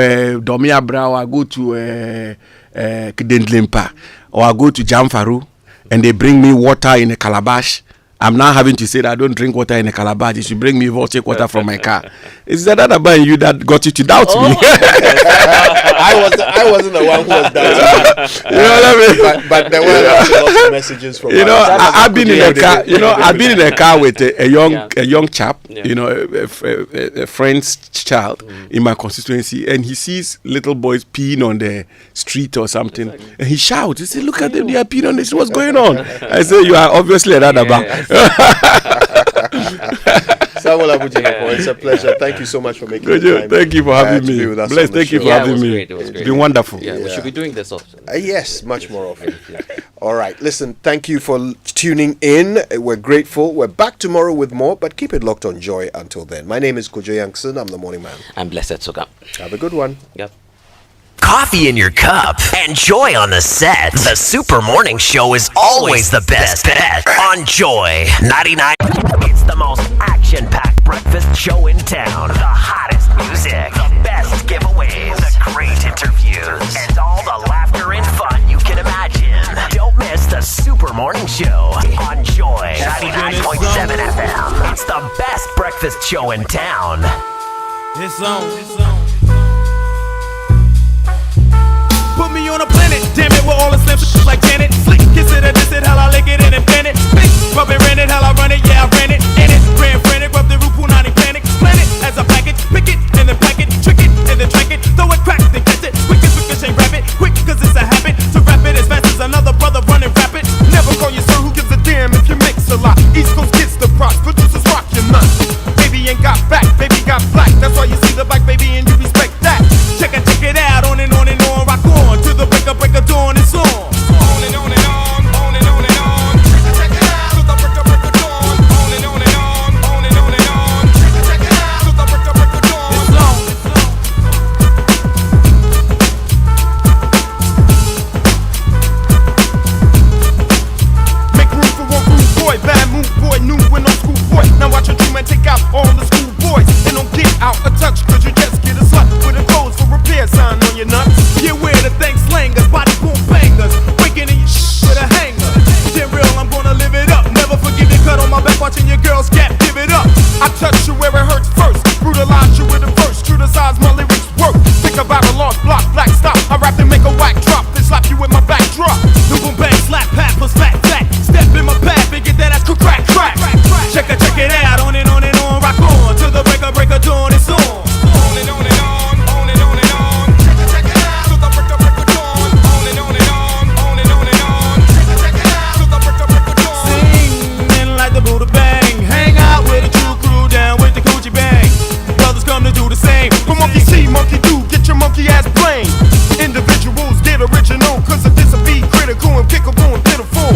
Domia Brow, I go to Kidendlimpa, or I go to Jamfaru, and they bring me water in a calabash, I'm now having to say that I don't drink water in a calabash. You should bring me voltic water from my car. Is that about you that got you to doubt me? I wasn't the one who was doubting. You know what I mean? But there were lots of messages from. I've been in a car. I've been in a car with a young chap. A friend's child in my constituency, and he sees little boys peeing on the street or something, and he shouts. He said, "Look at them! They are peeing on the street. What's going on?" I say, "You are obviously a radaba." Samuel Abu Jinapor, it's a pleasure. Thank you so much for making the time. Thank you for having me. Bless, thank you for having me. It was great. It's been wonderful. Yeah, we should be doing this often. Yes, much more often. All right, listen, thank you for tuning in. We're grateful. We're back tomorrow with more, but keep it locked on Joy until then. My name is Kojo Yankson. I'm the morning man. I'm Blessed Sogah. Have a good one. Yep. Coffee in your cup and Joy on the set. The Super Morning Show is always the best bet on Joy 99. It's the most action-packed breakfast show in town. The hottest music, the best giveaways, the great interviews, and all the laughter and fun you can imagine. Don't miss the Super Morning Show on Joy 99.7 FM. It's the best breakfast show in town. It's on. Put me on a planet, damn it, where all the slims like Janet. Flick Kiss it and diss it, hell I lick it and invent it. Rub it, rent it, hell I run it, yeah I ran it. In it, grand frantic, rub the roof, punani panic. Plan it as a package, pick it and then pack it, trick it and then track it. Throw it, crack, then catch it. Quick as ricochet, rap it. Quick cause it's a habit to rap it as fast as another brother running rapid. Never call you sir, who gives a damn if you mix a lot. East Coast gets the props, producers rock your nuts. Baby ain't got back, baby got black. That's why you see the black baby and you respect that. Check it out, on and on and on, rock on to the break of dawn, it's on. On and on and on, on and on and on. Check it out, to the break of dawn. On and on and on, on and on and on. Check it out, to the break of dawn. It's on. Make room for one rude boy, bad move boy, new and old school boy. Now watch a true man take out all the school boys and don't get out of touch, cause you just get a slut with a clothes for repair sign on your nuts. Get where the thing slangers, body boom bangers, waking in your with a hanger. Get real, I'm gonna live it up. Never forgive you, cut on my back, watching your girls gap, give it up. I touch you where it hurts first, brutalize you with a verse, true to size my lyrics work. Think about a lost block, black stop. I rap and make a whack drop, then slap you with my back drop. The boom bang, slap, pat, plus fat, fat. Step in my path and get that ass crack, crack. Check it out, on and on and on, rock on to the break of dawn, it's on. On and on and on, on and on and on. Check it out, to the break of dawn. On and on and on, on and on and on. Check it out, to the break of dawn. Singing like the Buddha bang, hang out with a true crew, down with the Coochie bang. Brothers come to do the same. From monkey see, monkey do, get your monkey ass brain. Individuals get original, cause of this will be critical and kickable and pitiful.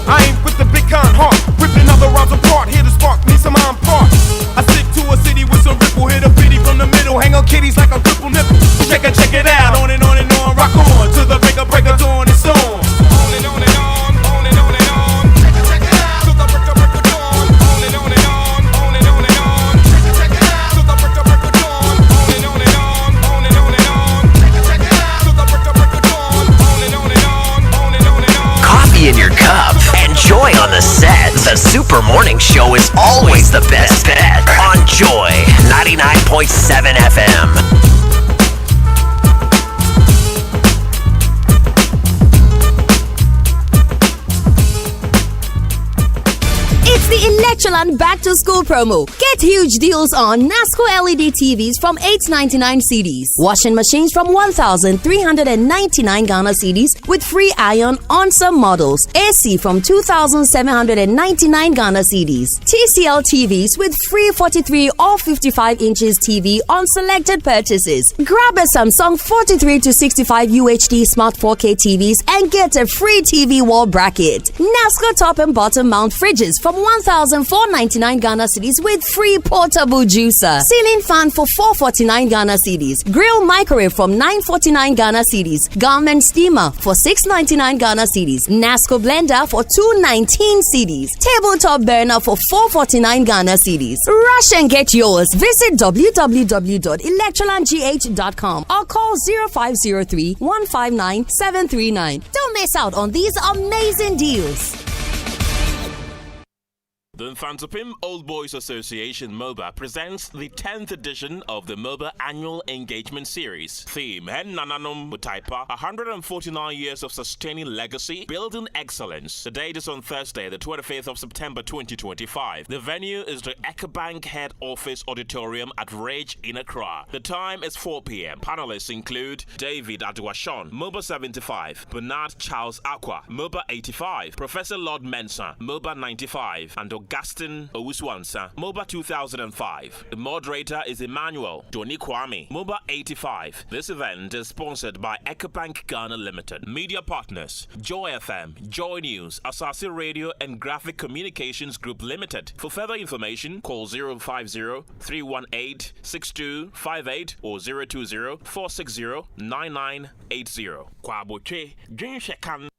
I ain't with the big con heart, ripping other rhymes apart, here to spark me some iron parts. I stick to a city with some ripple, hit a pity from the middle, hang on kitties like a cripple nipple. Check it out, on and on and on, rock on to the break of dawn, it's on. On and on and on, on and on and on. Check it out, to the break of dawn. On and on and on, on and on and on. Check it out, to the break of dawn. On and on and on, on and on and on. Check it out, to the break of dawn. On and on and on, on and on and on. Coffee in your cup and joy on the set. The Super Morning Show is always the best bet on Joy 99.7 FM. It's the Electroland Back to School promo. Get huge deals on NASCO LED TVs from $899 CDs. Washing machines from 1,399 Ghana CDs with free iron on some models. AC from 2,799 Ghana CDs. TCL TVs with free 43 or 55 inches TV on selected purchases. Grab a Samsung 43 to 65 UHD Smart 4K TVs and get a free TV wall bracket. NASCO top and bottom mount fridges from 1,499 Ghana cedis with free portable juicer. Ceiling fan for 449 Ghana cedis. Grill microwave from 949 Ghana cedis. Garment steamer for 699 Ghana cedis. NASCO blender for 219 cedis. Tabletop burner for 449 Ghana cedis. Rush and get yours. Visit www.electrolandgh.com or call 0503 159 739. Don't miss out on these amazing deals. The Infantopim Old Boys Association MOBA presents the 10th edition of the MOBA Annual Engagement Series. Theme, Hen Nananum Mutaipa, 149 years of sustaining legacy, building excellence. The date is on Thursday, the 25th of September 2025. The venue is the EcoBank Head Office Auditorium at Rage in Accra. The time is 4 p.m. Panelists include David Aduashon, MOBA 75, Bernard Charles Aqua, MOBA 85, Professor Lord Mensah, MOBA 95, and Augustine Owuswansa, MOBA 2005. The moderator is Emmanuel Doni Kwame, MOBA 85. This event is sponsored by EcoBank Ghana Limited. Media partners, Joy FM, Joy News, Asasi Radio and Graphic Communications Group Limited. For further information, call 050-318-6258 or 020-460-9980. Kwaboche, Jinshekan.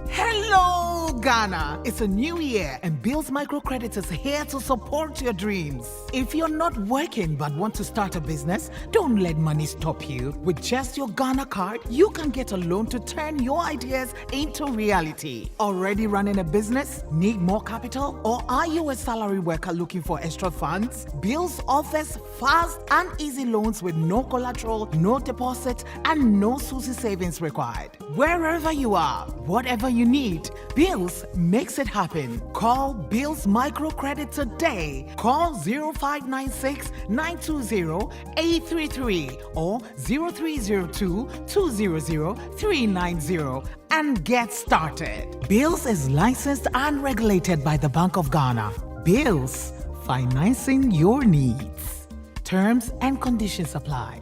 Hello, Ghana! It's a new year and Bill's Microcredit is here to support your dreams. If you're not working but want to start a business, don't let money stop you. With just your Ghana card, you can get a loan to turn your ideas into reality. Already running a business? Need more capital? Or are you a salary worker looking for extra funds? Bill's offers fast and easy loans with no collateral, no deposit, and no SUSI savings required. Wherever you are, whatever you need, need. Bills makes it happen. Call Bills Microcredit today. Call 0596 920 833 or 0302 200 390 and get started. Bills is licensed and regulated by the Bank of Ghana. Bills, financing your needs. Terms and conditions apply.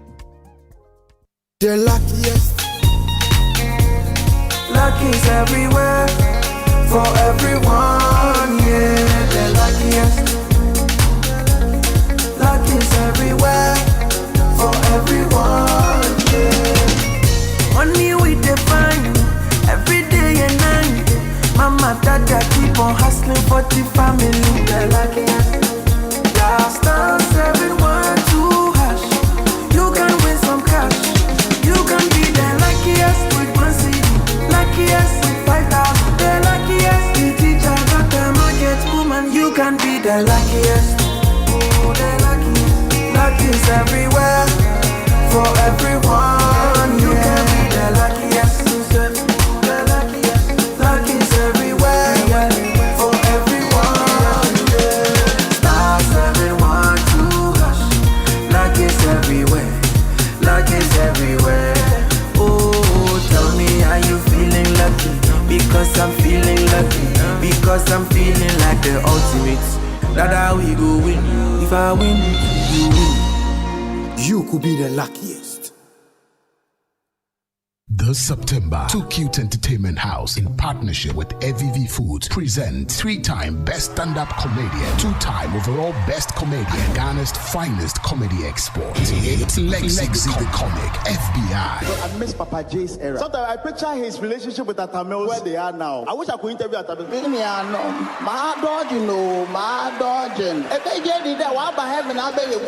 The luckiest. Luck is everywhere for everyone, yeah. The luckiest. Luck is everywhere for everyone, yeah. Money we define every day and night. Mama, dada keep on hustling for the family. The luckiest. Last time 712 hash. You can win some cash. You can be the luckiest with 1 CD. Luckiest with 5,000. The luckiest. The teacher got the market woman. You can be the luckiest. Oh, the luckiest. Luck is everywhere for everyone. You can be the luckiest. The luckiest. Luck is everywhere, yeah, for everyone. Yeah. Star 712 hash. Luck is everywhere. Luck is everywhere. Oh, tell me, are you feeling lucky? Because I'm feeling lucky. Because I'm feeling like the ultimate. That's how we go win. If I win, you win. You could be the luckiest. This September, 2 Cute Entertainment House, in partnership with AVV Foods, present 3-time Best Stand-Up Comedian, 2-time overall Best Comedian, Ghana's finest comedy export. It's Legacy the Comic, FBI. I miss Papa J's era. Sometimes I picture his relationship with Atamil where they are now. I wish I could interview Atamil. My dodging, no, my dodging. If they get it, I'll be having a baby.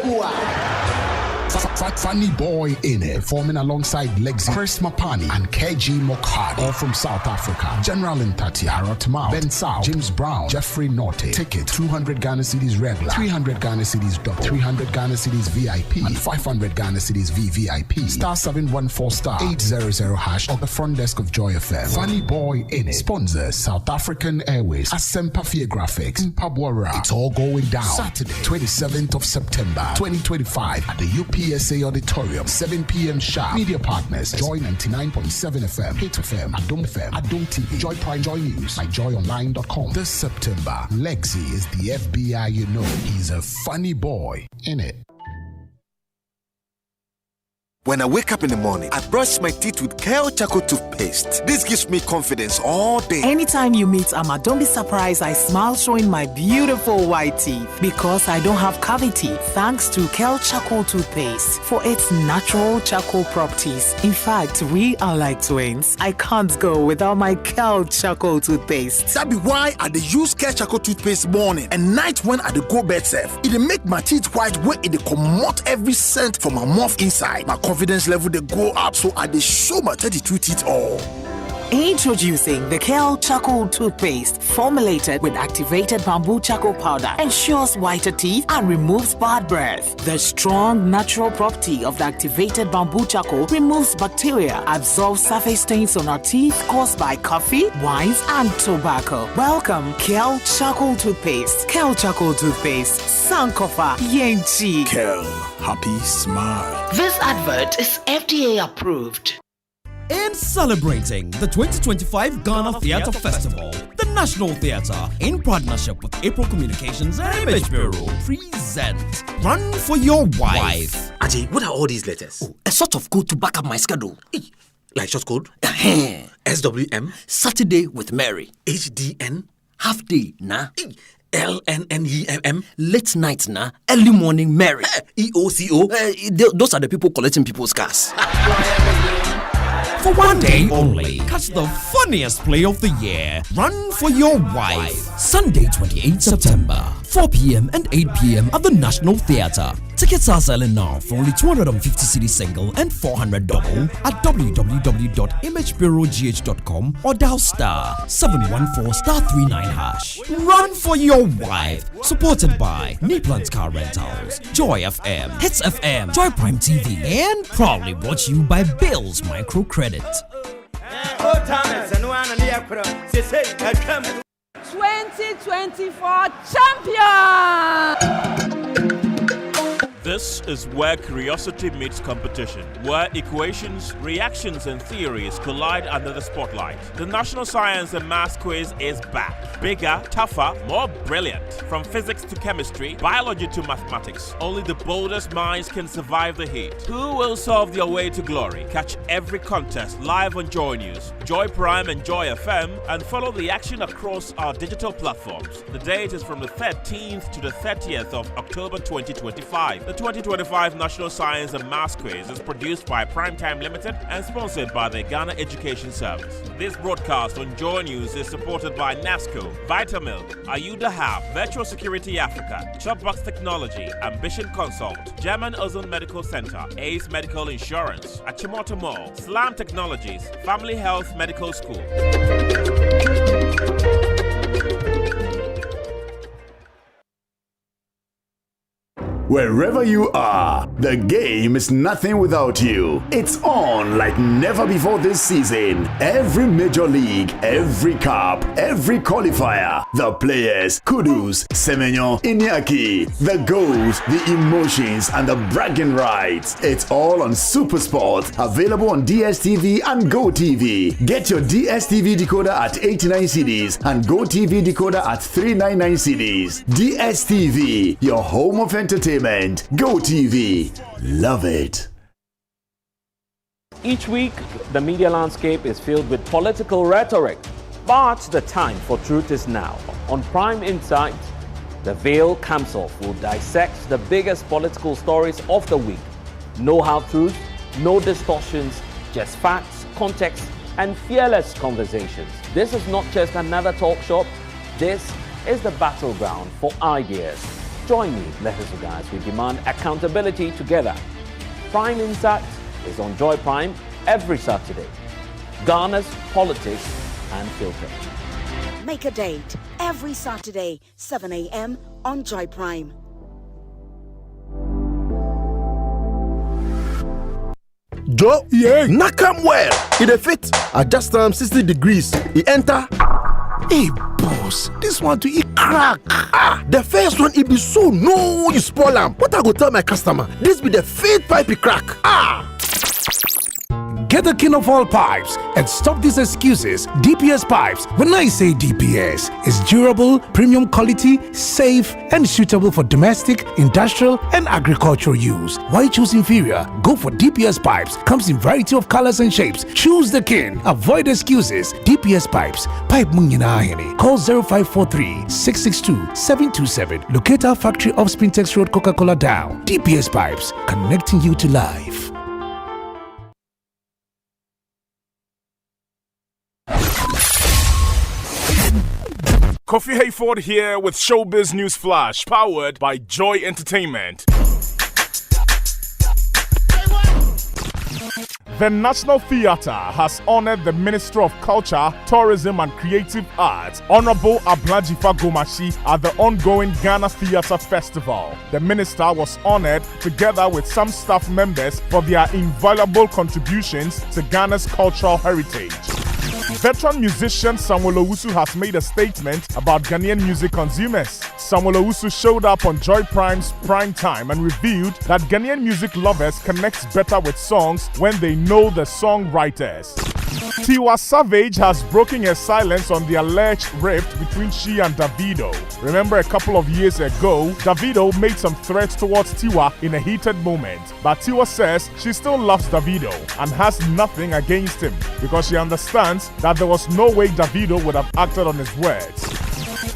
Funny boy in it, performing alongside Lexi, Chris Mapani, and KG Mokhad, all from South Africa. General Ntati, Harot Mao, Ben Sao, James Brown, Jeffrey Norte. Ticket 200 Ghana cedis regular, 300 Ghana cedis double, 300 Ghana cedis VIP, and 500 Ghana cedis VVIP. Star 714 star 800 hash of the front desk of Joy FM. Funny boy in it. Sponsors South African Airways, Asempa Fear Graphics, Mpabwara. It's all going down Saturday, 27th of September, 2025 at the UPSA Auditorium, 7 p.m. sharp. Media partners: Joy 99.7 FM, Hit FM, Adom FM, Adom TV, Joy Prime, Joy News, myjoyonline.com. This September, Lexi is the FBI you know. He's a funny boy, innit? When I wake up in the morning, I brush my teeth with Kale Charcoal toothpaste. This gives me confidence all day. Anytime you meet Amma, don't be surprised I smile showing my beautiful white teeth because I don't have cavity thanks to Kel Charcoal toothpaste for its natural charcoal properties. In fact, we are like twins. I can't go without my Kel Charcoal toothpaste. That be why I dey use Kale Charcoal toothpaste morning and night when I dey go bed safe. It dey make my teeth white where it dey comot every scent from my mouth inside. My confidence level they go up, so I dey show my 32 teeth all. Introducing the Kel Charcoal toothpaste, formulated with activated bamboo charcoal powder, ensures whiter teeth and removes bad breath. The strong natural property of the activated bamboo charcoal removes bacteria, absorbs surface stains on our teeth caused by coffee, wines, and tobacco. Welcome, Kel Charcoal toothpaste. Kel Charcoal toothpaste, Sankofa Yenchi. Kel, happy smile. This advert is FDA approved. In celebrating the 2025 Ghana Theatre Festival, the National Theatre, in partnership with April Communications and Image Bureau, present Run for Your Wife. Ajay, what are all these letters? Oh, a sort of code to back up my schedule. Like short code? SWM, Saturday with Mary. HDN, half day, na. LNNEMM, late night, na. Early morning, Mary. EOCO, those are the people collecting people's cars. For one day only, catch the funniest play of the year. Run for Your Wife. Sunday, 28 September, 4 p.m. and 8 p.m. at the National Theatre. Tickets are selling now for only 250 cedi single and 400 double at www.imagebureaugh.com or dial star 714 star 39 hash. Run for Your Wife. Supported by Neeplan's Car Rentals, Joy FM, Hits FM, Joy Prime TV, and proudly brought to you by Bill's Microcredit. 2024 champion! This is where curiosity meets competition, where equations, reactions, and theories collide under the spotlight. The National Science and Maths Quiz is back. Bigger, tougher, more brilliant. From physics to chemistry, biology to mathematics, only the boldest minds can survive the heat. Who will solve their way to glory? Catch every contest live on Joy News, Joy Prime, and Joy FM, and follow the action across our digital platforms. The date is from the 13th to the 30th of October 2025. The 2025 National Science and Maths Quiz is produced by Primetime Limited and sponsored by the Ghana Education Service. This broadcast on Joy News is supported by NASCO, Vitamilk, Ayuda Hub, Virtual Security Africa, Chopbox Technology, Ambition Consult, German Ozone Medical Center, Ace Medical Insurance, Achimota Mall, Slam Technologies, Family Health Medical School. Wherever you are, the game is nothing without you. It's on like never before this season. Every major league, every cup, every qualifier, the players, kudos, Semenyo, Iñaki, the goals, the emotions, and the bragging rights. It's all on SuperSport, available on DSTV and GoTV. Get your DSTV decoder at 89 cedis and GoTV decoder at 399 cedis. DSTV, your home of entertainment. GoTV, love it. Each week, the media landscape is filled with political rhetoric, but the time for truth is now. On Prime Insight, the Veil comes off will dissect the biggest political stories of the week. No half-truths, no distortions, just facts, context, and fearless conversations. This is not just another talk shop. This is the battleground for ideas. Join me, Sogah, as we demand accountability together. Prime Insight is on Joy Prime every Saturday. Ghana's politics unfiltered. Make a date every Saturday, 7 a.m. on Joy Prime. Joe, yeah, knock him well. It a fit. Adjust 60 degrees. He enter. Hey, boss, this one to eat crack. The first one, it be so no, you spoil am. What I go tell my customer? This be the fake pipe crack. Get the king of all pipes and stop these excuses. DPS Pipes. When I say DPS, it's durable, premium quality, safe, and suitable for domestic, industrial, and agricultural use. Why choose inferior? Go for DPS Pipes. Comes in variety of colors and shapes. Choose the king. Avoid excuses. DPS Pipes. Pipe Munyina Ahene. Call 0543-662-727. Locate our factory off Spintex Road, Coca-Cola Down. DPS Pipes. Connecting you to life. Kofi Hayford here with Showbiz News Flash, powered by Joy Entertainment. The National Theatre has honored the Minister of Culture, Tourism and Creative Arts, Honorable Ablajifa Gomashi, at the ongoing Ghana Theatre Festival. The minister was honored together with some staff members for their invaluable contributions to Ghana's cultural heritage. Veteran musician Samuel Owusu has made a statement about Ghanaian music consumers. Samuel Owusu showed up on Joy Prime's Prime Time and revealed that Ghanaian music lovers connect better with songs when they know the songwriters. Tiwa Savage has broken her silence on the alleged rift between she and Davido. Remember, a couple of years ago, Davido made some threats towards Tiwa in a heated moment. But Tiwa says she still loves Davido and has nothing against him because she understands that there was no way Davido would have acted on his words.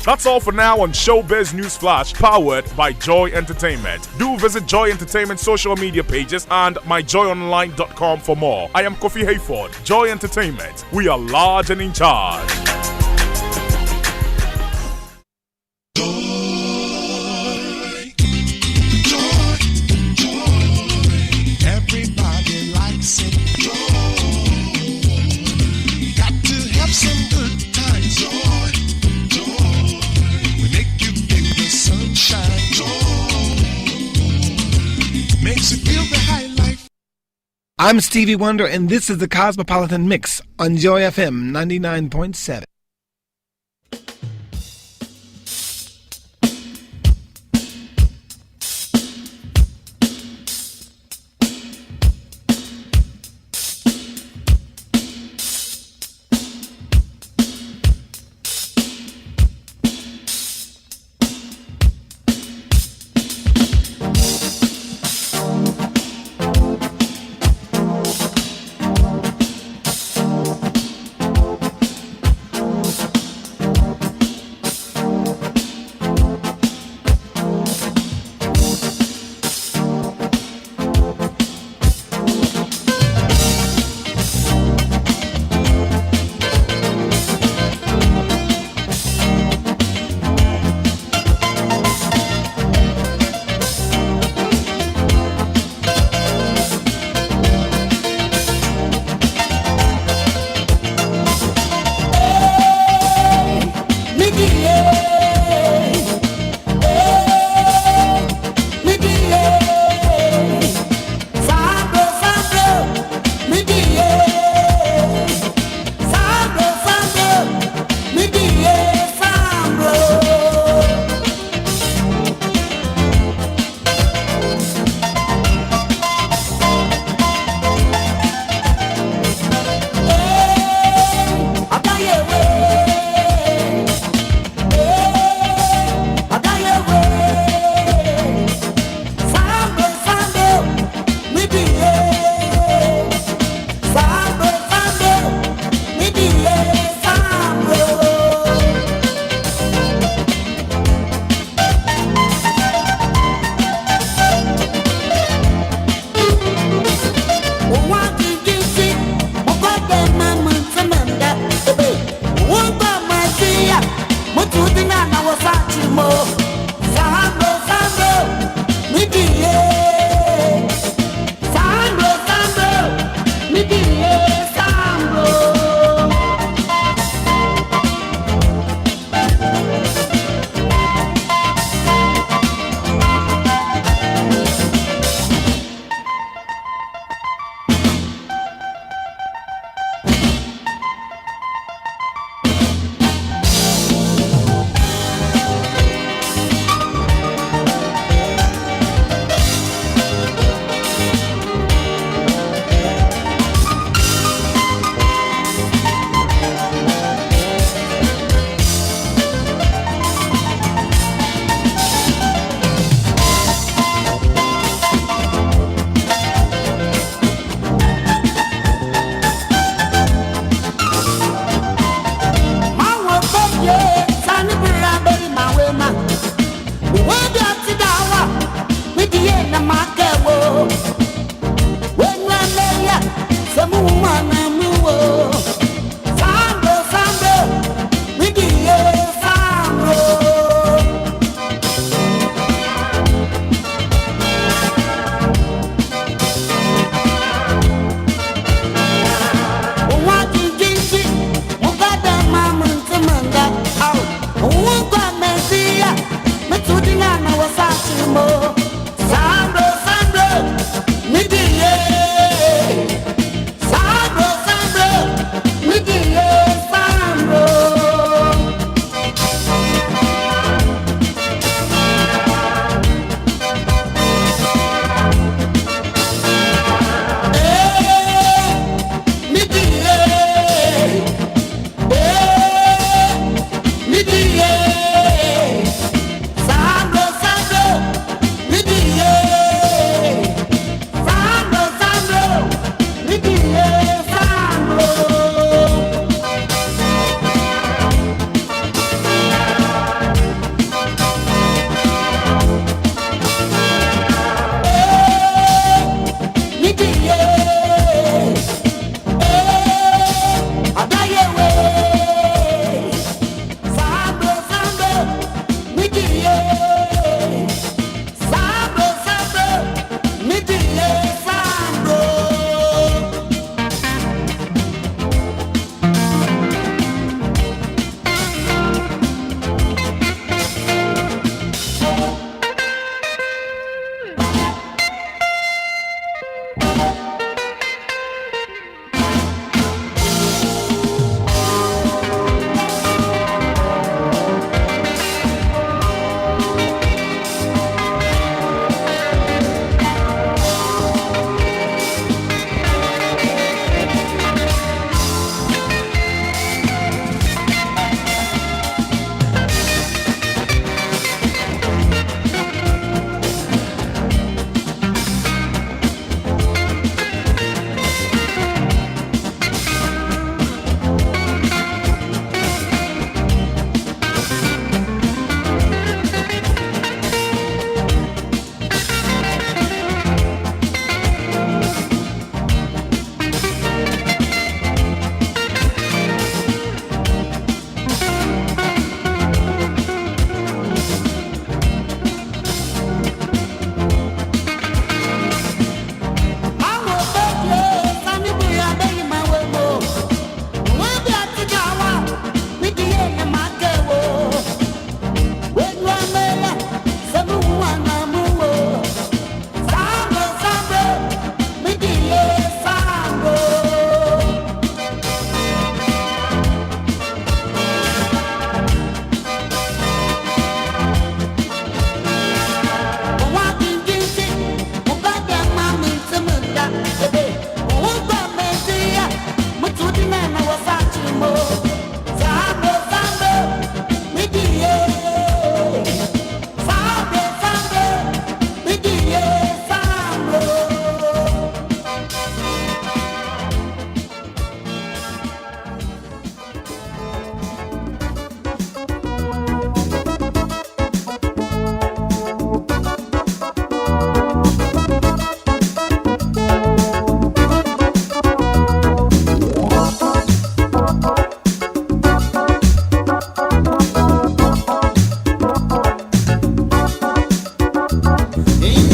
That's all for now on Showbiz News Flash, powered by Joy Entertainment. Do visit Joy Entertainment's social media pages and myjoyonline.com for more. I am Kofi Hayford. Joy Entertainment. We are large and in charge. Everybody likes it. Got to have some good times. Sunshine, makes you feel the high life. I'm Stevie Wonder, and this is the Cosmopolitan Mix on Joy FM 99.7.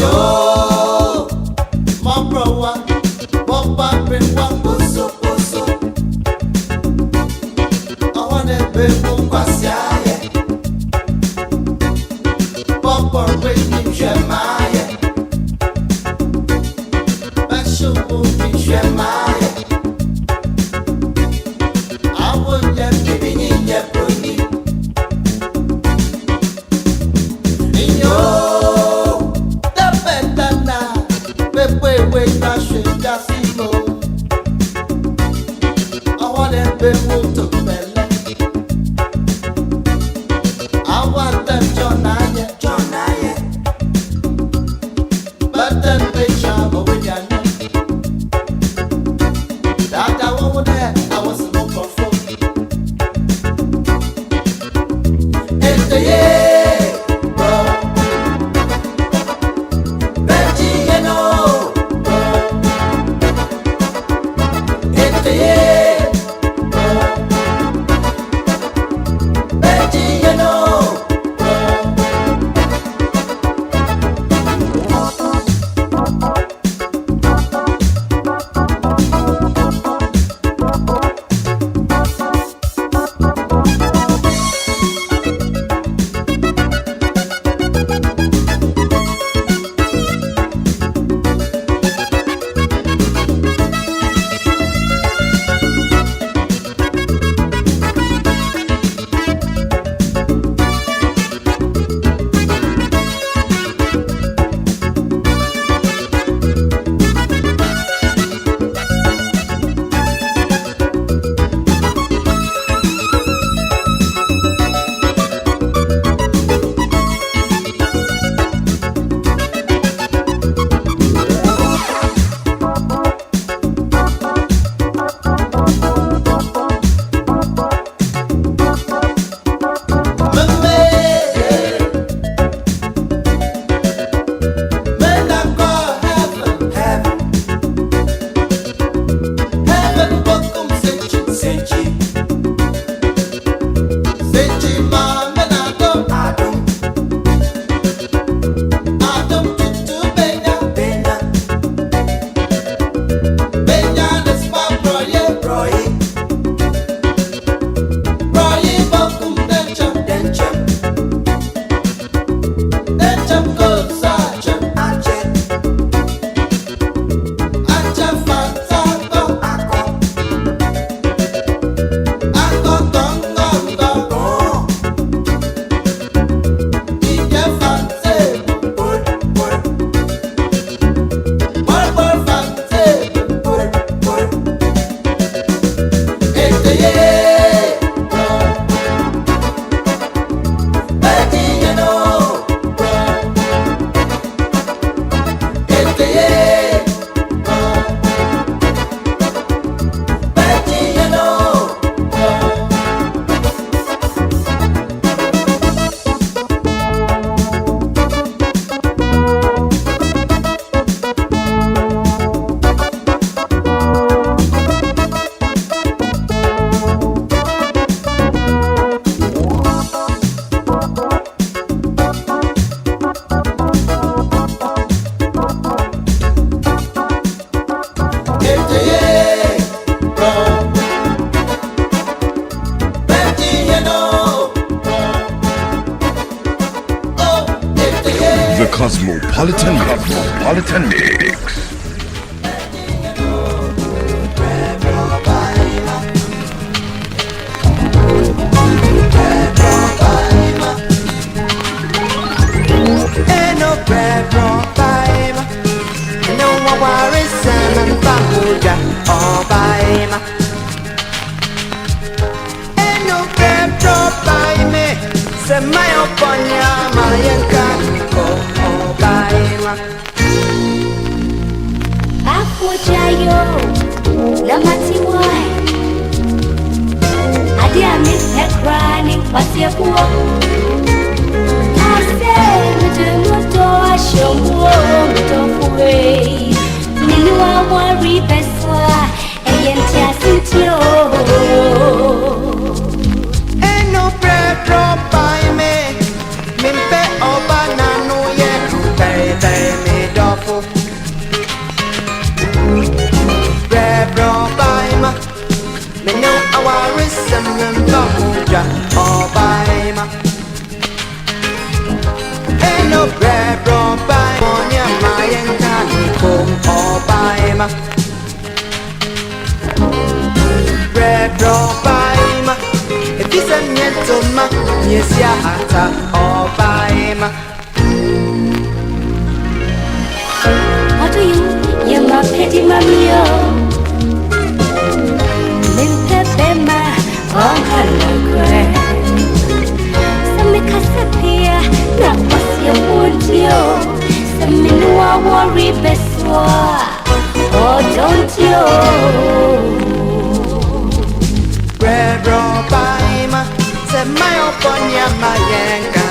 Yo, my brother, Papa, bring one poso. I want to be more passiae. Papa, bring me Jemaye. Basho, me Jemaye. I want to be in your brony. Yo, the pentana, we dash it, Dasimo. I want to be moved to Bella. I want them John Aye. But then they travel with your name. That I won't there, I was no for it's the year. The Cosmopolitan Mix. Ain't no bread, no time. No one worries, and Babuja, oh, Baima. Ain't no bread, no time. Say my oponya, my yankan, oh, Baima. Babuja, yo, Lamati, why? I didn't miss that crying, what's your poor? Show away. Nilua worry beswa, and ain't no bread drop by me. Mimpe obana no yet, baby. Minua pedi mamio Limpepema Onhalakwe Samikasapia Na pasya puntio Saminua worry beswa Oh don't you Brebro Baima Semayo Ponya Mayenga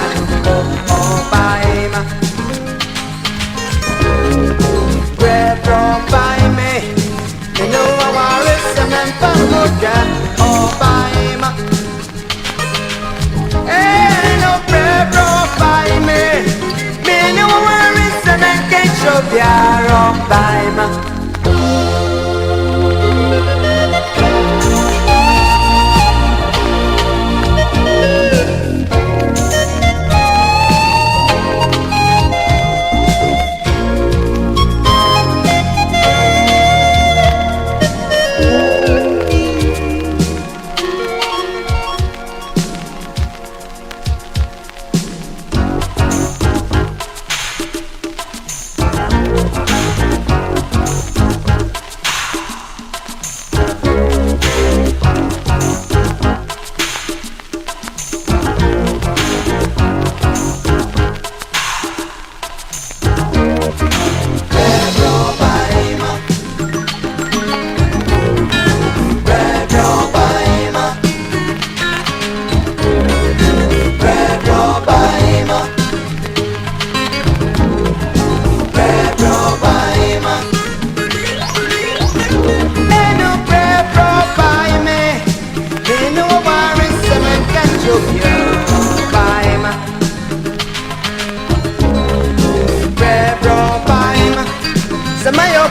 Oh Baima Brebro Baime You know I want it Semen Pamuga Oh Baima Eh no Brebro Baime Me know I want it Semen Kencho Biaro Baima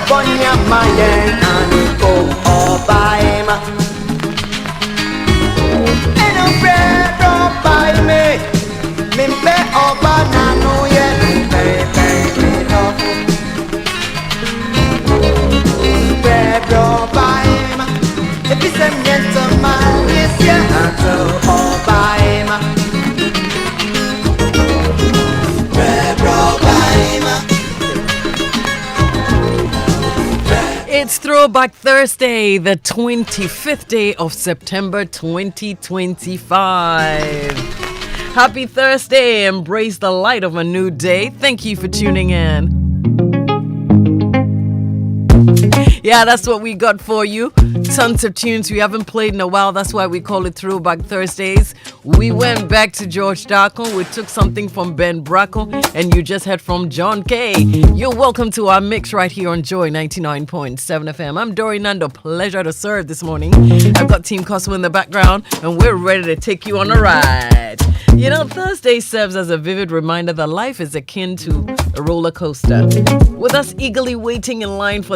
Ponya Mayen Aniko Obaima Eno Pedro Baime Mimpe Obana no ye Pedro Baima If it's a gentleman yes yeah Obaima Pedro Baima It's Throwback Thursday, the 25th day of September 2025. Happy Thursday, embrace the light of a new day. Thank you for tuning in. Yeah, that's what we got for you. Tons of tunes we haven't played in a while. That's why we call it Throwback Thursdays. We went back to George Darko. We took something from Ben Brackle. And you just heard from John Kay. You're welcome to our mix right here on Joy 99.7 FM. I'm Dory Nando. Pleasure to serve this morning. I've got Team Cosmo in the background. And we're ready to take you on a ride. You know, Thursday serves as a vivid reminder that life is akin to a roller coaster. With us eagerly waiting in line for